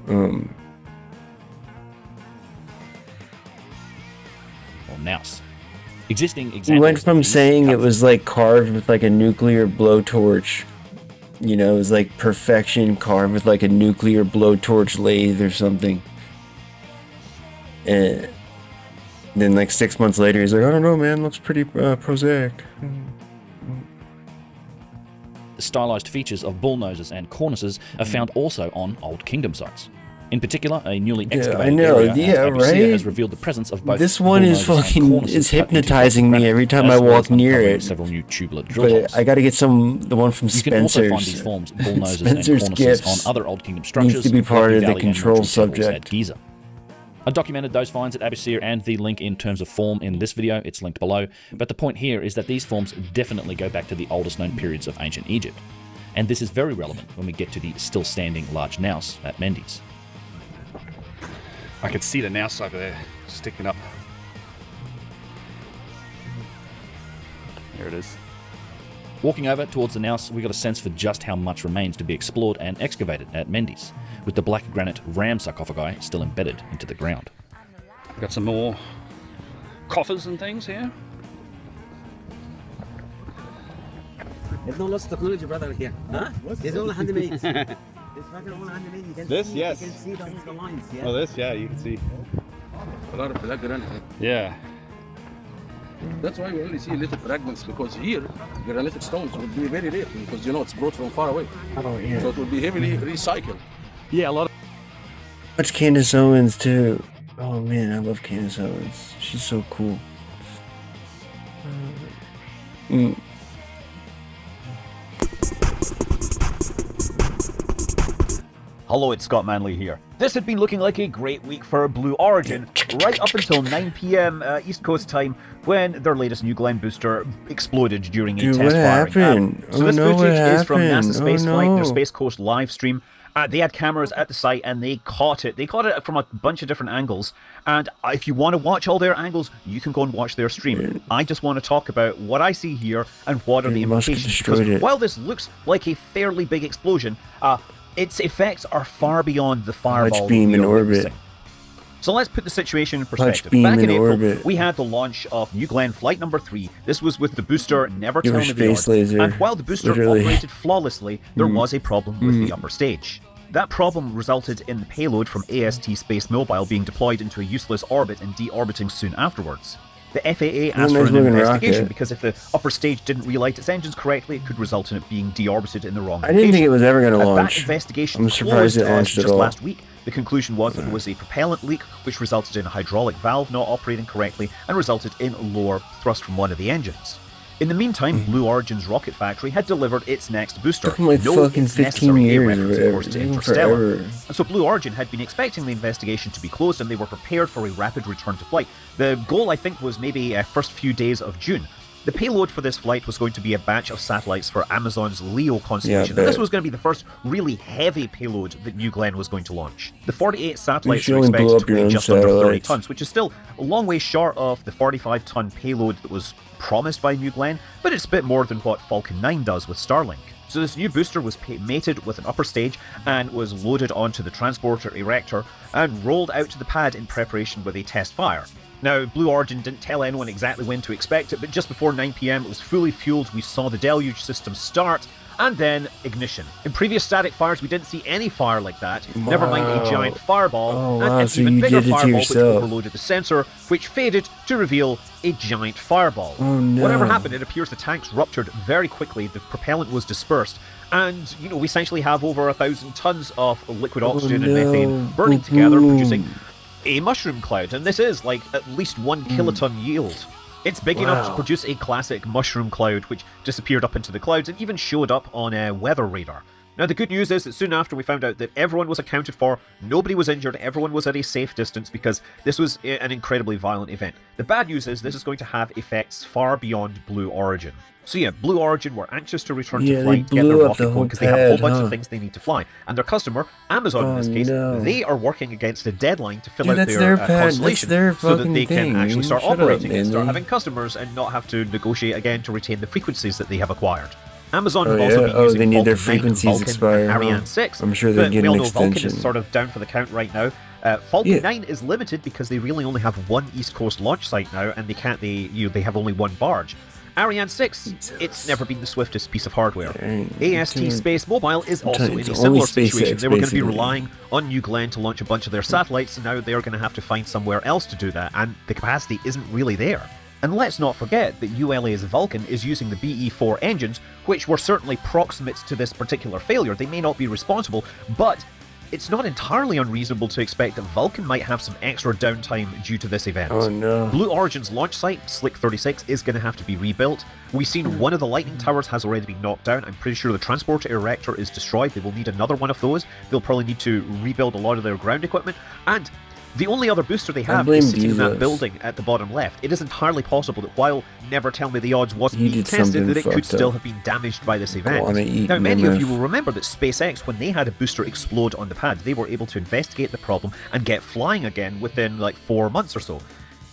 Or mouse. Existing examples. He went from saying it was like carved with like a nuclear blowtorch. You know, it was like perfection carved with like a nuclear blowtorch lathe or something. And then like 6 months later, he's like, I don't know, man, looks pretty prosaic. The stylized features of bull noses and cornices are found also on Old Kingdom sites. In particular, a newly Yeah, excavated I know. area at Yeah, Abusir right? has revealed the presence of both This one is bullnoses and fucking cornices is cut into hypnotizing me granite, every time as I well walk as near uncovering it. several new tubular drill holes. But I gotta get the one from You can also find Spencer's. these forms, bullnoses and Spencer's cornices, gifts on other Old Kingdom structures, needs to be like part of the Valley and control Ritual temples subject. at Giza. I documented those finds at Abusir and the link in terms of form in this video. It's linked below. But the point here is that these forms definitely go back to the oldest known periods of ancient Egypt. And this is very relevant when we get to the still standing large naos at Mendes. I can see the naos over there sticking up. There it is. Walking over towards the naos, we got a sense for just how much remains to be explored and excavated at Mendes, with the black granite ram sarcophagi still embedded into the ground. We've got some more coffers and things here. There's no lots of technology, brother, here. Huh? There's only handmade. There's fucking only handmade. You can This, see, yes. You can see the lines, yeah. Oh, this, yeah, you can see. A lot of black granite. Yeah. That's why we only see little fragments, because here granitic stones would be very rare because it's brought from far away. Oh, yeah. So it would be heavily recycled. Yeah, a lot of. Much Candace Owens too. Oh man, I love Candace Owens. She's so cool. Hello, it's Scott Manley here. This had been looking like a great week for Blue Origin, right up until 9 PM East Coast time, when their latest New Glenn booster exploded during a Dude, test what firing. happened? So Oh, this no, what footage is from happened? NASA Oh, Spaceflight, their no. Space Coast live stream. They had cameras at the site and they caught it. They caught it from a bunch of different angles. And if you want to watch all their angles, you can go and watch their stream. I just want to talk about what I see here and what are the Musk implications. destroyed Because it. while this looks like a fairly big explosion, its effects are far beyond the fireball Touch beam we in are orbit. witnessing. So let's put the situation in perspective. beam Back in in April, orbit. we had the launch of New Glenn Flight Number 3. This was with the booster never Your telling the space laser, And while the booster literally. operated flawlessly, there was a problem with the upper stage. That problem resulted in the payload from AST Space Mobile being deployed into a useless orbit and deorbiting soon afterwards. The FAA asked for an nice-looking investigation rocket. because if the upper stage didn't relight its engines correctly, it could result in it being deorbited in the wrong I didn't think it was ever going to That launch. investigation I'm surprised it closed, launched at just all. last week. The conclusion was that it was a propellant leak, which resulted in a hydraulic valve not operating correctly and resulted in lower thrust from one of the engines. In the meantime, Blue Origin's rocket factory had delivered its next booster. Took 'em like fucking it's 15 necessary, a years reference, or of course, to even Interstellar. forever. And so Blue Origin had been expecting the investigation to be closed and they were prepared for a rapid return to flight. The goal, I think, was maybe first few days of June. The payload for this flight was going to be a batch of satellites for Amazon's Leo constellation. bet. And this was going to be the first really heavy payload that New Glenn was going to launch. The 48 satellites You are only blew expected up to your weigh own just under 30 satellites. tons, which is still a long way short of the 45-ton payload that was promised by New Glenn, but it's a bit more than what Falcon 9 does with Starlink. So this new booster was mated with an upper stage and was loaded onto the transporter erector and rolled out to the pad in preparation with a test fire. Now, Blue Origin didn't tell anyone exactly when to expect it, but just before 9 PM it was fully fueled, we saw the deluge system start, and then ignition. In previous static fires, we didn't see any fire like that, never mind a Wow. giant fireball, Oh, and wow, an so even you bigger did it to fireball which yourself. overloaded the sensor, which faded to reveal a giant fireball. Oh, no. Whatever happened, it appears the tanks ruptured very quickly, the propellant was dispersed, and, we essentially have over 1,000 tons of liquid oxygen and methane burning together, producing a mushroom cloud, and this is like at least 1 kiloton yield. It's big enough to Wow. produce a classic mushroom cloud, which disappeared up into the clouds and even showed up on a weather radar. Now, the good news is that soon after we found out that everyone was accounted for, nobody was injured, everyone was at a safe distance because this was an incredibly violent event. The bad news is this is going to have effects far beyond Blue Origin. So yeah, Blue Origin were anxious to return Yeah, to they flight, get blew their up the rocket whole going because they have a whole pad, bunch huh? of things they need to fly. And their customer, Amazon in this Oh, case, no. they are working against a deadline to fill Dude, out that's their their pad, that's constellation their so that fucking they can thing. actually start Shut up, operating and man. start having customers and not have to negotiate again to retain the frequencies that they have acquired. Amazon Oh, have also yeah? been Oh, using they need their Falcon 9, frequencies Vulcan, expire, and huh? Ariane 6. I'm sure they're but getting we all an know Vulcan extension. is sort of down for the count right now. Falcon Yeah. 9 is limited because they really only have one East Coast launch site now, and they have only one barge. Ariane 6, it's never been the swiftest piece of hardware. AST Space Mobile is also in a it's only similar SpaceX, situation. They were going to be basically. relying on New Glenn to launch a bunch of their satellites, and now they're going to have to find somewhere else to do that, and the capacity isn't really there. And let's not forget that ULA's Vulcan is using the BE-4 engines, which were certainly proximate to this particular failure. They may not be responsible, but it's not entirely unreasonable to expect that Vulcan might have some extra downtime due to this event. Oh no. Blue Origin's launch site, Slick 36, is going to have to be rebuilt. We've seen one of the lightning towers has already been knocked down. I'm pretty sure the transporter erector is destroyed. They will need another one of those. They'll probably need to rebuild a lot of their ground equipment. And the only other booster they have is sitting in that building at the bottom left. It is entirely possible that while Never Tell Me the Odds wasn't being tested, that it could still have been damaged by this event. Now, many of you will remember that SpaceX, when they had a booster explode on the pad, they were able to investigate the problem and get flying again within like 4 months or so.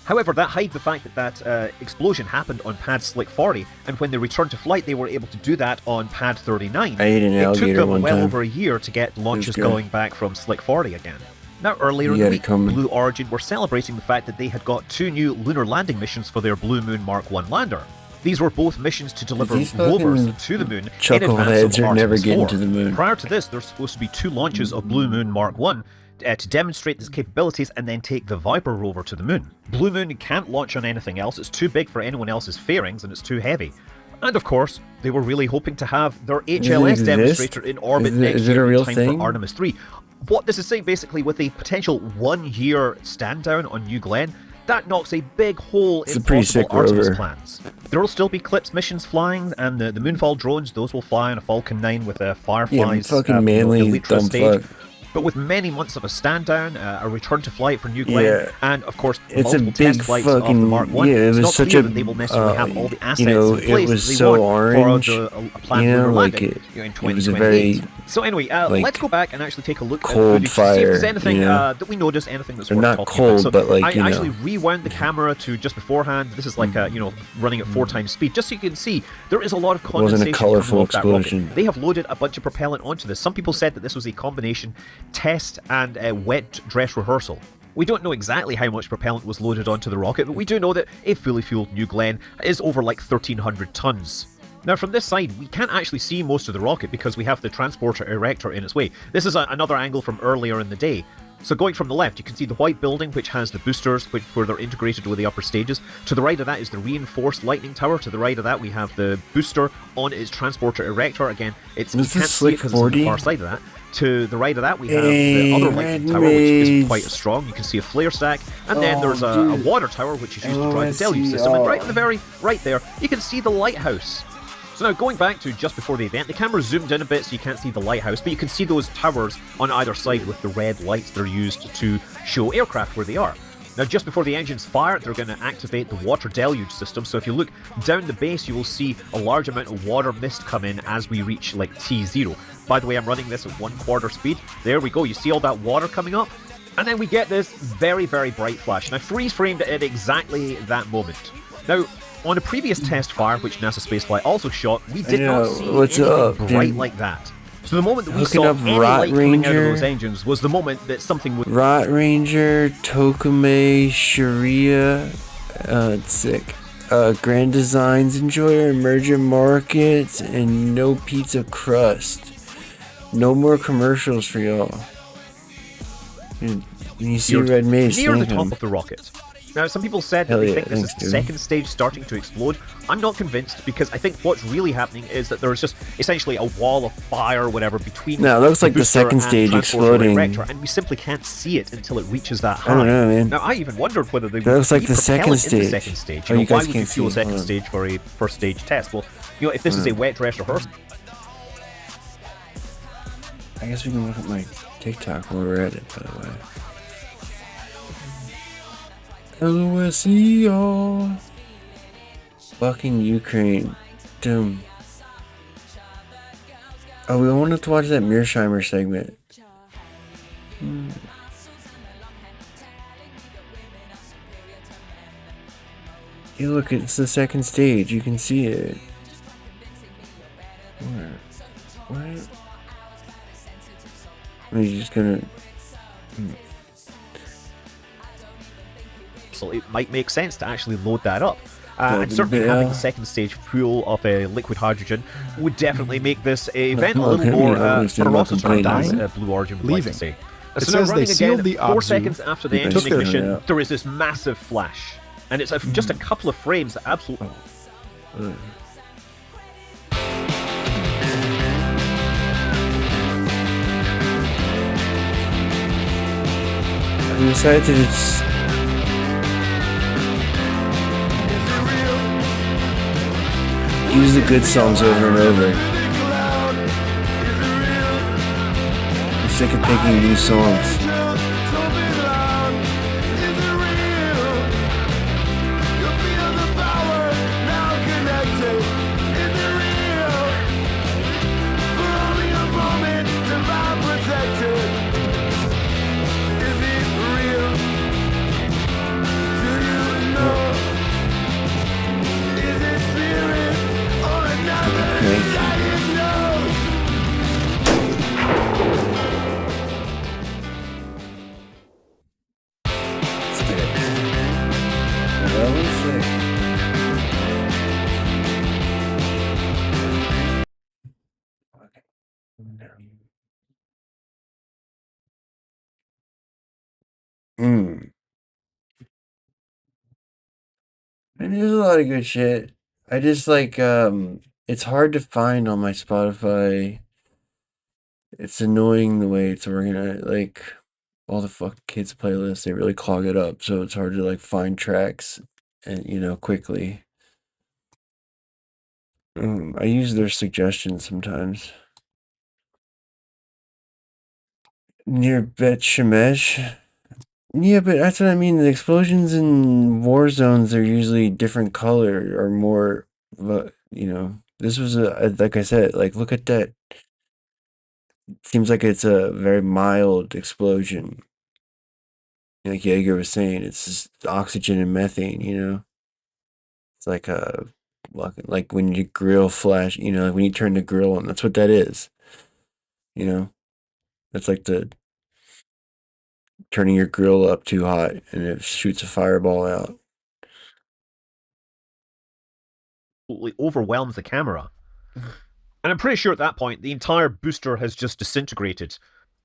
However, that hides the fact that that explosion happened on pad Slick 40, and when they returned to flight, they were able to do that on pad 39. I ate an alligator It took them well time. over a year to get launches going back from Slick 40 again. Now, earlier in the week, Blue Origin were celebrating the fact that they had got 2 new lunar landing missions for their Blue Moon Mark 1 lander. These were both missions to deliver rovers to the moon in advance of are never Artemis getting 4. to the moon. Prior to this, there's supposed to be 2 launches of Blue Moon Mark 1 to demonstrate its capabilities and then take the Viper rover to the moon. Blue Moon can't launch on anything else. It's too big for anyone else's fairings and it's too heavy. And of course, they were really hoping to have their HLS demonstrator in orbit next year in time for Artemis 3. What this is saying basically, with a potential 1-year stand down on New Glenn, that knocks a big hole in possible Artemis plans. There will still be CLIPS missions flying, and the Moonfall drones, those will fly on a Falcon 9 with Fireflies. Yeah, fucking manly dumb fuck. But with many months of a stand down, a return to flight for New Glenn, and of course multiple it's a big test flights fucking of the Mark 1, it it's was not such clear a that they will necessarily have all the assets you know, in place it was that they so want orange, for a planned you know, lunar like landing in it was a very 2028. So anyway, let's go back and actually take a look at cold footage to see if there's fire, anything you know? that we noticed, anything that's They're worth not talking cold, about. So but, like, I you know. actually rewound the camera to just beforehand. This is like you know, running at 4 times speed, just so you can see there is a lot of wasn't a condensation colourful coming off that rocket. explosion. They have loaded a bunch of propellant onto this. Some people said that this was a combination test and wet dress rehearsal. We don't know exactly how much propellant was loaded onto the rocket, but we do know that a fully fueled New Glenn is over like 1,300 tons. Now from this side, we can't actually see most of the rocket because we have the transporter erector in its way. This is another angle from earlier in the day. So going from the left, you can see the white building, which has the boosters, where they're integrated with the upper stages. To the right of that is the reinforced lightning tower. To the right of that, we have the booster on its transporter erector. Again, you can't see it because it's on the far side of that. To the right of that, we have the other lightning tower, which isn't quite as strong. You can see a flare stack. And then there's a water tower, which is used to drive the deluge system. And right on the very right there, you can see the lighthouse. So now going back to just before the event, the camera zoomed in a bit so you can't see the lighthouse, but you can see those towers on either side with the red lights that are used to show aircraft where they are. Now just before the engines fire, they're going to activate the water deluge system, so if you look down the base you will see a large amount of water mist come in as we reach like T0. By the way, I'm running this at 1/4 speed. There we go, you see all that water coming up? And then we get this very, very bright flash. Now freeze framed at exactly that moment. Now, on a previous test fire, which NASA Spaceflight also shot, we did not see anything bright like that. So the moment that we saw any light coming out of those engines was the moment that something would... Rot Ranger, Tokume, Sharia, it's sick. Grand Designs Enjoyer, Emergent Markets, and No Pizza Crust. No more commercials for y'all. When you see Red Mace, near the thank top him. of the rocket. Now, some people said that Hell they yeah, think this thanks, is the dude. second stage starting to explode. I'm not convinced, because I think what's really happening is that there's just essentially a wall of fire or whatever between No, it looks like the booster second and stage transporter exploding. erector, and we simply can't see it until it reaches that high. I don't know, man. Now, I even wondered whether they That would looks like be the second propellant in the stage. second stage. Oh, You know, you guys why would you can't fuel a see it. second Hold on. stage for a first stage test? Well, you know, if this is a wet dress rehearsal... I guess we can look at my TikTok while we're at it, by the way. LOSEO. Fucking Ukraine. Doom. Oh, we wanted to watch that Mearsheimer segment. Hey, look, it's the second stage. You can see it. Where? What? Are you just gonna... So it might make sense to actually load that up. Yeah, And certainly yeah. having the second stage fuel of liquid hydrogen would definitely make this event a No, little okay, more I understand about ferocious, as complaining. Blue Origin would like to say. It So now says they running sealed again, the 4 Abzu, seconds after the They engine took their- ignition, yeah. there is this massive flash. And it's just a couple of frames that absolutely... decided to just use the good songs over and over. I'm sick of picking new songs. And there's a lot of good shit. I just like it's hard to find on my Spotify. It's annoying the way it's organized. Like all the fuck kids playlists, they really clog it up, so it's hard to like find tracks and quickly. I use their suggestions sometimes. Near Bet Shemesh. Yeah, but that's what I mean. The explosions in war zones are usually different color or more, this was like I said, like look at that. Seems like it's a very mild explosion. Like Jaeger was saying, it's just oxygen and methane, It's like like when you grill flash, like when you turn the grill on, that's what that is. That's like the turning your grill up too hot and it shoots a fireball out. Absolutely overwhelms the camera. And I'm pretty sure at that point, the entire booster has just disintegrated.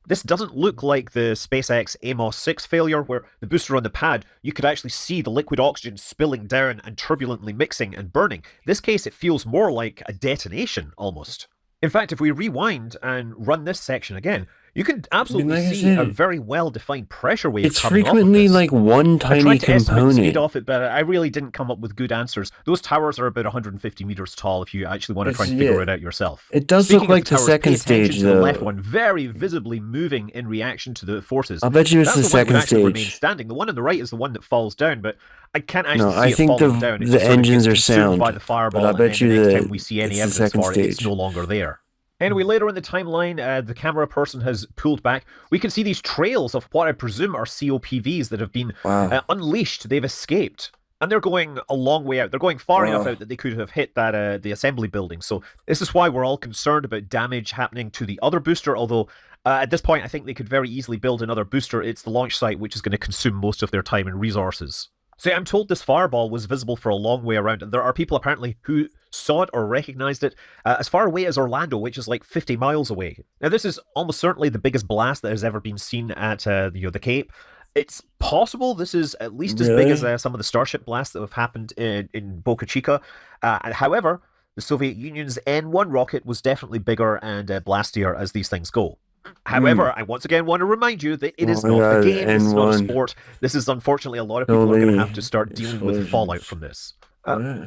This doesn't look like the SpaceX Amos 6 failure, where the booster on the pad, you could actually see the liquid oxygen spilling down and turbulently mixing and burning. In this case, it feels more like a detonation, almost. In fact, if we rewind and run this section again, you can absolutely see a very well-defined pressure wave coming off of this. It's frequently like one tiny I tried to estimate the speed component. off it, but I really didn't come up with good answers. Those towers are about 150 meters tall if you actually want to try and figure it out yourself. It does Speaking look of like the towers, second pay attention stage, to the left though. one, very visibly moving in reaction to the forces. I'll bet you it's That's the one that would second actually remain stage. standing. The one on the right is the one that falls down, but I can't actually No, see I it think falling down. It the just sort of engines gets are consumed sound, by the fireball, but I and bet then you the next that time we see it's any the evidence second for it, it's stage. no longer there. Anyway, later in the timeline, the camera person has pulled back. We can see these trails of what I presume are COPVs that have been unleashed. They've escaped. And they're going a long way out. They're going far enough out that they could have hit that the assembly building. So this is why we're all concerned about damage happening to the other booster, although at this point I think they could very easily build another booster. It's the launch site which is going to consume most of their time and resources. So I'm told this fireball was visible for a long way around, and there are people apparently who saw it or recognized it as far away as Orlando, which is like 50 miles away. Now, this is almost certainly the biggest blast that has ever been seen at the Cape. It's possible this is at least as big as some of the Starship blasts that have happened in Boca Chica. However, the Soviet Union's N-1 rocket was definitely bigger and blastier as these things go. However, I once again want to remind you that it is not a game, this is not a sport. This is unfortunately a lot of people are going to have to start dealing with fallout from this.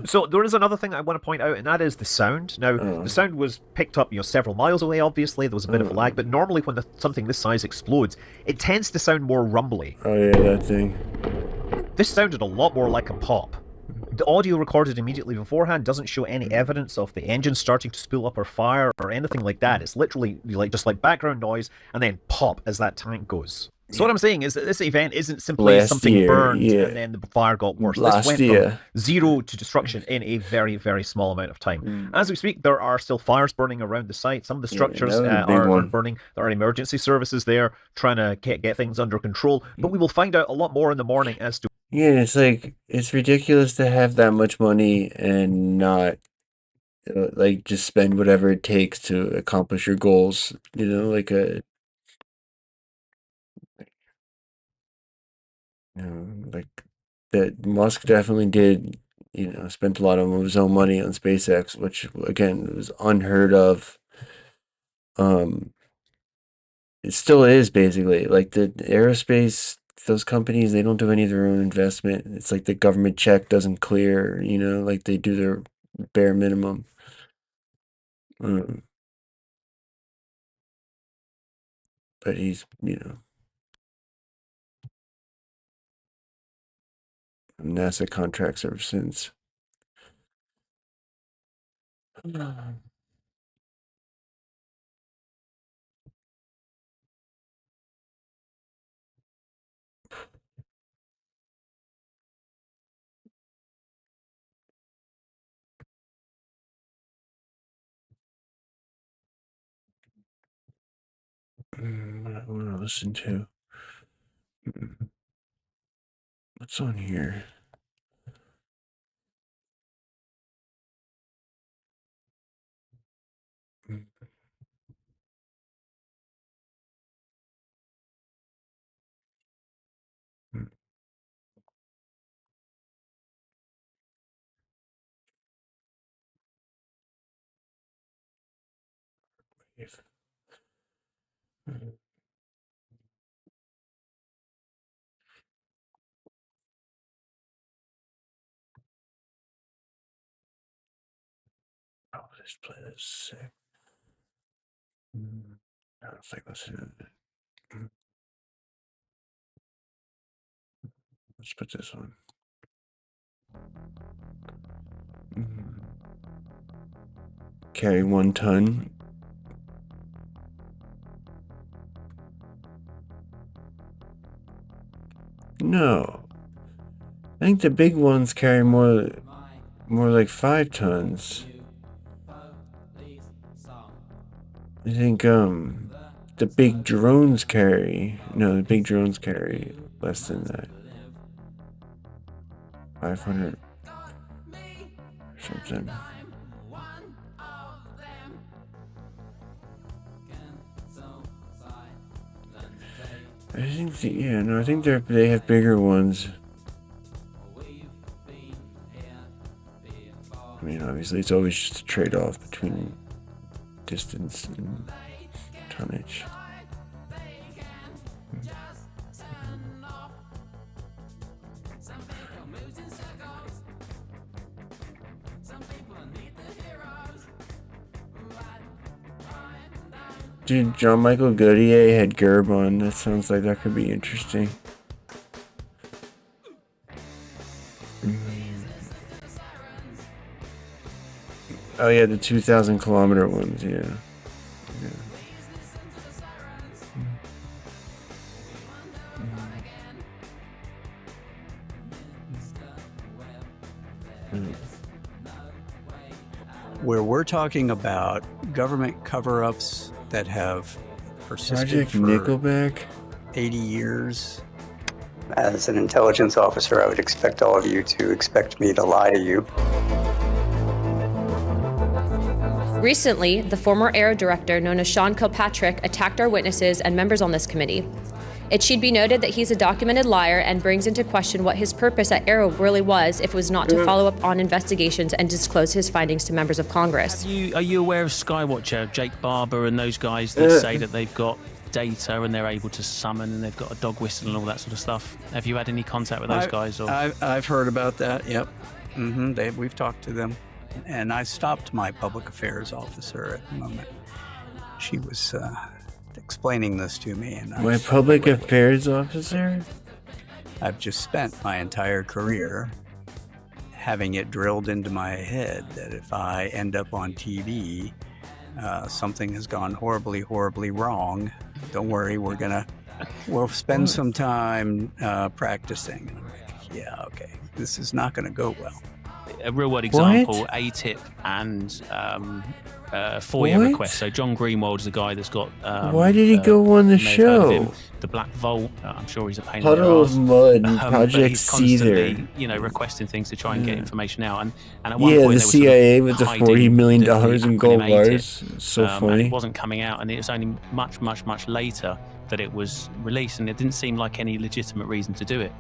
So there is another thing I want to point out, and that is the sound. Now, the sound was picked up, several miles away, obviously. There was a bit of a lag, but normally when something this size explodes, it tends to sound more rumbly. Oh yeah, that thing. This sounded a lot more like a pop. The audio recorded immediately beforehand doesn't show any evidence of the engine starting to spool up or fire or anything like that. It's literally just like background noise and then pop as that tank goes. So what I'm saying is that this event isn't simply something burned and then the fire got worse. This went from zero to destruction in a very, very small amount of time. As we speak, there are still fires burning around the site. Some of the structures are burning. There are emergency services there trying to get things under control. But we will find out a lot more in the morning as to... Yeah, it's like, it's ridiculous to have that much money and not, like, just spend whatever it takes to accomplish your goals. Like that Musk definitely did, spent a lot of his own money on SpaceX, which again was unheard of. It still is basically like the aerospace those companies, they don't do any of their own investment. It's like the government check doesn't clear, you know, like they do their bare minimum. But he's, you know, NASA contracts ever since. What I want to listen to. What's on here? Oh, this play is sick. I don't think listen to it. Let's put this on. Carry 1 ton. No. I think the big ones carry more like 5 tons. I think the big drones carry less than that. 500 or something. I think I think they have bigger ones. I mean, obviously, it's always just a trade-off between distance and tonnage. Dude, John Michael Godier had Gerb on. That sounds like that could be interesting. Oh yeah, the 2,000 kilometer ones, yeah. Where we're talking about government cover-ups that have persisted Project for Nickelback? 80 years. As an intelligence officer, I would expect all of you to expect me to lie to you. Recently, the former ARROW director, known as Sean Kilpatrick, attacked our witnesses and members on this committee. It should be noted that he's a documented liar and brings into question what his purpose at ARROW really was if it was not to follow up on investigations and disclose his findings to members of Congress. Are you aware of Skywatcher, Jake Barber and those guys that say that they've got data and they're able to summon and they've got a dog whistle and all that sort of stuff? Have you had any contact with those guys? Or? I've heard about that, yep. We've talked to them. And I stopped my public affairs officer at the moment. She was explaining this to me. And My public affairs officer? I've just spent my entire career having it drilled into my head that if I end up on TV, something has gone horribly, horribly wrong. Don't worry, we'll spend some time practicing. And I'm like, yeah, okay, this is not going to go well. A real-world example, ATIP and FOIA requests. So John Greenwald's the guy that's got... Why did he go on the show? The Black Vault. I'm sure he's a pain Puddle of Mud, but Project he's constantly, Caesar. Requesting things to try and get information out. And at one point, the there was CIA sort of with the hiding $40 million the in gold acronym bars. ATIP, So and funny. it wasn't coming out, and it was only much, much, much later that it was released, and it didn't seem like any legitimate reason to do it.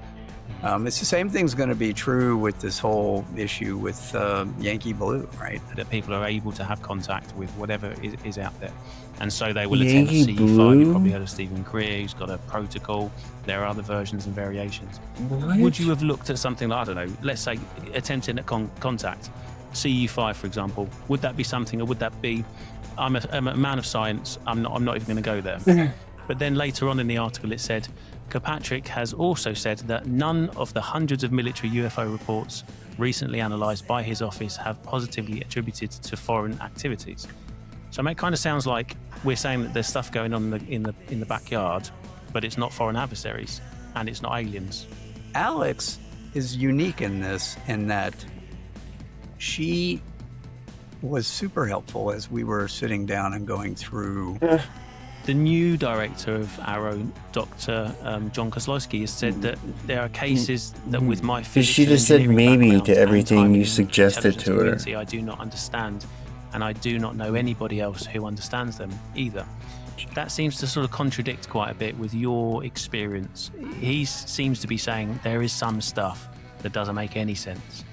It's the same thing's going to be true with this whole issue with Yankee Blue, right? That people are able to have contact with whatever is out there. And so they will Yankee attempt CE5. Blue? You've probably heard of Stephen Greer, who's got a protocol. There are other versions and variations. What? Would you have looked at something like, I don't know, let's say attempting at contact, CE5, for example? Would that be something, or would that be, I'm a man of science, I'm not even going to go there. But then later on in the article it said, Kirkpatrick has also said that none of the hundreds of military UFO reports recently analysed by his office have positively attributed to foreign activities. So it kind of sounds like we're saying that there's stuff going on in the backyard, but it's not foreign adversaries and it's not aliens. Alex is unique in this, in that she was super helpful as we were sitting down and going through. The new director of Arrow, Dr. John Kozlowski, has said that there are cases that with my She physics and just said engineering maybe background to and everything time you in suggested to her. intelligence community, I do not understand, and I do not know anybody else who understands them either. That seems to sort of contradict quite a bit with your experience. He seems to be saying there is some stuff that doesn't make any sense.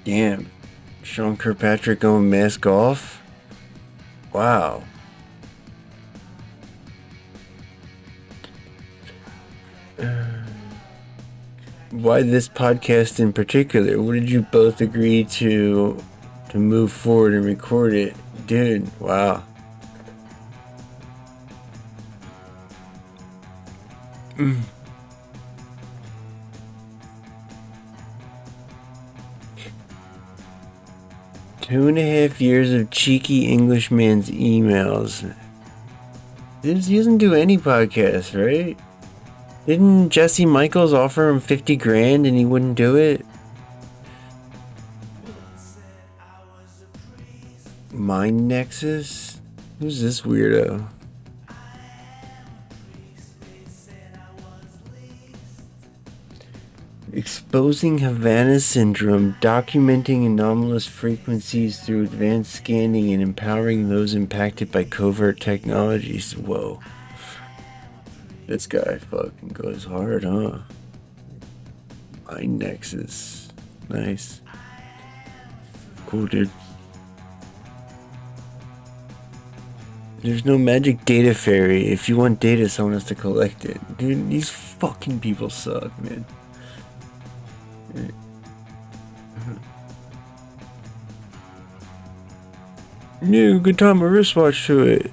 Damn. Sean Kirkpatrick going mask off? Wow. Why this podcast in particular? What did you both agree to move forward and record it? Dude, wow. Mm. Two and a half years of cheeky Englishman's emails. He doesn't do any podcasts, right? Didn't Jesse Michaels offer him 50 grand and he wouldn't do it? Mind Nexus? Who's this weirdo? Exposing Havana Syndrome, documenting anomalous frequencies through advanced scanning and empowering those impacted by covert technologies. Whoa. This guy fucking goes hard, huh? Mind Nexus. Nice. Cool, dude. There's no magic data fairy. If you want data, someone has to collect it. Dude, these fucking people suck, man. New good time a wristwatch to it.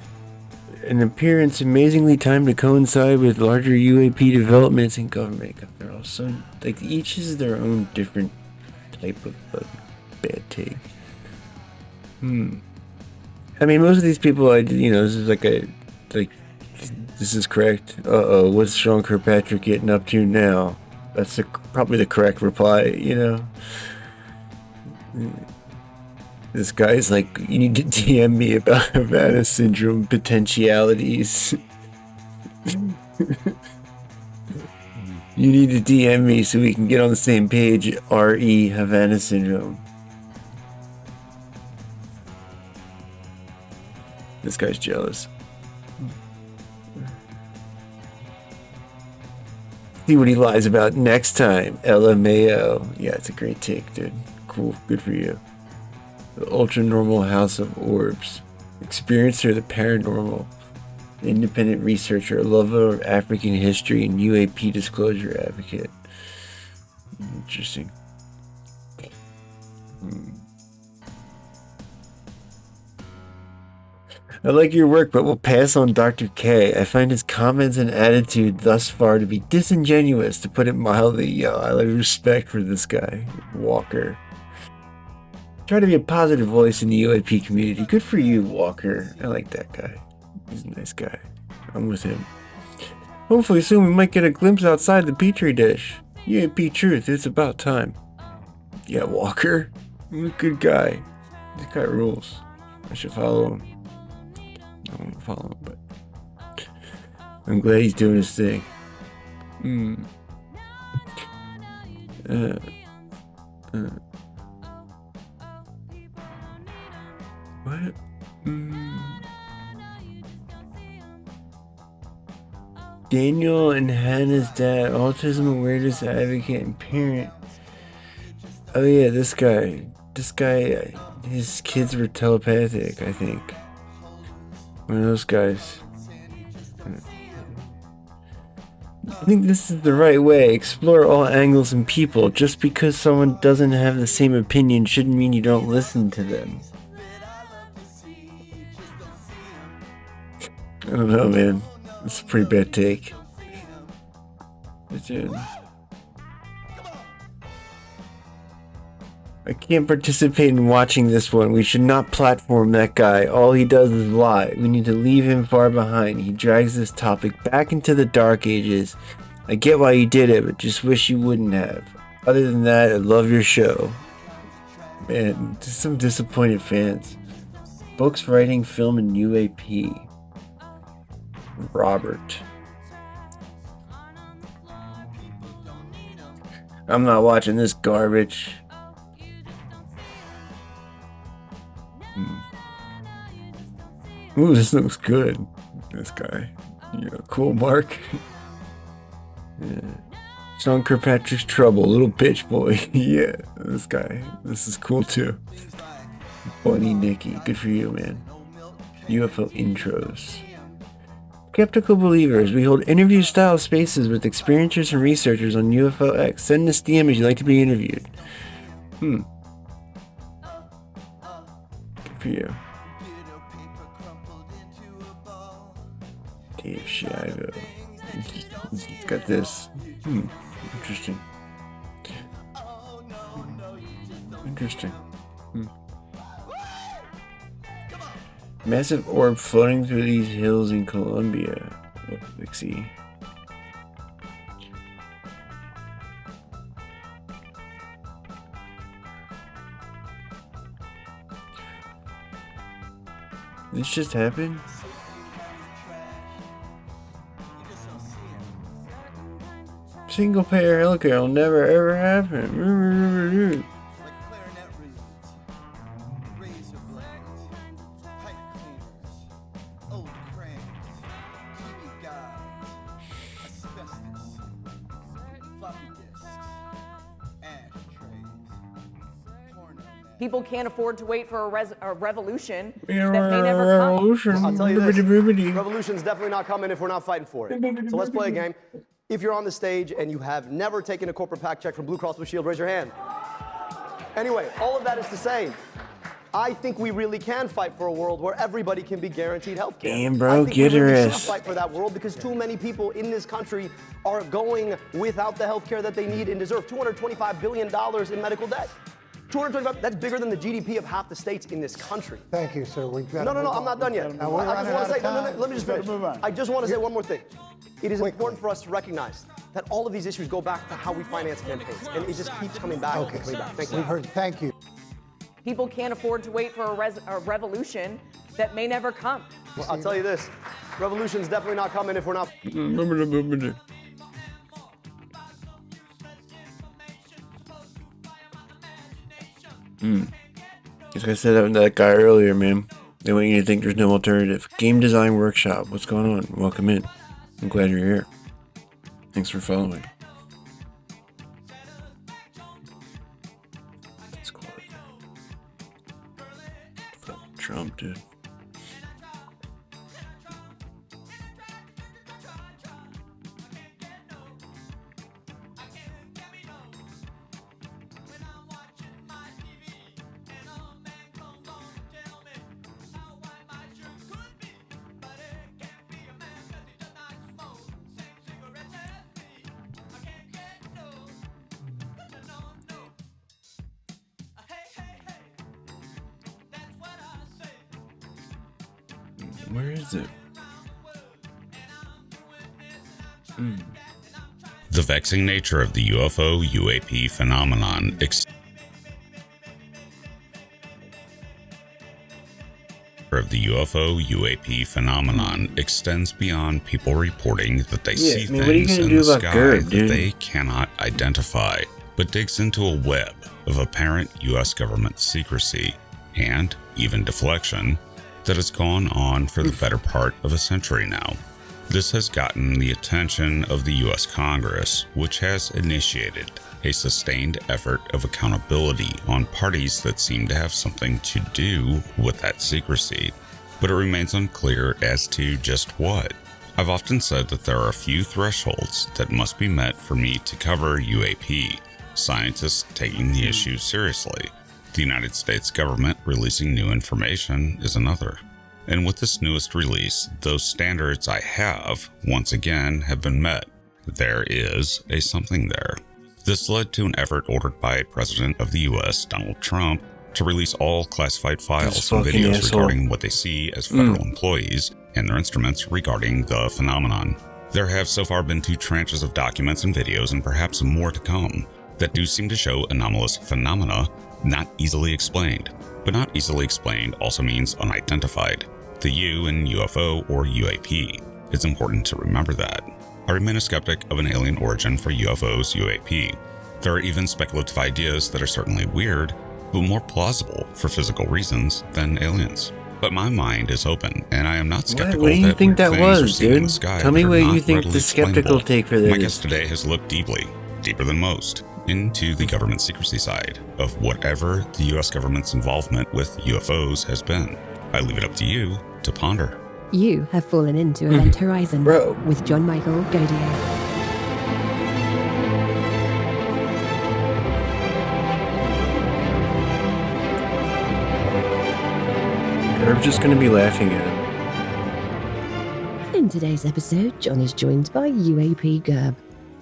An appearance amazingly timed to coincide with larger UAP developments in government. They're all so, like, each is their own different type of bad take. I mean, most of these people, this is this is correct. Uh-oh, what's Sean Kirkpatrick getting up to now? That's probably the correct reply, This guy's like, you need to DM me about Havana Syndrome potentialities. You need to DM me so we can get on the same page. RE Havana Syndrome. This guy's jealous. See what he lies about next time. LMAO. Yeah, it's a great take, dude. Cool. Good for you. The ultra normal house of orbs. Experiencer, the paranormal. Independent researcher, lover of African history, and UAP disclosure advocate. Interesting. I like your work, but will pass on Dr. K. I find his comments and attitude thus far to be disingenuous, to put it mildly. Yo, I have respect for this guy, Walker. Try to be a positive voice in the UAP community. Good for you, Walker. I like that guy. He's a nice guy. I'm with him. Hopefully soon we might get a glimpse outside the petri dish. UAP truth, it's about time. Yeah, Walker. You're a good guy. This guy rules. I should follow him. I don't want to follow him, but I'm glad he's doing his thing. What? Daniel and Hannah's dad, autism awareness advocate and parent. Oh yeah, this guy. This guy, his kids were telepathic, I think. One of those guys. I think this is the right way. Explore all angles and people. Just because someone doesn't have the same opinion shouldn't mean you don't listen to them. I don't know, man. It's a pretty bad take. Dude. I can't participate in watching this one. We should not platform that guy. All he does is lie. We need to leave him far behind. He drags this topic back into the dark ages. I get why you did it, but just wish you wouldn't have. Other than that, I love your show. Man, just some disappointed fans. Books, writing, film, and UAP. Robert. I'm not watching this garbage. Ooh, this looks good. This guy. Yeah, cool, Mark. Yeah. Sean Kirkpatrick's Trouble, little bitch boy. Yeah, this guy. This is cool too. Bunny Nicky, good for you, man. UFO intros. Skeptical believers, we hold interview-style spaces with experiencers and researchers on UFO X. Send us DM if you'd like to be interviewed. Good for you. Dave Shivo. It's got this. Interesting. Interesting. Massive orb floating through these hills in Colombia. Let's see. This just happened? Single payer healthcare will never ever happen. People can't afford to wait for a revolution Yeah, that may never come. revolution. I'll tell you this, Bibbidi-bibbidi. revolution's definitely not coming if we're not fighting for it. So let's play a game. If you're on the stage and you have never taken a corporate PAC check from Blue Cross Blue Shield, raise your hand. Anyway, all of that is to say, I think we really can fight for a world where everybody can be guaranteed health care. Damn, bro, I think get we her really should ass. fight for that world because too many people in this country are going without the health care that they need and deserve. $225 billion in medical debt. 225, that's bigger than the GDP of half the states in this country. Thank you, sir. We've got No, I'm not done yet. I just want to say, no, let me just finish. I just want to say one more thing. It is important for us to recognize that all of these issues go back to how we finance campaigns, and it just keeps coming back and coming back. Thank you. We've heard. Thank you. People can't afford to wait for a revolution that may never come. Well, I'll tell you this, revolution's definitely not coming if we're not. Like I said that guy earlier, man. They want you to think there's no alternative. Game design workshop. What's going on? Welcome in. I'm glad you're here. Thanks for following. That's cool. Fuck Trump, dude. Where is it? The vexing nature of the UFO UAP phenomenon of the UFO UAP phenomenon extends beyond people reporting that they see things in the sky that they cannot identify, but digs into a web of apparent US government secrecy and even deflection that has gone on for the better part of a century now. This has gotten the attention of the US Congress, which has initiated a sustained effort of accountability on parties that seem to have something to do with that secrecy, but it remains unclear as to just what. I've often said that there are a few thresholds that must be met for me to cover UAP, scientists taking the issue seriously. The United States government releasing new information is another. And with this newest release, those standards I have, once again, have been met. There is a something there. This led to an effort ordered by President of the US, Donald Trump, to release all classified files and videos regarding what they see as federal employees and their instruments regarding the phenomenon. There have so far been 2 tranches of documents and videos, and perhaps more to come, that do seem to show anomalous phenomena not easily explained. But not easily explained also means unidentified. The U in UFO or UAP. It's important to remember that. I remain a skeptic of an alien origin for UFOs UAP. There are even speculative ideas that are certainly weird, but more plausible for physical reasons than aliens. But my mind is open, and I am not skeptical what do you that think weird that things are was, seen in dude? the sky Tell me that are what you not think readily the skeptical explainable. take for this My is. guest today has looked deeply, deeper than most, into the government secrecy side of whatever the US government's involvement with UFOs has been. I leave it up to you to ponder. You have fallen into Event Horizon with John Michael Godier. I'm just gonna be laughing at him. In today's episode, John is joined by UAP Gerb.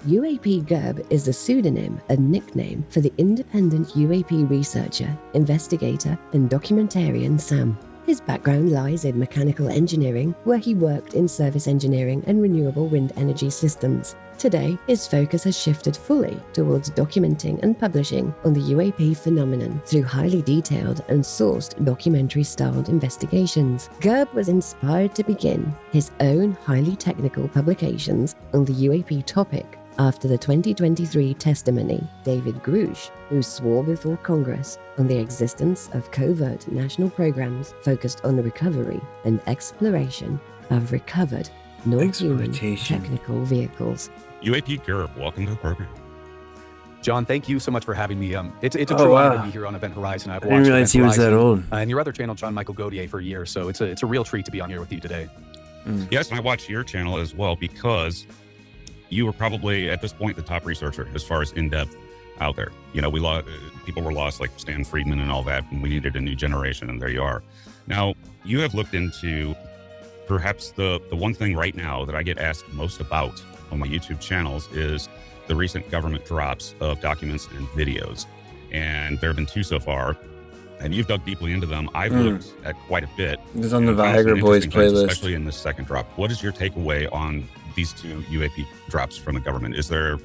UAP Gerb is a pseudonym, a nickname for the independent UAP researcher, investigator, and documentarian Sam. His background lies in mechanical engineering, where he worked in service engineering and renewable wind energy systems. Today, his focus has shifted fully towards documenting and publishing on the UAP phenomenon through highly detailed and sourced documentary-styled investigations. Gerb was inspired to begin his own highly technical publications on the UAP topic after the 2023 testimony, David Grush, who swore before Congress on the existence of covert national programs focused on the recovery and exploration of recovered non-human technical vehicles. UAP Gerb, welcome to the program. John, thank you so much for having me. It's a Oh, true wow. honor to be here on Event Horizon. I've I didn't watched realize Event he was that Horizon, old. and your other channel, John Michael Godier, for years. So it's a real treat to be on here with you today. Yes, and I watch your channel as well because you were probably at this point the top researcher as far as in-depth out there. You know, people were lost like Stan Friedman and all that, and we needed a new generation, and there you are. Now, you have looked into perhaps the one thing right now that I get asked most about on my YouTube channels is the recent government drops of documents and videos. And there have been 2 so far, and you've dug deeply into them. I've looked at quite a bit. It's on the and found some Viagra Boys interesting things, playlist. especially in this second drop. What is your takeaway on these 2 UAP drops from the government? Is there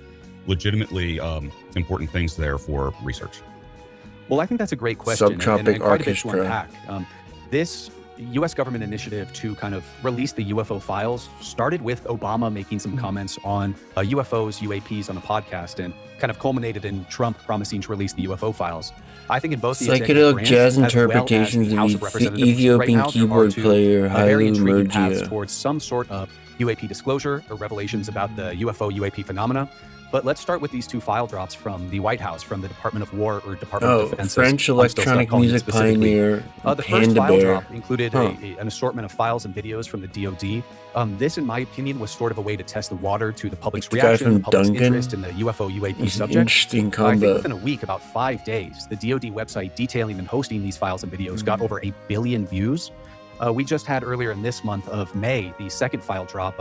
legitimately important things there for research? Well, I think that's a great question. Subtropic and quite a bit to Orchestra. unpack. This U.S. government initiative to kind of release the UFO files started with Obama making some comments on UFOs, UAPs on a podcast, and kind of culminated in Trump promising to release the UFO files. I think in both the executive Psychedelic branch, jazz as well as interpretations the of House of the Representatives, Ethiopian right now, there are keyboard 2 player very Hailu intriguing paths Murgia. towards some sort of UAP disclosure or revelations about the UFO, UAP phenomena. But let's start with these 2 file drops from the White House, from the Department of War or Department of Defense. French electronic music pioneer The first Panda file Bear. drop included an assortment of files and videos from the DoD. This, in my opinion, was sort of a way to test the water to the public's The guy reaction, from the public's Duncan? interest in the UFO, UAP It's an subject. interesting I combo. think within a week, about 5 days, the DoD website detailing and hosting these files and videos got over 1 billion views. We just had earlier in this month of May, the second file drop.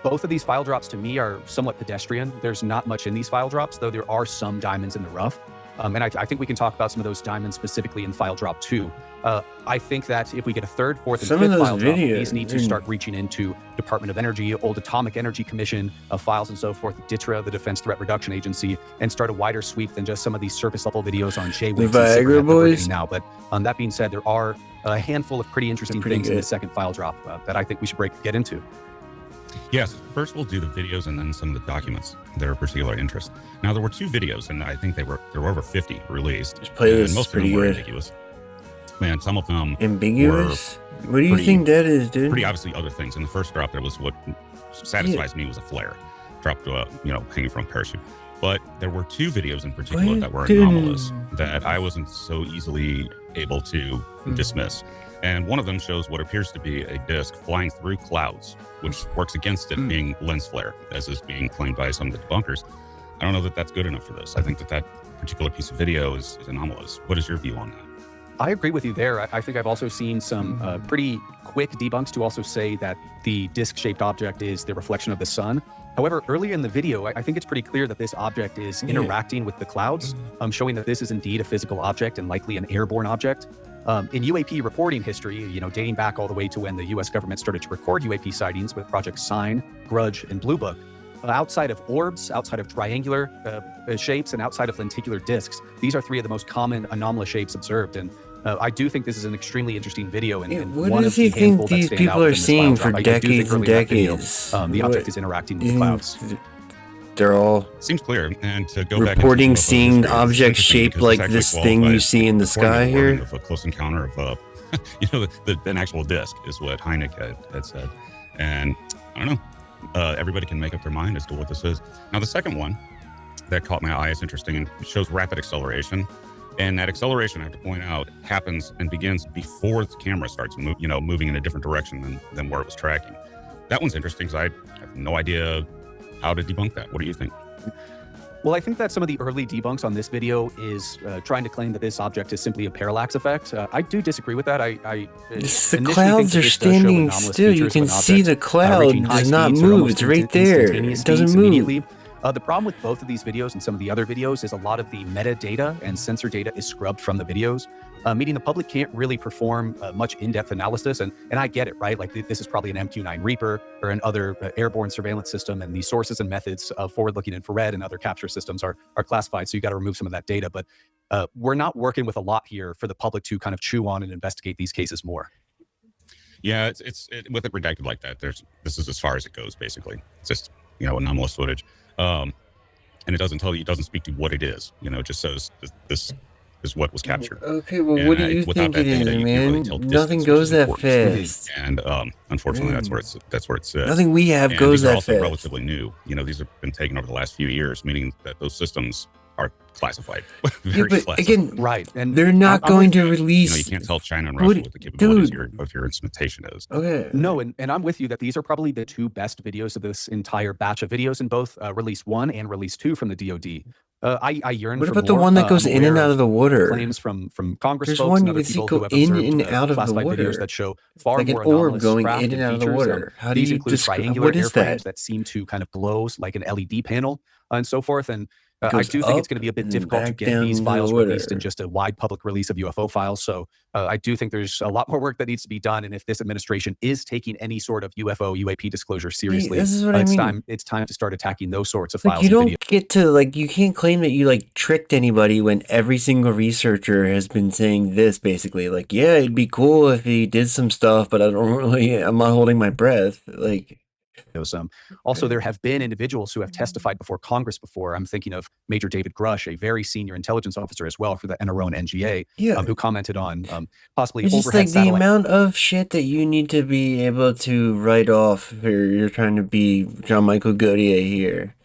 Both of these file drops to me are somewhat pedestrian. There's not much in these file drops, though there are some diamonds in the rough. And I think we can talk about some of those diamonds specifically in file drop 2. I think that if we get a 3rd, 4th, and Some of 5th those file drop, videos- these need to start reaching into Department of Energy, Old Atomic Energy Commission, files and so forth, DTRA, the Defense Threat Reduction Agency, and start a wider sweep than just some of these surface level videos on Jay The Woods and Viagra Cigarette that we're Boys? getting now. But that being said, there are a handful of pretty interesting things in the second file drop that I think we should get into. Yes, first we'll do the videos and then some of the documents that are of particular interest. Now, there were 2 videos, and I think there were over 50 released. This playlist and most is pretty of them were good. ambiguous. Man, some of them ambiguous. were What do you think that is, dude? Pretty obviously other things. In the first drop, there was what satisfies me was a flare dropped, hanging from a parachute. But there were 2 videos in particular that were anomalous that I wasn't so easily able to dismiss. And one of them shows what appears to be a disc flying through clouds, which works against it being lens flare, as is being claimed by some of the debunkers. I don't know that that's good enough for this. I think that particular piece of video is anomalous. What is your view on that? I agree with you there. I think I've also seen some pretty quick debunks to also say that the disc-shaped object is the reflection of the sun. However, earlier in the video, I think it's pretty clear that this object is interacting with the clouds, showing that this is indeed a physical object and likely an airborne object. In UAP reporting history, dating back all the way to when the U.S. government started to record UAP sightings with Projects Sign, Grudge, and Blue Book, outside of orbs, outside of triangular shapes, and outside of lenticular discs, these are 3 of the most common anomalous shapes observed. And I do think this is an extremely interesting video. And what one does of the he think handful that these stand people out are in this seeing file for drop. I do think decades and early in that video, decades? the object is interacting with the clouds. They're all seems clear. And to go reporting back into seeing objects shaped like this thing you see in the sky here. Of a close encounter of an actual disc is what Hynek had said. And I don't know. Everybody can make up their mind as to what this is. Now, the second one that caught my eye is interesting and shows rapid acceleration. And that acceleration, I have to point out, happens and begins before the camera starts moving in a different direction than where it was tracking. That one's interesting because I have no idea how to debunk that. What do you think? Well, I think that some of the early debunks on this video is trying to claim that this object is simply a parallax effect. I do disagree with that. The clouds are standing still. You can see the cloud does not move. It's right there. It doesn't move. The problem with both of these videos and some of the other videos is a lot of the metadata and sensor data is scrubbed from the videos, meaning the public can't really perform much in-depth analysis. And I get it, right? Like this is probably an MQ-9 Reaper or an other airborne surveillance system, and the sources and methods of forward-looking infrared and other capture systems are classified. So you got to remove some of that data. But we're not working with a lot here for the public to kind of chew on and investigate these cases more. Yeah, it's with it redacted like that. This is as far as it goes, basically. It's just anomalous footage. And it doesn't speak to what it is. It just says this is what was captured. Okay, well, what do you think it is, man? Nothing goes that fast. And unfortunately, that's where it's nothing we have goes that fast. These are also relatively new. These have been taken over the last few years, meaning that those systems are classified. Very classified. Again, right, and they're not going to release. You can't tell China and Russia what the capabilities of your instrumentation is. Okay. No, and I'm with you that these are probably the 2 best videos of this entire batch of videos in both Release 1 and Release 2 from the DoD. I yearn what for about more. The one that goes in and out of the water? Claims from Congress There's folks one and you other can see people go who have in observed and out of the classified water. videos that show far like more an orb anomalous going craft in and out of the features. water. How do these you include describe triangular what is airframes that? seem to kind of glow like an LED panel and so forth. And I goes do think it's up going to be a bit and difficult to back get down these the files released water. in just a wide public release of UFO files. So I do think there's a lot more work that needs to be done. And if this administration is taking any sort of UAP disclosure seriously, this is what I mean. It's time to start attacking those sorts of Like, files. you and don't get to you can't claim that you tricked anybody when every single researcher has been saying this basically. Yeah, it'd be cool if he did some stuff, but I'm not holding my breath. Also, there have been individuals who have testified before Congress before. I'm thinking of Major David Grush, a very senior intelligence officer as well for the NRO and NGA, who commented on possibly it's just overhead the satellite. amount of shit that you need to be able to write off if you're trying to be John Michael Godier here.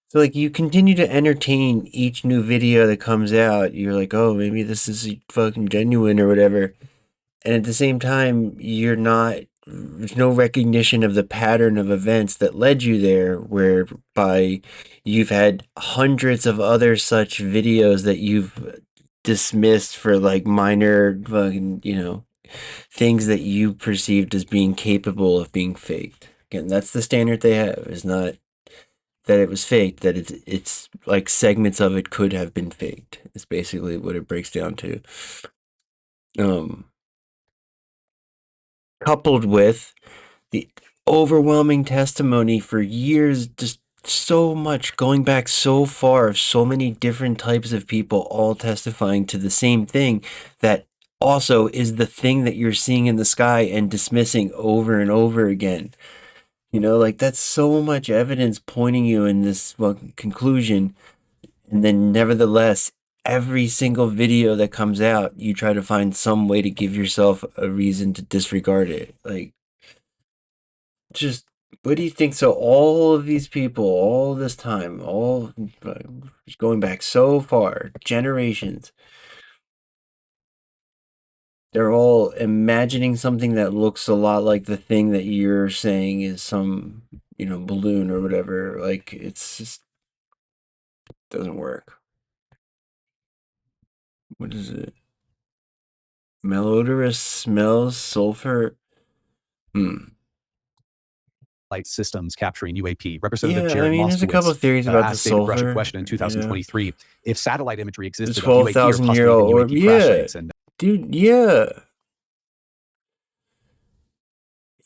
So you continue to entertain each new video that comes out. You're like, oh, maybe this is fucking genuine or whatever. And at the same time, there's no recognition of the pattern of events that led you there, whereby you've had hundreds of other such videos that you've dismissed for minor fucking, things that you perceived as being capable of being faked. Again, that's the standard they have. Is not that it was faked, that it's segments of it could have been faked. It's basically what it breaks down to. Coupled with the overwhelming testimony for years, just so much going back so far of so many different types of people all testifying to the same thing, that also is the thing that you're seeing in the sky and dismissing over and over again. You know, like that's so much evidence pointing you in this conclusion. And then nevertheless, every single video that comes out, you try to find some way to give yourself a reason to disregard it. Like, just, what do you think? So all of these people, all this time, all going back so far, generations, they're all imagining something that looks a lot like the thing that you're saying is some, balloon or whatever. Like, it's just doesn't work. What is it? Malodorous smells, sulfur. Light systems capturing UAP. Representative Yeah, Jared there's a couple of theories about the asked David Grush a sulfur. question in 2023 if satellite imagery The existed of UAP or possibly 12,000-year-old even orb. UAP crash Yeah, sites. And dude. Yeah,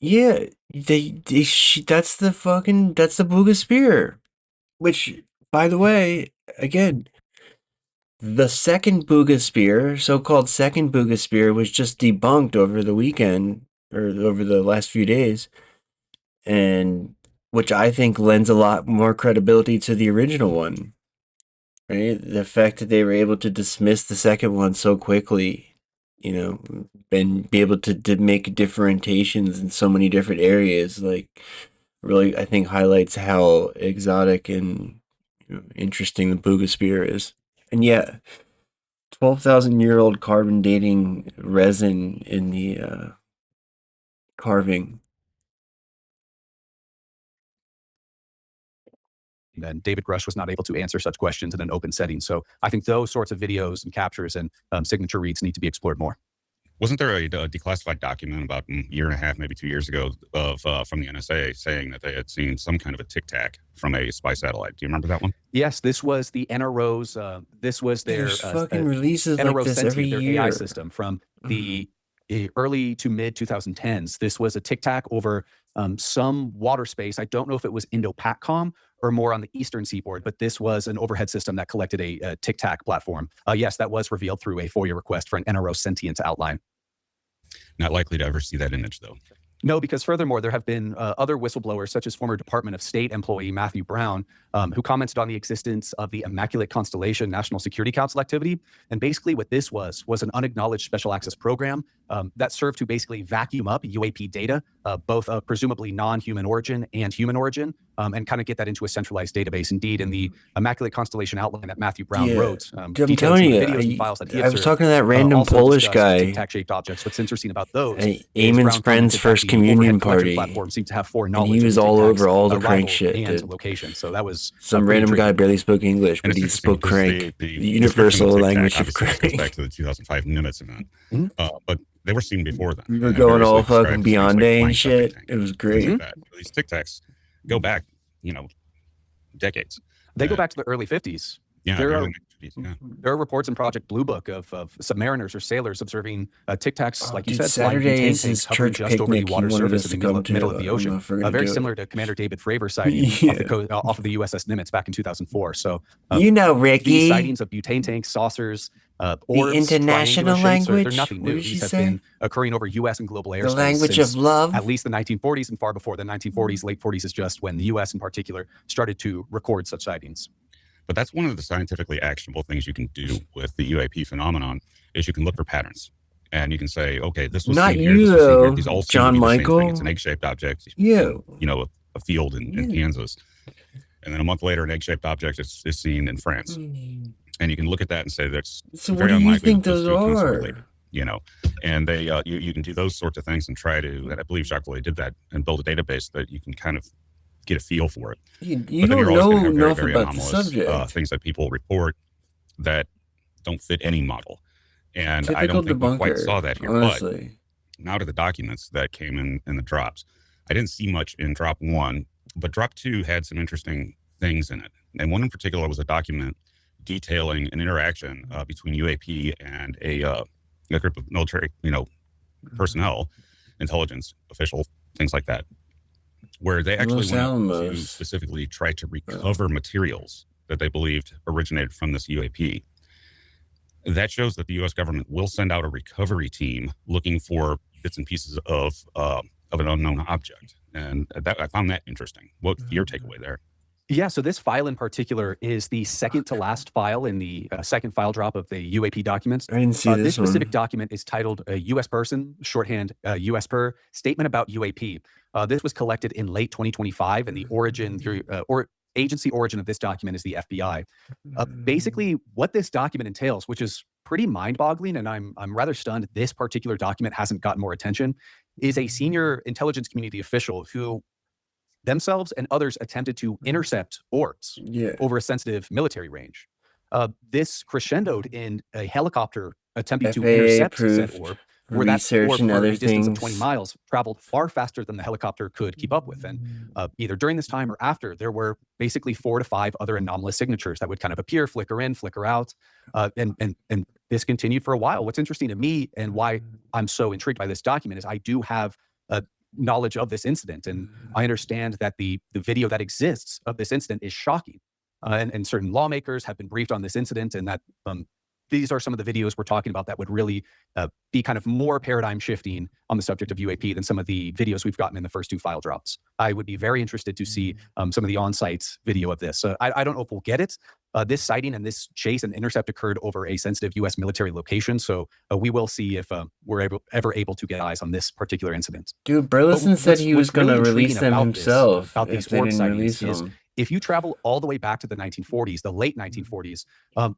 yeah. That's the Booga Spear. Which, by the way, again, the second Booga Spear, so-called second Booga Spear, was just debunked over the weekend or over the last few days, and which I think lends a lot more credibility to the original one. Right? The fact that they were able to dismiss the second one so quickly, and be able to make differentiations in so many different areas, like, really, I think highlights how exotic and interesting the Booga Spear is. And yeah, 12,000-year-old carbon dating resin in the carving. then David Grush was not able to answer such questions in an open setting. So I think those sorts of videos and captures and signature reads need to be explored more. Wasn't there a declassified document about a year and a half, maybe 2 years ago, of from the NSA saying that they had seen some kind of a tic tac from a spy satellite? Do you remember that one? Yes, this was the NRO's. This was their fucking releases NRO like this Sentient, every their year. AI system from the early to mid 2010s. This was a tic tac over some water space. I don't know if it was Indo-PACOM or more on the eastern seaboard, but this was an overhead system that collected a tic tac platform. Yes, that was revealed through a FOIA request for an NRO Sentient outline. Not likely to ever see that image, though. No, because furthermore, there have been other whistleblowers, such as former Department of State employee Matthew Brown, who commented on the existence of the Immaculate Constellation National Security Council activity. And basically what this was an unacknowledged special access program that served to basically vacuum up UAP data, both of presumably non-human origin and human origin, and kind of get that into a centralized database. Indeed, in the Immaculate Constellation outline that Matthew Brown wrote, I'm details telling you, videos and files that he I was observed, talking to that random also Polish discussed guy. tic-tac-shaped objects. What's interesting about those is Eamon's Brown friend's commented that first the communion overhead collection party, platform seemed to have and foreknowledge he was of all tic-tacs, over all the crank arrival shit. and Dude. location. So that was Some pretty random guy intriguing. barely spoke English, And but it's he interesting spoke because crank, the the universal description language tic-tac of obviously goes crank. back to the 2005 Nimitz event, but they were seen before then. We were and going variously all described fucking as things Beyond like Day flying and septic shit. tank, It was things great. like that. These tic tacs go back, decades. They go back to the early 50s. Yeah, There early are 50s, yeah. there are reports in Project Blue Book of submariners or sailors observing tic tacs, like you Dude, said, flying Saturday butane is tanks his hovering church just over the picnic. He water wanted surface us in to the come middle to. of the I don't know ocean. if we're gonna Very do similar it. to Commander David Fravor sighting off of the USS Nimitz back in 2004. So Ricky. these sightings of butane tanks, saucers, orbs, international triangular shapes, they're language? nothing What new. did she These have say? been occurring over U.S. and global airspace language since of love? at least the 1940s, and far before the 1940s. Late 40s is just when the U.S. in particular started to record such sightings. But that's one of the scientifically actionable things you can do with the UAP phenomenon is you can look for patterns. And you can say, okay, this was Not seen here, you, this was seen here. though, These all seem John to be the same Michael. thing. It's an egg-shaped object. You. A field in Kansas. And then a month later, an egg-shaped object is seen in France. And you can look at that and say that's So very what do you unlikely think that those two accounts are? related. And they you can do those sorts of things and try to, and I believe Jacques Vallée did that, and build a database that you can kind of get a feel for it. You But then don't you're always know gonna have enough very about the anomalous subject. things that people report that don't fit any model. And I Typical don't think we quite debunker, saw that here. honestly. But now to the documents that came in the drops. I didn't see much in drop 1, but drop 2 had some interesting things in it. And one in particular was a document detailing an interaction between UAP and a group of military, personnel, intelligence officials, things like that, where they actually Los went out to Alamos. specifically try to recover materials that they believed originated from this UAP. That shows that the U.S. government will send out a recovery team looking for bits and pieces of an unknown object. And I found that interesting. What's your takeaway there? Yeah, so this file in particular is the second to last file in the second file drop of the UAP documents. I didn't see this specific one. document is titled U.S. Person, shorthand U.S. Per, Statement About UAP. This was collected in late 2025, and the origin or agency origin of this document is the FBI. Basically, what this document entails, which is pretty mind-boggling, and I'm rather stunned this particular document hasn't gotten more attention, is a senior intelligence community official who themselves and others attempted to intercept orbs over a sensitive military range. This crescendoed in a helicopter attempting to intercept said orb, where that orb, for a distance of 20 miles, traveled far faster than the helicopter could keep up with. And either during this time or after, there were basically 4 to 5 other anomalous signatures that would kind of appear, flicker in, flicker out. And this continued for a while. What's interesting to me and why I'm so intrigued by this document is I do have knowledge of this incident. And I understand that the video that exists of this incident is shocking. And certain lawmakers have been briefed on this incident, and that these are some of the videos we're talking about that would really be kind of more paradigm shifting on the subject of UAP than some of the videos we've gotten in the first 2 file drops. I would be very interested to see some of the on-site video of this. I don't know if we'll get it. This sighting and this chase and intercept occurred over a sensitive U.S. military location, so we will see if we're ever able to get eyes on this particular incident. Dude, Burleson said he was going to release them himself about these if they didn't release is, them. If you travel all the way back to the 1940s, the late 1940s,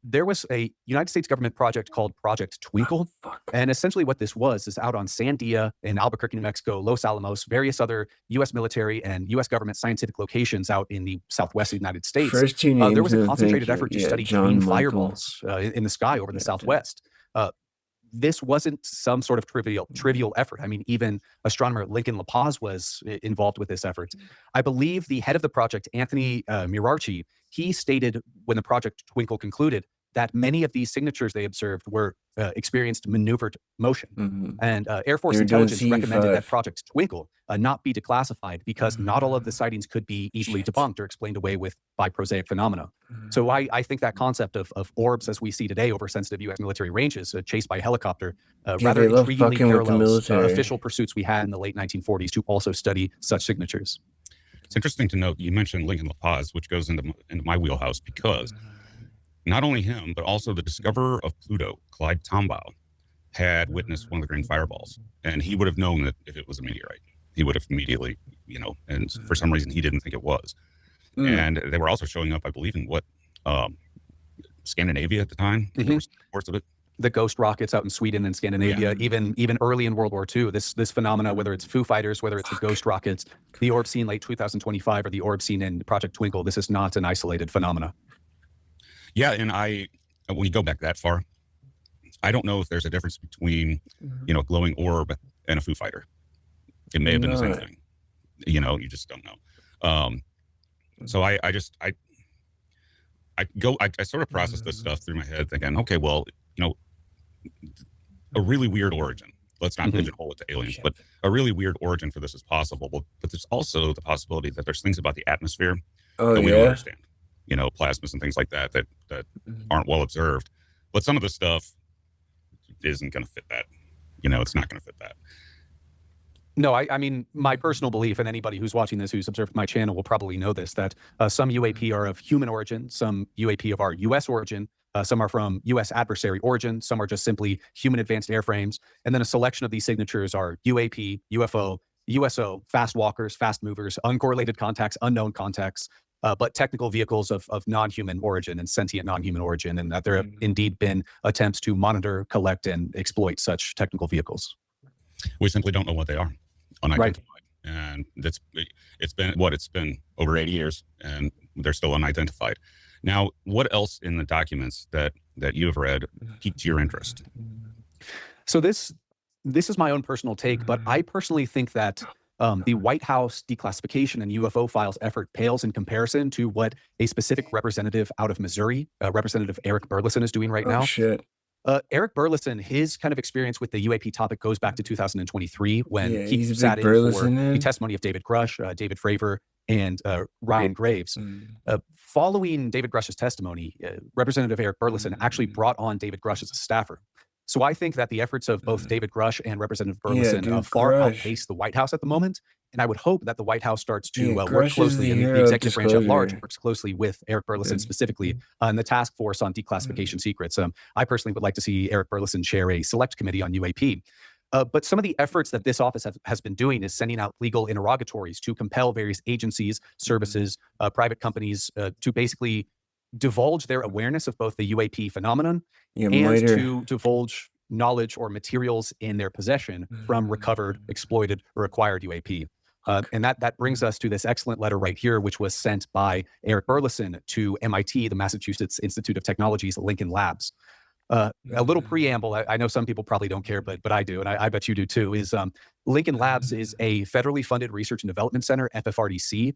there was a United States government project called Project Twinkle. And essentially what this was is out on Sandia in Albuquerque, New Mexico, Los Alamos, various other U.S. military and U.S. government scientific locations out in the southwest of the United States. First 2 names, there was a concentrated effort to study John green Michael. fireballs in the sky over the southwest. This wasn't some sort of trivial effort. I mean, even astronomer Lincoln LaPaz was involved with this effort. I believe the head of the project, Anthony Murarchi, he stated when the Project Twinkle concluded that many of these signatures they observed were experienced maneuvered motion. And Air Force intelligence recommended that Project Twinkle not be declassified because not all of the sightings could be easily debunked or explained away by prosaic phenomena. So I think that concept of orbs as we see today over sensitive U.S. military ranges chased by helicopter rather intriguingly parallels official pursuits we had in the late 1940s to also study such signatures. It's interesting to note you mentioned Lincoln LaPaz, which goes into my wheelhouse because not only him, but also the discoverer of Pluto, Clyde Tombaugh, had witnessed one of the green fireballs. And he would have known that if it was a meteorite. He would have immediately, and for some reason he didn't think it was. And they were also showing up, I believe, in Scandinavia at the time. There was reports of it. The ghost rockets out in Sweden and Scandinavia, even early in World War II, this phenomena, whether it's Foo Fighters, whether it's the ghost rockets, the orb seen late 2025 or the orb seen in Project Twinkle, this is not an isolated phenomena. Yeah, and when you go back that far, I don't know if there's a difference between, a glowing orb and a Foo Fighter. It may have been the same thing. You just don't know. So I sort of process this stuff through my head thinking, okay, well, a really weird origin. Let's not pigeonhole it to aliens, but a really weird origin for this is possible. But there's also the possibility that there's things about the atmosphere that we don't understand. Plasmas and things like that aren't well observed. But some of the stuff isn't going to fit that. It's not going to fit that. No, I mean, my personal belief, and anybody who's watching this who's observed my channel will probably know this, that some UAP are of human origin, some UAP of our U.S. origin, some are from U.S. adversary origin, some are just simply human advanced airframes, and then a selection of these signatures are UAP, UFO, USO, fast walkers, fast movers, uncorrelated contacts, unknown contacts, but technical vehicles of non-human origin and sentient non-human origin, and that there have indeed been attempts to monitor, collect, and exploit such technical vehicles. We simply don't know what they are. Unidentified. Right. And it's been over 80 years and they're still unidentified. Now, what else in the documents that you have read piqued your interest? So this is my own personal take, but I personally think that the White House declassification and UFO files effort pales in comparison to what a specific representative out of Missouri, Representative Eric Burleson, is doing right now. Shit. Eric Burleson, his kind of experience with the UAP topic goes back to 2023 when he sat in for the testimony of David Grush, David Fravor, and Ryan Graves. Following David Grush's testimony, Representative Eric Burleson actually brought on David Grush as a staffer. So I think that the efforts of both David Grush and Representative Burleson far outpace the White House at the moment. And I would hope that the White House starts to work closely, and the executive branch at large works closely with Eric Burleson specifically on the task force on declassification secrets. I personally would like to see Eric Burleson chair a select committee on UAP. But some of the efforts that this office has been doing is sending out legal interrogatories to compel various agencies, services, private companies to basically divulge their awareness of both the UAP phenomenon and to divulge knowledge or materials in their possession from recovered, exploited, or acquired UAP. And that brings us to this excellent letter right here, which was sent by Eric Burleson to MIT, the Massachusetts Institute of Technology's Lincoln Labs. A little preamble, I know some people probably don't care, but I do, and I bet you do too, is Lincoln Labs is a federally funded research and development center, FFRDC.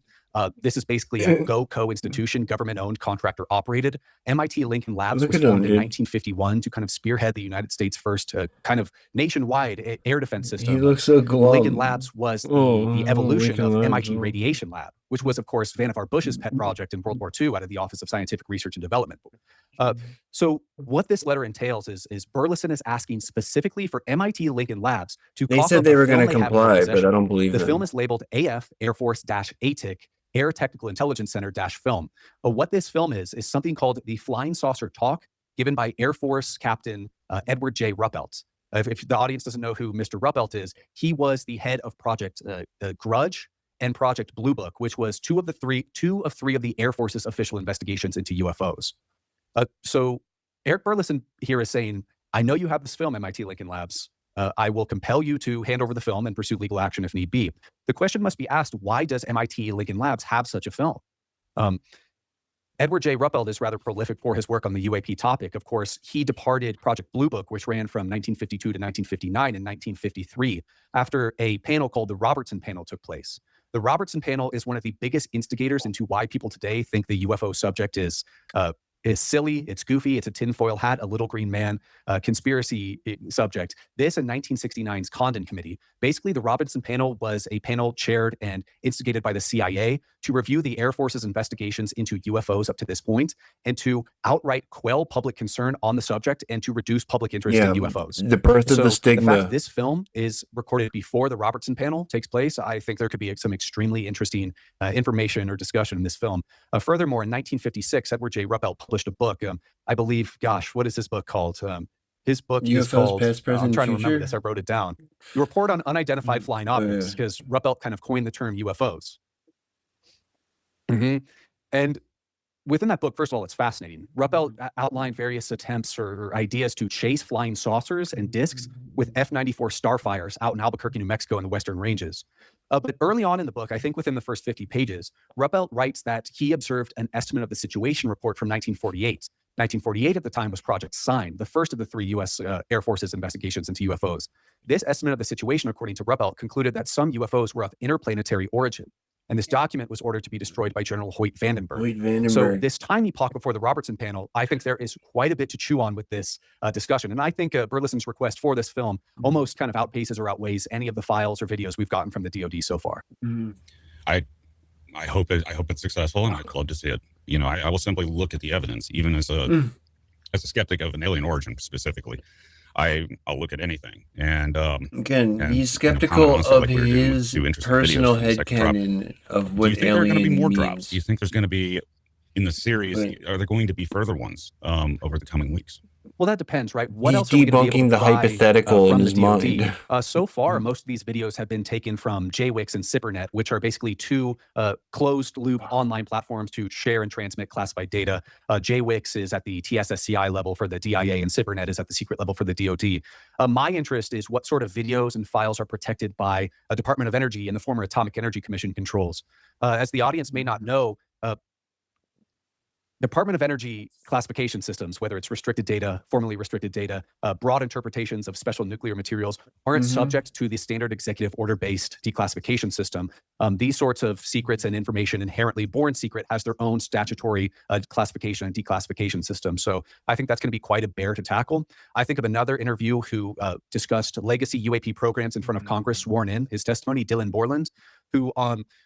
This is basically a GoCo institution, government-owned, contractor-operated. MIT Lincoln Labs was formed in 1951 to kind of spearhead the United States' first kind of nationwide air defense system. He looks so glum. Lincoln Labs was the evolution of MIT Radiation Lab, which was, of course, Vannevar Bush's pet project in World War II out of the Office of Scientific Research and Development. So what this letter entails is Burleson is asking specifically for MIT Lincoln Labs to They said they were going to comply, but I don't believe the them. film is labeled AF Air Force-ATIC Air Technical Intelligence Center-film. But what this film is something called the Flying Saucer Talk, given by Air Force Captain Edward J. Ruppelt. If the audience doesn't know who Mr. Ruppelt is, he was the head of Project Grudge and Project Blue Book, which was two of three of the Air Force's official investigations into UFOs. So Eric Burleson here is saying, I know you have this film, MIT Lincoln Labs. I will compel you to hand over the film and pursue legal action if need be. The question must be asked, why does MIT Lincoln Labs have such a film? Edward J. Ruppelt is rather prolific for his work on the UAP topic. Of course, he departed Project Blue Book, which ran from 1952 to 1959 and 1953, after a panel called the Robertson Panel took place. The Robertson Panel is one of the biggest instigators into why people today think the UFO subject is silly, it's goofy, it's a tinfoil hat, a little green man, conspiracy subject. This and 1969's Condon Committee. Basically, the Robinson Panel was a panel chaired and instigated by the CIA to review the Air Force's investigations into UFOs up to this point and to outright quell public concern on the subject and to reduce public interest in UFOs. The birth of the stigma. The fact this film is recorded before the Robertson Panel takes place, I think there could be some extremely interesting information or discussion in this film. Furthermore, in 1956, Edward J. Ruppelt published a book. I believe, gosh, what is this book called? His book is called, Past, Present, I'm trying to Future? remember this, I wrote it down. The Report on Unidentified Flying Objects, because Ruppelt kind of coined the term UFOs. And within that book, first of all, it's fascinating. Ruppelt outlined various attempts or ideas to chase flying saucers and discs with F-94 Starfires out in Albuquerque, New Mexico in the Western Ranges. But early on in the book, I think within the first 50 pages, Ruppelt writes that he observed an estimate of the situation report from 1948. 1948 at the time was Project Sign, the first of the three U.S. Air Force's investigations into UFOs. This estimate of the situation, according to Ruppelt, concluded that some UFOs were of interplanetary origin. And this document was ordered to be destroyed by General Hoyt Vandenberg. So this tiny epoch before the Robertson Panel, I think there is quite a bit to chew on with this discussion. And I think Burleson's request for this film almost kind of outpaces or outweighs any of the files or videos we've gotten from the DoD so far. I hope it's successful, and I'd love to see it. You know, I will simply look at the evidence, even as a skeptic of an alien origin specifically. I'll look at anything. And again, he's skeptical of his personal headcanon of what alien means. Do you think there are going to be more drops? Do you think there's going to be, in the series, are there going to be further ones over the coming weeks? Well, that depends, right? What He's else are we gonna be debunking able the to buy, hypothetical in from his the DoD? mind. So far, most of these videos have been taken from JWIX and CyberNet, which are basically two closed-loop online platforms to share and transmit classified data. JWIX is at the TSSCI level for the DIA, and CyberNet is at the secret level for the DoD. My interest is what sort of videos and files are protected by a Department of Energy and the former Atomic Energy Commission controls. As the audience may not know, Department of Energy classification systems, whether it's restricted data, formally restricted data, broad interpretations of special nuclear materials, aren't subject to the standard executive order-based declassification system. These sorts of secrets and information inherently born secret has their own statutory classification and declassification system. So I think that's going to be quite a bear to tackle. I think of another interview who discussed legacy UAP programs in front of Congress, sworn in his testimony, Dylan Borland, who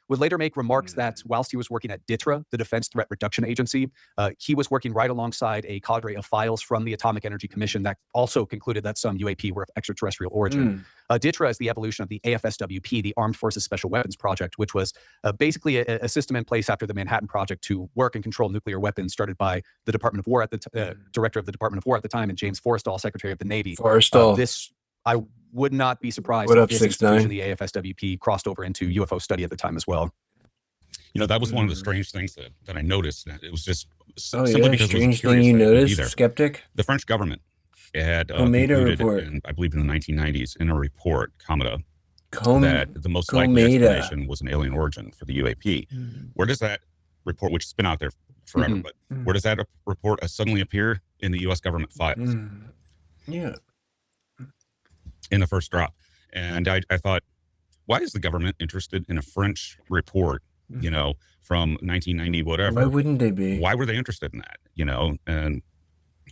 would later make remarks that whilst he was working at DTRA, the Defense Threat Reduction Agency, he was working right alongside a cadre of files from the Atomic Energy Commission that also concluded that some UAP were of extraterrestrial origin. DTRA is the evolution of the AFSWP, the Armed Forces Special Weapons Project, which was basically a system in place after the Manhattan Project to work and control nuclear weapons, started by the Department of War at the director of the Department of War at the time, and James Forrestal, Secretary of the Navy. I would not be surprised if this institution, the AFSWP, crossed over into UFO study at the time as well. You know, that was one of the strange things that I noticed. That it was just simply because strange thing you noticed, Skeptic? The French government had made a report, I believe in the 1990s, in a report, Cometa, that the most likely explanation was an alien origin for the UAP. Where does that report, which has been out there forever, but where does that report suddenly appear in the U.S. government files? Yeah. In the first drop. And I thought, why is the government interested in a French report, you know, from 1990, whatever? Why wouldn't they be? Why were they interested in that, you know? And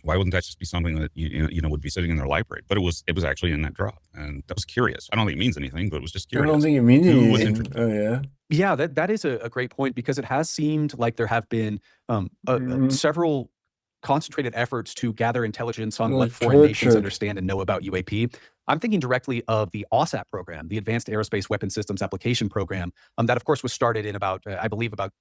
why wouldn't that just be something that, you know, would be sitting in their library? But it was actually in that drop. And that was curious. I don't think it means anything, but it was just curious. I don't think it means anything. Oh, yeah. Yeah, that is a great point, because it has seemed like there have been several concentrated efforts to gather intelligence on what foreign nations understand and know about UAP. I'm thinking directly of the OSAP program, the Advanced Aerospace Weapon Systems Application Program, that of course was started in about, I believe, about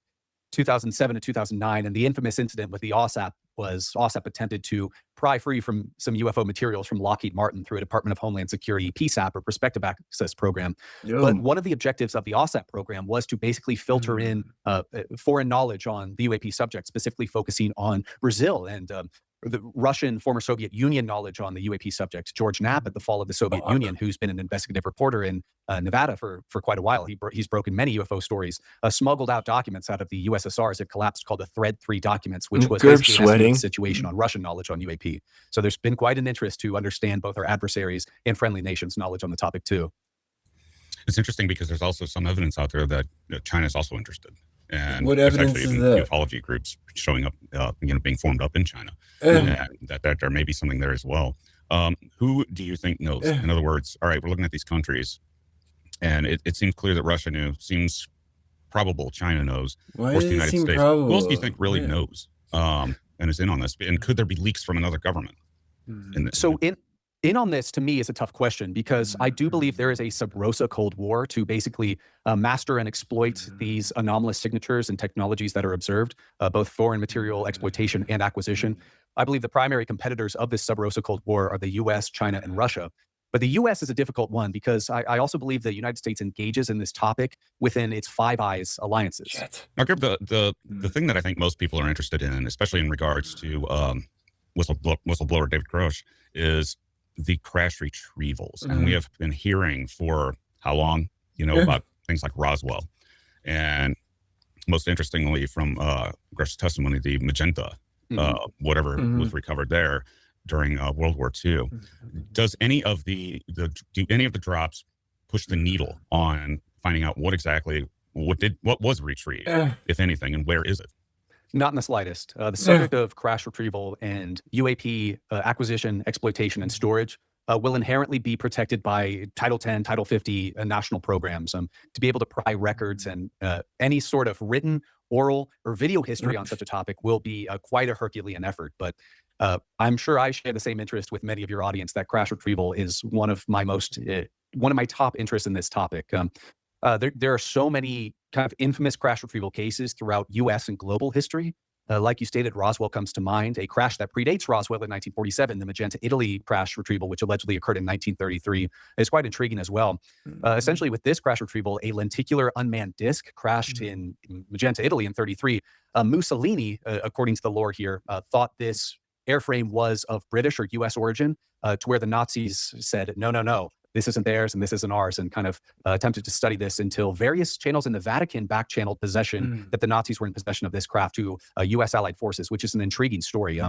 2007 to 2009. And the infamous incident with the OSAP was OSAP attempted to pry free from some UFO materials from Lockheed Martin through a Department of Homeland Security PSAP, or Prospective Access Program. But one of the objectives of the OSAP program was to basically filter in foreign knowledge on the UAP subject, specifically focusing on Brazil and the Russian former Soviet Union knowledge on the UAP subject. George Knapp, at the fall of the Soviet Union, who's been an investigative reporter in Nevada for quite a while. He's broken many UFO stories, smuggled out documents out of the USSR as it collapsed, called the Thread 3 documents, which was basically a situation on Russian knowledge on UAP. So there's been quite an interest to understand both our adversaries and friendly nations' knowledge on the topic too. It's interesting because there's also some evidence out there that China's also interested. And what evidence is that? Ufology groups showing up, you know, being formed up in China. And that there may be something there as well. Who do you think knows? In other words, all right, we're looking at these countries, and it seems clear that Russia knew. Seems probable China knows. Why does the United States? Probable? Who else do you think really knows and is in on this? And could there be leaks from another government? In on this, to me, is a tough question, because I do believe there is a sub rosa Cold War to basically master and exploit these anomalous signatures and technologies that are observed, both foreign material exploitation and acquisition. I believe the primary competitors of this sub rosa Cold War are the US, China, and Russia. But the US is a difficult one, because I also believe the United States engages in this topic within its Five Eyes alliances. Now, the thing that I think most people are interested in, especially in regards to whistleblower David Grosh, is the crash retrievals. And we have been hearing for how long, you know, about things like Roswell. And most interestingly, from Grosh's testimony, the magenta, whatever was recovered there during World War II. Does any of do any of the drops push the needle on finding out what was retrieved, if anything, and where is it? Not in the slightest. The subject of crash retrieval and UAP acquisition, exploitation, and storage will inherently be protected by Title 10, Title 50 national programs. To be able to pry records and any sort of written, oral, or video history on such a topic will be quite a Herculean effort. But I'm sure I share the same interest with many of your audience that crash retrieval is one of my top interests in this topic. There are so many kind of infamous crash retrieval cases throughout U.S. and global history. Like you stated, Roswell comes to mind, a crash that predates Roswell in 1947. The Magenta, Italy crash retrieval, which allegedly occurred in 1933, is quite intriguing as well. Essentially, with this crash retrieval, a lenticular unmanned disc crashed in Magenta, Italy in 1933. Mussolini, according to the lore here, thought this airframe was of British or U.S. origin, to where the Nazis said, no, this isn't theirs and this isn't ours, and kind of attempted to study this until various channels in the Vatican back-channeled possession that the Nazis were in possession of this craft to U.S. allied forces, which is an intriguing story.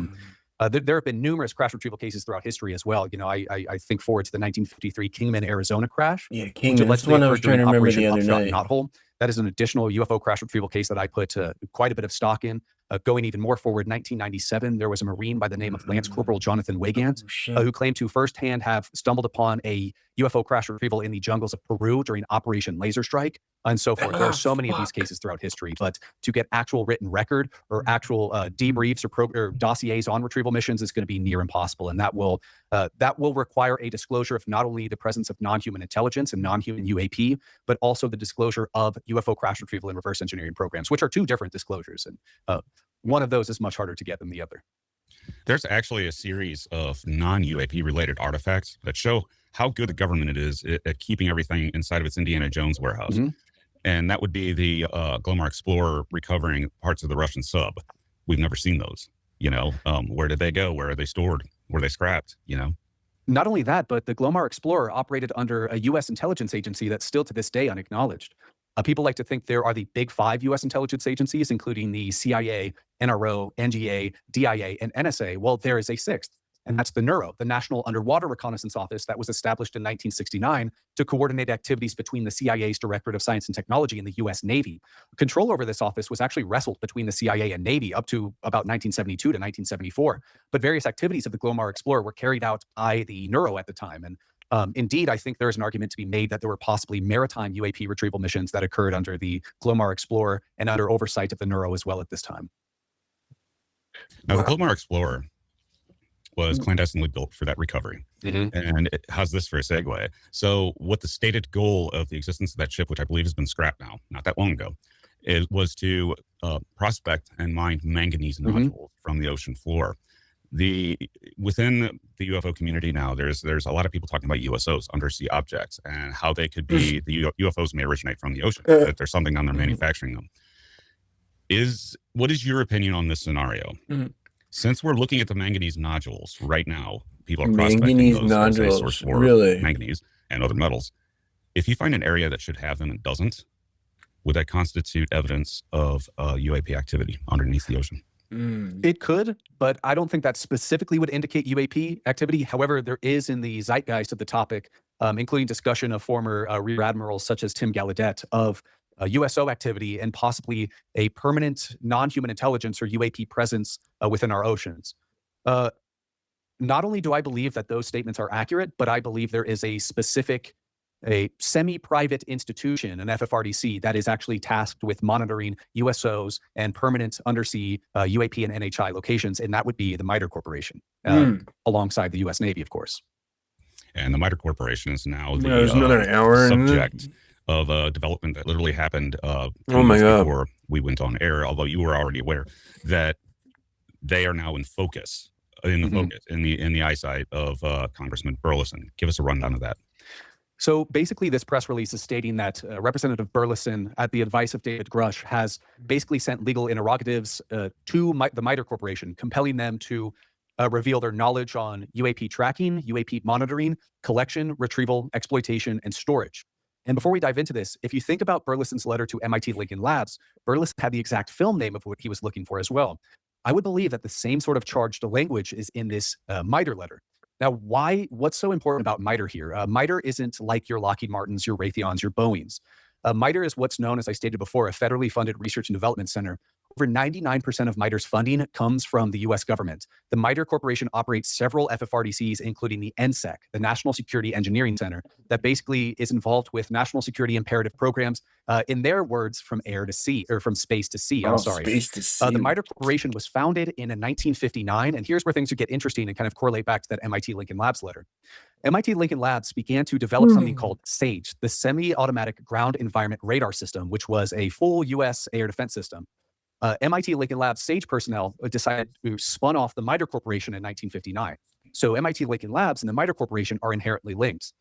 There have been numerous crash retrieval cases throughout history as well. You know, I think forward to the 1953 Kingman, Arizona crash. Yeah, Kingman. That's the one I was trying to remember the other night. Knothole. That is an additional UFO crash retrieval case that I put quite a bit of stock in. Going even more forward, 1997, there was a Marine by the name of Lance Corporal Jonathan Wygant, who claimed to firsthand have stumbled upon a UFO crash retrieval in the jungles of Peru during Operation Laser Strike, and so forth. There are so many of these cases throughout history, but to get actual written record or actual debriefs or dossiers on retrieval missions is going to be near impossible, and that will require a disclosure of not only the presence of non-human intelligence and non-human UAP, but also the disclosure of UFO crash retrieval and reverse engineering programs, which are two different disclosures, and one of those is much harder to get than the other. There's actually a series of non-UAP related artifacts that show how good the government is at keeping everything inside of its Indiana Jones warehouse. And that would be the Glomar Explorer recovering parts of the Russian sub. We've never seen those, you know. Where did they go? Where are they stored? Were they scrapped, you know? Not only that, but the Glomar Explorer operated under a U.S. intelligence agency that's still to this day unacknowledged. People like to think there are the big 5 U.S. intelligence agencies, including the CIA, NRO, NGA, DIA, and NSA. Well, there is a 6th, and that's the NURO, the National Underwater Reconnaissance Office, that was established in 1969 to coordinate activities between the CIA's Directorate of Science and Technology and the U.S. Navy. Control over this office was actually wrestled between the CIA and Navy up to about 1972 to 1974, but various activities of the Glomar Explorer were carried out by the NURO at the time, and indeed, I think there is an argument to be made that there were possibly maritime UAP retrieval missions that occurred under the Glomar Explorer and under oversight of the NURO as well at this time. Now, the Glomar Explorer was clandestinely built for that recovery. And it has this for a segue. So what the stated goal of the existence of that ship, which I believe has been scrapped now, not that long ago, was to prospect and mine manganese nodules from the ocean floor. Within the UFO community now, there's a lot of people talking about USOs, undersea objects, and how they could be, the UFOs may originate from the ocean, that there's something on there manufacturing them. What is your opinion on this scenario? Since we're looking at the manganese nodules right now, people are prospecting those as a source for manganese and other metals. If you find an area that should have them and doesn't, would that constitute evidence of UAP activity underneath the ocean? It could, but I don't think that specifically would indicate UAP activity. However, there is in the zeitgeist of the topic, including discussion of former rear admirals such as Tim Gallaudet, of USO activity and possibly a permanent non-human intelligence or UAP presence within our oceans. Not only do I believe that those statements are accurate, but I believe there is a specific semi-private institution, an FFRDC, that is actually tasked with monitoring USOs and permanent undersea UAP and NHI locations, and that would be the MITRE Corporation, alongside the U.S. Navy, of course. And the MITRE Corporation is now the subject of a development that literally happened before we went on air, although you were already aware that they are now in focus, in the eyesight of Congressman Burleson. Give us a rundown of that. So basically, this press release is stating that Representative Burleson, at the advice of David Grush, has basically sent legal interrogatives to the MITRE Corporation, compelling them to reveal their knowledge on UAP tracking, UAP monitoring, collection, retrieval, exploitation, and storage. And before we dive into this, if you think about Burleson's letter to MIT Lincoln Labs, Burleson had the exact film name of what he was looking for as well. I would believe that the same sort of charged language is in this MITRE letter. Now, what's so important about MITRE here? MITRE isn't like your Lockheed Martins, your Raytheons, your Boeings. MITRE is what's known, as I stated before, a federally funded research and development center. Over 99% of MITRE's funding comes from the U.S. government. The MITRE Corporation operates several FFRDCs, including the NSEC, the National Security Engineering Center, that basically is involved with national security imperative programs, in their words, from air to sea, or from space to sea. Space to sea. The MITRE Corporation was founded in 1959, and here's where things would get interesting and kind of correlate back to that MIT Lincoln Labs letter. MIT Lincoln Labs began to develop something called SAGE, the Semi-Automatic Ground Environment Radar System, which was a full U.S. air defense system. MIT Lincoln Labs SAGE personnel decided to spun off the MITRE Corporation in 1959. So MIT Lincoln Labs and the MITRE Corporation are inherently linked.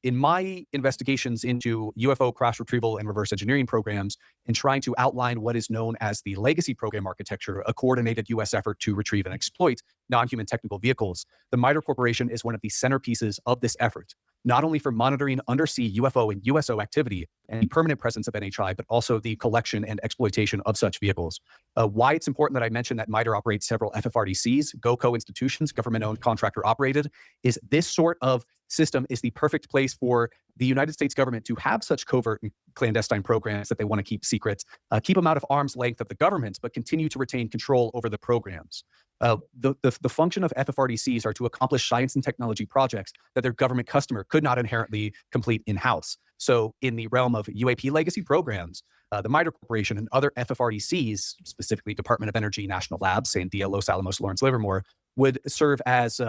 In my investigations into UFO crash retrieval and reverse engineering programs and trying to outline what is known as the legacy program architecture, a coordinated U.S. effort to retrieve and exploit non-human technical vehicles, the MITRE Corporation is one of the centerpieces of this effort. not only for monitoring undersea UFO and USO activity and the permanent presence of NHI, but also the collection and exploitation of such vehicles. Why it's important that I mention that MITRE operates several FFRDCs, GOCO institutions, government-owned, contractor-operated, is this sort of system is the perfect place for the United States government to have such covert and clandestine programs that they want to keep secret, keep them out of arm's length of the government, but continue to retain control over the programs. The function of FFRDCs are to accomplish science and technology projects that their government customer could not inherently complete in-house. So in the realm of UAP legacy programs, the MITRE Corporation and other FFRDCs, specifically Department of Energy National Labs, Sandia, Los Alamos, Lawrence Livermore, would serve as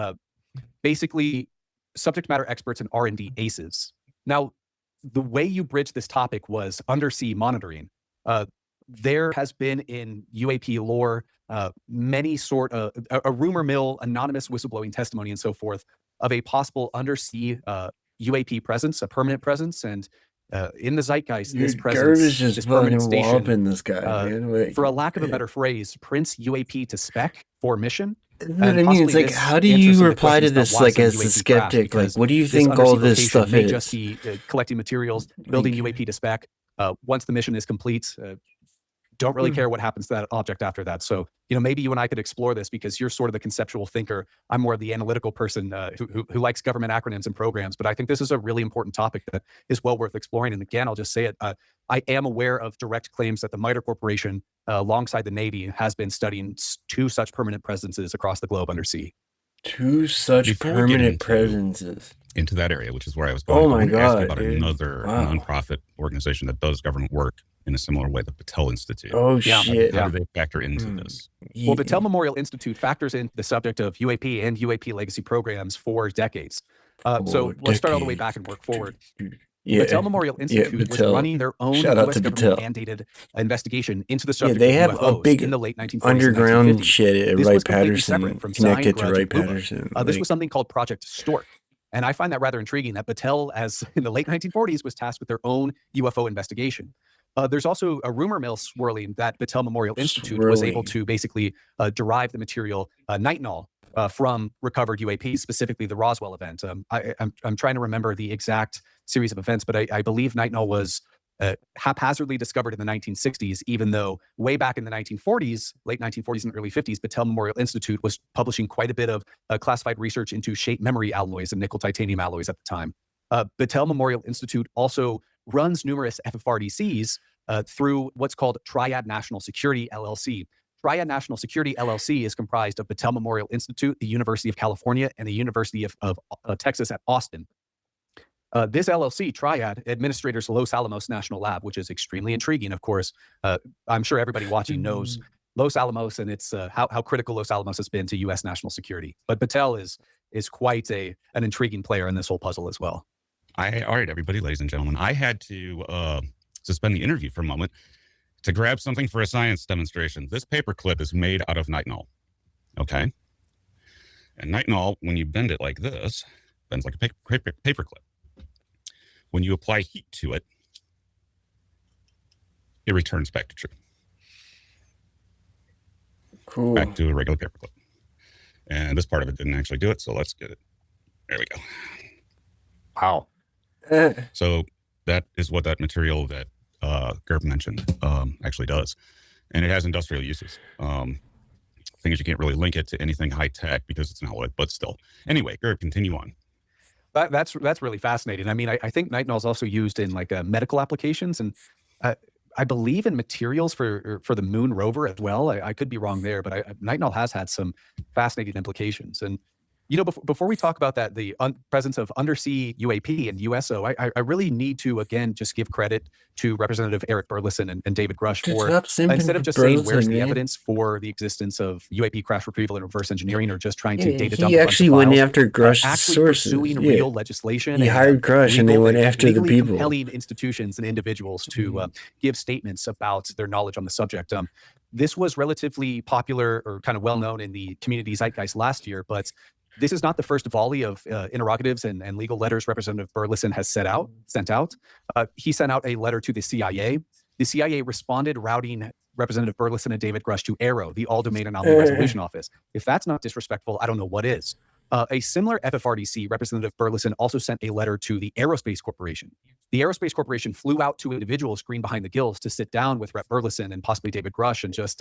basically subject matter experts and R&D aces. Now, the way you bridge this topic was undersea monitoring. There has been in UAP lore many sort of a rumor mill, anonymous whistleblowing testimony, and so forth of a possible undersea UAP presence, a permanent presence, and in the zeitgeist, this presence, Garbage just this permanent fucking station, whopping this guy, man. Like, for a lack of a better phrase, prints UAP to spec for mission. I mean, it's like, how do you reply to this, like, as the skeptic? Like, what do you think all this stuff may is? just be collecting materials, building UAP to spec. Once the mission is complete, don't really care what happens to that object after that. So, maybe you and I could explore this because you're sort of the conceptual thinker. I'm more of the analytical person who likes government acronyms and programs. But I think this is a really important topic that is well worth exploring. And again, I'll just say it. I am aware of direct claims that the MITRE Corporation, alongside the Navy, has been studying 2 such permanent presences across the globe undersea. 2 such permanent presences into that area, which is where I was going. Oh my God! Ask you about another nonprofit organization that does government work in a similar way, the Battelle Institute. Oh shit! How do they factor into this? Well, Battelle Memorial Institute factors into the subject of UAP and UAP legacy programs for decades. So let's start all the way back and work forward. Battelle Memorial Institute was running their own U.S. government-mandated investigation into the subject they of have UFOs a big in the late 1940s underground and 1950s. shit at This Wright was completely Patterson, separate from connected Sign, to Grudge, Wright and UBA. Patterson. This was something called Project Stork. And I find that rather intriguing that Battelle, as in the late 1940s, was tasked with their own UFO investigation. There's also a rumor mill swirling that Battelle Memorial Institute was able to basically derive the material nitinol from recovered UAPs, specifically the Roswell event. I'm trying to remember the exact series of events, but I believe nitinol was haphazardly discovered in the 1960s, even though way back in the 1940s, late 1940s and early 50s, Battelle Memorial Institute was publishing quite a bit of classified research into shape memory alloys and nickel titanium alloys at the time. Battelle Memorial Institute also runs numerous FFRDCs through what's called Triad National Security, LLC. Triad National Security, LLC is comprised of Battelle Memorial Institute, the University of California, and the University of Texas at Austin. This LLC, Triad, administrators Los Alamos National Lab, which is extremely intriguing, of course. I'm sure everybody watching knows Los Alamos and it's how critical Los Alamos has been to U.S. national security. But Battelle is quite an intriguing player in this whole puzzle as well. All right, everybody, ladies and gentlemen, I had to suspend the interview for a moment to grab something for a science demonstration. This paperclip is made out of nitinol, okay? And nitinol, when you bend it like this, bends like a paperclip. When you apply heat to it, it returns back to true. Cool. Back to a regular paperclip. And this part of it didn't actually do it, so let's get it. There we go. Wow. So that is what that material that Gerb mentioned actually does. And it has industrial uses. Thing is, you can't really link it to anything high-tech because it's an alloy, but still. Anyway, Gerb, continue on. That's really fascinating. I mean, I think nitinol is also used in like medical applications, and I believe in materials for the moon rover as well. I could be wrong there, but nitinol has had some fascinating implications. And before we talk about that, the presence of undersea UAP and USO, I really need to again just give credit to Representative Eric Burleson and David Grush for instead of just saying where's the evidence for the existence of UAP crash retrieval and reverse engineering, or just trying to data dump. He actually went after Grush's actually sources. Pursuing real legislation. He hired Grush and they went after the people. Compelling institutions and individuals to give statements about their knowledge on the subject. This was relatively popular or kind of well known in the community zeitgeist last year, but this is not the first volley of interrogatives and legal letters Representative Burleson has sent out. He sent out a letter to the CIA. The CIA responded, routing Representative Burleson and David Grush to AARO, the All Domain Anomaly Resolution Office. If that's not disrespectful, I don't know what is. A similar FFRDC, Representative Burleson also sent a letter to the Aerospace Corporation. The Aerospace Corporation flew out to individuals green behind the gills to sit down with Rep. Burleson and possibly David Grush and just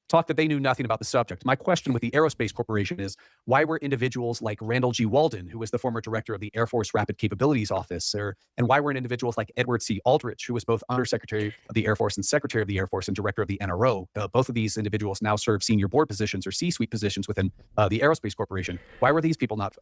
talk that they knew nothing about the subject. My question with the Aerospace Corporation is, why were individuals like Randall G. Walden, who was the former director of the Air Force Rapid Capabilities Office, and why weren't individuals like Edward C. Aldrich, who was both Undersecretary of the Air Force and Secretary of the Air Force and Director of the NRO? Both of these individuals now serve senior board positions or C-suite positions within the Aerospace Corporation. Why were these people not,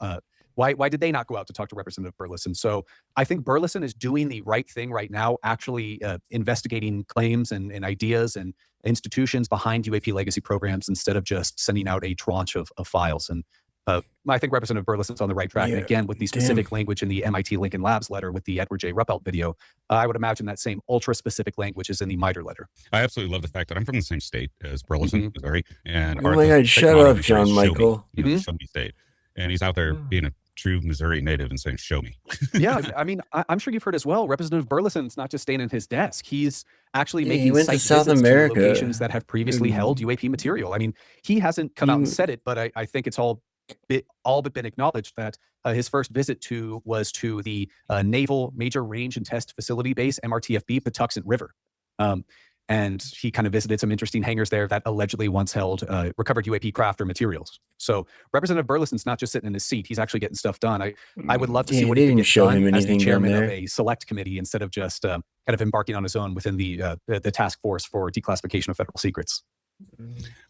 why did they not go out to talk to Representative Burleson? So I think Burleson is doing the right thing right now, actually investigating claims and ideas and institutions behind UAP legacy programs instead of just sending out a tranche of files. And I think Representative Burleson's on the right track. Yeah, and again, with the specific language in the MIT Lincoln Labs letter with the Edward J. Ruppelt video, I would imagine that same ultra-specific language is in the MITRE letter. I absolutely love the fact that I'm from the same state as Burleson, Missouri. And Oh my God, shut up, John Michael. Show me state. And he's out there being a true Missouri native and saying, show me. Yeah, I mean, I'm sure you've heard as well, Representative Burleson's not just staying at his desk. He's actually He making went to site South visits America. to locations that have previously held UAP material. I mean, he hasn't come out and said it, but I think it's all but been acknowledged that his first visit was to the Naval Major Range and Test Facility Base, MRTFB, Patuxent River. And he kind of visited some interesting hangars there that allegedly once held recovered UAP craft or materials. So Representative Burleson's not just sitting in his seat; he's actually getting stuff done. I would love to see what he can get done as the chairman of a select committee instead of just kind of embarking on his own within the task force for declassification of federal secrets.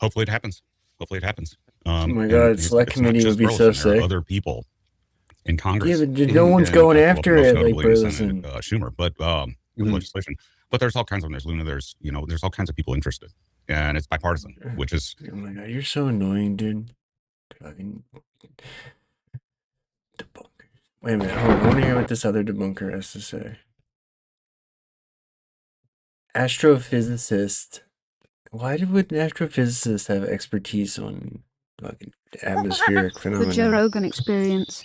Hopefully it happens. Hopefully it happens. Oh my God, select committee would be so sick. There are other people in Congress. Yeah, but no one's going after it like Burleson. Schumer, but legislation. But there's all kinds of them. There's Luna. There's there's all kinds of people interested, and it's bipartisan, which is. Oh my God, you're so annoying, dude. Fucking debunkers. Wait a minute, hold on. I want to hear what this other debunker has to say. Astrophysicist. Why would an astrophysicist have expertise on fucking atmospheric phenomena? The Joe Rogan experience.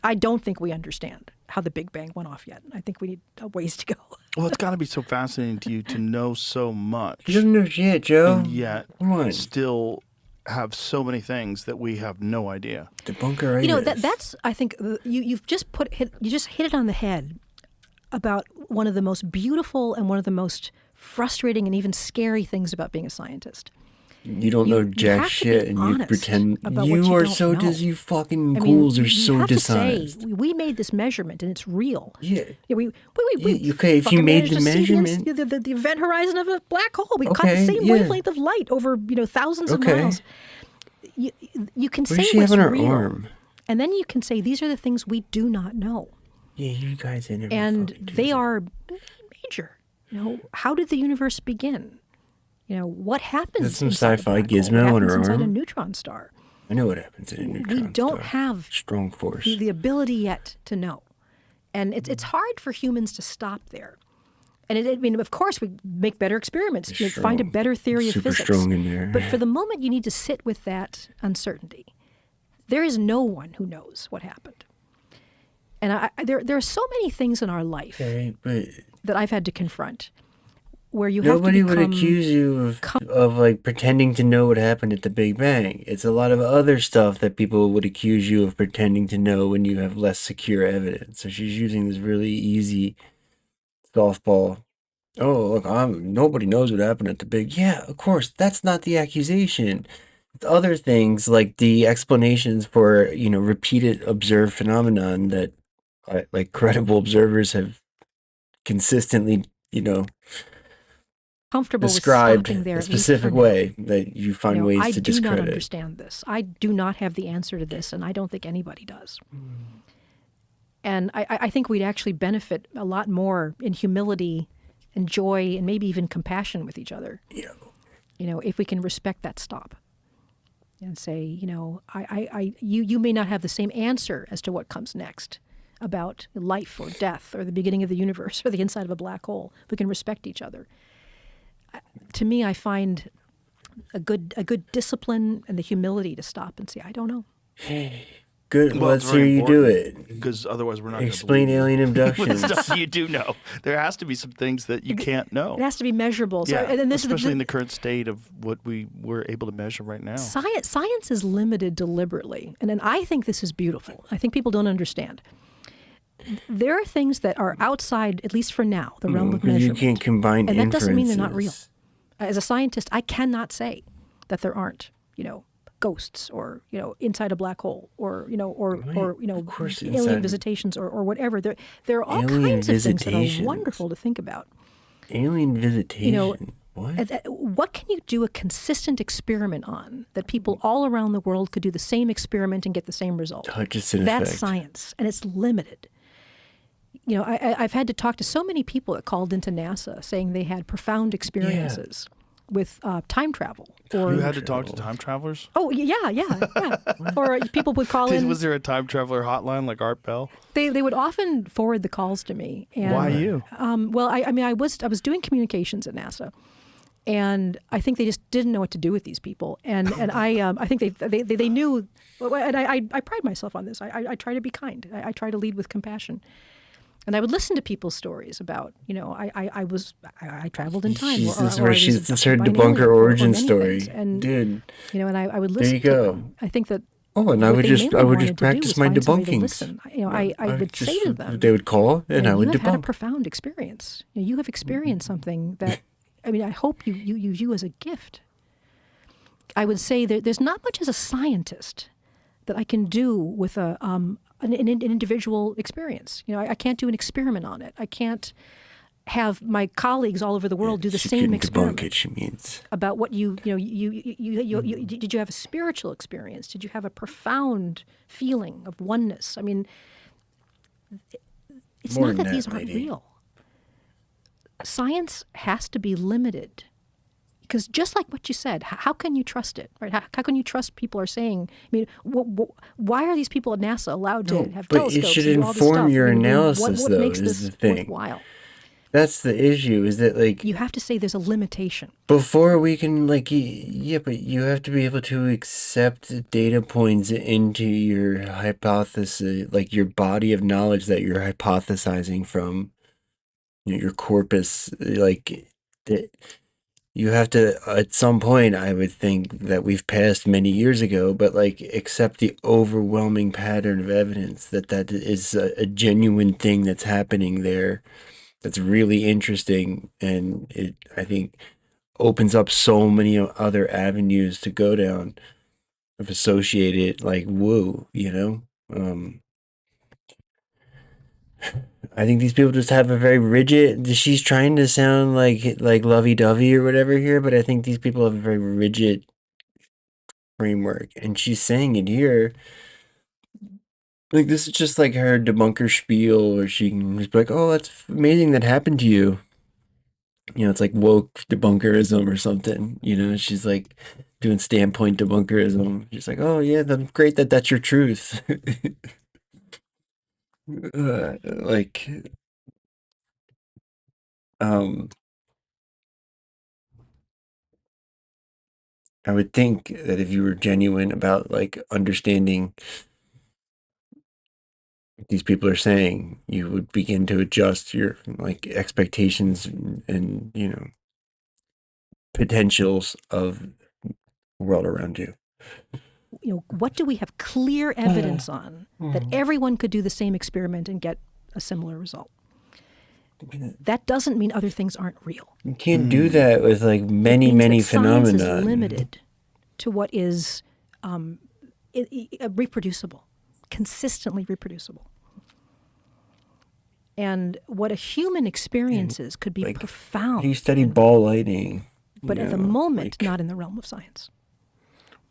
I don't think we understand how the Big Bang went off yet. I think we need a ways to go. Well, it's got to be so fascinating to you to know so much. He doesn't know shit, Joe. And yet, still have so many things that we have no idea. Debunker. You know, that's I think you've just hit it on the head about one of the most beautiful and one of the most frustrating and even scary things about being a scientist. You don't know jack shit, and you pretend you are so you fucking ghouls are so dishonest. Say, we made this measurement, and it's real. Yeah. We okay, if you made the measurement, the event horizon of a black hole, we caught the same wavelength of light over thousands of miles. You can say what's real, arm? And then you can say these are the things we do not know. Yeah, you guys never. And they are major. How did the universe begin? What happens? That's some sci-fi gizmo on her arm. Inside a neutron star. I know what happens in a neutron star. We don't have strong force. The ability yet to know, and it's hard for humans to stop there. And I mean, of course, we make better experiments, find a better theory of physics. Super strong in there. But for the moment, you need to sit with that uncertainty. There is no one who knows what happened. And there are so many things in our life that I've had to confront. Where you nobody have to would accuse you of like pretending to know what happened at the Big Bang. It's a lot of other stuff that people would accuse you of pretending to know when you have less secure evidence. So she's using this really easy softball. Oh, look, nobody knows what happened at the Big. Yeah, of course, that's not the accusation. It's other things like the explanations for repeated observed phenomenon that like credible observers have consistently comfortable described with stopping there a specific way that you find ways to discredit. I do not understand this. I do not have the answer to this, and I don't think anybody does. And I think we'd actually benefit a lot more in humility and joy and maybe even compassion with each other. Yeah. If we can respect that stop and say, you may not have the same answer as to what comes next about life or death or the beginning of the universe or the inside of a black hole. We can respect each other. To me, I find a good discipline and the humility to stop and say, I don't know. Good. Well, Let's it's very hear you do important, it. Because otherwise we're not going to Explain alien abductions. the stuff you do know. There has to be some things that you can't know. It has to be measurable. So, Yeah, and this especially is in the current state of what we're able to measure right now. Science is limited deliberately, and I think this is beautiful. I think people don't understand. There are things that are outside, at least for now, the realm of measurement. You can't combine and that inferences. doesn't mean they're not real. As a scientist, I cannot say that there aren't, ghosts or inside a black hole or alien visitations or whatever. There are all kinds of things that are wonderful to think about. Alien visitation. What can you do a consistent experiment on that people all around the world could do the same experiment and get the same result? Hutchison That's effect. science, and it's limited. I've had to talk to so many people that called into NASA saying they had profound experiences with time travel. Or You had to talk to time travelers? Oh, yeah. Or people would call in. Was there a time traveler hotline like Art Bell? They would often forward the calls to me. And, why you? Well, I was doing communications at NASA, and I think they just didn't know what to do with these people. And I think they knew. And I pride myself on this. I try to be kind. I try to lead with compassion. And I would listen to people's stories about, I traveled in time. That's where she started to debunk her origin story. And, dude. And I would listen there you go. to them. I think that. Oh, and I would just practice my debunkings. I would say to them. They would call, and I would debunk. You have had a debunk. profound experience. You have experienced something that, I hope you use as a gift. I would say that there's not much as a scientist that I can do with an individual experience. I can't do an experiment on it. I can't have my colleagues all over the world do the same experiment. Debunk it, she means. About what you did you have a spiritual experience? Did you have a profound feeling of oneness? I mean, it's More not that than these that, aren't lady. real. Science has to be limited. Because just like what you said, how can you trust it, right? How can you trust people are saying? I mean, why are these people at NASA allowed to have telescopes? But it should and do all this inform stuff? your analysis, what though, makes is this the thing. worthwhile? That's the issue, is that, like... You have to say there's a limitation. Before we can, like, but you have to be able to accept data points into your hypothesis, like your body of knowledge that you're hypothesizing from, your corpus, like... You have to, at some point, I would think that we've passed many years ago, but like accept the overwhelming pattern of evidence that is a genuine thing that's happening there. That's really interesting, and it, I think, opens up so many other avenues to go down of associated, like, woo, I think these people just have a very rigid. She's trying to sound like lovey-dovey or whatever here, but I think these people have a very rigid framework, and she's saying it here. Like, this is just like her debunker spiel, where she can just be like, "Oh, that's amazing that happened to you." It's like woke debunkerism or something. She's like doing standpoint debunkerism. She's like, "Oh yeah, that's great that that's your truth." I would think that if you were genuine about like understanding what these people are saying, you would begin to adjust your like expectations and potentials of the world around you. What do we have clear evidence on that everyone could do the same experiment and get a similar result? That doesn't mean other things aren't real. You can't do that with like many phenomena. Science is limited to what is reproducible, consistently reproducible. And what a human experiences could be profound. You study ball lightning. But at the moment, not in the realm of science.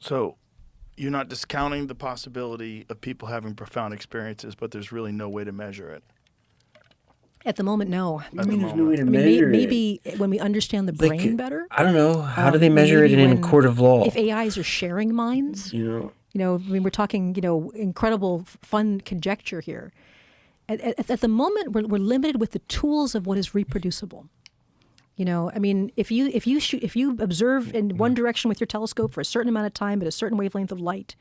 So you're not discounting the possibility of people having profound experiences, but there's really no way to measure it. At the moment, no. There's no way to measure maybe when we understand the brain better. I don't know. How do they measure it in a court of law? If AIs are sharing minds, I mean, we're talking, incredible fun conjecture here. At the moment, we're limited with the tools of what is reproducible. I mean, if you observe in one direction with your telescope for a certain amount of time at a certain wavelength of light,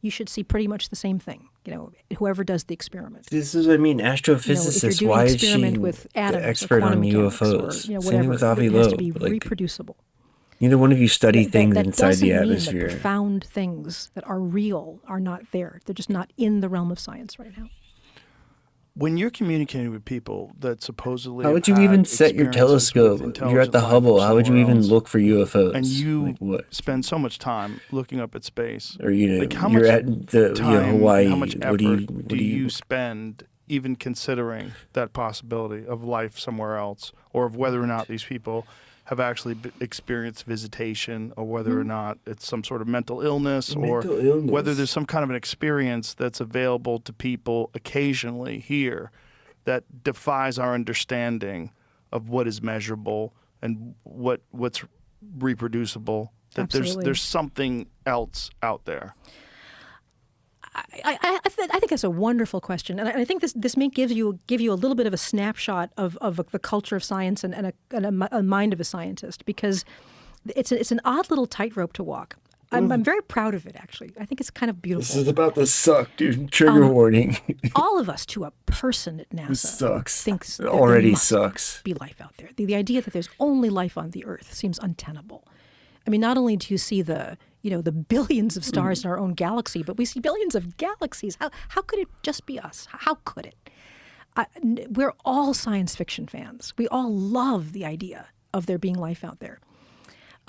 you should see pretty much the same thing. Whoever does the experiment. This is what I mean. Astrophysicists. Why is she with atoms the expert on UFOs? Or, Same whatever, with Avi it has to Loeb. be reproducible. Neither one of you study things that inside the doesn't mean atmosphere. that profound things that are real are not there. They're just not in the realm of science right now. When you're communicating with people that supposedly How would you even set your telescope? You're at the Hubble. How would you even look for UFOs? And you spend so much time looking up at space. Or how you're much at the time, Hawaii. How much effort what do you spend even considering that possibility of life somewhere else, or of whether or not these people have actually experienced visitation, or whether or not it's some sort of mental illness, or whether there's some kind of an experience that's available to people occasionally here that defies our understanding of what is measurable and what's reproducible, that there's something else out there. I think that's a wonderful question, and I think this may give you a little bit of a snapshot of the culture of science and a mind of a scientist, because it's an odd little tightrope to walk. I'm very proud of it, actually. I think it's kind of beautiful. This is about to suck, dude. Trigger warning. All of us, to a person at NASA, sucks. Thinks it already there must sucks. Be life out there. The idea that there's only life on the Earth seems untenable. I mean, not only do you see the billions of stars in our own galaxy, but we see billions of galaxies. How could it just be us? How could it? We're all science fiction fans. We all love the idea of there being life out there.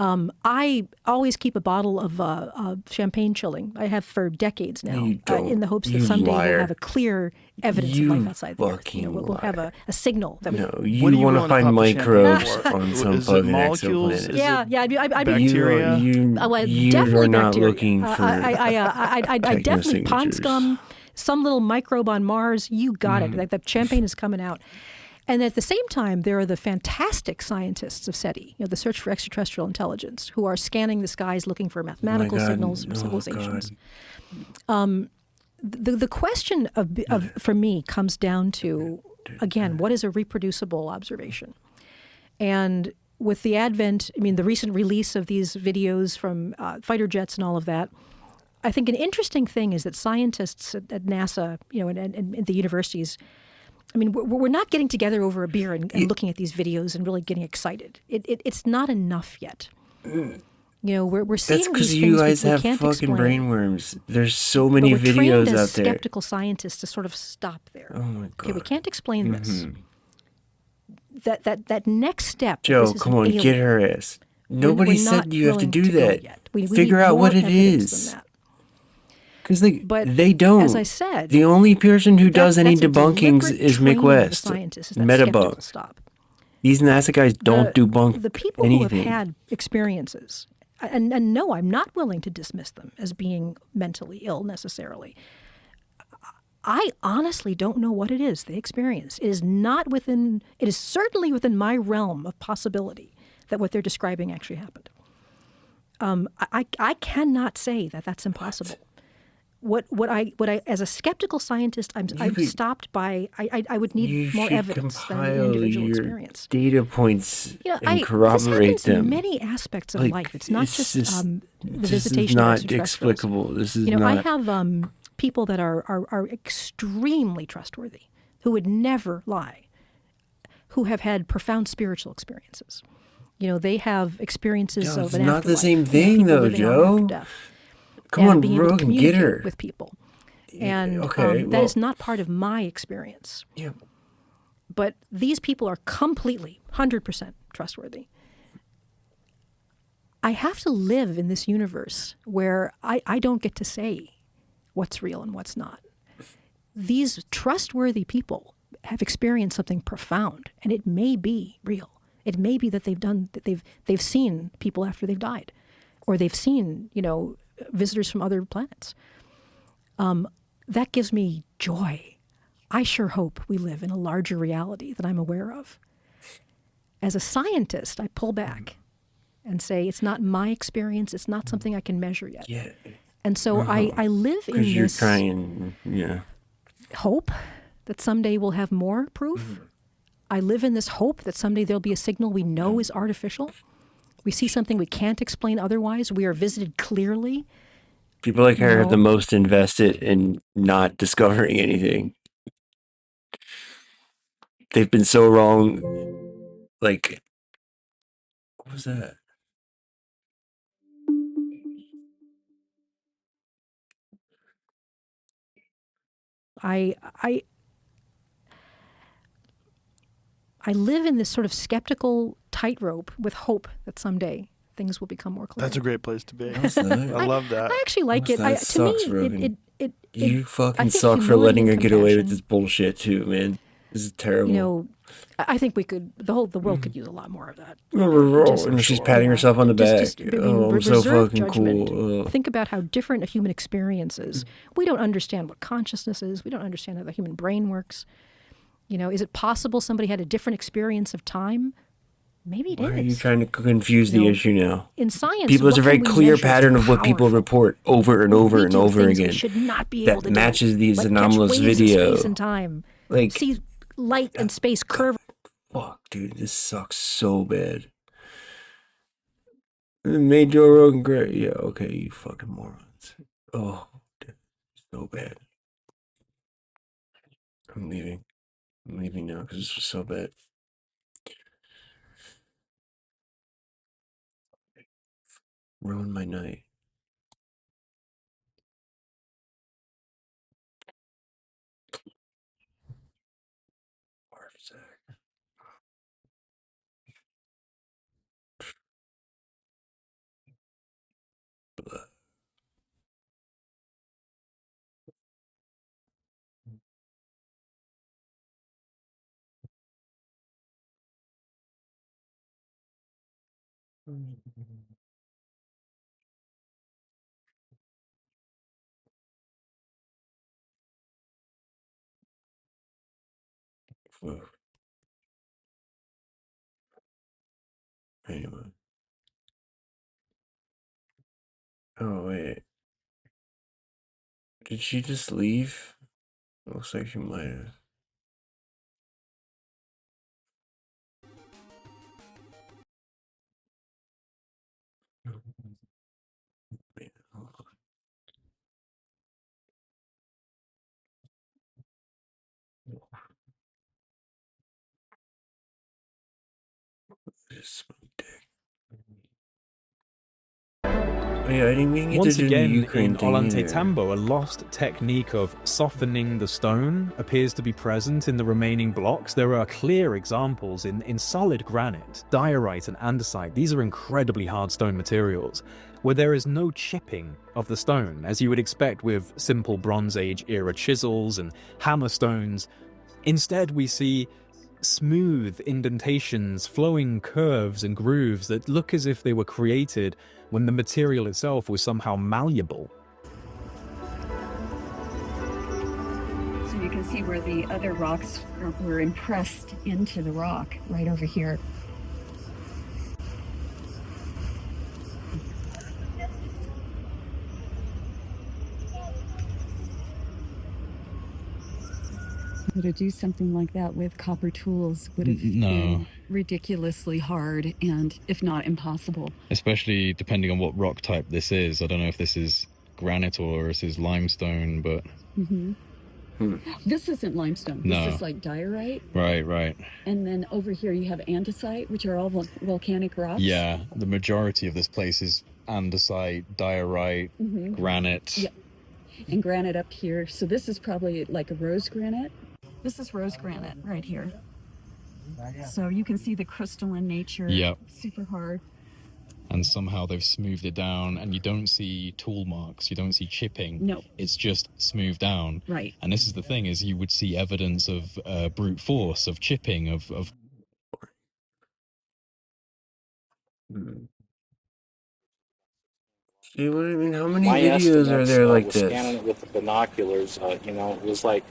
I always keep a bottle of champagne chilling. I have for decades now, in the hopes that someday we'll have a clear evidence of life outside the Earth. We'll have a signal. That you want to find microbes on some fucking exoplanet. Yeah, I'd be bacteria. You definitely are not bacteria. looking for I definitely pond scum, some little microbe on Mars. You got it. Like the champagne is coming out. And at the same time, there are the fantastic scientists of SETI, the Search for Extraterrestrial Intelligence, who are scanning the skies looking for mathematical signals from civilizations. The question for me comes down to, again, what is a reproducible observation? And with the advent, the recent release of these videos from fighter jets and all of that, I think an interesting thing is that scientists at NASA, and the universities, we're not getting together over a beer and looking at these videos and really getting excited. It's not enough yet. We're seeing That's because these you things guys have can't fucking explain. brainworms. There's so many But we're videos trained as out there. skeptical scientists to sort of stop there. Oh my god. Okay, we can't explain this. That next step. Joe, this is come an on, alien. get her ass. Nobody We're said not you have to willing do go that. yet. We Figure need out more what it evidence is. than that. Because But they don't. as I said, the only person who does any that's a debunkings deliberate is training Mick of the West. scientist, is that skeptical Metabunk. stop. These NASA guys don't debunk The people anything. who have had experiences, and no, I'm not willing to dismiss them as being mentally ill necessarily. I honestly don't know what it is they experience. It is certainly within my realm of possibility that what they're describing actually happened. I cannot say that that's impossible. What I as a skeptical scientist, I've stopped by. I would need more evidence than an individual your experience. data points and this corroborate happens in them. many aspects of Like, life. It's not it's just just- the this visitation is of not extraterrestrials. explicable. This is I not. have people that are extremely trustworthy, who would never lie, who have had profound spiritual experiences. They have experiences Joe, of it's an not the afterlife, same thing, people though, living on Joe. after death, Come and on, being able to Rogan, get communicate her. with people. And okay, that well- is not part of my experience. Yeah. But these people are completely, 100% trustworthy. I have to live in this universe where I don't get to say what's real and what's not. These trustworthy people have experienced something profound, and it may be real. It may be that they've seen people after they've died, or they've seen visitors from other planets. That gives me joy. I sure hope we live in a larger reality that I'm aware of. As a scientist, I pull back and say it's not my experience. It's not something I can measure yet. Yeah. And so I live in Because you're this trying, yeah. hope that someday we'll have more proof. I live in this hope that someday there'll be a signal we know is artificial. We see something we can't explain otherwise. We are visited clearly. People like her You are the know? most invested in not discovering anything. They've been so wrong. Like, what was that? I live in this sort of skeptical tightrope with hope that someday things will become more clear. That's a great place to be. How's that? I love that. I actually like it. That To me, sucks, Rogan. You I fucking think suck for humility letting her and get away with compassion, this bullshit too, man. This is terrible. You know, I think we could. The world could use a lot more of that. And she's patting herself on the back. I'm so reserve fucking judgment. cool. Think about how different a human experience is. We don't understand what consciousness is. We don't understand how the human brain works. You know, is it possible somebody had a different experience of time? Maybe it is. Why are you trying to confuse the issue now? In science, people, there's a what very can we clear measure pattern is of what people powerful. report over and over We and do over things we again should not be able that to matches these like anomalous catch waves video. of space and time. Like, see light and space curve. Fuck, dude, this sucks so bad. It made Joe Rogan great. Yeah, okay, you fucking morons. Oh, dude, so bad. I'm leaving. I'm leaving now because this was so bad. Ruined my night. Anyway. Oh, wait. Did she just leave? Looks like she might have. Wait, hold on. Just yeah, I didn't mean Once to do the again, Ukraine in thing Ollante either. Tambo, a lost technique of softening the stone appears to be present in the remaining blocks. There are clear examples in solid granite, diorite and andesite. These are incredibly hard stone materials, where there is no chipping of the stone, as you would expect with simple Bronze Age era chisels and hammer stones. Instead, we see smooth indentations, flowing curves and grooves that look as if they were created when the material itself was somehow malleable. So you can see where the other rocks were impressed into the rock right over here. To do something like that with copper tools would have been ridiculously hard and, if not impossible. Especially depending on what rock type this is. I don't know if this is granite or this is limestone, but... This isn't limestone. No. This is like diorite. Right. And then over here you have andesite, which are all volcanic rocks. Yeah, the majority of this place is andesite, diorite, granite. Yep. And granite up here. So this is probably like a rose granite. This is rose granite right here. So you can see the crystalline nature. Yep. Super hard. And somehow they've smoothed it down, and you don't see tool marks, you don't see chipping. No. It's just smoothed down. Right. And this is the thing, is you would see evidence of brute force, of chipping, of... See what I mean? How many My videos are estimates, there like was this? scanning it with the binoculars, you know, it was like,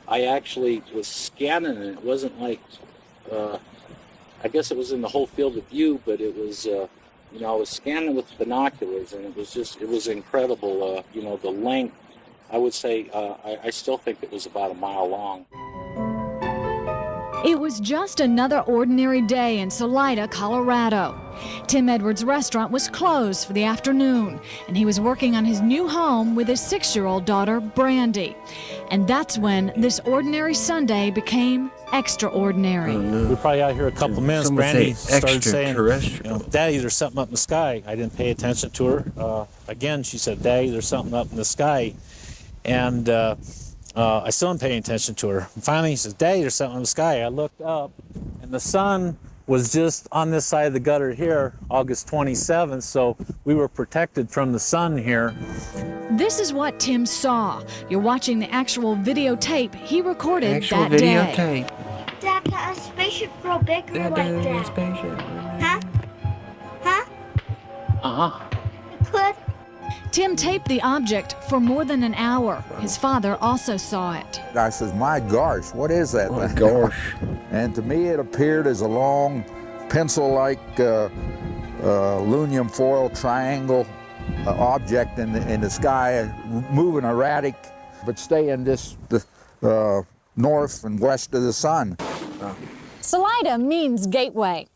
I actually was scanning it. It wasn't like, I guess it was in the whole field of view, but it was, you know, I was scanning with binoculars, and it was incredible, you know, the length. I would say, I still think it was about a mile long. It was just another ordinary day in Salida, Colorado. Tim Edwards' restaurant was closed for the afternoon, and he was working on his new home with his 6-year-old daughter, Brandy. And that's when this ordinary Sunday became extraordinary. We were probably out here a couple minutes. Brandy started saying, Daddy, there's something up in the sky. I didn't pay attention to her. Again, she said, Daddy, there's something up in the sky. And I still wasn't paying attention to her. And finally, he says, Daddy, there's something in the sky. I looked up, and the sun was just on this side of the gutter here, August 27th, so we were protected from the sun here. This is what Tim saw. You're watching the actual videotape he recorded that day. Dad, can a spaceship grow bigger like that? Huh? Huh? Uh-huh. It could. Tim taped the object for more than an hour. His father also saw it. I says, my gosh, what is that thing? Gosh. And to me, it appeared as a long pencil-like aluminum foil triangle object in the sky, moving erratic, but staying just north and west of the sun. Salida means gateway.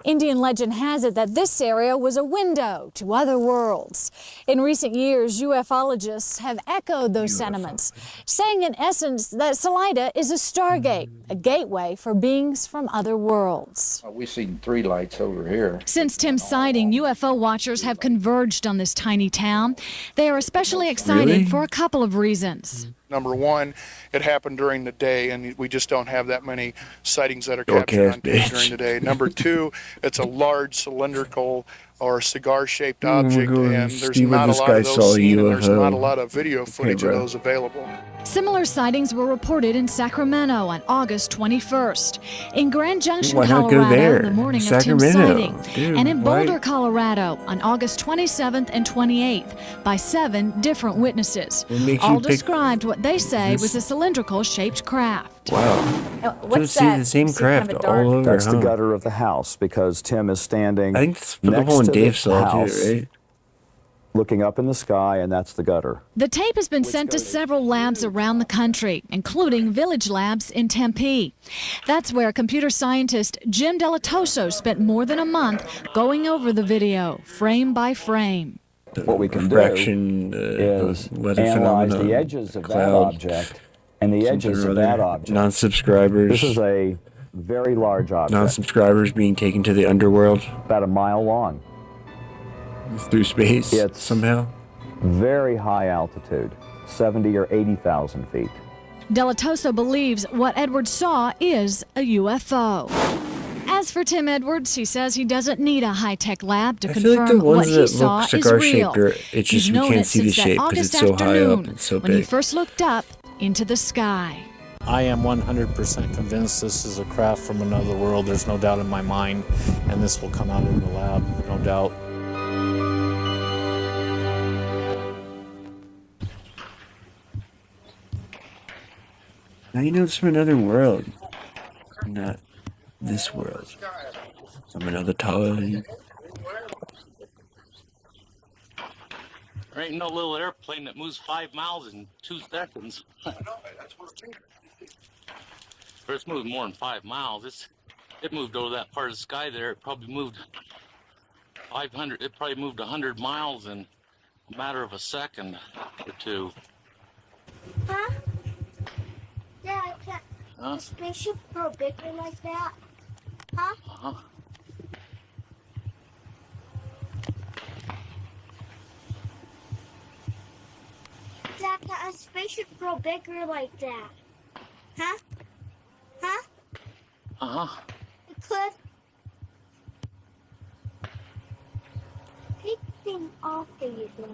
Indian legend has it that this area was a window to other worlds. In recent years, ufologists have echoed those sentiments, saying in essence that Salida is a stargate, a gateway for beings from other worlds. We've seen 3 lights over here. Since Tim's sighting, UFO watchers have converged on this tiny town. They are especially excited for a couple of reasons. Number one, it happened during the day, and we just don't have that many sightings that are captured on tape during the day. Number two, it's a large cylindrical or cigar-shaped object, and there's not a lot of those seen, and there's not a lot of video footage of those available. Similar sightings were reported in Sacramento on August 21st, in Grand Junction, Colorado, the morning of Tim's sighting, and in Boulder, Colorado, on August 27th and 28th, by 7 different witnesses. All described what they say was a cylindrical-shaped craft. Wow. What's see that? the same craft kind of all over. That's the gutter of the house, because Tim is standing I think that's next the one to Dave the saw house, too, right? looking up in the sky, and that's the gutter. The tape has been sent to several labs around the country, including Village Labs in Tempe. That's where computer scientist Jim Delatoso spent more than a month going over the video, frame by frame. What we can do is analyze the edges of that object and the edges of that object. Non-subscribers. This is a very large object. Non-subscribers being taken to the underworld. About a mile long. Through space, it's somehow. Very high altitude, 70 or 80,000 feet. Delatoso believes what Edwards saw is a UFO. As for Tim Edwards, he says he doesn't need a high-tech lab to confirm what he saw is real. It's He's just we known can't it see the since that shape because August it's so high up afternoon and so when he big. first looked up into the sky. I am 100% convinced this is a craft from another world. There's no doubt in my mind, and this will come out in the lab, no doubt. Now you know it's from another world, not this world. From another time. There ain't no little airplane that moves 5 miles in 2 seconds. Or it's moved more than 5 miles. It moved over that part of the sky there. It probably moved 500. It probably moved 100 miles in a matter of a second or two. Huh? Dad, can a spaceship grow bigger like that? Huh? Uh-huh. Dad, can a spaceship grow bigger like that? Huh? Huh? Uh-huh. It could. Take things off these now.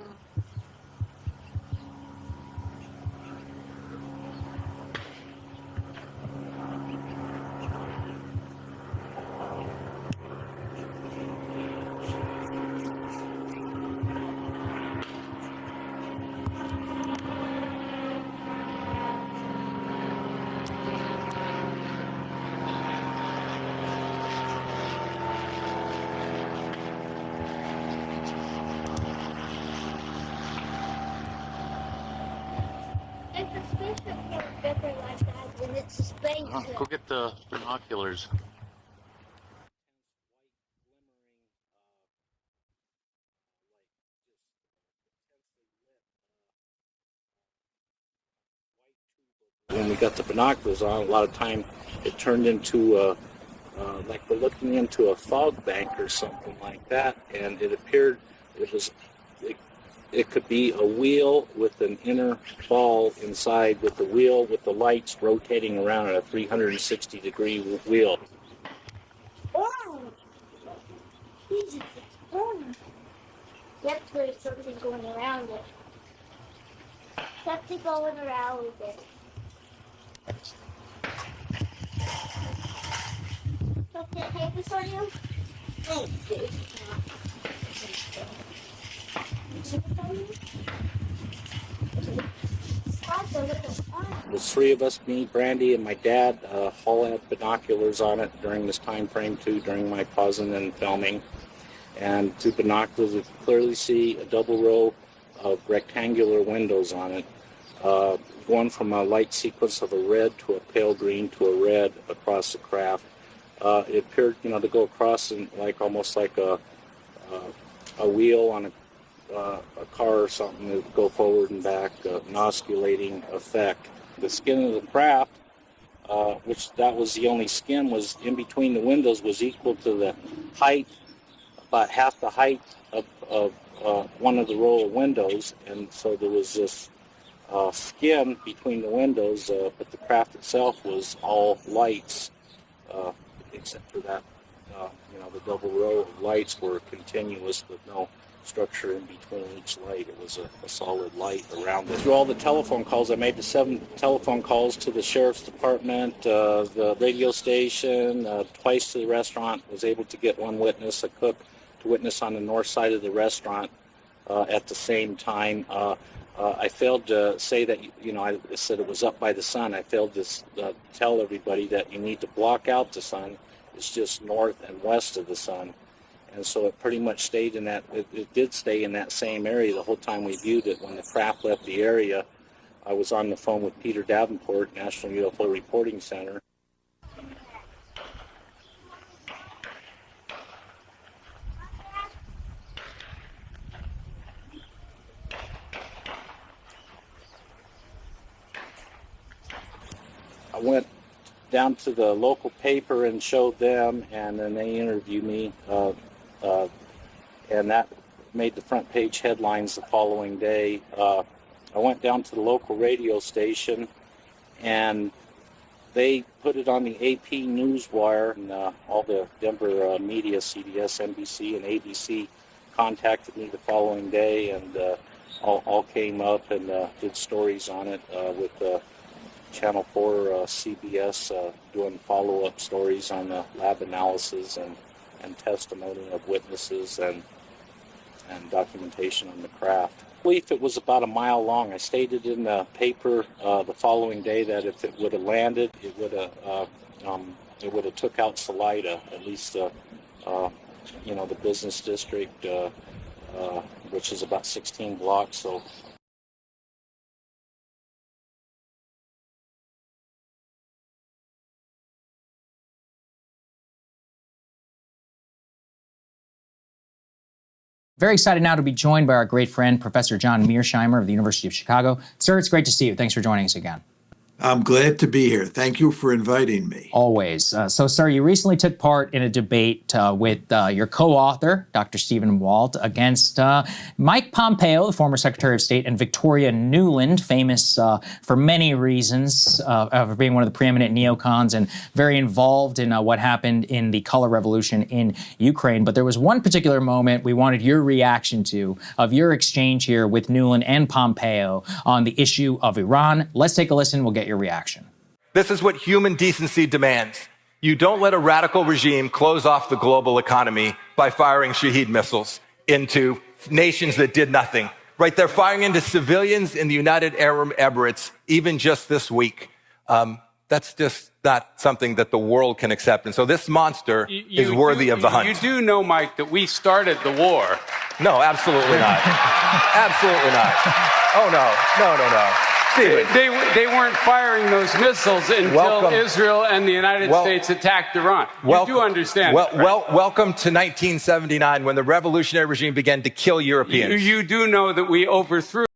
If a spaceship grows bigger like that, then it's a space. Go get the binoculars. When we got the binoculars on, a lot of time it turned into like we're looking into a fog bank or something like that, and it appeared it could be a wheel with an inner ball inside, with the wheel with the lights rotating around at a 360-degree wheel. Orange. Jesus, it's orange. Yep, there's something going around it. Something going around with it. Something papers on you? There's three of us, me, Brandy, and my dad. All had binoculars on it during this time frame too, during my pausing and filming. And through binoculars, we could clearly see a double row of rectangular windows on it, going from a light sequence of a red to a pale green to a red across the craft. It appeared, to go across in almost like a wheel on a car or something, to go forward and back, an osculating effect. The skin of the craft, which that was the only skin, was in between the windows, was equal to the height, about half the height of one of the row of windows, and so there was this skin between the windows, but the craft itself was all lights, except for that, the double row of lights were continuous with no structure in between each light. It was a solid light around it. Through all the telephone calls, I made the 7 telephone calls to the sheriff's department, the radio station, twice to the restaurant. Was able to get one witness, a cook, to witness on the north side of the restaurant at the same time. I failed to say that, I said it was up by the sun. I failed to tell everybody that you need to block out the sun. It's just north and west of the sun. And so it pretty much stayed in that, it did stay in that same area the whole time we viewed it. When the craft left the area, I was on the phone with Peter Davenport, National UFO Reporting Center. I went down to the local paper and showed them, and then they interviewed me, and that made the front page headlines the following day. I went down to the local radio station, and they put it on the AP Newswire, and all the Denver media, CBS, NBC, and ABC, contacted me the following day, and all came up and did stories on it with Channel 4, CBS, doing follow-up stories on the lab analysis and testimony of witnesses and documentation on the craft. I believe it was about a mile long. I stated in the paper the following day that if it would have landed, it would have took out Salida, at least the business district, which is about 16 blocks. So. Very excited now to be joined by our great friend, Professor John Mearsheimer of the University of Chicago. Sir, it's great to see you. Thanks for joining us again. I'm glad to be here. Thank you for inviting me. Always. So, sir, you recently took part in a debate with your co-author, Dr. Stephen Walt, against Mike Pompeo, the former Secretary of State, and Victoria Nuland, famous for many reasons, for being one of the preeminent neocons and very involved in what happened in the color revolution in Ukraine. But there was one particular moment we wanted your reaction to, of your exchange here with Nuland and Pompeo on the issue of Iran. Let's take a listen. We'll get your reaction. This is what human decency demands. You don't let a radical regime close off the global economy by firing Shahed missiles into nations that did nothing. Right? They're firing into civilians in the United Arab Emirates, even just this week. That's just not something that the world can accept. And so this monster is worthy of the hunt. You do know, Mike, that we started the war. No, absolutely not. Absolutely not. Oh, no. They weren't firing those missiles until Israel and the United States attacked Iran. You do understand. Welcome to 1979, when the revolutionary regime began to kill Europeans. You do know that we overthrew